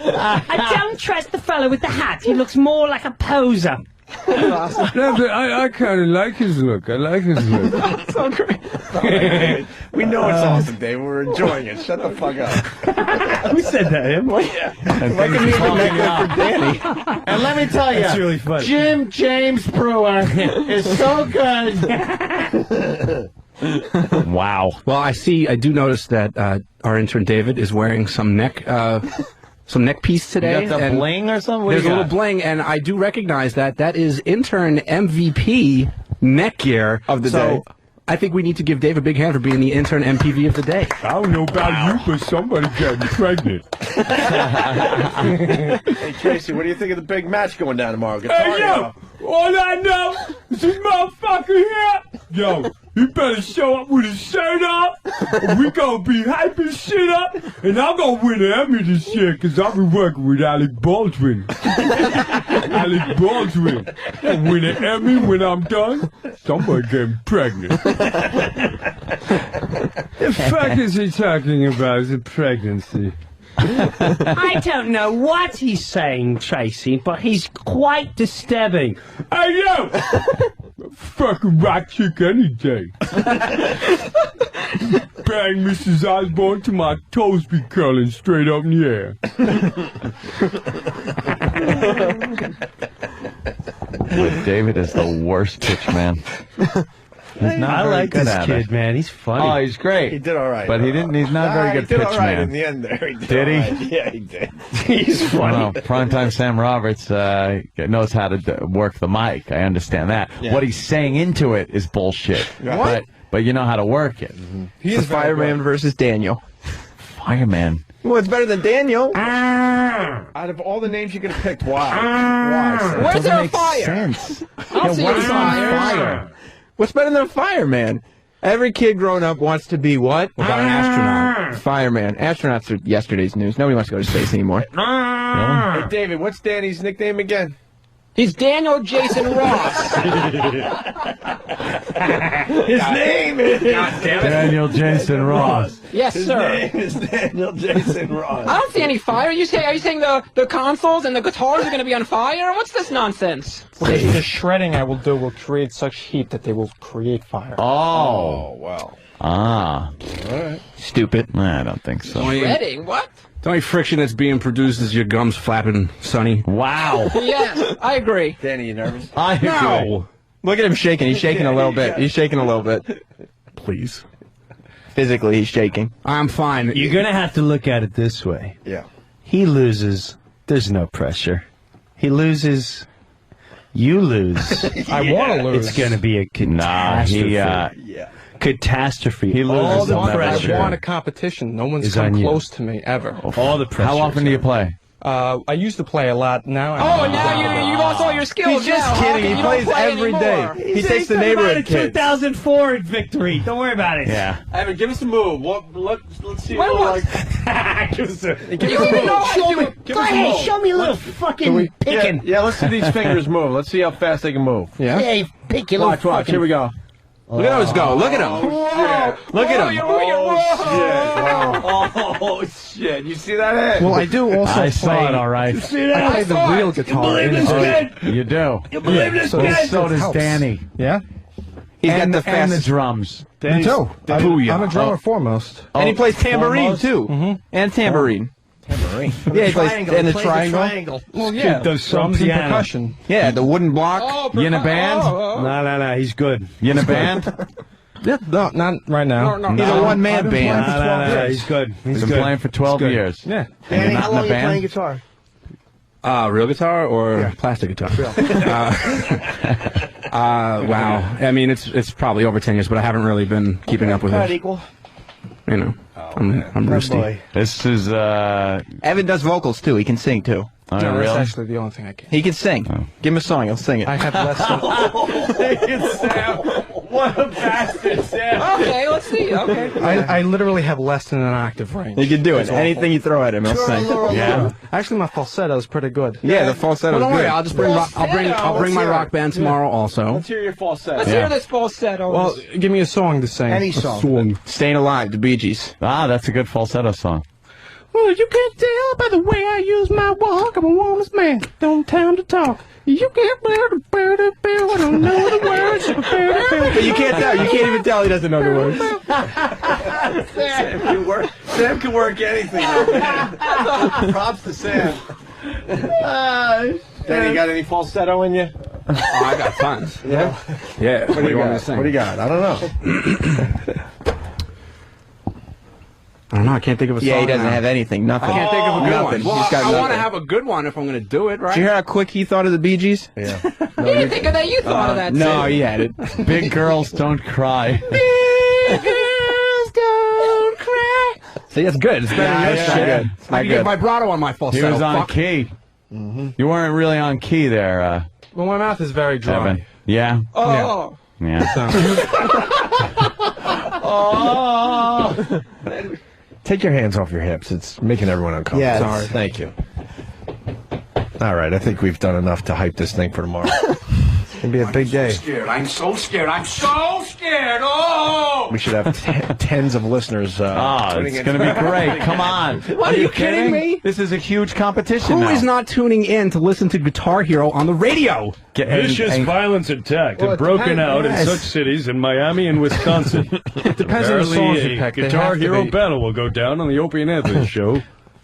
I don't trust the fella with the hat. He looks more like a poser. No, but I kind of like his look. I like his look. That's so great. We know it's awesome, Dave. We're enjoying it. Shut the fuck up. Who said that, him? Well, yeah. And Like a things music are necklace falling for Danny. And let me tell you, That's really funny. Jim James Brewer is so good. Wow. Well, I do notice that our intern David is wearing some neck some neck piece today. You got the and bling or something? What There's do a you little got? bling, and I do recognize that. That is intern MVP neck gear of the day. I think we need to give Dave a big hand for being the intern MPV of the day. I don't know about you, but somebody got me pregnant. Hey, Tracy, what do you think of the big match going down tomorrow? Hey, yo! All I know is this motherfucker here. Yo, he better show up with his shirt off. Or we gonna be hyping shit up. And I'm gonna win an Emmy this year because I've been working with Alec Baldwin. Alec Baldwin. I'll win an Emmy when I'm done. Somebody getting pregnant. The fuck is he talking about? Is it pregnancy? I don't know what he's saying, Tracy, but he's quite disturbing. Hey, yo! Fucking rock chick any day. Bang Mrs. Osborne till my toes be curling straight up in the air. David is the worst pitch man. He's not I very like good this at kid, it. man. He's funny. Oh, he's great. He did all right. But he didn't. He's not a very good he did pitch all right man. in the end there. He Did he? all right. Yeah, he did. He's funny. Well, primetime Sam Roberts knows how to work the mic. I understand that. Yeah. What he's saying into it is bullshit. What? But you know how to work it. He's the fireman versus Daniel. Fireman. Well, it's better than Daniel. Out of all the names you could have picked, why? Why? Where's there a Make fire? sense. I'll see why a is he on fire. fire? What's better than a fireman? Every kid growing up wants to be what? About an astronaut. Fireman. Astronauts are yesterday's news. Nobody wants to go to space anymore. Hey, David, what's Danny's nickname again? He's Daniel Jason Ross. His name is Daniel Jason Ross. Yes, His sir. name is Daniel Jason Ross. I don't see any fire. Are you saying the consoles and the guitars are going to be on fire? What's this nonsense? The shredding I will do will create such heat that they will create fire. Oh. Wow. Ah. All right. Stupid. I don't think so. Shredding? What? The only friction that's being produced is your gums flapping, Sonny. Wow. Yes, I agree. Danny, you nervous? I agree. No. Look at him shaking. He's shaking a little bit. He's shaking a little bit. Please. Physically, he's shaking. I'm fine. You're going to have to look at it this way. Yeah. He loses, there's no pressure. He loses, you lose. I want to lose. It's going to be a catastrophe. Catastrophe. He loses All the on that pressure. I want a competition. No one's is come on you. close to me ever. All the pressure. How often do you play? I used to play a lot. Now Oh, now you've lost all your skills. He's just now. How kidding. come He you don't plays play every anymore? day. He takes the neighborhood kids. 2004 victory. Don't worry about it. Yeah. Evan, give us a move. Let's see What what was? Give us a- You even know how to do it. Give us a move. show me a little fucking picking. Yeah, let's see these fingers move. Let's see how fast they can move. Yeah. Hey, pick your little Watch, watch. Here we go. Look at those go. Look at him. Look at him. Oh, shit. You see that hit? Well, I do also I play. saw it, all right. I play the real guitar. You do. You believe this So, kid? so does Helps. Danny. Yeah. He's and, got the and the fastest. drums. Me too. I'm a drummer foremost. And he plays tambourine too. And tambourine. Tambourine. Yeah, he plays and the triangle. Well, yeah. does some Drums and piano. percussion. Yeah, the wooden block. Oh, You in a band? No, he's good. You in a band? Yeah, no, not right now. No. He's a one-man band. No, he's good. He's Been good. playing for 12 years. Yeah. And you're not How in long a are you playing band? guitar? Real guitar or plastic guitar? Wow. I mean, it's probably over 10 years, but I haven't really been keeping up with About it. equal. You know, I'm rusty. This is, Evan does vocals too. He can sing too. No, that's really? actually the only thing I can. He can sing. Give him a song. He'll sing it. I have less than. Sam. What a bastard, Sam. Okay, let's see. Okay. I literally have less than an octave range. He can do it. It's awful. Anything you throw at him, he'll sing. Yeah. Actually, my falsetto is pretty good. Yeah, the falsetto Well, is don't worry. good. I'll just bring I'll bring my rock band tomorrow also. Let's hear your falsetto. Let's hear this falsetto. Well, give me a song to sing. Any song. Staying Alive, the Bee Gees. Ah, that's a good falsetto song. Well, you can't tell by the way I use my walk. I'm a woman's man. Don't time to talk. You can't bear the I don't know the words. But you can't tell. You can't even tell he doesn't know the words. Sam can work anything. Props to Sam. Danny, you got any falsetto in you? Oh, I got tons. Yeah? Yeah. What do you want me to sing? What do you got? I don't know. I don't know. I can't think of a song. Yeah, he doesn't now. have anything. Nothing. I can't think of a good Nothing. one. Well, He's got I want to nothing. have a good one if I'm going to do it, right? Did you hear how quick he thought of the Bee Gees? Yeah. He didn't think of that. You thought of that. No, too. he had it. Big girls don't cry. Don't cry. See, that's good. It's better than your Yeah, shit. yeah. I can get vibrato on my falsetto. He was on Fuck. key. You weren't really on key there, Well, my mouth is very dry. Evan. Yeah. Oh. Yeah. Oh. Take your hands off your hips. It's making everyone uncomfortable. Yes. Sorry. Thank you. All right. I think we've done enough to hype this thing for tomorrow. It's going to be a big day. I'm so scared. I'm so scared. Oh! We should have tens of listeners. It's going to be great. Come on. What, are you kidding me? This is a huge competition Who now. is not tuning in to listen to Guitar Hero on the radio? Vicious violence attack had broken out in such cities in Miami and Wisconsin. It depends on the songs you pick. They Guitar have to Hero be- battle will go down on the Opie and Anthony show.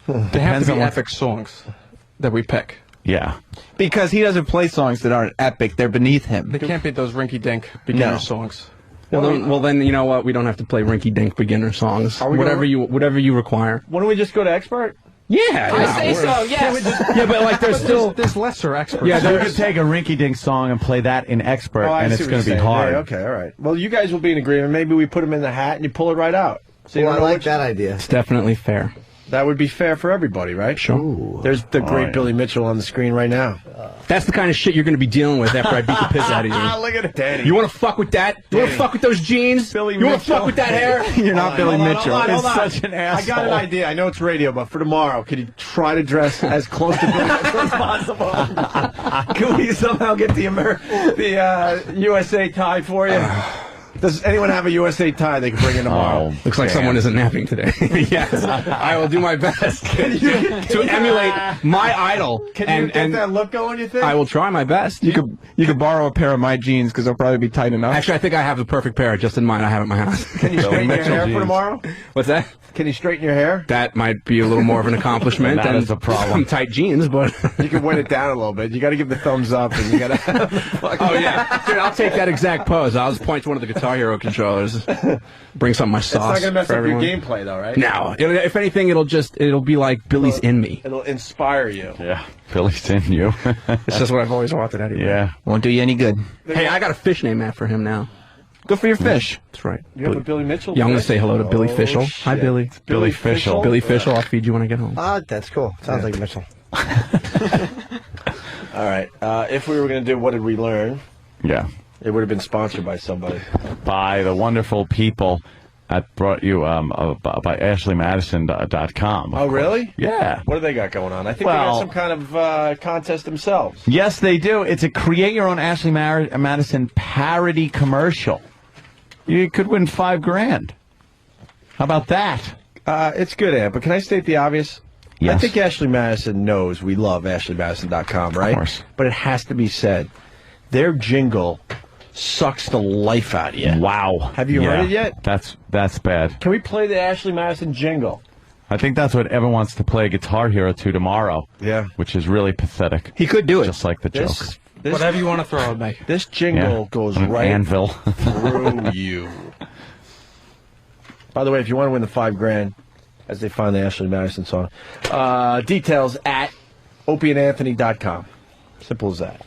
They have Depends to on be what- epic songs that we pick. Yeah. Because he doesn't play songs that aren't epic. They're beneath him. They can't be those rinky-dink beginner No. songs. Well, then you know what? We don't have to play rinky-dink beginner songs. Are we Whatever gonna- whatever you require. Why don't we just go to expert? Yeah, I say so. Yes. yeah, but like there's still There's lesser experts. Yeah, you could take a rinky-dink song and play that in expert, Oh, I and see it's what going to you're be saying. hard. Yeah, okay, all right. Well, you guys will be in agreement. Maybe we put them in the hat and you pull it right out. So you Well, I don't know like which- that idea. it's definitely fair. That would be fair for everybody, right? Sure. There's the great yeah. Billy Mitchell on the screen right now. That's the kind of shit you're going to be dealing with after I beat the piss out of you. Look at it, Danny. You want to fuck with that? You want to fuck with those jeans? Billy you want to Mitchell. fuck with that hair? You're not Billy Mitchell. Hold It's on. such an I got an asshole. idea. I know it's radio, but for tomorrow, could you try to dress as close to Billy Mitchell as possible? Can we somehow get the USA tie for you? Does anyone have a USA tie they can bring in tomorrow? Looks like someone isn't napping today. Yes, I will do my best to emulate my idol. Can you get that look going, you think? I will try my best. You could borrow a pair of my jeans because they'll probably be tight enough. Actually, I think I have the perfect pair just in mind. I have it in my house. Can you straighten your hair for tomorrow? What's that? Can you straighten your hair? That might be a little more of an accomplishment That than is a problem. some tight jeans, but You can wet it down a little bit. You got to give the thumbs up, and you got to. oh yeah, dude, I'll take that exact pose. I'll just point to one of the Guitar Hero controllers. Bring some of my It's sauce. not going to mess for up everyone. your gameplay, though, right? No, if anything, it'll be like Billy's in me. It'll inspire you. Yeah, Billy's in you. It's just what I've always wanted anyway. Yeah. Won't do you any good. Hey, I got a fish name after him now. Good for your fish. That's right. You have a Billy Mitchell? Yeah, I'm going to say hello to Billy Oh, Fischel. Hi, shit. Billy. Billy Fischel. Billy Fischel. I'll feed you when I get home. That's cool. Sounds like Mitchell. All right. If we were going to do What Did We Learn, Yeah. it would have been sponsored by somebody. By the wonderful people that brought you by AshleyMadison.com. Oh, really? Yeah. What do they got going on? I think they Well- got some kind of contest themselves. Yes, they do. It's a create your own Ashley Madison parody commercial. You could win $5,000. How about that? It's good, Ant, but can I state the obvious? Yes. I think Ashley Madison knows we love AshleyMadison.com, right? Of course. But it has to be said. Their jingle sucks the life out of you. Wow. Have you heard it Yeah. yet? That's bad. Can we play the Ashley Madison jingle? I think that's what Evan wants to play Guitar Hero to tomorrow. Yeah. Which is really pathetic. He could do it. Just like the Joker. Whatever you want to throw at me. This jingle Yeah. goes An right anvil. through you. By the way, if you want to win the $5,000, as they find the Ashley Madison song, details at opieandanthony.com. Simple as that.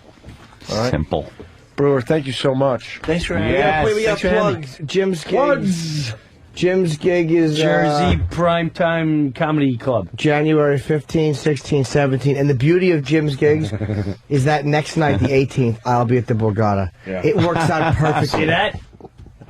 All right. Simple. Brewer, thank you so much. Thanks for having Yes. me. We got Thanks for having plugs. Jim's gig. Plugs. Jim's gig is Jersey Primetime Comedy Club. January 15, 16, 17. And the beauty of Jim's gigs is that next night, the 18th, I'll be at the Borgata. Yeah. It works out perfectly. See that?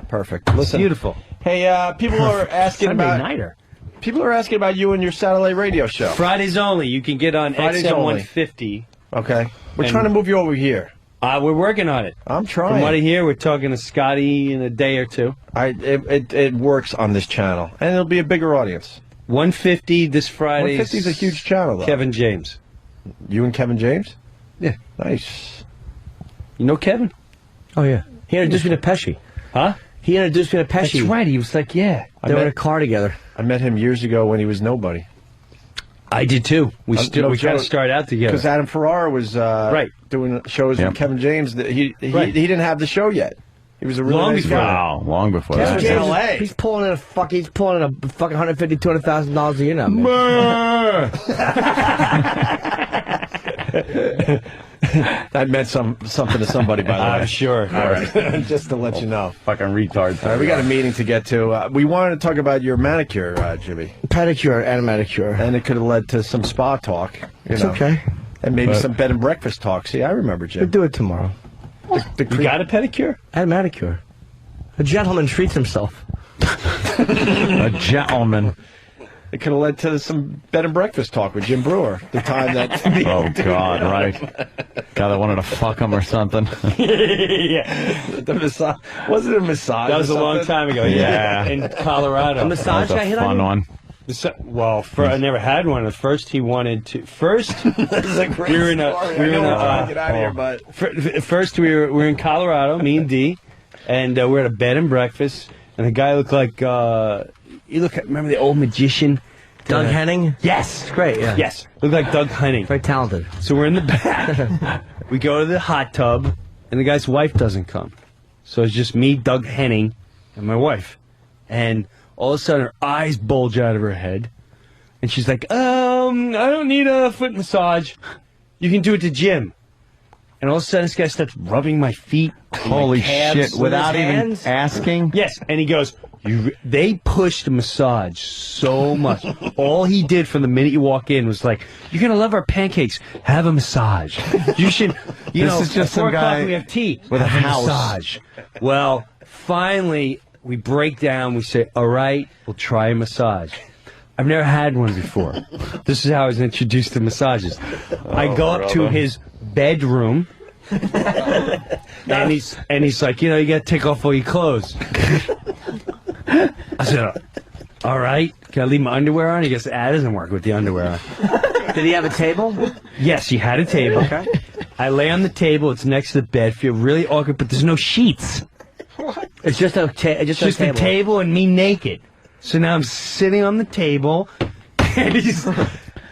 Perfect. Listen, Beautiful. Hey, people are asking Sunday about nighter. people are asking about you and your satellite radio show. Fridays only. You can get on Fridays XM only. 150. Okay, we're And- trying to move you over here. We're working on it. I'm trying. From what I hear, we're talking to Scotty in a day or two. It works on this channel, and it'll be a bigger audience. 150 this Friday. 150 is a huge channel, though. Kevin James. You and Kevin James? Yeah. Nice. You know Kevin? Oh, yeah. He introduced me to Pesci. Huh? He introduced me to Pesci. That's right. He was like, yeah. They were in a car together. I met him years ago when he was nobody. I did too. We kind of started out together. Because Adam Ferrara was doing shows Yep. with Kevin James. He Right. didn't have the show yet. He was a really long nice before. guy. Wow, long before James, that. James, L.A. He's pulling in a fucking $150,000, $200,000 a year now, man. That meant something to somebody, by the way. I'm sure. All right. Just to let you know. Fucking retard. All right, we got a meeting to get to. We wanted to talk about your manicure, Jimmy. Pedicure and manicure. And it could have led to some spa talk. It's okay. And maybe some bed and breakfast talk. See, I remember, Jim. We'll do it tomorrow. You got a pedicure? And manicure. A gentleman treats himself. A gentleman. It could have led to some bed and breakfast talk with Jim Brewer. The time that. Oh, God, right. God, I wanted to fuck him or something. Yeah. The massage. Was it a massage? That was a long time ago. Yeah. In Colorado. A massage That was guy a hit fun on you? one. Well, I never had one. At first, he wanted to. First, This is a great we were in a. story. We were I in know a. we're trying to get out of here, but. First, we were in Colorado, me and Dee, and we're at a bed and breakfast, and the guy looked like. Remember the old magician? Doug Henning? Yes. It's great, yeah. Yes. Looked like Doug Henning. Very talented. So we're in the back. We go to the hot tub, and the guy's wife doesn't come. So it's just me, Doug Henning, and my wife. And all of a sudden, her eyes bulge out of her head. And she's like, I don't need a foot massage. You can do it to Jim. And all of a sudden, this guy starts rubbing my feet. and my Holy calves shit, without with his even hands. asking? Yes, and he goes, they pushed the massage so much. All he did from the minute you walk in was like, you're going to love our pancakes. Have a massage. You should, This is just at 4 some o'clock guy we have tea. with a Have house. massage. Well, finally, we break down. We say, all right, we'll try a massage. I've never had one before. This is how I was introduced to massages. I go up to his bedroom. and he's like, you got to take off all your clothes. I said, all right, can I leave my underwear on? He goes, that doesn't work with the underwear on. Did he have a table? Yes, he had a table. Okay. I lay on the table. It's next to the bed. Feel really awkward, but there's no sheets. What? It's just a Just a table and me naked. So now I'm sitting on the table, and he's...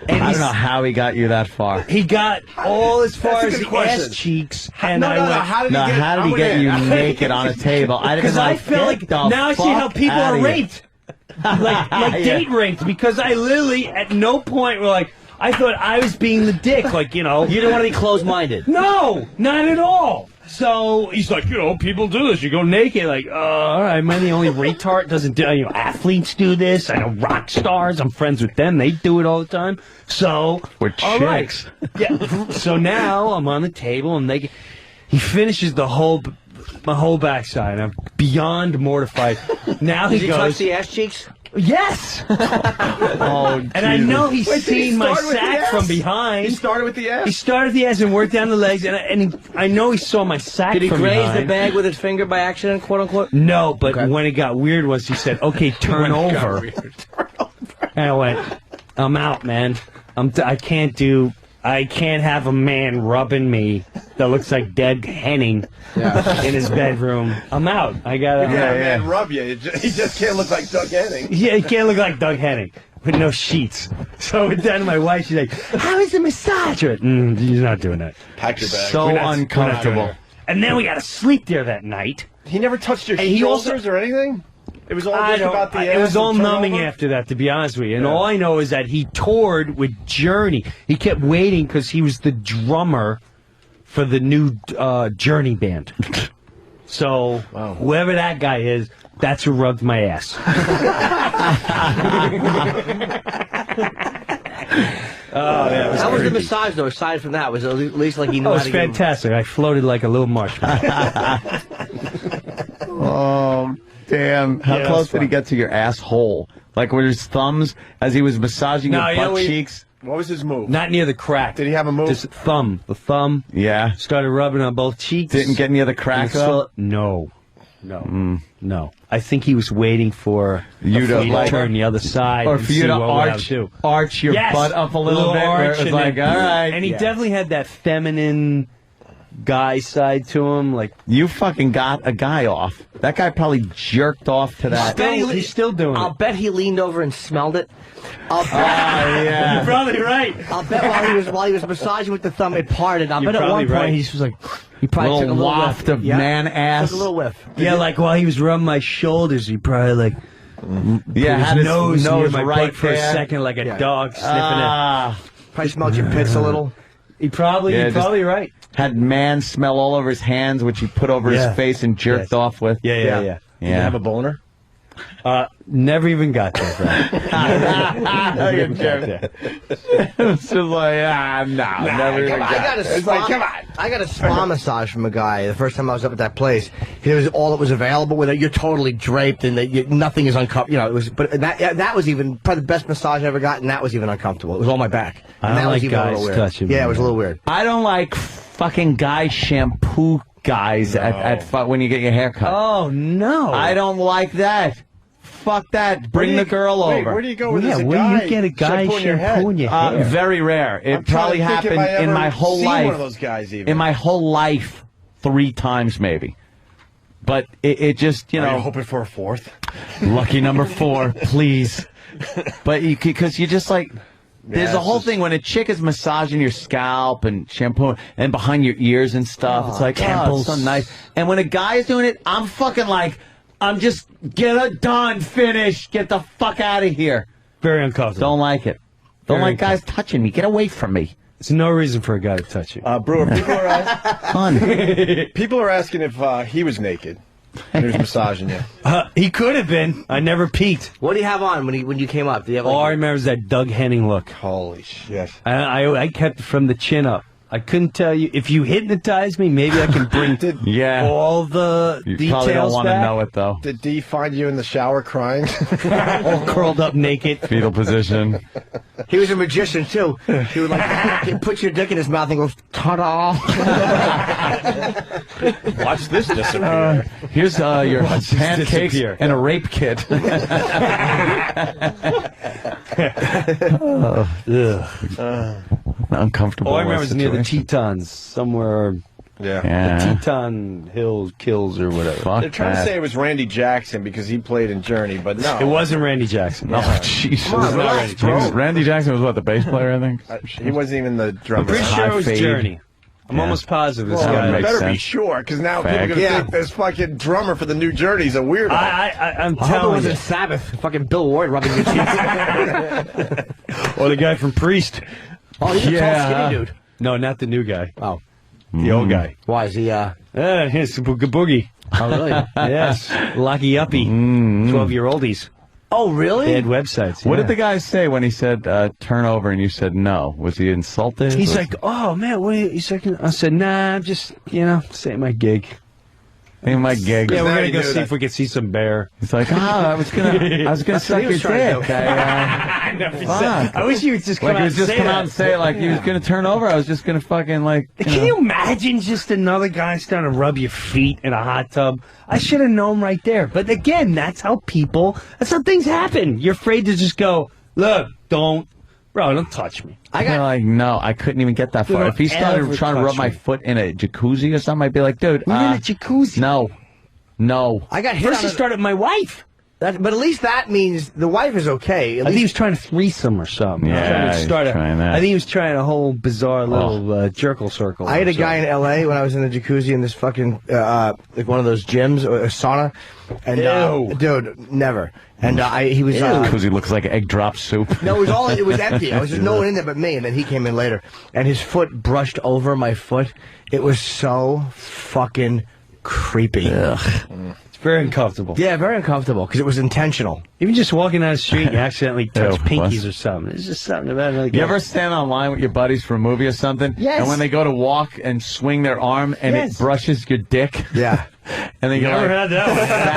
I don't know how he got you that far. He got all as far That's a as good the question. ass cheeks, and No, I no, went... how did he get, how did he get you naked on a table? I didn't Because I feel like now I see how people are raped, like date raped. Because I literally at no point were like, I thought I was being the dick, like You didn't want to be closed-minded. No, not at all. So he's like, people do this. You go naked, like, all right, am I the only retard doesn't do? Athletes do this. I know rock stars. I'm friends with them. They do it all the time. So We're all right. chicks. Yeah. So now I'm on the table, and he finishes my whole backside. I'm beyond mortified. Now Did he you goes, touch the ass cheeks? yes. Oh, And I know he's Wait, did he seen my start with the sack ass? from behind. He started with the ass? He started the ass and worked down the legs, I know he saw my sack Did he from graze behind. the bag with his finger by accident, quote unquote? No, but when it got weird was he said, okay, turn over. And I went, I'm out, man. I can't have a man rubbing me that looks like Doug Henning in his bedroom. I'm out. I gotta. Man, rub you. He just can't look like Doug Henning. Yeah, he can't look like Doug Henning with no sheets. So I went down to my wife. She's like, "How is the massage?" I went, he's not doing that. Pack your bag. So We're not uncomfortable. doing it. And then we got to sleep there that night. He never touched your And he shoulders or anything? It was all just about the ass. It was all and numbing turnover? after that, to be honest with you. And all I know is that he toured with Journey. He kept waiting because he was the drummer for the new Journey band. So whoever that guy is, that's who rubbed my ass. How was the massage, though, aside from that? Was it at least like he knew Oh, it how was to give him- fantastic. I floated like a little marshmallow. Oh, damn. How Yeah, close that's did he fun. get to your asshole? Like with his thumbs as he was massaging No, your you know, butt we- cheeks? What was his move? Not near the crack. Did he have a move? Just thumb. The thumb. Yeah. Started rubbing on both cheeks. Didn't get near the crack, though? No. No. I think he was waiting for You to, me to like- turn the other side Or and for you see to what would arch, I do. arch your Yes, butt up a little bit. Where arch it was and like, then- all right. And he definitely had that feminine guy side to him. Like, you fucking got a guy off. That guy probably jerked off to that. He's still doing it. I'll bet he leaned over and smelled it. I'll bet. Yeah. You're probably right. I'll bet while he was massaging with the thumb, it parted. I'll bet at one point right. he just was like, he probably took a little waft whiff. of man ass. Took a little whiff. Yeah, like while he was rubbing my shoulders, he probably like had his his nose near my right butt for a there. second, like a dog sniffing it. Probably smelled your pits a little. You're probably right. Had man smell all over his hands, which he put over his face and jerked off with. Yeah. Did you have a boner? Never even got there, bro. You're jerk. It's just like, never even got it. It's like, come on. I got a spa massage from a guy the first time I was up at that place. It was all that was available with it. You're totally draped and nothing is uncomfortable. You know, it was, but that was even probably the best massage I ever got, and that was even uncomfortable. It was all my back. And I don't that was like even a guys little weird. touching me. Yeah, it was a little weird. I don't like fucking guy shampoo guys when you get your hair cut. Oh, no. I don't like that. Fuck that. Bring the girl over. Where do you go with this? Where do you get a guy shampooing your hair? Very rare. It probably happened in my whole life. One of those guys even. In my whole life, 3 times maybe. But it just, you know. Are you hoping for a 4th? Lucky number 4, please. But because you just like. There's a whole thing when a chick is massaging your scalp and shampoo and behind your ears and stuff. It's like, it's so nice. And when a guy is doing it, I'm fucking like, I'm just, get it done, finish, get the fuck out of here. Very uncomfortable. Don't like it. Don't like guys touching me. Get away from me. There's no reason for a guy to touch you. Brewer, people are asking if he was naked. He was massaging you. He could have been. I never peeked. What do you have on when you came up? Do you have All I remember is that Doug Henning look. Holy shit. I kept it from the chin up. I couldn't tell you. If you hypnotize me, maybe I can bring all the You details probably don't want to back. know it, though. Did Dee find you in the shower crying? All curled up naked. Fetal position. He was a magician, too. He would, like, put your dick in his mouth and go, ta-da. Watch this disappear. Here's your pancakes and a rape kit. Uncomfortable. All I remember is near the Tetons, somewhere. Yeah. The Teton Hills Kills or whatever. They're trying to say it was Randy Jackson because he played in Journey, but no. It wasn't Randy Jackson. Oh, Jesus. Randy Jackson was what, the bass player, I think? He wasn't even the drummer. I'm pretty sure it was Journey. I'm almost positive this guy. Better be sure, because now people are going to think this fucking drummer for the new Journey's a weirdo. I'm I hope it telling wasn't you. Sabbath. Fucking Bill Ward rubbing your cheeks. Or the guy from Priest. Oh, he's a tall, skinny dude. No, not the new guy. Oh. The old guy. Why is he, Here's Boogie. Oh, really? Yes. Lucky Uppie. 12-year-oldies. Oh, really? They had websites. What did the guy say when he said turn over and you said no? Was he insulted? He's like, oh, man, what are you, he's like, I said, nah, I'm just, saying my gig. Ain't my gig. Yeah, we're going to go see if we can see some bear. He's like, I was gonna suck your dick. I never said. I wish you would just come out and say come out and say it like he was gonna turn over. I was just gonna fucking like. Can you imagine just another guy starting to rub your feet in a hot tub? I should have known right there. But again, that's how things happen. You're afraid to just go, look, don't touch me. Like, no, I couldn't even get that far. If he started trying to rub my foot in a jacuzzi or something, I'd be like, dude, we're in a jacuzzi. No. I got hit First, he started with my wife. But at least that means the wife is okay. I think he was trying to threesome or something. Yeah, he was trying that. I think he was trying a whole bizarre little jerkle circle. I had a guy in L.A. when I was in the jacuzzi in this fucking, like one of those gyms, or a sauna. And, dude, never. And he was... Because he looks like egg drop soup. No, it was empty. I was just no one in there but me, and then he came in later. And his foot brushed over my foot. It was so fucking creepy. It's very uncomfortable. Yeah, very uncomfortable, because it was intentional. Even just walking down the street, you accidentally touch pinkies or something. It's just something about it. You ever stand online with your buddies for a movie or something? Yes. And when they go to walk and swing their arm and it brushes your dick? Yeah. And then You never had that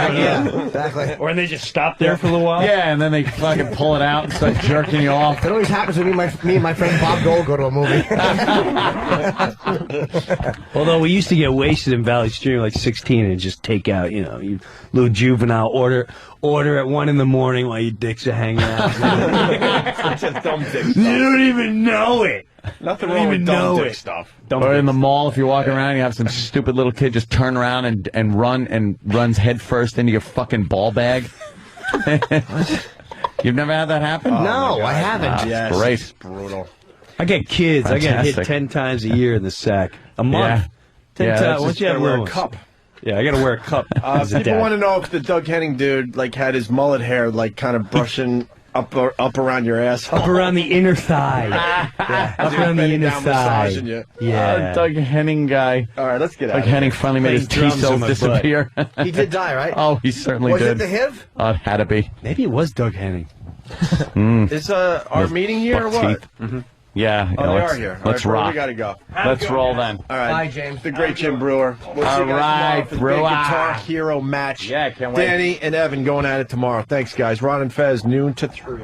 one. Yeah, exactly. Or they just stop there for a little while? Yeah, and then they fucking pull it out and start jerking you off. It always happens when me and my friend Bob Dole go to a movie. Although we used to get wasted in Valley Stream like 16 and just take out, you little juvenile order at 1 in the morning while your dicks are hanging out. Such a dumb dick. You don't even know it. Nothing Don't wrong with even dumb know dick it. stuff. Or in the mall, if you're walking around, you have some stupid little kid just turn around and runs head first into your fucking ball bag. You've never had that happen? No, I haven't. Wow, Yes, great. it's brutal. I get kids. I get hit Fantastic. 10 times a year in the sack. A month. Yeah. 10 Yeah, times. that's Once just you have gotta wear a little ones. cup. Yeah, I got to wear a cup. as a People dad. want to know if the Doug Henning dude like had his mullet hair like kind of brushing up around your asshole. Up around the inner thigh. Yeah, up around the inner thigh. Massaging you. Yeah. Doug Henning guy. All right, let's get out Doug of here. Henning finally made his Playing T drums on cells my disappear. He did die, right? Oh, he certainly Was did. it the HIV? It had to be. Maybe it was Doug Henning. Is our meeting here or Buck what? teeth. Mm-hmm. Yeah. Oh, they let's, are here. Let's All right, rock. We gotta go. Let's roll then. All right. Bye, James. The great Jim Brewer. We'll see you All guys right, tomorrow for the big Brewer. Guitar Hero match. Yeah, can't wait. Danny and Evan going at it tomorrow. Thanks, guys. Ron and Fez, noon to 3.